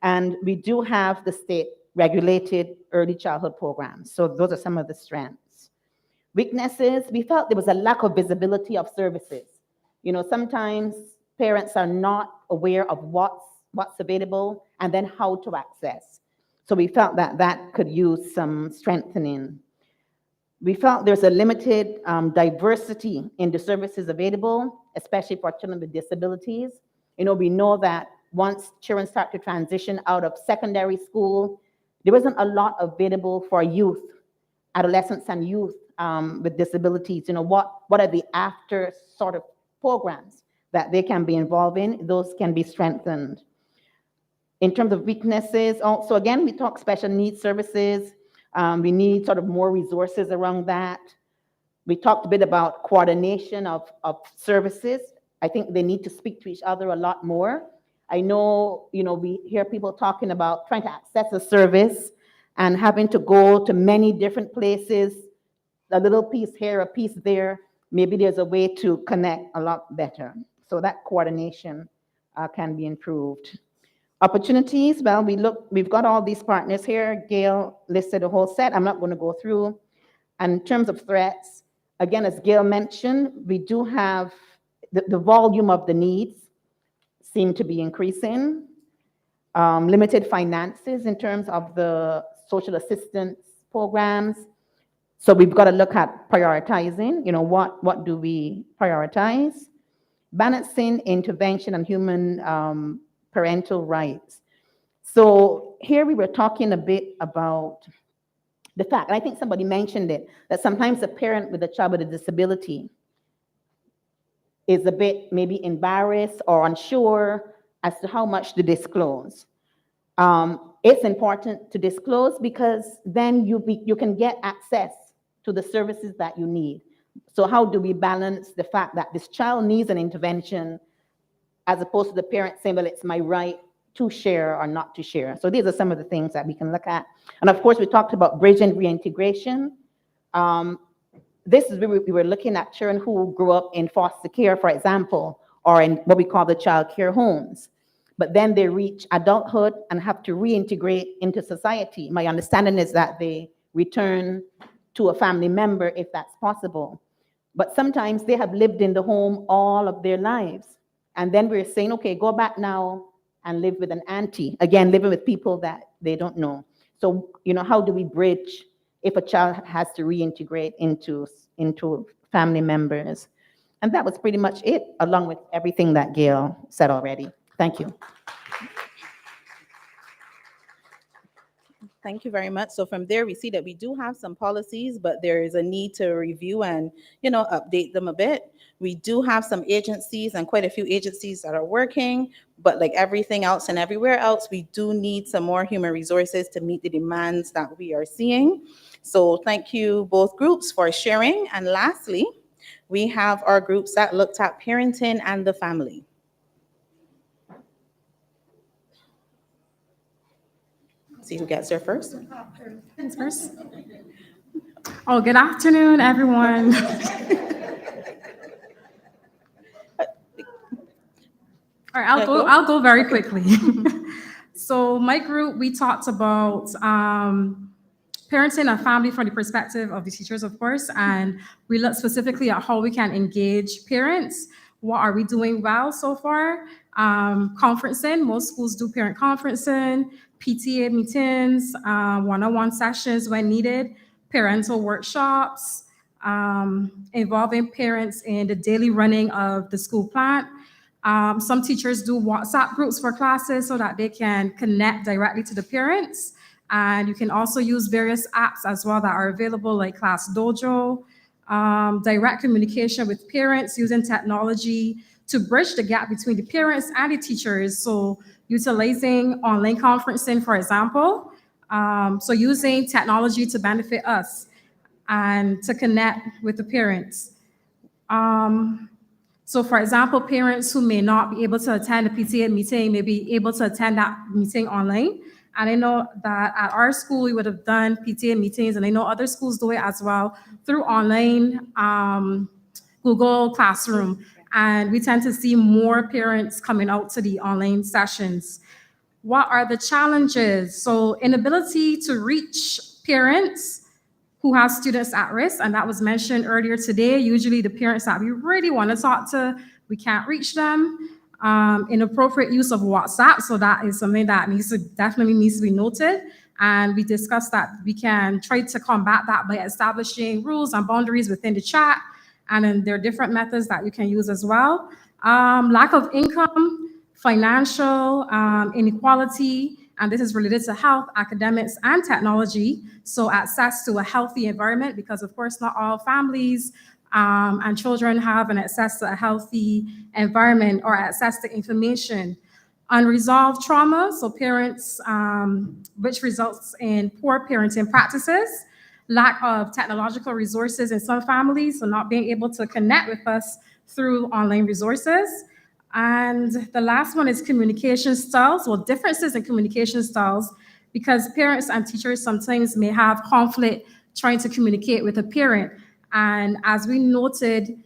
And we do have the state-regulated early childhood programs. So those are some of the strengths. Weaknesses, we felt there was a lack of visibility of services. Sometimes parents are not aware of what's available and then how to access. So we felt that that could use some strengthening. We felt there's a limited diversity in the services available, especially for children with disabilities. We know that once children start to transition out of secondary school, there isn't a lot available for youth, adolescents and youth with disabilities. What are the after sort of programs that they can be involved in? Those can be strengthened. In terms of weaknesses, also, again, we talk special needs services. We need sort of more resources around that. We talked a bit about coordination of services. I think they need to speak to each other a lot more. I know, we hear people talking about trying to access a service and having to go to many different places, a little piece here, a piece there. Maybe there's a way to connect a lot better. So that coordination can be improved. Opportunities, well, we've got all these partners here. Gail listed a whole set. I'm not going to go through. And in terms of threats, again, as Gail mentioned, we do have the volume of the needs seem to be increasing. Limited finances in terms of the social assistance programs. So we've got to look at prioritizing, what do we prioritize? Balancing intervention and human parental rights. So here we were talking a bit about the fact, and I think somebody mentioned it, that sometimes a parent with a child with a disability is a bit maybe embarrassed or unsure as to how much to disclose. It's important to disclose because then you can get access to the services that you need. So how do we balance the fact that this child needs an intervention as opposed to the parent saying, well, it's my right to share or not to share. So these are some of the things that we can look at. And of course, we talked about bridge and reintegration. This is where we were looking at children who grew up in foster care, for example, or in what we call the child care homes. But then they reach adulthood and have to reintegrate into society. My understanding is that they return to a family member if that's possible. But sometimes they have lived in the home all of their lives. And then we're saying, okay, go back now and live with an auntie. Again, living with people that they don't know. So, how do we bridge if a child has to reintegrate into family members? And that was pretty much it, along with everything that Gail said already. Thank you. Thank you very much. So from there, we see that we do have some policies, but there is a need to review and, update them a bit. We do have some agencies and quite a few agencies that are working, but like everything else and everywhere else, we do need some more human resources to meet the demands that we are seeing. So thank you both groups for sharing. And lastly, we have our groups that looked at parenting and the family. See who gets there first. Thanks, first. Oh, good afternoon, everyone. All right, I'll go very quickly. So my group, we talked about parenting and family from the perspective of the teachers, of course, and we looked specifically at how we can engage parents. What are we doing well so far? Conferencing, most schools do parent conferencing, PTA meetings, one-on-one sessions when needed, parental workshops, involving parents in the daily running of the school plant. Some teachers do WhatsApp groups for classes so that they can connect directly to the parents. And you can also use various apps as well that are available, like Class Dojo, direct communication with parents using technology to bridge the gap between the parents and the teachers. So utilizing online conferencing, for example. So using technology to benefit us and to connect with the parents. So for example, parents who may not be able to attend a PTA meeting may be able to attend that meeting online. And I know that at our school, we would have done PTA meetings, and I know other schools do it as well through online Google Classroom. And we tend to see more parents coming out to the online sessions. What are the challenges? So inability to reach parents who have students at risk, and that was mentioned earlier today. Usually the parents that we really want to talk to, we can't reach them. Inappropriate use of WhatsApp, so that is something that definitely needs to be noted. And we discussed that we can try to combat that by establishing rules and boundaries within the chat. And then there are different methods that you can use as well. Lack of income, financial inequality, and this is related to health, academics, and technology. So access to a healthy environment, because of course not all families and children have an access to a healthy environment or access to information. Unresolved trauma, so parents, which results in poor parenting practices. Lack of technological resources in some families, so not being able to connect with us through online resources. And the last one is communication styles, well, differences in communication styles, because parents and teachers sometimes may have conflict trying to communicate with a parent. And as we noted,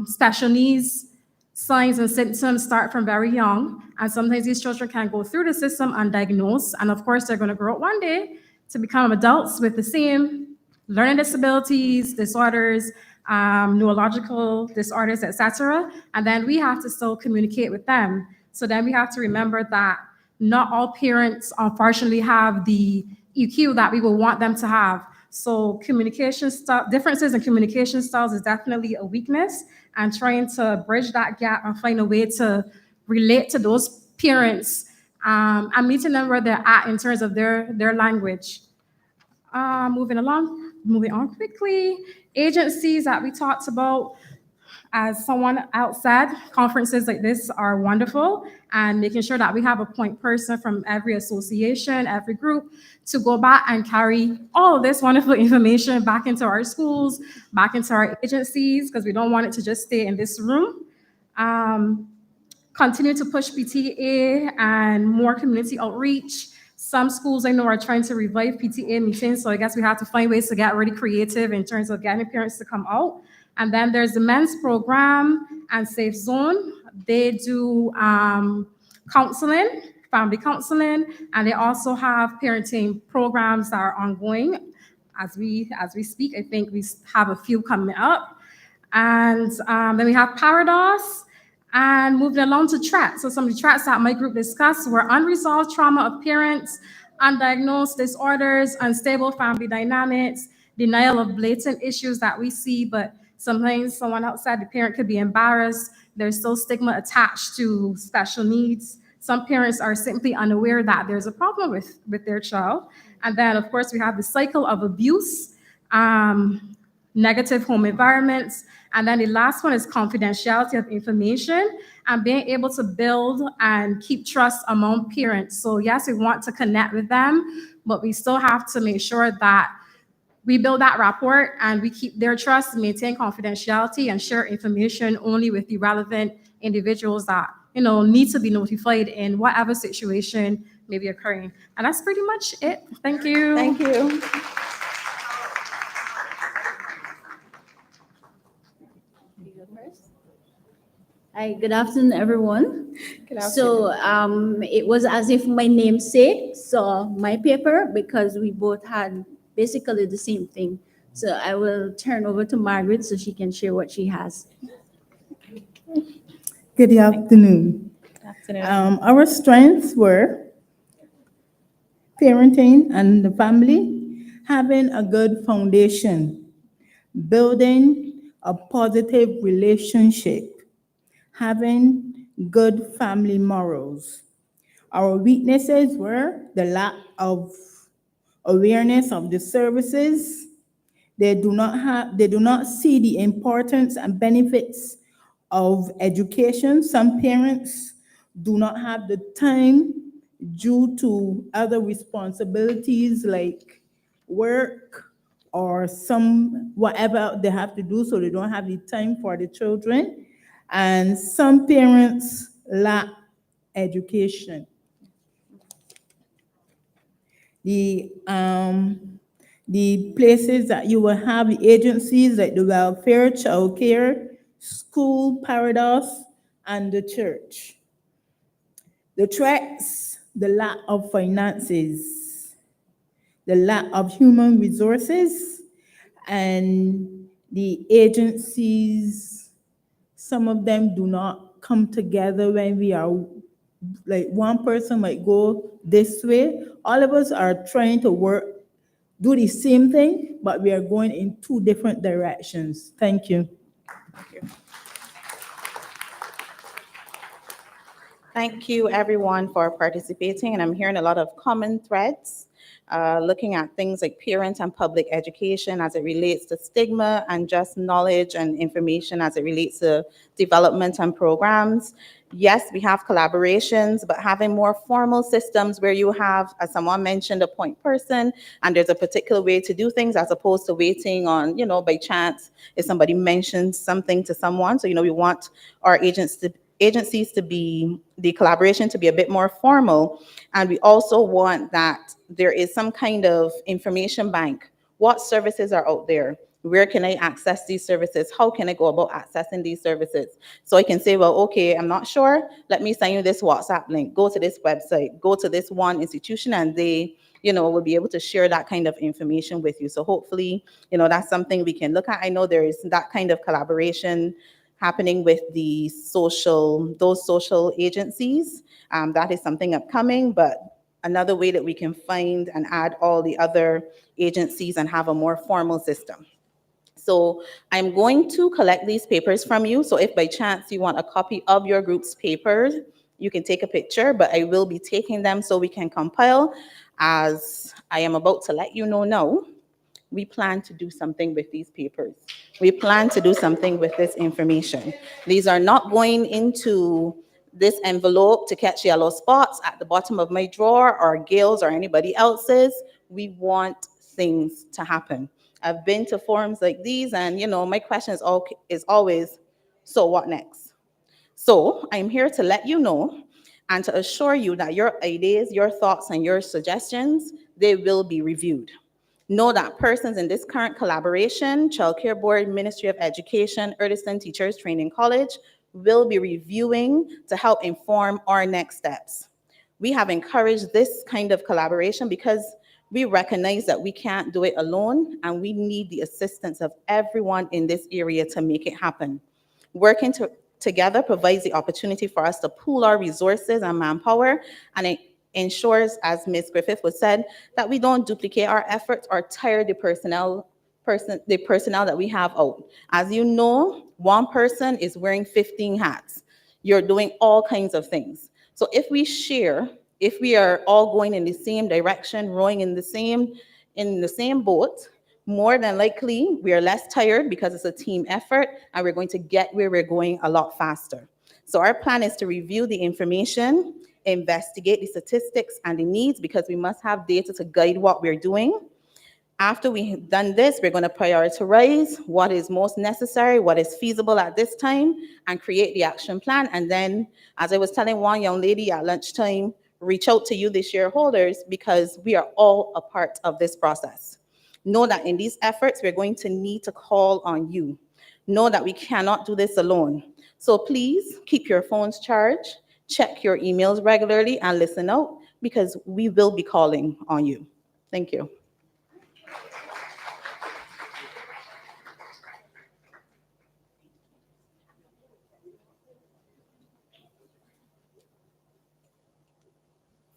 special needs signs and symptoms start from very young, and sometimes these children can go through the system undiagnosed, and of course they're going to grow up one day to become adults with the same learning disabilities, disorders, neurological disorders, etc. And then we have to still communicate with them. So then we have to remember that not all parents, unfortunately, have the EQ that we will want them to have. So differences in communication styles is definitely a weakness, and trying to bridge that gap and find a way to relate to those parents and meeting them where they're at in terms of their language. Moving on quickly. Agencies that we talked about, as someone else said, conferences like this are wonderful, and making sure that we have a point person from every association, every group, to go back and carry all of this wonderful information back into our schools, back into our agencies, because we don't want it to just stay in this room. Continue to push PTA and more community outreach. Some schools I know are trying to revive PTA meetings, so I guess we have to find ways to get really creative in terms of getting parents to come out. And then there's the men's program and Safe Zone. They do counseling, family counseling, and they also have parenting programs that are ongoing as we speak. I think we have a few coming up. And then we have Paradox. And moving along to tracks. So some of the tracks that my group discussed were unresolved trauma of parents, undiagnosed disorders, unstable family dynamics, denial of blatant issues that we see, but sometimes someone outside the parent could be embarrassed. There's still stigma attached to special needs. Some parents are simply unaware that there's a problem with their child. And then, of course, we have the cycle of abuse, negative home environments. And then the last one is confidentiality of information and being able to build and keep trust among parents. So yes, we want to connect with them, but we still have to make sure that we build that rapport and we keep their trust, maintain confidentiality, and share information only with the relevant individuals that need to be notified in whatever situation may be occurring. And that's pretty much it. Thank you. Thank you. Hi, good afternoon, everyone. Good afternoon. So it was as if my namesake saw my paper because we both had basically the same thing. So I will turn over to Margaret so she can share what she has. Good afternoon. Our strengths were parenting and the family, having a good foundation, building a positive relationship, having good family morals. Our weaknesses were the lack of awareness of the services. They do not see the importance and benefits of education. Some parents do not have the time due to other responsibilities like work or whatever they have to do, so they don't have the time for the children. And some parents lack education. The places that you will have the agencies like the welfare, childcare, school, Paradox, and the church. The threats, the lack of finances, the lack of human resources, and the agencies, some of them do not come together when we are, like one person might go this way. All of us are trying to do the same thing, but we are going in two different directions. Thank you. Thank you, everyone, for participating. And I'm hearing a lot of common threads, looking at things like parent and public education as it relates to stigma and just knowledge and information as it relates to development and programs. Yes, we have collaborations, but having more formal systems where you have, as someone mentioned, a point person, and there's a particular way to do things as opposed to waiting on, by chance, if somebody mentions something to someone. So, we want our agencies to be, the collaboration to be a bit more formal. And we also want that there is some kind of information bank. What services are out there? Where can I access these services? How can I go about accessing these services? So I can say, well, okay, I'm not sure. Let me send you this WhatsApp link. Go to this website, go to this one institution, and they, will be able to share that kind of information with you. So hopefully, that's something we can look at. I know there is that kind of collaboration happening with those social agencies. That is something upcoming, but another way that we can find and add all the other agencies and have a more formal system. So I'm going to collect these papers from you. So if by chance you want a copy of your group's papers, you can take a picture, but I will be taking them so we can compile. As I am about to let you know now, we plan to do something with these papers. We plan to do something with this information. These are not going into this envelope to catch yellow spots at the bottom of my drawer or Gail's or anybody else's. We want things to happen. I've been to forums like these, and my question is always, so what next? So I'm here to let you know and to assure you that your ideas, your thoughts, and your suggestions, they will be reviewed. Know that persons in this current collaboration, Child Care Board, Ministry of Education, Earliston Teachers Training College, will be reviewing to help inform our next steps. We have encouraged this kind of collaboration because We recognize that we can't do it alone, and we need the assistance of everyone in this area to make it happen. Working together provides the opportunity for us to pool our resources and manpower, and it ensures, as Ms. Griffith was said, that we don't duplicate our efforts or tire the personnel that we have out. As you know, one person is wearing 15 hats. You're doing all kinds of things. So if we share, if we are all going in the same direction, rowing in the same boat, more than likely we are less tired because it's a team effort, and we're going to get where we're going a lot faster. So our plan is to review the information, investigate the statistics and the needs, because we must have data to guide what we're doing. After we've done this, we're going to prioritize what is most necessary, what is feasible at this time, and create the action plan. And then, as I was telling one young lady at lunchtime, reach out to you, the shareholders, because we are all a part of this process. Know that in these efforts, we're going to need to call on you. Know that we cannot do this alone. So please keep your phones charged, check your emails regularly, and listen out, because we will be calling on you. Thank you.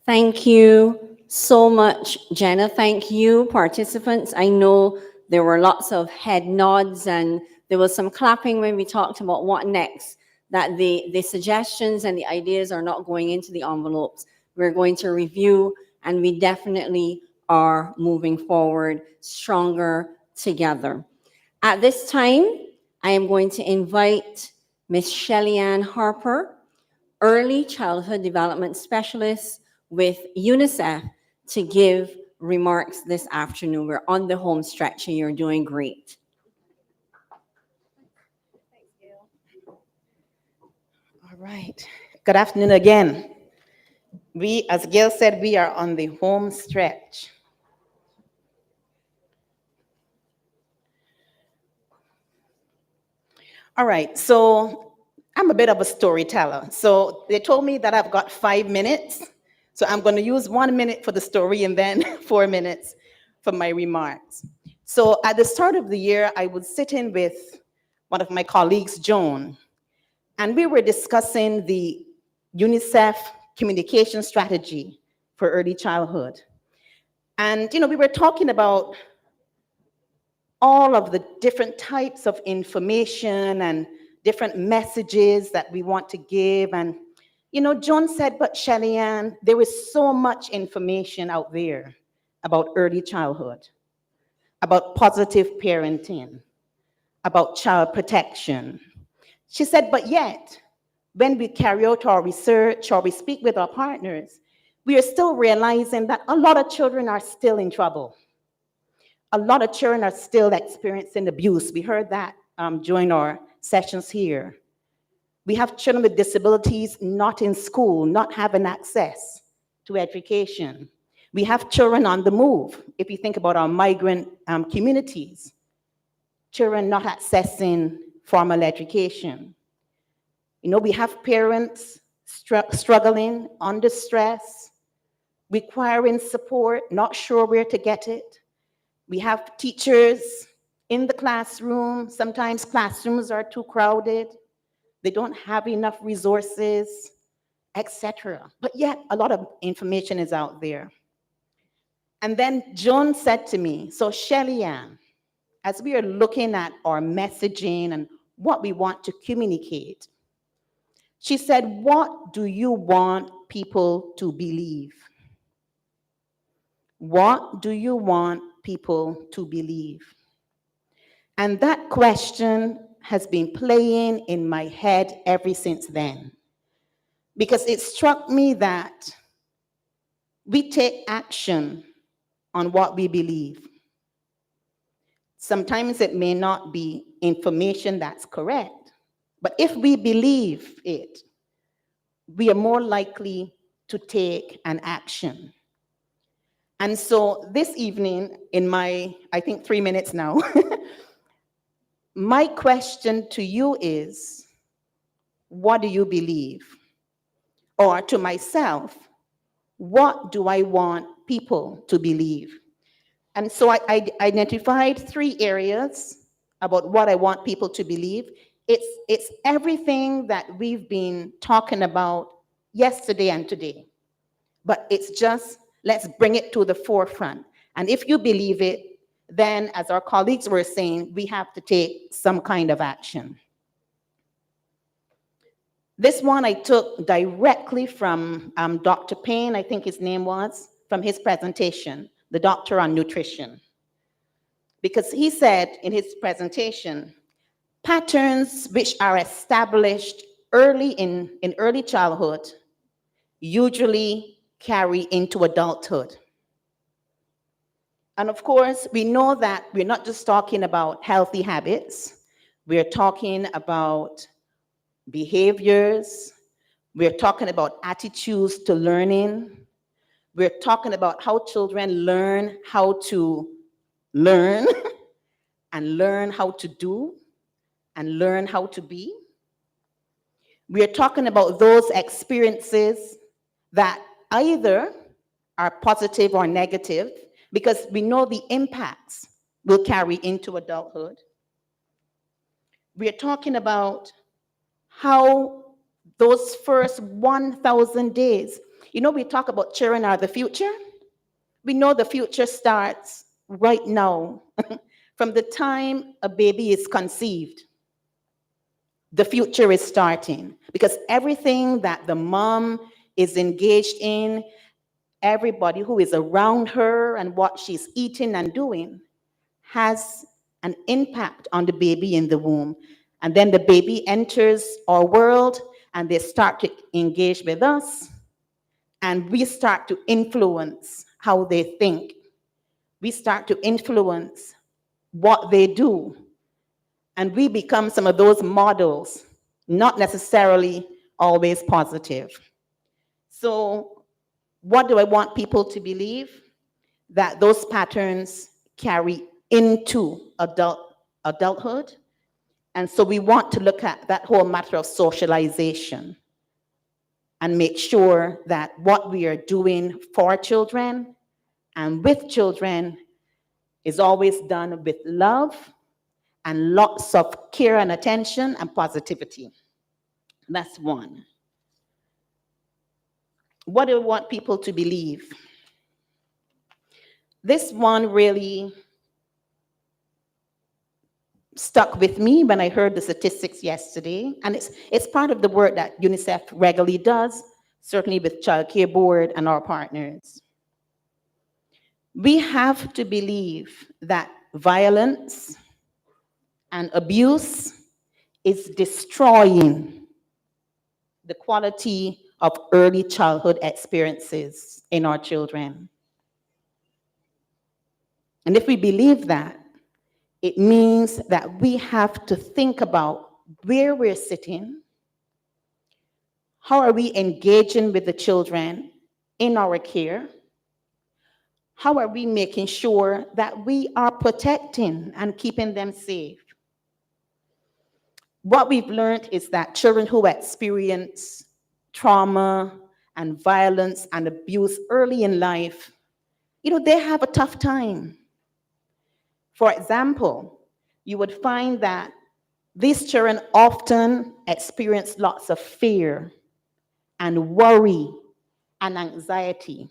Thank you so much, Jenna. Thank you, participants. I know there were lots of head nods and there was some clapping when we talked about what next, that the suggestions and the ideas are not going into the envelopes. We're going to review, and we definitely are moving forward stronger together. At this time, I am going to invite Ms. Shelly-Ann Harper, Early Childhood Development Specialist with UNICEF, to give remarks this afternoon. We're on the home stretch and you're doing great. All right. Good afternoon again. As Gail said, we are on the home stretch. All right, so I'm a bit of a storyteller. So they told me that I've got 5 minutes. So I'm going to use 1 minute for the story and then 4 minutes for my remarks. So at the start of the year, I was sitting with one of my colleagues, Joan, and we were discussing the UNICEF communication strategy for early childhood. And, we were talking about all of the different types of information and different messages that we want to give. And, John said, but Shelly-Ann, there is so much information out there about early childhood, about positive parenting, about child protection. She said, but yet, when we carry out our research or we speak with our partners, we are still realizing that a lot of children are still in trouble. A lot of children are still experiencing abuse. We heard that during our sessions here. We have children with disabilities not in school, not having access to education. We have children on the move. If you think about our migrant communities, children not accessing formal education. We have parents struggling, under stress, requiring support, not sure where to get it. We have teachers in the classroom. Sometimes classrooms are too crowded. They don't have enough resources, etc. But yet, a lot of information is out there. And then Joan said to me, so Shelly-Ann, as we are looking at our messaging and what we want to communicate, she said, what do you want people to believe? What do you want people to believe? And that question has been playing in my head ever since then, because it struck me that we take action on what we believe. Sometimes it may not be information that's correct, but if we believe it, we are more likely to take an action. And so this evening, in my, I think 3 minutes now, my question to you is, what do you believe? Or to myself, what do I want people to believe? And so I identified 3 areas about what I want people to believe. It's everything that we've been talking about yesterday and today. But it's just, let's bring it to the forefront. And if you believe it, then as our colleagues were saying, we have to take some kind of action. This one I took directly from Dr. Payne, I think his name was, from his presentation, the doctor on nutrition. Because he said in his presentation, patterns which are established early in early childhood usually carry into adulthood. And of course, we know that we're not just talking about healthy habits, we're talking about behaviors, we're talking about attitudes to learning, we're talking about how children learn how to learn and learn how to do and learn how to be. We're talking about those experiences that either are positive or negative, because we know the impacts will carry into adulthood. We're talking about how those first 1,000 days, you know, we talk about children are the future. We know the future starts right now. From the time a baby is conceived, the future is starting, because everything that the mom is engaged in, everybody who is around her and what she's eating and doing has an impact on the baby in the womb. And then the baby enters our world and they start to engage with us, and we start to influence how they think. We start to influence what they do. And we become some of those models, not necessarily always positive. So what do I want people to believe? That those patterns carry into adulthood. And so we want to look at that whole matter of socialization and make sure that what we are doing for children and with children is always done with love and lots of care and attention and positivity. That's one. What do we want people to believe? This one really stuck with me when I heard the statistics yesterday, and it's part of the work that UNICEF regularly does, certainly with Child Care Board and our partners. We have to believe that violence and abuse is destroying the quality of early childhood experiences in our children. And if we believe that, it means that we have to think about where we're sitting, how are we engaging with the children in our care, how are we making sure that we are protecting and keeping them safe. What we've learned is that children who experience trauma and violence and abuse early in life, you know, they have a tough time. For example, you would find that these children often experience lots of fear and worry and anxiety.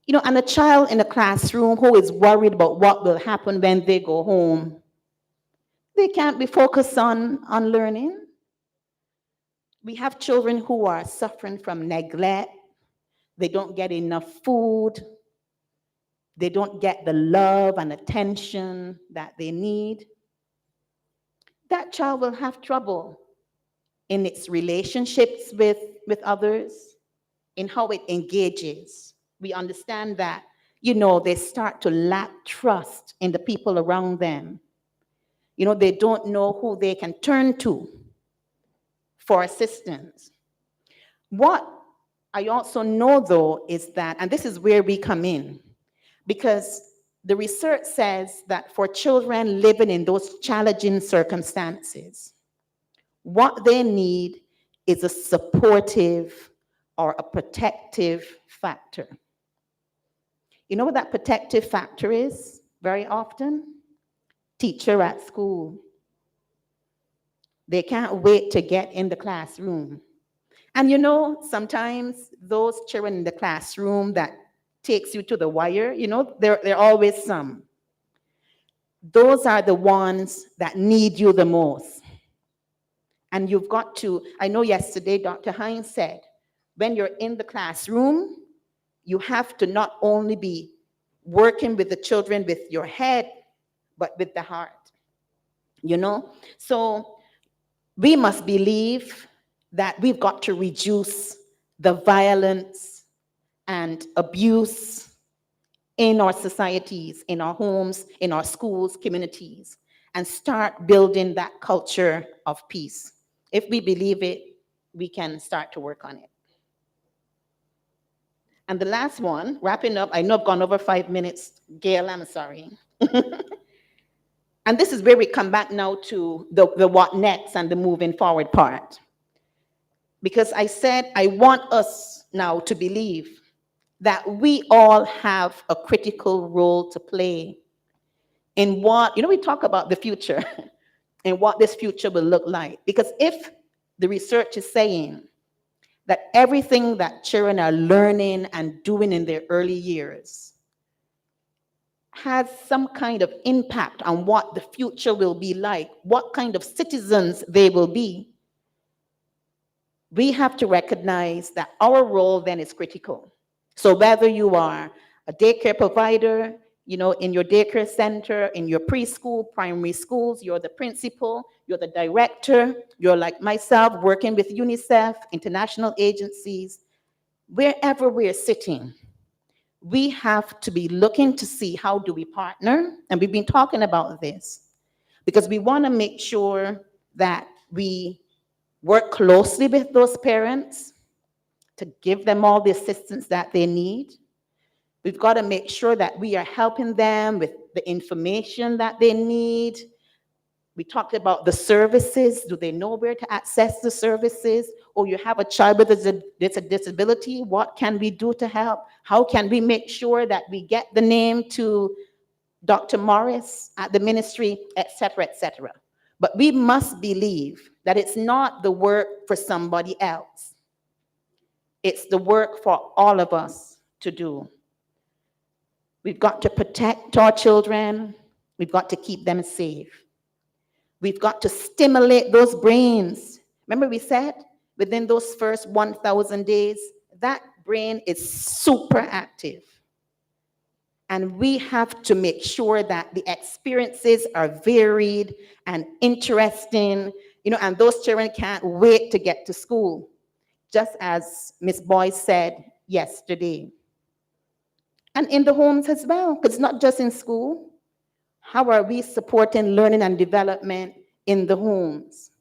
You know, and a child in a classroom who is worried about what will happen when they go home, they can't be focused on learning. We have children who are suffering from neglect. They don't get enough food. They don't get the love and attention that they need. That child will have trouble in its relationships with others, in how it engages. We understand that, you know, they start to lack trust in the people around them. You know, they don't know who they can turn to for assistance. What I also know, though, is that, and this is where we come in, because the research says that for children living in those challenging circumstances, what they need is a supportive or a protective factor. You know what that protective factor is very often? Teacher at school. They can't wait to get in the classroom. And you know, sometimes those children in the classroom that takes you to the wire, you know, there are always some. Those are the ones that need you the most. And you've got to, I know yesterday Dr. Hines said, when you're in the classroom, you have to not only be working with the children with your head, but with the heart. You know? So we must believe that we've got to reduce the violence and abuse in our societies, in our homes, in our schools, communities, and start building that culture of peace. If we believe it, we can start to work on it. And the last one, wrapping up, I know I've gone over 5 minutes. Gail, I'm sorry. And this is where we come back now to the what next and the moving forward part. Because I said I want us now to believe that we all have a critical role to play in what, you know, we talk about the future and what this future will look like. Because if the research is saying that everything that children are learning and doing in their early years has some kind of impact on what the future will be like, what kind of citizens they will be, we have to recognize that our role then is critical. So whether you are a daycare provider, you know, in your daycare center, in your preschool, primary schools, you're the principal, you're the director, you're like myself working with UNICEF, international agencies, wherever we're sitting, we have to be looking to see how do we partner, and we've been talking about this, because we want to make sure that we work closely with those parents to give them all the assistance that they need. We've got to make sure that we are helping them with the information that they need. We talked about the services. Do they know where to access the services? Or you have a child with a disability, what can we do to help? How can we make sure that we get the name to Dr. Morris at the ministry, et cetera, et cetera. But we must believe that it's not the work for somebody else. It's the work for all of us to do. We've got to protect our children. We've got to keep them safe. We've got to stimulate those brains. Remember we said within those first 1,000 days, that brain is super active. And we have to make sure that the experiences are varied and interesting, you know, and those children can't wait to get to school, just as Ms. Boyce said yesterday. And in the homes as well, because it's not just in school. How are we supporting learning and development in the homes?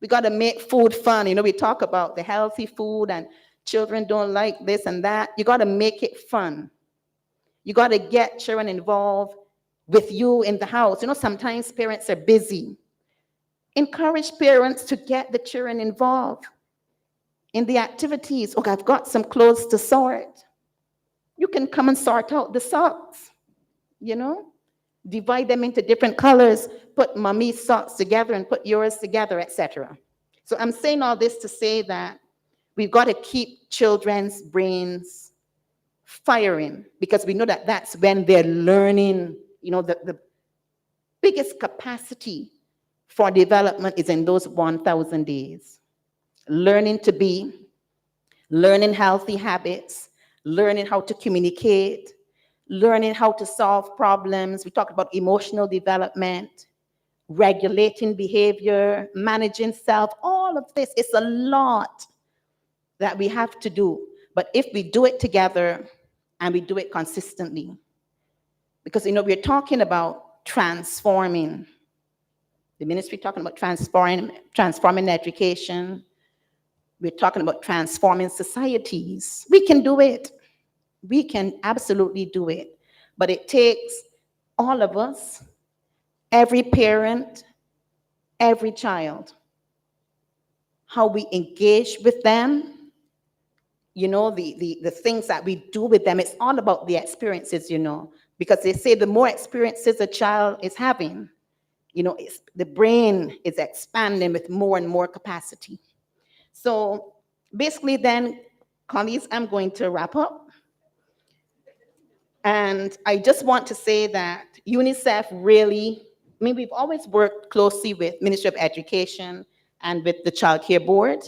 We got to make food fun. You know, we talk about the healthy food and children don't like this and that. You got to make it fun. You got to get children involved with you in the house. You know, sometimes parents are busy. Encourage parents to get the children involved in the activities. Okay, I've got some clothes to sort. You can come and sort out the socks, you know? Divide them into different colors, put mommy's socks together and put yours together, etc. So I'm saying all this to say that we've got to keep children's brains firing, because we know that that's when they're learning, you know, the biggest capacity for development is in those 1,000 days. Learning to be, learning healthy habits, learning how to communicate, learning how to solve problems. We talked about emotional development, regulating behavior, managing self, all of this. It's a lot that we have to do. But if we do it together and we do it consistently, because, you know, we're talking about transforming. The ministry talking about transforming education. We're talking about transforming societies. We can do it. We can absolutely do it, but it takes all of us, every parent, every child, how we engage with them the things that we do with them. It's all about the experiences, because they say the more experiences a child is having, the brain is expanding with more and more capacity. So basically then, colleagues, I'm going to wrap up. And I just want to say that UNICEF really, we've always worked closely with Ministry of Education and with the Child Care Board,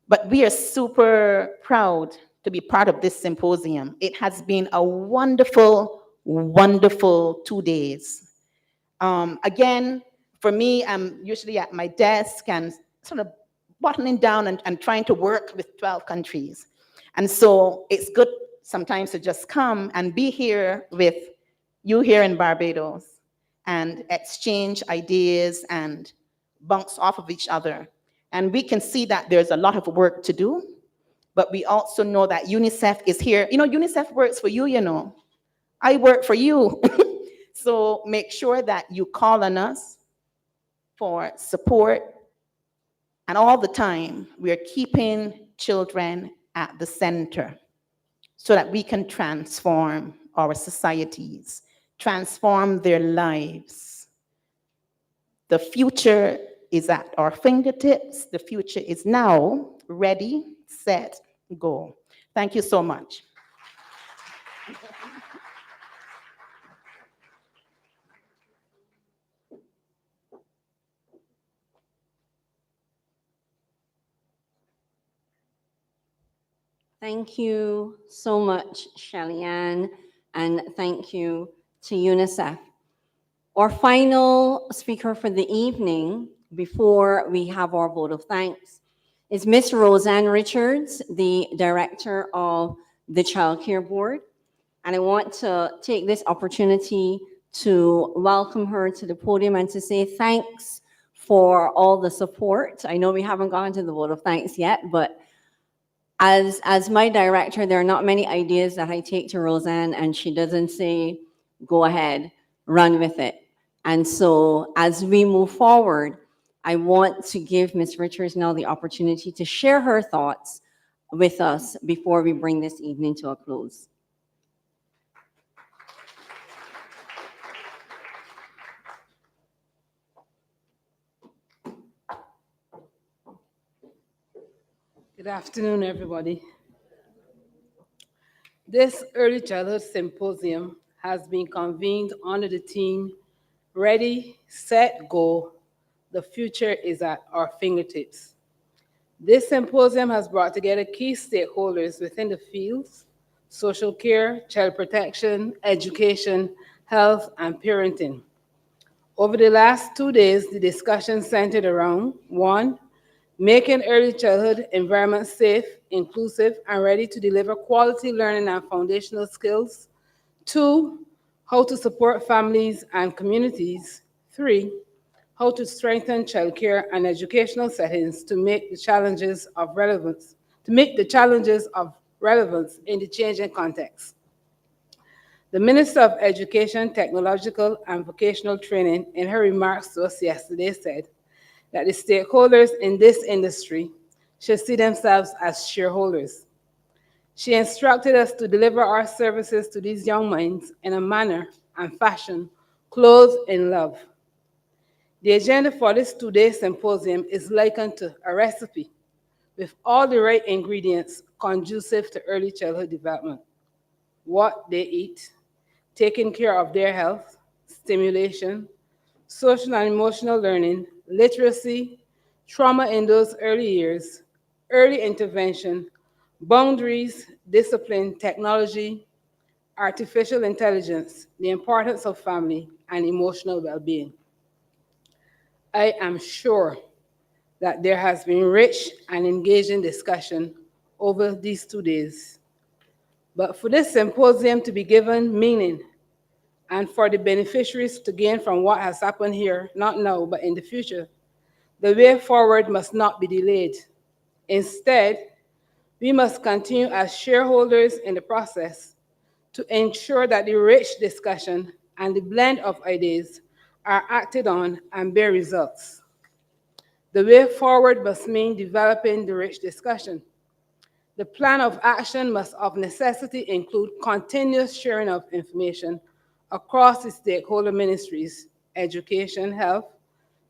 but we are super proud to be part of this symposium. It has been a wonderful, wonderful 2 days. Again, for me, I'm usually at my desk and sort of bottling down and trying to work with 12 countries. And so it's good sometimes to just come and be here with you here in Barbados and exchange ideas and bounce off of each other. And we can see that there's a lot of work to do, but we also know that UNICEF is here. UNICEF works for you, I work for you. So make sure that you call on us for support. And all the time, we are keeping children at the center so that we can transform our societies, transform their lives. The future is at our fingertips. The future is now. Ready, set, go. Thank you so much. Thank you so much, Shelly-Ann, and thank you to UNICEF. Our final speaker for the evening, before we have our vote of thanks, is Miss Roseanne Richards, the Director of the Child Care Board. And I want to take this opportunity to welcome her to the podium and to say thanks for all the support. I know we haven't gone to the vote of thanks yet, but as my director, there are not many ideas that I take to Roseanne and she doesn't say, go ahead, run with it. And so as we move forward, I want to give Ms. Richards now the opportunity to share her thoughts with us before we bring this evening to a close. Good afternoon, everybody. This Early Childhood Symposium has been convened under the theme, Ready, Set, Go. The future is at our fingertips. This symposium has brought together key stakeholders within the fields: social care, child protection, education, health, and parenting. Over the last 2 days, the discussion centered around: 1, making early childhood environment safe, inclusive, and ready to deliver quality learning and foundational skills. 2, how to support families and communities. 3, how to strengthen childcare and educational settings to meet the challenges of relevance in the changing context. The Minister of Education, Technological and Vocational Training, in her remarks to us yesterday, said that the stakeholders in this industry should see themselves as shareholders. She instructed us to deliver our services to these young minds in a manner and fashion clothed in love. The agenda for this 2-day symposium is likened to a recipe with all the right ingredients conducive to early childhood development: what they eat, taking care of their health, stimulation, social and emotional learning, literacy, trauma in those early years, early intervention, boundaries, discipline, technology, artificial intelligence, the importance of family, and emotional well-being. I am sure that there has been rich and engaging discussion over these 2 days. But for this symposium to be given meaning and for the beneficiaries to gain from what has happened here, not now, but in the future, the way forward must not be delayed. Instead, we must continue as shareholders in the process to ensure that the rich discussion and the blend of ideas are acted on and bear results. The way forward must mean developing the rich discussion. The plan of action must of necessity include continuous sharing of information across the stakeholder ministries, education, health,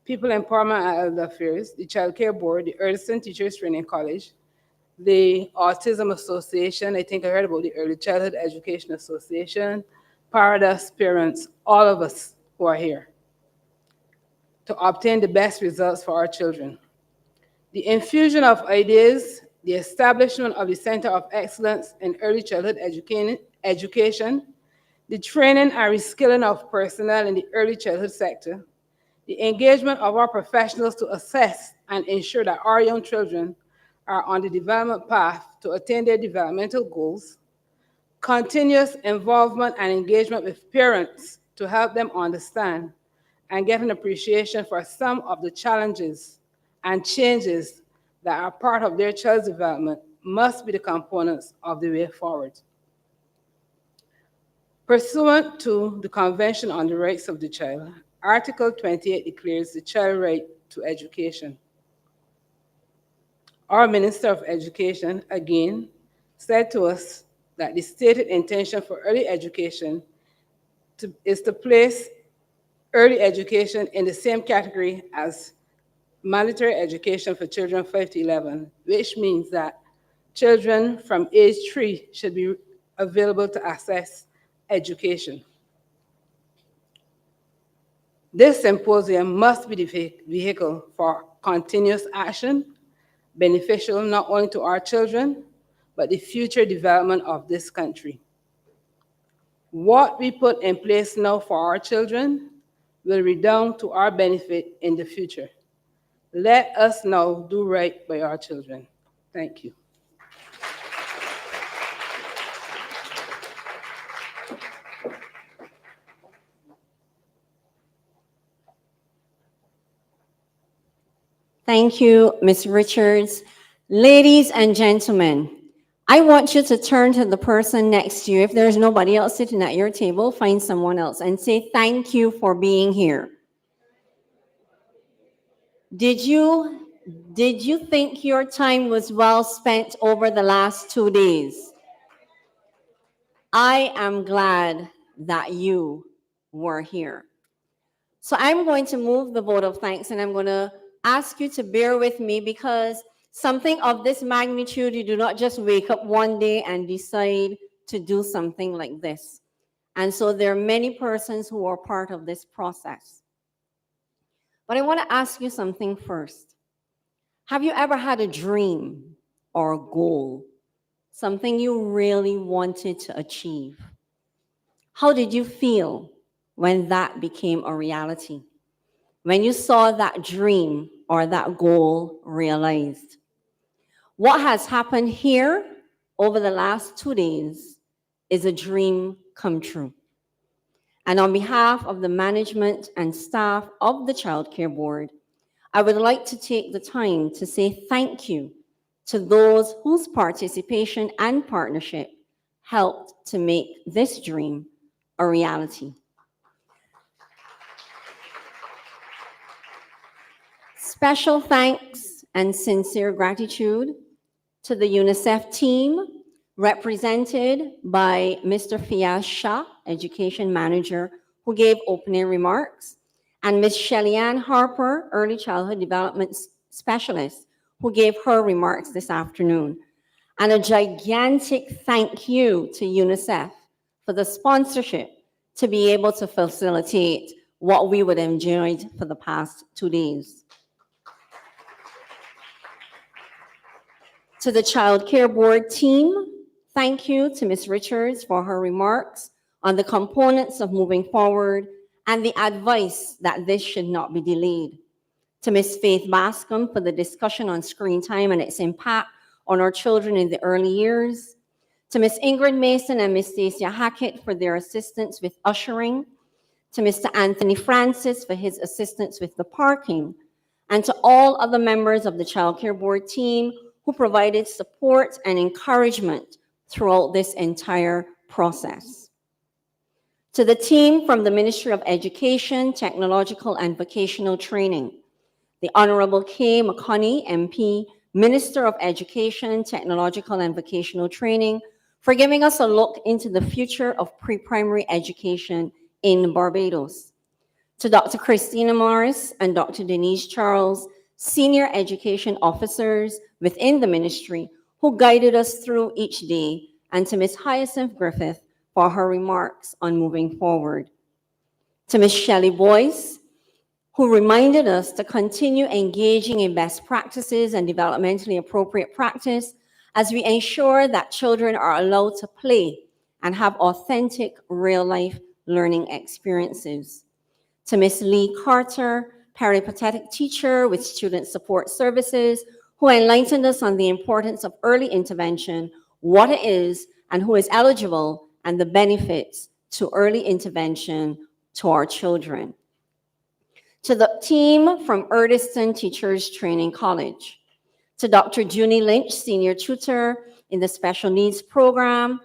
people empowerment and elder affairs, the Child Care Board, the Earlston Teachers Training College, the Autism Association. I think I heard about the Early Childhood Education Association, Paradise Parents, all of us who are here, to obtain the best results for our children. The infusion of ideas, the establishment of the Center of Excellence in Early Childhood Education, the training and reskilling of personnel in the early childhood sector, the engagement of our professionals to assess and ensure that our young children are on the development path to attain their developmental goals, continuous involvement and engagement with parents to help them understand and get an appreciation for some of the challenges and changes that are part of their child's development must be the components of the way forward. Pursuant to the Convention on the Rights of the Child, Article 28 declares the child right to education. Our Minister of Education, again, said to us that the stated intention for early education is to place early education in the same category as mandatory education for children 5 to 11, which means that children from age 3 should be available to access education. This symposium must be the vehicle for continuous action, beneficial not only to our children, but the future development of this country. What we put in place now for our children will redound to our benefit in the future. Let us now do right by our children. Thank you. Thank you, Ms. Richards. Ladies and gentlemen, I want you to turn to the person next to you. If there's nobody else sitting at your table, find someone else and say thank you for being here. Did you think your time was well spent over the last 2 days? I am glad that you were here. So I'm going to move the vote of thanks, and I'm going to ask you to bear with me, because something of this magnitude, you do not just wake up one day and decide to do something like this. And so there are many persons who are part of this process. But I want to ask you something first. Have you ever had a dream or a goal, something you really wanted to achieve? How did you feel when that became a reality? When you saw that dream or that goal realized? What has happened here over the last 2 days is a dream come true. And on behalf of the management and staff of the Child Care Board, I would like to take the time to say thank you to those whose participation and partnership helped to make this dream a reality. Special thanks and sincere gratitude to the UNICEF team, represented by Mr. Fiaz Shah, Education Manager, who gave opening remarks, and Ms. Shelly-Ann Harper, Early Childhood Development Specialist, who gave her remarks this afternoon. And a gigantic thank you to UNICEF for the sponsorship to be able to facilitate what we would have enjoyed for the past 2 days. To the Child Care Board team, thank you to Ms. Richards for her remarks on the components of moving forward and the advice that this should not be delayed. To Ms. Faith Bascom for the discussion on screen time and its impact on our children in the early years. To Ms. Ingrid Mason and Ms. Stacia Hackett for their assistance with ushering. To Mr. Anthony Francis for his assistance with the parking. And to all other members of the Child Care Board team who provided support and encouragement throughout this entire process. To the team from the Ministry of Education, Technological and Vocational Training, the Honorable Kay McConney, MP, Minister of Education, Technological and Vocational Training, for giving us a look into the future of pre-primary education in Barbados. To Dr. Christina Morris and Dr. Denise Charles, Senior Education Officers within the ministry, who guided us through each day, and to Ms. Hyacinth Griffith for her remarks on moving forward. To Ms. Shelley Boyce, who reminded us to continue engaging in best practices and developmentally appropriate practice as we ensure that children are allowed to play and have authentic real-life learning experiences. To Ms. Lee Carter, peripatetic teacher with Student Support Services, who enlightened us on the importance of early intervention, what it is, and who is eligible, and the benefits to early intervention to our children. To the team from Erdiston Teachers Training College. To Dr. Junie Lynch, Senior Tutor in the Special Needs Program,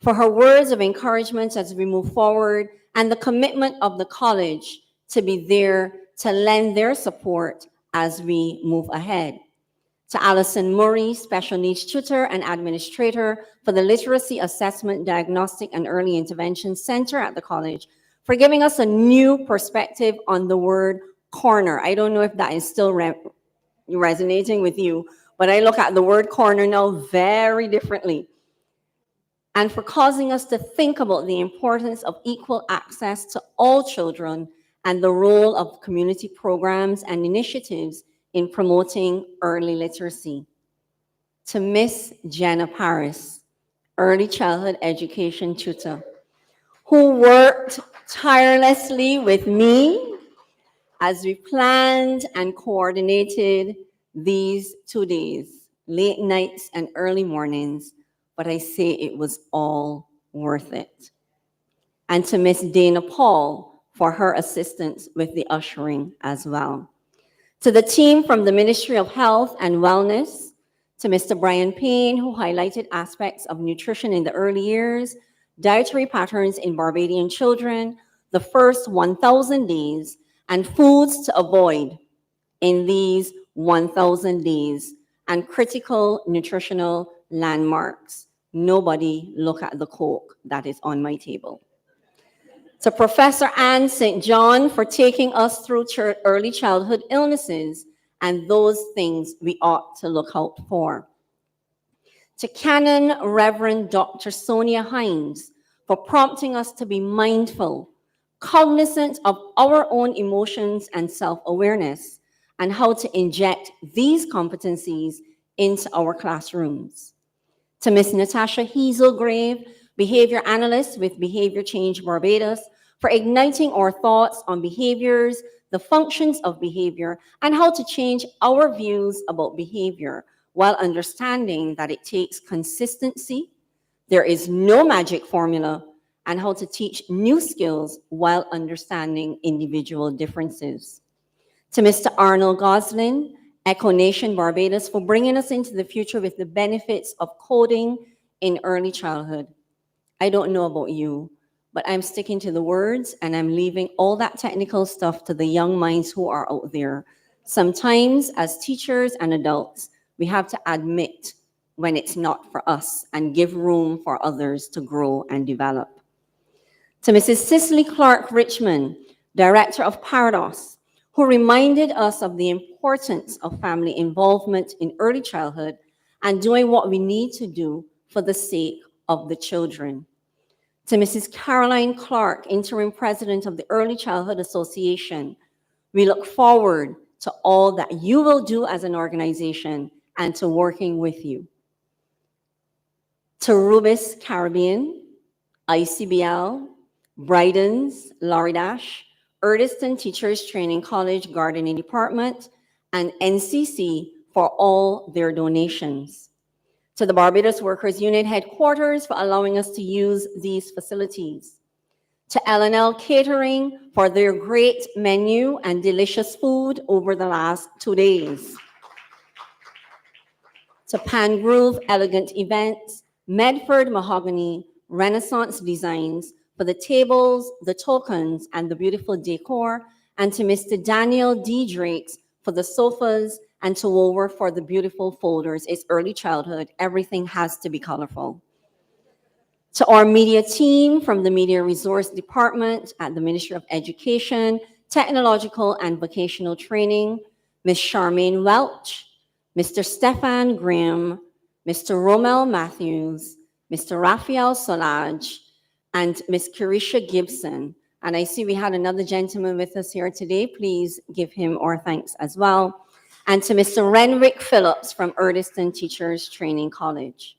for her words of encouragement as we move forward, and the commitment of the college to be there to lend their support as we move ahead. To Allison Murray, Special Needs Tutor and Administrator for the Literacy Assessment, Diagnostic and Early Intervention Center at the college, for giving us a new perspective on the word corner. I don't know if that is still resonating with you, but I look at the word corner now very differently. And for causing us to think about the importance of equal access to all children and the role of community programs and initiatives in promoting early literacy. To Miss Jenna Paris, Early Childhood Education Tutor, who worked tirelessly with me as we planned and coordinated these 2 days, late nights and early mornings, but I say it was all worth it. And to Miss Dana Paul for her assistance with the ushering as well. To the team from the Ministry of Health and Wellness, to Mr. Brian Payne, who highlighted aspects of nutrition in the early years, dietary patterns in Barbadian children, the first 1,000 days, and foods to avoid in these 1,000 days, and critical nutritional landmarks. Nobody look at the Coke that is on my table. To Professor Anne St. John for taking us through early childhood illnesses and those things we ought to look out for. To Canon Reverend Dr. Sonia Hines for prompting us to be mindful, cognizant of our own emotions and self-awareness, and how to inject these competencies into our classrooms. To Ms. Natasha Hazelgrave, behavior analyst with Behavior Change Barbados, for igniting our thoughts on behaviors, the functions of behavior, and how to change our views about behavior while understanding that it takes consistency, there is no magic formula, and how to teach new skills while understanding individual differences. To Mr. Arnold Goslin, Echo Nation Barbados, for bringing us into the future with the benefits of coding in early childhood. I don't know about you, but I'm sticking to the words and I'm leaving all that technical stuff to the young minds who are out there. Sometimes as teachers and adults, we have to admit when it's not for us and give room for others to grow and develop. To Mrs. Cicely Clark Richmond, Director of Parados, who reminded us of the importance of family involvement in early childhood and doing what we need to do for the sake of the children. To Mrs. Caroline Clark, Interim President of the Early Childhood Association, we look forward to all that you will do as an organization and to working with you. To Rubis Caribbean, ICBL, Brydens, Loridash, Erdiston Teachers Training College Gardening Department, and NCC for all their donations. To the Barbados Workers Union headquarters for allowing us to use these facilities. To L&L Catering for their great menu and delicious food over the last 2 days. To Pangrove Elegant Events, Medford Mahogany, Renaissance Designs for the tables, the tokens, and the beautiful decor, and to Mr. Daniel D. Drakes for the sofas and to Woolworth for the beautiful folders. It's early childhood. Everything has to be colorful. To our media team from the Media Resource Department at the Ministry of Education, Technological and Vocational Training, Ms. Charmaine Welch, Mr. Stefan Grimm, Mr. Romel Matthews, Mr. Raphael Solage, and Ms. Carisha Gibson. And I see we had another gentleman with us here today. Please give him our thanks as well. And to Mr. Renwick Phillips from Erdiston Teachers Training College.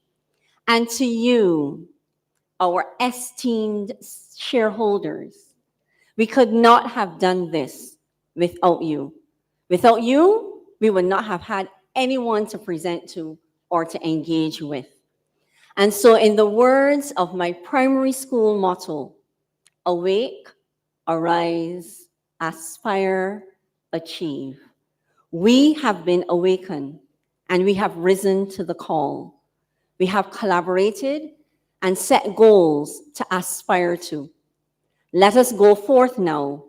And to you, our esteemed shareholders, we could not have done this without you. Without you, we would not have had anyone to present to or to engage with. And so in the words of my primary school motto, awake, arise, aspire, achieve. We have been awakened and we have risen to the call. We have collaborated and set goals to aspire to. Let us go forth now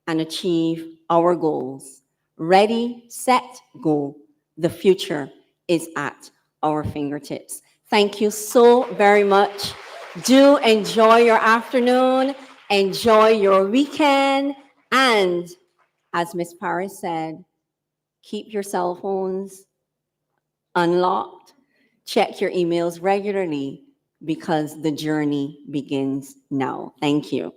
and achieve our goals. Ready, set, go. The future is at our fingertips. Thank you so very much. Do enjoy your afternoon, enjoy your weekend, and as Ms. Paris said, keep your cell phones unlocked, check your emails regularly, because the journey begins now. Thank you.